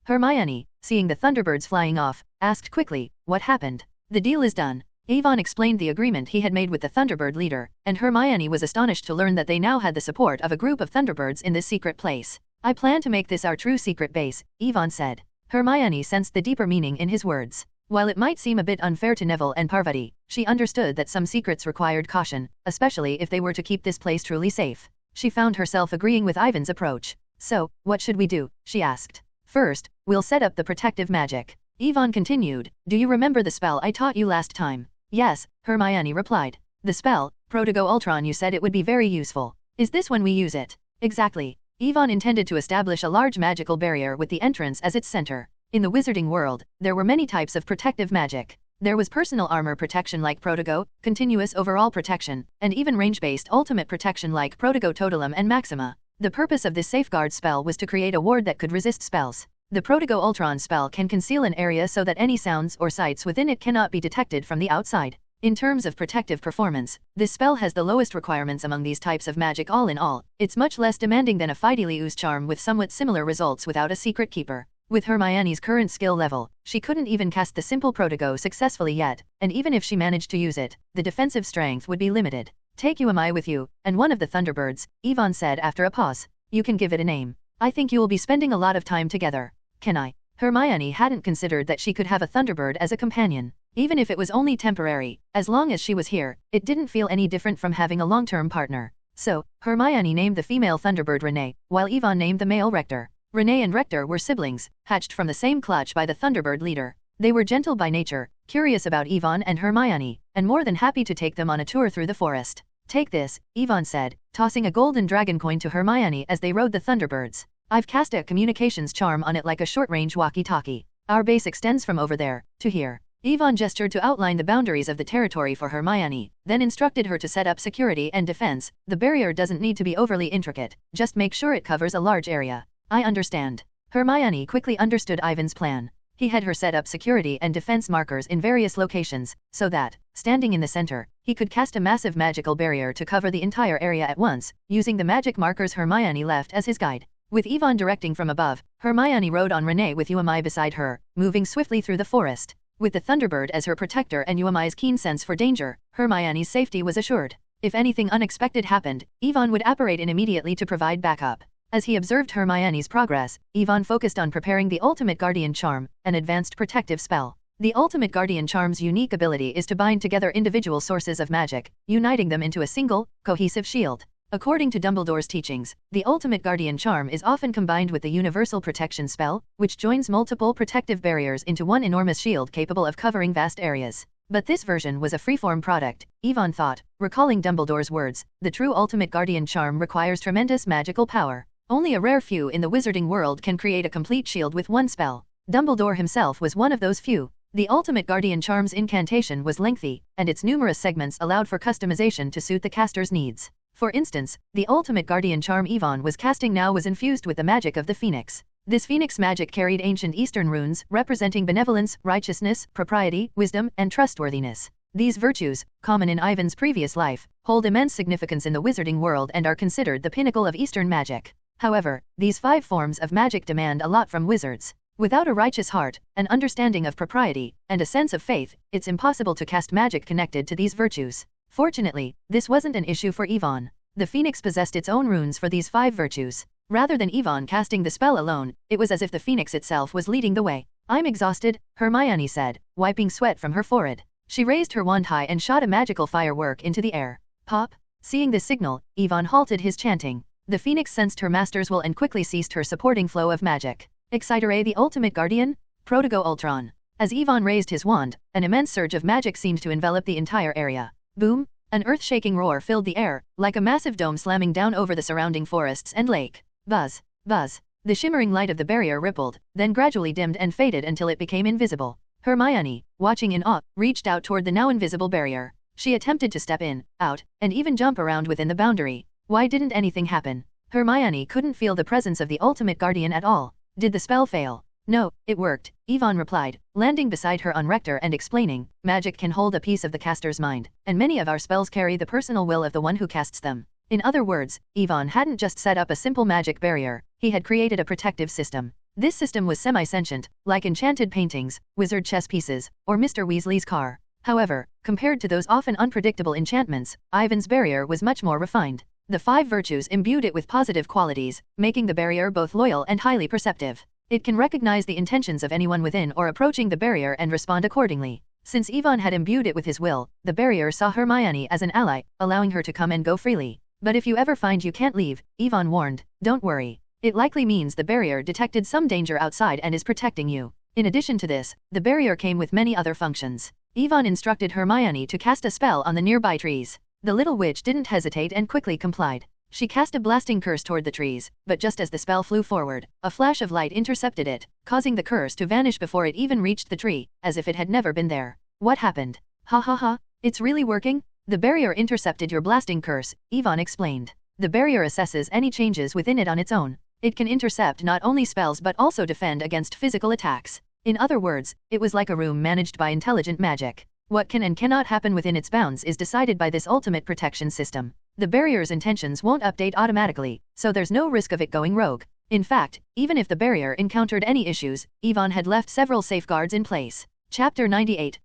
S2: Hermione, seeing the Thunderbirds flying off, asked quickly, what happened? The deal is done. Ivan explained the agreement he had made with the Thunderbird leader, and Hermione was astonished to learn that they now had the support of a group of Thunderbirds in this secret place. I plan to make this our true secret base, Ivan said. Hermione sensed the deeper meaning in his words. While it might seem a bit unfair to Neville and Parvati, she understood that some secrets required caution, especially if they were to keep this place truly safe. She found herself agreeing with Ivan's approach. So, what should we do? She asked. First, we'll set up the protective magic. Ivan continued, do you remember the spell I taught you last time? Yes, Hermione replied. The spell, Protego Ultron, you said it would be very useful. Is this when we use it? Exactly. Ivan intended to establish a large magical barrier with the entrance as its center. In the wizarding world, there were many types of protective magic. There was personal armor protection like Protego, continuous overall protection, and even range-based ultimate protection like Protego Totalum and Maxima. The purpose of this safeguard spell was to create a ward that could resist spells. The Protego Ultron spell can conceal an area so that any sounds or sights within it cannot be detected from the outside. In terms of protective performance, this spell has the lowest requirements among these types of magic. All in all, it's much less demanding than a Fidelius charm with somewhat similar results without a secret keeper. With Hermione's current skill level, she couldn't even cast the simple Protego successfully yet, and even if she managed to use it, the defensive strength would be limited. Take UMI with you, and one of the Thunderbirds, Yvonne said after a pause. You can give it a name. I think you will be spending a lot of time together. Can I? Hermione hadn't considered that she could have a Thunderbird as a companion. Even if it was only temporary, as long as she was here, it didn't feel any different from having a long-term partner. So, Hermione named the female Thunderbird Renee, while Yvonne named the male Rector. Renee and Rector were siblings, hatched from the same clutch by the Thunderbird leader. They were gentle by nature, curious about Yvonne and Hermione, and more than happy to take them on a tour through the forest. Take this, Yvonne said, tossing a golden dragon coin to Hermione as they rode the Thunderbirds. I've cast a communications charm on it like a short-range walkie-talkie. Our base extends from over there to here. Yvonne gestured to outline the boundaries of the territory for Hermione, then instructed her to set up security and defense. The barrier doesn't need to be overly intricate, just make sure it covers a large area. I understand. Hermione quickly understood Ivan's plan. He had her set up security and defense markers in various locations, so that, standing in the center, he could cast a massive magical barrier to cover the entire area at once, using the magic markers Hermione left as his guide. With Yvonne directing from above, Hermione rode on Renee with UMI beside her, moving swiftly through the forest. With the Thunderbird as her protector and UMI's keen sense for danger, Hermione's safety was assured. If anything unexpected happened, Yvonne would apparate in immediately to provide backup. As he observed Hermione's progress, Yvonne focused on preparing the Ultimate Guardian Charm, an advanced protective spell. The Ultimate Guardian Charm's unique ability is to bind together individual sources of magic, uniting them into a single, cohesive shield. According to Dumbledore's teachings, the Ultimate Guardian Charm is often combined with the Universal Protection spell, which joins multiple protective barriers into one enormous shield capable of covering vast areas. But this version was a freeform product, Yvonne thought, recalling Dumbledore's words. The true Ultimate Guardian Charm requires tremendous magical power. Only a rare few in the wizarding world can create a complete shield with one spell. Dumbledore himself was one of those few. The Ultimate Guardian Charm's incantation was lengthy, and its numerous segments allowed for customization to suit the caster's needs. For instance, the Ultimate Guardian Charm Yvonne was casting now was infused with the magic of the Phoenix. This Phoenix magic carried ancient Eastern runes, representing benevolence, righteousness, propriety, wisdom, and trustworthiness. These virtues, common in Ivan's previous life, hold immense significance in the wizarding world and are considered the pinnacle of Eastern magic. However, these 5 forms of magic demand a lot from wizards. Without a righteous heart, an understanding of propriety, and a sense of faith, it's impossible to cast magic connected to these virtues. Fortunately, this wasn't an issue for Yvonne. The Phoenix possessed its own runes for these 5 virtues. Rather than Yvonne casting the spell alone, it was as if the Phoenix itself was leading the way. I'm exhausted, Hermione said, wiping sweat from her forehead. She raised her wand high and shot a magical firework into the air. Pop! Seeing this signal, Yvonne halted his chanting. The Phoenix sensed her master's will and quickly ceased her supporting flow of magic. Exciterae the Ultimate Guardian? Protego Ultron. As Yvonne raised his wand, an immense surge of magic seemed to envelop the entire area. Boom! An earth-shaking roar filled the air, like a massive dome slamming down over the surrounding forests and lake. Buzz! Buzz! The shimmering light of the barrier rippled, then gradually dimmed and faded until it became invisible. Hermione, watching in awe, reached out toward the now invisible barrier. She attempted to step in, out, and even jump around within the boundary. Why didn't anything happen? Hermione couldn't feel the presence of the Ultimate Guardian at all. Did the spell fail? No, it worked, Yvonne replied, landing beside her on Rector and explaining, magic can hold a piece of the caster's mind, and many of our spells carry the personal will of the one who casts them. In other words, Yvonne hadn't just set up a simple magic barrier, he had created a protective system. This system was semi-sentient, like enchanted paintings, wizard chess pieces, or Mr. Weasley's car. However, compared to those often unpredictable enchantments, Ivan's barrier was much more refined. The 5 virtues imbued it with positive qualities, making the barrier both loyal and highly perceptive. It can recognize the intentions of anyone within or approaching the barrier and respond accordingly. Since Yvonne had imbued it with his will, the barrier saw Hermione as an ally, allowing her to come and go freely. But if you ever find you can't leave, Yvonne warned, don't worry. It likely means the barrier detected some danger outside and is protecting you. In addition to this, the barrier came with many other functions. Yvonne instructed Hermione to cast a spell on the nearby trees. The little witch didn't hesitate and quickly complied. She cast a blasting curse toward the trees, but just as the spell flew forward, a flash of light intercepted it, causing the curse to vanish before it even reached the tree, as if it had never been there. What happened? Ha ha ha, it's really working? The barrier intercepted your blasting curse, Yvonne explained. The barrier assesses any changes within it on its own. It can intercept not only spells but also defend against physical attacks. In other words, it was like a room managed by intelligent magic. What can and cannot happen within its bounds is decided by this ultimate protection system. The barrier's intentions won't update automatically, so there's no risk of it going rogue. In fact, even if the barrier encountered any issues, Yvonne had left several safeguards in place. Chapter 98,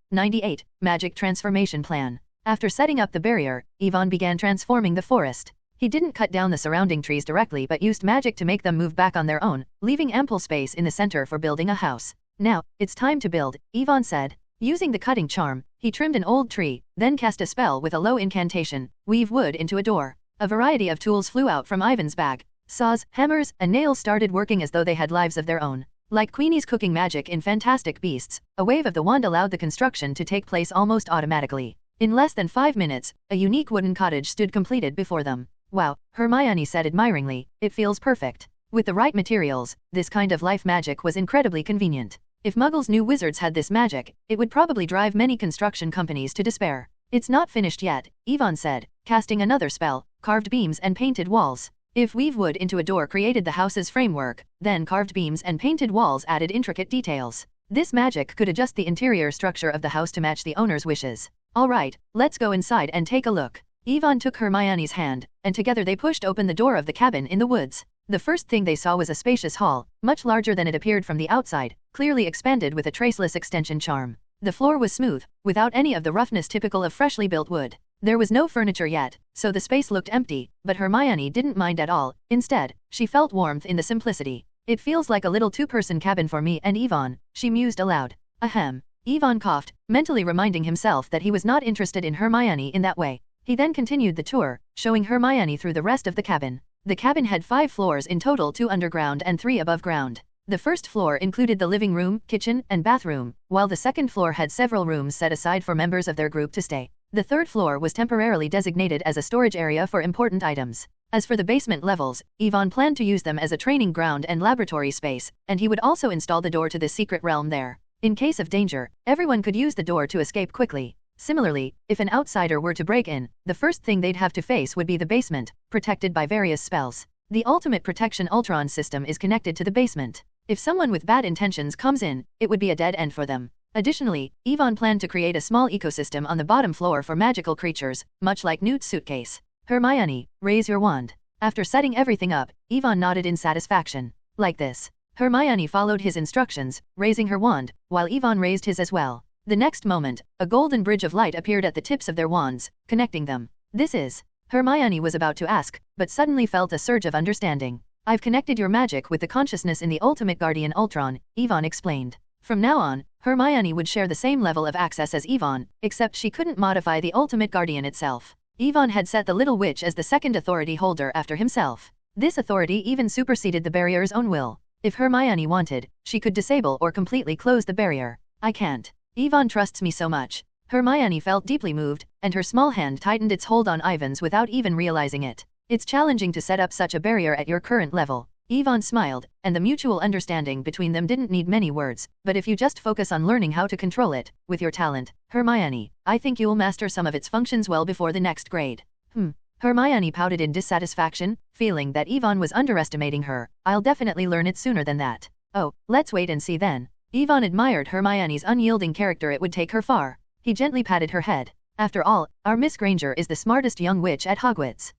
S2: Magic Transformation Plan. After setting up the barrier, Yvonne began transforming the forest. He didn't cut down the surrounding trees directly but used magic to make them move back on their own, leaving ample space in the center for building a house. Now, it's time to build, Yvonne said. Using the cutting charm, he trimmed an old tree, then cast a spell with a low incantation, weave wood into a door. A variety of tools flew out from Ivan's bag. Saws, hammers, and nails started working as though they had lives of their own. Like Queenie's cooking magic in Fantastic Beasts, a wave of the wand allowed the construction to take place almost automatically. In less than 5 minutes, a unique wooden cottage stood completed before them. Wow, Hermione said admiringly, it feels perfect. With the right materials, this kind of life magic was incredibly convenient. If Muggles knew wizards had this magic, it would probably drive many construction companies to despair. It's not finished yet, Yvonne said, casting another spell, carved beams and painted walls. If weave wood into a door created the house's framework, then carved beams and painted walls added intricate details. This magic could adjust the interior structure of the house to match the owner's wishes. Alright, let's go inside and take a look. Yvonne took Hermione's hand, and together they pushed open the door of the cabin in the woods. The first thing they saw was a spacious hall, much larger than it appeared from the outside, clearly expanded with a traceless extension charm. The floor was smooth, without any of the roughness typical of freshly built wood. There was no furniture yet, so the space looked empty, but Hermione didn't mind at all. Instead, she felt warmth in the simplicity. It feels like a little two-person cabin for me and Yvonne, she mused aloud. Ahem. Yvonne coughed, mentally reminding himself that he was not interested in Hermione in that way. He then continued the tour, showing Hermione through the rest of the cabin. The cabin had 5 floors in total, 2 underground and 3 above ground. The first floor included the living room, kitchen, and bathroom, while the second floor had several rooms set aside for members of their group to stay. The third floor was temporarily designated as a storage area for important items. As for the basement levels, Yvonne planned to use them as a training ground and laboratory space, and he would also install the door to this secret realm there. In case of danger, everyone could use the door to escape quickly. Similarly, if an outsider were to break in, the first thing they'd have to face would be the basement, protected by various spells. The ultimate protection Ultron system is connected to the basement. If someone with bad intentions comes in, it would be a dead end for them. Additionally, Yvonne planned to create a small ecosystem on the bottom floor for magical creatures, much like Newt's suitcase. Hermione, raise your wand. After setting everything up, Yvonne nodded in satisfaction. Like this. Hermione followed his instructions, raising her wand, while Yvonne raised his as well. The next moment, a golden bridge of light appeared at the tips of their wands, connecting them. This is... Hermione was about to ask, but suddenly felt a surge of understanding. I've connected your magic with the consciousness in the Ultimate Guardian Ultron, Yvonne explained. From now on, Hermione would share the same level of access as Yvonne, except she couldn't modify the Ultimate Guardian itself. Yvonne had set the little witch as the second authority holder after himself. This authority even superseded the barrier's own will. If Hermione wanted, she could disable or completely close the barrier. I can't. Yvonne trusts me so much. Hermione felt deeply moved, and her small hand tightened its hold on Ivan's without even realizing it. It's challenging to set up such a barrier at your current level. Yvonne smiled, and the mutual understanding between them didn't need many words, but if you just focus on learning how to control it, with your talent, Hermione, I think you'll master some of its functions well before the next grade. Hermione pouted in dissatisfaction, feeling that Yvonne was underestimating her. I'll definitely learn it sooner than that. Oh, let's wait and see then. Yvonne admired Hermione's unyielding character. It would take her far. He gently patted her head. After all, our Miss Granger is the smartest young witch at Hogwarts.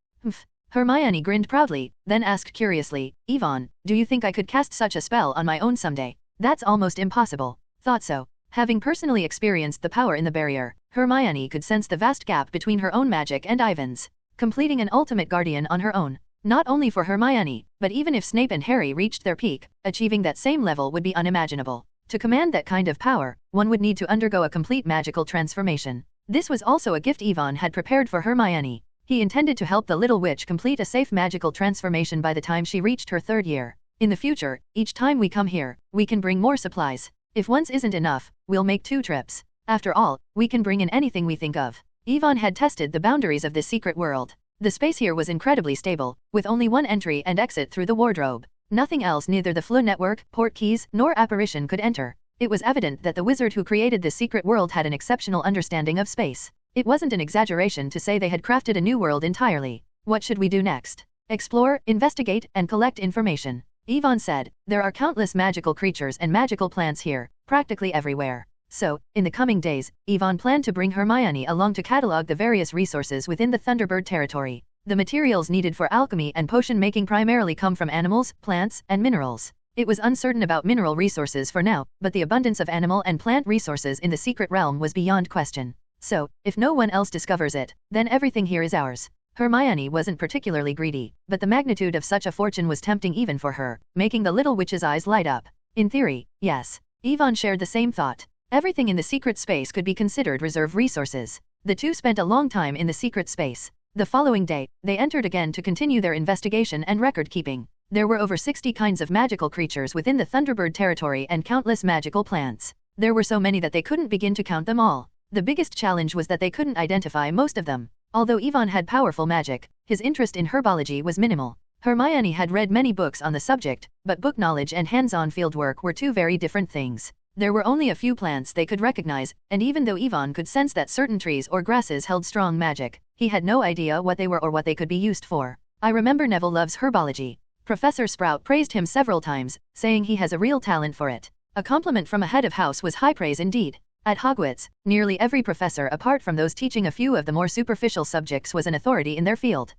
S2: Hermione grinned proudly, then asked curiously, Yvonne, do you think I could cast such a spell on my own someday? That's almost impossible. Thought so. Having personally experienced the power in the barrier, Hermione could sense the vast gap between her own magic and Ivan's. Completing an Ultimate Guardian on her own. Not only for Hermione, but even if Snape and Harry reached their peak, achieving that same level would be unimaginable. To command that kind of power, one would need to undergo a complete magical transformation. This was also a gift Yvonne had prepared for Hermione. He intended to help the little witch complete a safe magical transformation by the time she reached her 3rd year. In the future, each time we come here, we can bring more supplies. If once isn't enough, we'll make 2 trips. After all, we can bring in anything we think of. Yvonne had tested the boundaries of this secret world. The space here was incredibly stable, with only one entry and exit through the wardrobe. Nothing else, neither the Fleur network, port keys, nor apparition could enter. It was evident that the wizard who created this secret world had an exceptional understanding of space. It wasn't an exaggeration to say they had crafted a new world entirely. What should we do next? Explore, investigate, and collect information. Yvonne said, there are countless magical creatures and magical plants here, practically everywhere. So, in the coming days, Yvonne planned to bring Hermione along to catalog the various resources within the Thunderbird territory. The materials needed for alchemy and potion making primarily come from animals, plants, and minerals. It was uncertain about mineral resources for now, but the abundance of animal and plant resources in the secret realm was beyond question. So, if no one else discovers it, then everything here is ours. Hermione wasn't particularly greedy, but the magnitude of such a fortune was tempting even for her, making the little witch's eyes light up. In theory, yes. Yvonne shared the same thought. Everything in the secret space could be considered reserve resources. The two spent a long time in the secret space. The following day, they entered again to continue their investigation and record keeping. There were over 60 kinds of magical creatures within the Thunderbird territory and countless magical plants. There were so many that they couldn't begin to count them all. The biggest challenge was that they couldn't identify most of them. Although Yvonne had powerful magic, his interest in herbology was minimal. Hermione had read many books on the subject, but book knowledge and hands-on fieldwork were two very different things. There were only a few plants they could recognize, and even though Yvonne could sense that certain trees or grasses held strong magic, he had no idea what they were or what they could be used for. I remember Neville loves herbology. Professor Sprout praised him several times, saying he has a real talent for it. A compliment from a head of house was high praise indeed. At Hogwarts, nearly every professor apart from those teaching a few of the more superficial subjects was an authority in their field.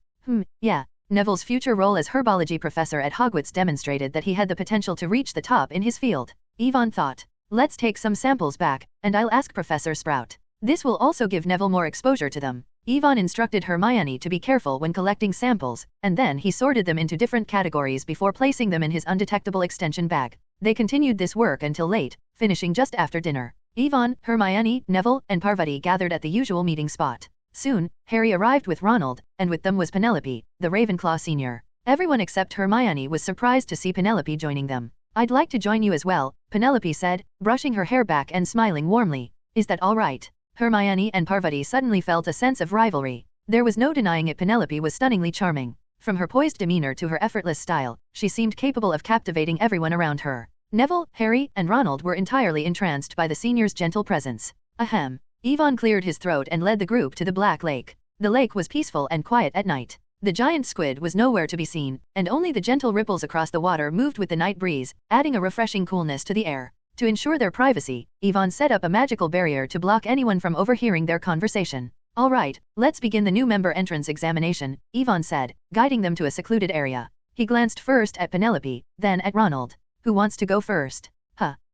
S2: Yeah. Neville's future role as herbology professor at Hogwarts demonstrated that he had the potential to reach the top in his field. Yvonne thought, let's take some samples back, and I'll ask Professor Sprout. This will also give Neville more exposure to them. Yvonne instructed Hermione to be careful when collecting samples, and then he sorted them into different categories before placing them in his undetectable extension bag. They continued this work until late, finishing just after dinner. Yvonne, Hermione, Neville, and Parvati gathered at the usual meeting spot. Soon, Harry arrived with Ronald, and with them was Penelope, the Ravenclaw senior. Everyone except Hermione was surprised to see Penelope joining them. I'd like to join you as well, Penelope said, brushing her hair back and smiling warmly. Is that all right? Hermione and Parvati suddenly felt a sense of rivalry. There was no denying it, Penelope was stunningly charming. From her poised demeanor to her effortless style, she seemed capable of captivating everyone around her. Neville, Harry, and Ronald were entirely entranced by the senior's gentle presence. Ahem. Yvonne cleared his throat and led the group to the Black Lake. The lake was peaceful and quiet at night. The giant squid was nowhere to be seen, and only the gentle ripples across the water moved with the night breeze, adding a refreshing coolness to the air. To ensure their privacy, Yvonne set up a magical barrier to block anyone from overhearing their conversation. All right, let's begin the new member entrance examination, Yvonne said, guiding them to a secluded area. He glanced first at Penelope, then at Ronald. Who wants to go first?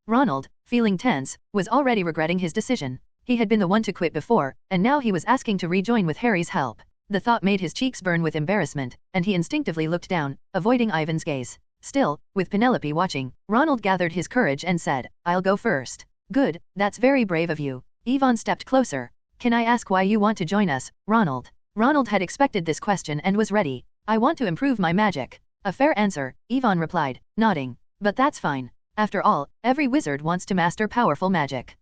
S2: Ronald, feeling tense, was already regretting his decision. He had been the one to quit before, and now he was asking to rejoin with Harry's help. The thought made his cheeks burn with embarrassment, and he instinctively looked down, avoiding Ivan's gaze. Still, with Penelope watching, Ronald gathered his courage and said, I'll go first. Good, that's very brave of you. Yvonne stepped closer. Can I ask why you want to join us, Ronald? Ronald had expected this question and was ready. I want to improve my magic. A fair answer, Yvonne replied, nodding. But that's fine. After all, every wizard wants to master powerful magic.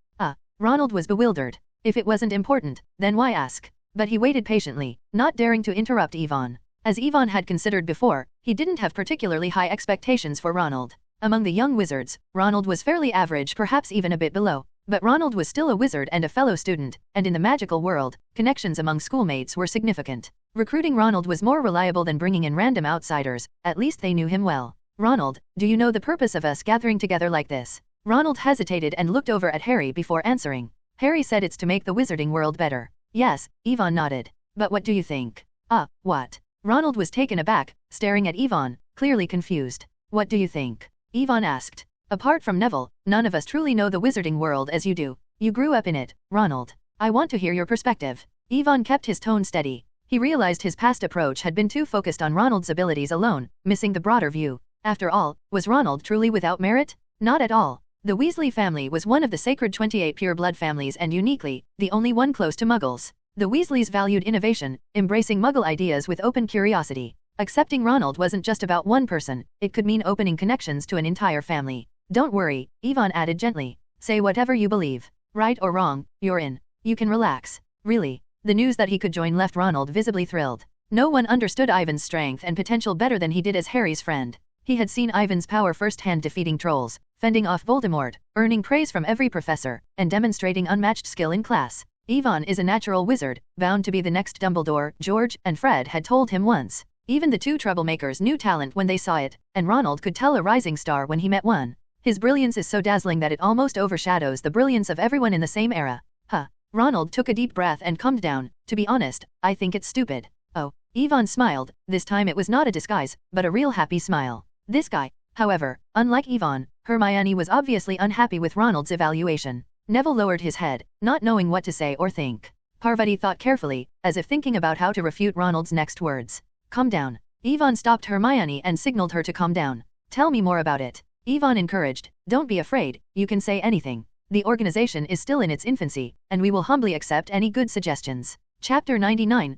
S2: Ronald was bewildered. If it wasn't important, then why ask? But he waited patiently, not daring to interrupt Yvonne. As Yvonne had considered before, he didn't have particularly high expectations for Ronald. Among the young wizards, Ronald was fairly average, perhaps even a bit below. But Ronald was still a wizard and a fellow student, and in the magical world, connections among schoolmates were significant. Recruiting Ronald was more reliable than bringing in random outsiders, at least they knew him well. Ronald, do you know the purpose of us gathering together like this? Ronald hesitated and looked over at Harry before answering. Harry said it's to make the wizarding world better. Yes, Yvonne nodded. But what do you think? What? Ronald was taken aback, staring at Yvonne, clearly confused. What do you think? Yvonne asked. Apart from Neville, none of us truly know the wizarding world as you do. You grew up in it, Ronald. I want to hear your perspective. Yvonne kept his tone steady. He realized his past approach had been too focused on Ronald's abilities alone, missing the broader view. After all, was Ronald truly without merit? Not at all. The Weasley family was one of the sacred 28 pure blood families and uniquely, the only one close to Muggles. The Weasleys valued innovation, embracing Muggle ideas with open curiosity. Accepting Ronald wasn't just about one person, it could mean opening connections to an entire family. Don't worry, Yvonne added gently. Say whatever you believe. Right or wrong, you're in. You can relax. Really. The news that he could join left Ronald visibly thrilled. No one understood Ivan's strength and potential better than he did as Harry's friend. He had seen Ivan's power firsthand, defeating trolls, fending off Voldemort, earning praise from every professor, and demonstrating unmatched skill in class. Yvonne is a natural wizard, bound to be the next Dumbledore, George and Fred had told him once. Even the two troublemakers knew talent when they saw it, and Ronald could tell a rising star when he met one. His brilliance is so dazzling that it almost overshadows the brilliance of everyone in the same era. Ronald took a deep breath and calmed down. To be honest, I think it's stupid. Oh, Yvonne smiled. This time it was not a disguise, but a real happy smile. This guy. However, unlike Yvonne, Hermione was obviously unhappy with Ronald's evaluation. Neville lowered his head, not knowing what to say or think. Parvati thought carefully, as if thinking about how to refute Ronald's next words. Calm down. Yvonne stopped Hermione and signaled her to calm down. Tell me more about it. Yvonne encouraged. Don't be afraid, you can say anything. The organization is still in its infancy, and we will humbly accept any good suggestions. Chapter 99,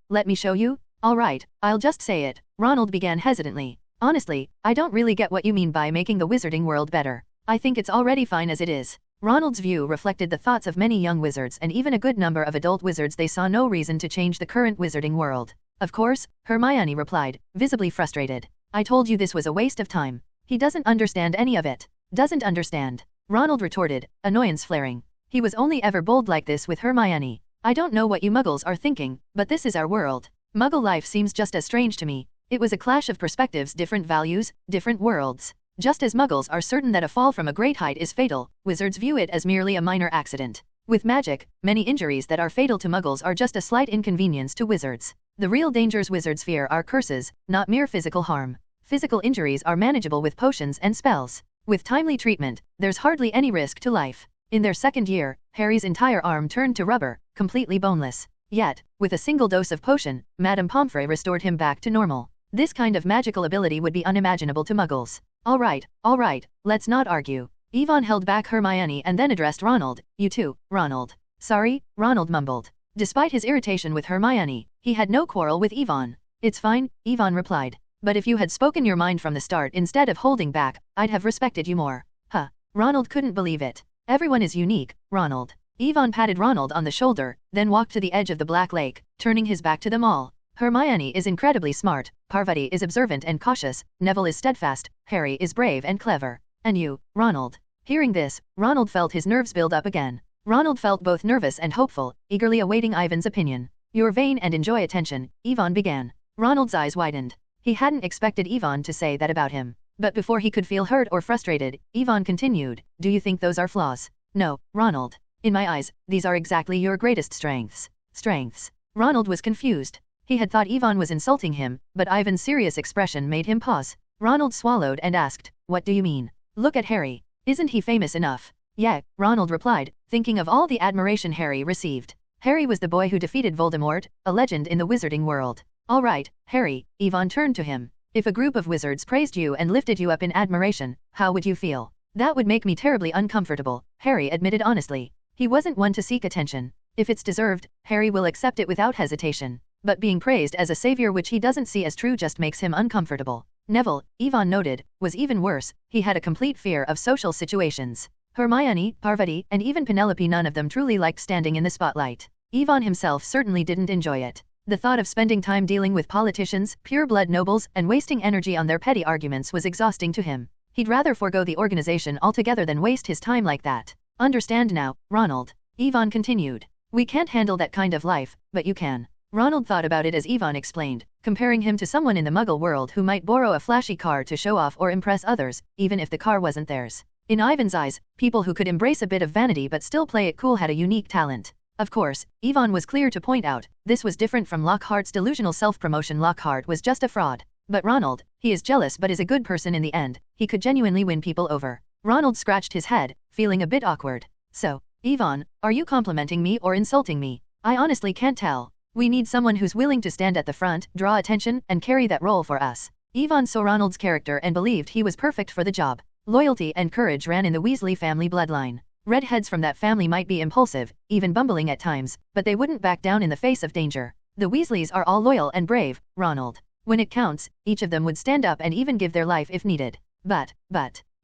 S2: let me show you? Alright, I'll just say it. Ronald began hesitantly. Honestly, I don't really get what you mean by making the wizarding world better. I think it's already fine as it is. Ronald's view reflected the thoughts of many young wizards and even a good number of adult wizards. They saw no reason to change the current wizarding world. Of course, Hermione replied, visibly frustrated. I told you this was a waste of time. He doesn't understand any of it. Doesn't understand. Ronald retorted, annoyance flaring. He was only ever bold like this with Hermione. I don't know what you muggles are thinking, but this is our world. Muggle life seems just as strange to me. It was a clash of perspectives, different values, different worlds. Just as muggles are certain that a fall from a great height is fatal, wizards view it as merely a minor accident. With magic, many injuries that are fatal to muggles are just a slight inconvenience to wizards. The real dangers wizards fear are curses, not mere physical harm. Physical injuries are manageable with potions and spells. With timely treatment, there's hardly any risk to life. In their second year, Harry's entire arm turned to rubber, completely boneless. Yet, with a single dose of potion, Madame Pomfrey restored him back to normal. This kind of magical ability would be unimaginable to muggles. All right, let's not argue. Yvonne held back Hermione and then addressed Ronald. You too, Ronald. Sorry, Ronald mumbled. Despite his irritation with Hermione, he had no quarrel with Yvonne. It's fine, Yvonne replied. But if you had spoken your mind from the start instead of holding back, I'd have respected you more. Huh. Ronald couldn't believe it. Everyone is unique, Ronald. Yvonne patted Ronald on the shoulder, then walked to the edge of the Black Lake, turning his back to them all. Hermione is incredibly smart, Parvati is observant and cautious, Neville is steadfast, Harry is brave and clever. And you, Ronald. Hearing this, Ronald felt his nerves build up again. Ronald felt both nervous and hopeful, eagerly awaiting Ivan's opinion. You're vain and enjoy attention, Yvonne began. Ronald's eyes widened. He hadn't expected Yvonne to say that about him. But before he could feel hurt or frustrated, Yvonne continued, do you think those are flaws? No, Ronald. In my eyes, these are exactly your greatest strengths. Strengths. Ronald was confused. He had thought Yvonne was insulting him, but Ivan's serious expression made him pause. Ronald swallowed and asked, what do you mean? Look at Harry. Isn't he famous enough? Yeah, Ronald replied, thinking of all the admiration Harry received. Harry was the boy who defeated Voldemort, a legend in the wizarding world. All right, Harry, Yvonne turned to him. If a group of wizards praised you and lifted you up in admiration, how would you feel? That would make me terribly uncomfortable, Harry admitted honestly. He wasn't one to seek attention. If it's deserved, Harry will accept it without hesitation. But being praised as a savior which he doesn't see as true just makes him uncomfortable. Neville, Yvonne noted, was even worse. He had a complete fear of social situations. Hermione, Parvati, and even Penelope, none of them truly liked standing in the spotlight. Yvonne himself certainly didn't enjoy it. The thought of spending time dealing with politicians, pure-blood nobles, and wasting energy on their petty arguments was exhausting to him. He'd rather forego the organization altogether than waste his time like that. Understand now, Ronald. Yvonne continued. We can't handle that kind of life, but you can. Ronald thought about it as Yvonne explained, comparing him to someone in the Muggle world who might borrow a flashy car to show off or impress others, even if the car wasn't theirs. In Ivan's eyes, people who could embrace a bit of vanity but still play it cool had a unique talent. Of course, Yvonne was clear to point out, this was different from Lockhart's delusional self-promotion. Lockhart was just a fraud. But Ronald, he is jealous but is a good person in the end. He could genuinely win people over. Ronald scratched his head, feeling a bit awkward. So, Yvonne, are you complimenting me or insulting me? I honestly can't tell. We need someone who's willing to stand at the front, draw attention, and carry that role for us. Yvonne saw Ronald's character and believed he was perfect for the job. Loyalty and courage ran in the Weasley family bloodline. Redheads from that family might be impulsive, even bumbling at times, but they wouldn't back down in the face of danger. The Weasleys are all loyal and brave, Ronald. When it counts, each of them would stand up and even give their life if needed. But,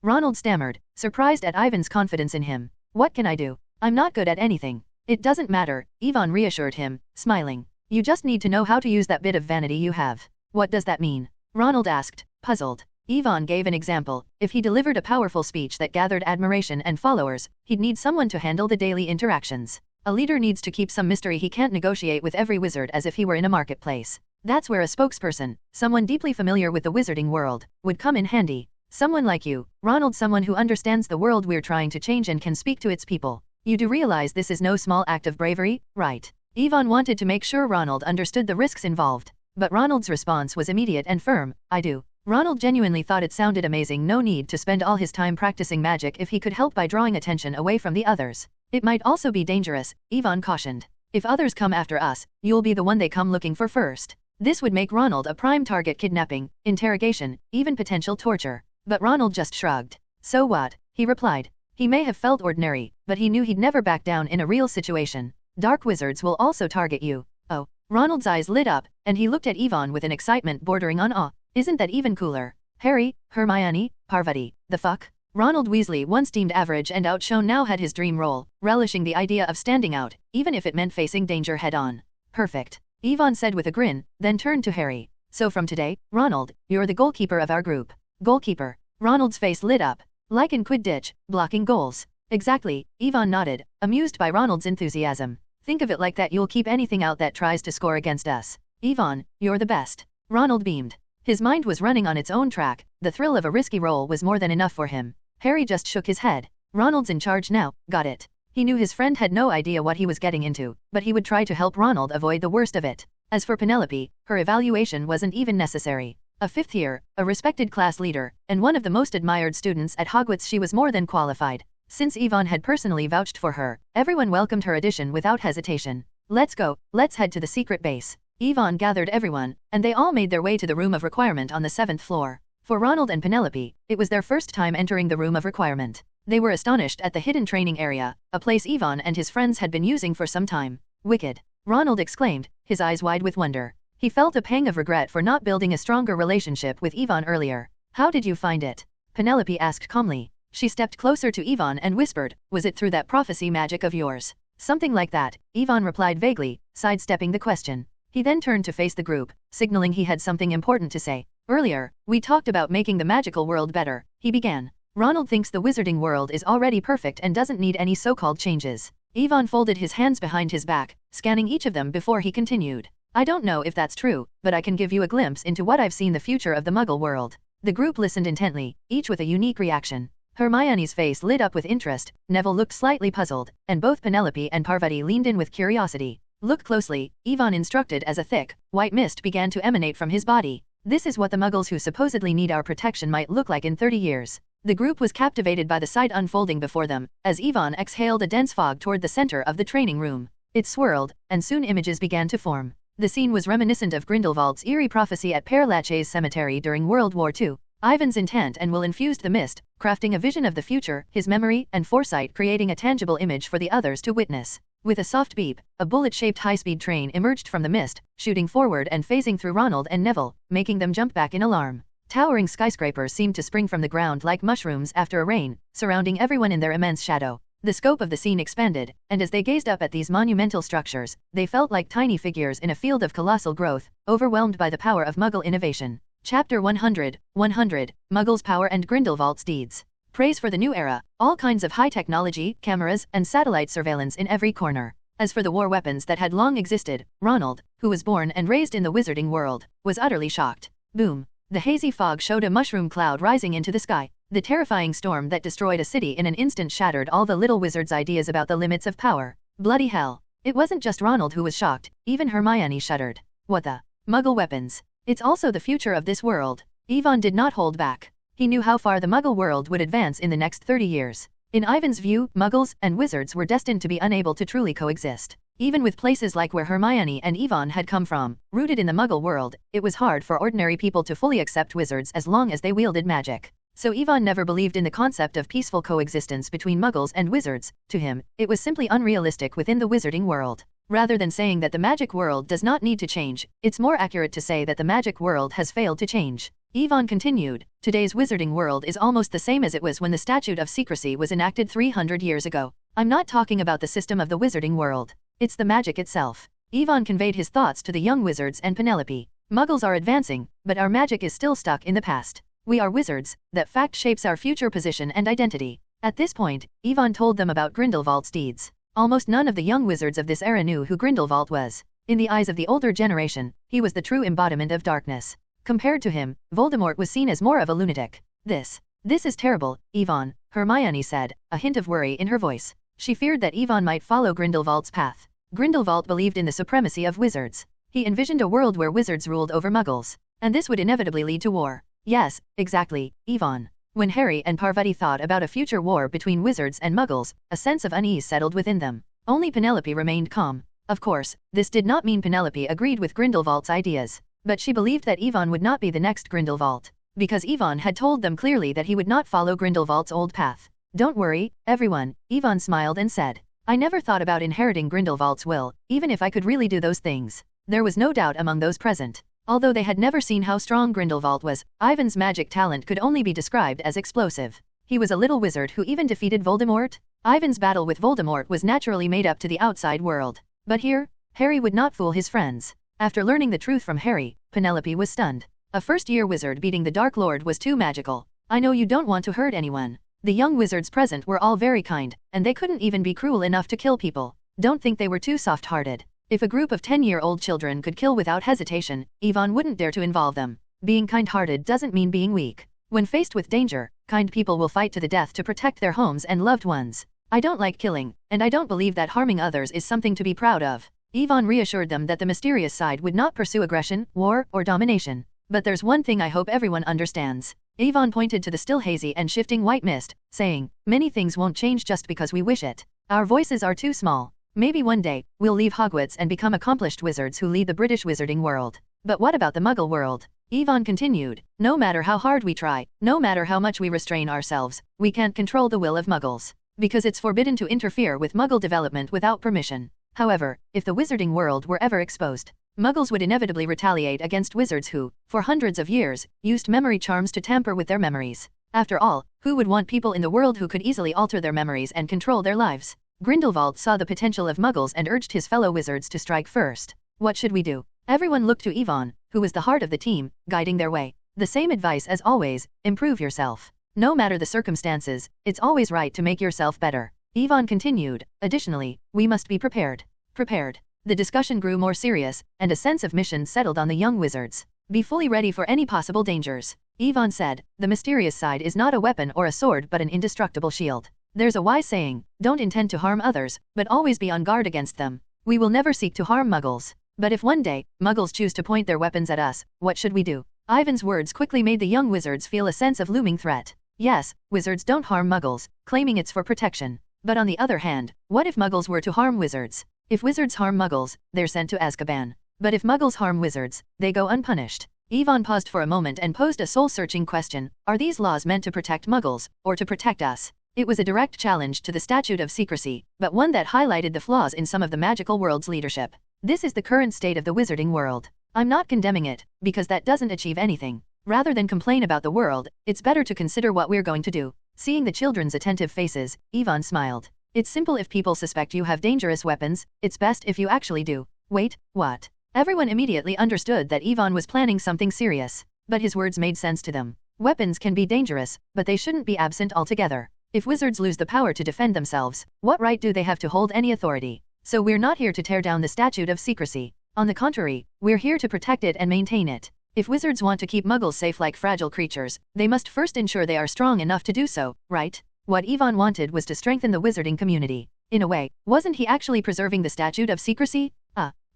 S2: Ronald stammered, surprised at Ivan's confidence in him. What can I do? I'm not good at anything. It doesn't matter, Yvonne reassured him, smiling. You just need to know how to use that bit of vanity you have. What does that mean? Ronald asked, puzzled. Yvonne gave an example. If he delivered a powerful speech that gathered admiration and followers, he'd need someone to handle the daily interactions. A leader needs to keep some mystery. He can't negotiate with every wizard as if he were in a marketplace. That's where a spokesperson, someone deeply familiar with the wizarding world, would come in handy. Someone like you, Ronald, someone who understands the world we're trying to change and can speak to its people. You do realize this is no small act of bravery, right? Yvonne wanted to make sure Ronald understood the risks involved. But Ronald's response was immediate and firm, I do. Ronald genuinely thought it sounded amazing, no need to spend all his time practicing magic if he could help by drawing attention away from the others. It might also be dangerous, Yvonne cautioned. If others come after us, you'll be the one they come looking for first. This would make Ronald a prime target: kidnapping, interrogation, even potential torture. But Ronald just shrugged. So what? He replied. He may have felt ordinary, but he knew he'd never back down in a real situation. Dark wizards will also target you. Oh. Ronald's eyes lit up, and he looked at Yvonne with an excitement bordering on awe. Isn't that even cooler? Harry, Hermione, Parvati, the fuck? Ronald Weasley, once deemed average and outshone, now had his dream role, relishing the idea of standing out, even if it meant facing danger head-on. Perfect. Yvonne said with a grin, then turned to Harry. So from today, Ronald, you're the goalkeeper of our group. Goalkeeper. Ronald's face lit up. Like in Quidditch, blocking goals. Exactly, Yvonne nodded, amused by Ronald's enthusiasm. Think of it like that, you'll keep anything out that tries to score against us. Yvonne, you're the best. Ronald beamed. His mind was running on its own track, the thrill of a risky role was more than enough for him. Harry just shook his head. Ronald's in charge now, got it. He knew his friend had no idea what he was getting into, but he would try to help Ronald avoid the worst of it. As for Penelope, her evaluation wasn't even necessary. A fifth year, a respected class leader, and one of the most admired students at Hogwarts, she was more than qualified. Since Yvonne had personally vouched for her, everyone welcomed her addition without hesitation. Let's go, let's head to the secret base. Yvonne gathered everyone, and they all made their way to the room of requirement on the 7th floor. For Ronald and Penelope, it was their first time entering the room of requirement. They were astonished at the hidden training area, a place Yvonne and his friends had been using for some time. Wicked! Ronald exclaimed, his eyes wide with wonder. He felt a pang of regret for not building a stronger relationship with Yvonne earlier. How did you find it? Penelope asked calmly. She stepped closer to Yvonne and whispered, was it through that prophecy magic of yours? Something like that, Yvonne replied vaguely, sidestepping the question. He then turned to face the group, signaling he had something important to say. Earlier, we talked about making the magical world better, he began. Ronald thinks the wizarding world is already perfect and doesn't need any so-called changes. Yvonne folded his hands behind his back, scanning each of them before he continued. I don't know if that's true, but I can give you a glimpse into what I've seen: the future of the Muggle world. The group listened intently, each with a unique reaction. Hermione's face lit up with interest, Neville looked slightly puzzled, and both Penelope and Parvati leaned in with curiosity. Look closely, Yvonne instructed as a thick, white mist began to emanate from his body. This is what the Muggles who supposedly need our protection might look like in 30 years. The group was captivated by the sight unfolding before them, as Yvonne exhaled a dense fog toward the center of the training room. It swirled, and soon images began to form. The scene was reminiscent of Grindelwald's eerie prophecy at Père Lachaise Cemetery during World War II. Ivan's intent and will infused the mist, crafting a vision of the future, his memory and foresight creating a tangible image for the others to witness. With a soft beep, a bullet-shaped high-speed train emerged from the mist, shooting forward and phasing through Ronald and Neville, making them jump back in alarm. Towering skyscrapers seemed to spring from the ground like mushrooms after a rain, surrounding everyone in their immense shadow. The scope of the scene expanded, and as they gazed up at these monumental structures, they felt like tiny figures in a field of colossal growth, overwhelmed by the power of Muggle innovation. Chapter 100, Muggles' Power and Grindelwald's Deeds. Praise for the new era, all kinds of high technology, cameras, and satellite surveillance in every corner. As for the war weapons that had long existed, Ronald, who was born and raised in the wizarding world, was utterly shocked. Boom! The hazy fog showed a mushroom cloud rising into the sky. The terrifying storm that destroyed a city in an instant shattered all the little wizards' ideas about the limits of power. Bloody hell! It wasn't just Ronald who was shocked, even Hermione shuddered. What the? Muggle weapons. It's also the future of this world. Yvonne did not hold back. He knew how far the Muggle world would advance in the next 30 years. In Ivan's view, Muggles and wizards were destined to be unable to truly coexist. Even with places like where Hermione and Yvonne had come from, rooted in the Muggle world, it was hard for ordinary people to fully accept wizards as long as they wielded magic. So Yvonne never believed in the concept of peaceful coexistence between Muggles and wizards. To him, it was simply unrealistic within the wizarding world. Rather than saying that the magic world does not need to change, it's more accurate to say that the magic world has failed to change. Yvonne continued, today's wizarding world is almost the same as it was when the Statute of Secrecy was enacted 300 years ago. I'm not talking about the system of the wizarding world. It's the magic itself. Yvonne conveyed his thoughts to the young wizards and Penelope. Muggles are advancing, but our magic is still stuck in the past. We are wizards, that fact shapes our future position and identity. At this point, Yvonne told them about Grindelwald's deeds. Almost none of the young wizards of this era knew who Grindelwald was. In the eyes of the older generation, he was the true embodiment of darkness. Compared to him, Voldemort was seen as more of a lunatic. This is terrible, Yvonne, Hermione said, a hint of worry in her voice. She feared that Yvonne might follow Grindelwald's path. Grindelwald believed in the supremacy of wizards. He envisioned a world where wizards ruled over muggles. And this would inevitably lead to war. Yes, exactly, Yvonne. When Harry and Parvati thought about a future war between wizards and muggles, a sense of unease settled within them. Only Penelope remained calm. Of course, this did not mean Penelope agreed with Grindelwald's ideas. But she believed that Yvonne would not be the next Grindelwald. Because Yvonne had told them clearly that he would not follow Grindelwald's old path. Don't worry, everyone, Yvonne smiled and said. I never thought about inheriting Grindelwald's will, even if I could really do those things. There was no doubt among those present. Although they had never seen how strong Grindelwald was, Ivan's magic talent could only be described as explosive. He was a little wizard who even defeated Voldemort. Ivan's battle with Voldemort was naturally made up to the outside world. But here, Harry would not fool his friends. After learning the truth from Harry, Penelope was stunned. A first-year wizard beating the Dark Lord was too magical. I know you don't want to hurt anyone. The young wizards present were all very kind, and they couldn't even be cruel enough to kill people. Don't think they were too soft-hearted. If a group of 10-year-old children could kill without hesitation, Yvonne wouldn't dare to involve them. Being kind-hearted doesn't mean being weak. When faced with danger, kind people will fight to the death to protect their homes and loved ones. I don't like killing, and I don't believe that harming others is something to be proud of. Yvonne reassured them that the mysterious side would not pursue aggression, war, or domination. But there's one thing I hope everyone understands. Yvonne pointed to the still hazy and shifting white mist, saying, many things won't change just because we wish it. Our voices are too small. Maybe one day, we'll leave Hogwarts and become accomplished wizards who lead the British wizarding world. But what about the Muggle world? Yvonne continued, no matter how hard we try, no matter how much we restrain ourselves, we can't control the will of Muggles. Because it's forbidden to interfere with Muggle development without permission. However, if the wizarding world were ever exposed, Muggles would inevitably retaliate against wizards who, for hundreds of years, used memory charms to tamper with their memories. After all, who would want people in the world who could easily alter their memories and control their lives? Grindelwald saw the potential of Muggles and urged his fellow wizards to strike first. What should we do? Everyone looked to Yvonne, who was the heart of the team, guiding their way. The same advice as always, improve yourself. No matter the circumstances, it's always right to make yourself better. Yvonne continued, additionally, we must be prepared. Prepared. The discussion grew more serious, and a sense of mission settled on the young wizards. Be fully ready for any possible dangers. Yvonne said, the mysterious side is not a weapon or a sword but an indestructible shield. There's a wise saying, don't intend to harm others, but always be on guard against them. We will never seek to harm Muggles. But if one day, Muggles choose to point their weapons at us, what should we do? Ivan's words quickly made the young wizards feel a sense of looming threat. Yes, wizards don't harm Muggles, claiming it's for protection. But on the other hand, what if Muggles were to harm wizards? If wizards harm Muggles, they're sent to Azkaban. But if Muggles harm wizards, they go unpunished. Yvonne paused for a moment and posed a soul-searching question. Are these laws meant to protect Muggles, or to protect us? It was a direct challenge to the statute of secrecy, but one that highlighted the flaws in some of the magical world's leadership. This is the current state of the wizarding world. I'm not condemning it, because that doesn't achieve anything. Rather than complain about the world, it's better to consider what we're going to do. Seeing the children's attentive faces, Yvonne smiled. It's simple. If people suspect you have dangerous weapons, it's best if you actually do. Wait, what? Everyone immediately understood that Yvonne was planning something serious. But his words made sense to them. Weapons can be dangerous, but they shouldn't be absent altogether. If wizards lose the power to defend themselves, what right do they have to hold any authority? So we're not here to tear down the statute of secrecy. On the contrary, we're here to protect it and maintain it. If wizards want to keep Muggles safe like fragile creatures, they must first ensure they are strong enough to do so, right? What Yvonne wanted was to strengthen the wizarding community. In a way, wasn't he actually preserving the statute of secrecy?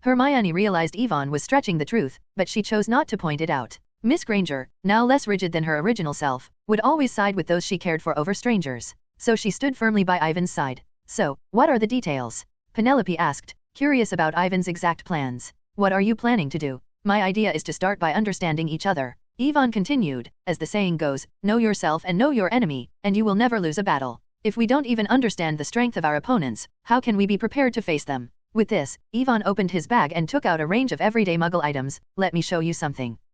S2: Hermione realized Yvonne was stretching the truth, but she chose not to point it out. Miss Granger, now less rigid than her original self, would always side with those she cared for over strangers. So she stood firmly by Ivan's side. So, what are the details? Penelope asked, curious about Ivan's exact plans. What are you planning to do? My idea is to start by understanding each other. Yvonne continued, as the saying goes, know yourself and know your enemy, and you will never lose a battle. If we don't even understand the strength of our opponents, how can we be prepared to face them? With this, Yvonne opened his bag and took out a range of everyday Muggle items. Let me show you something.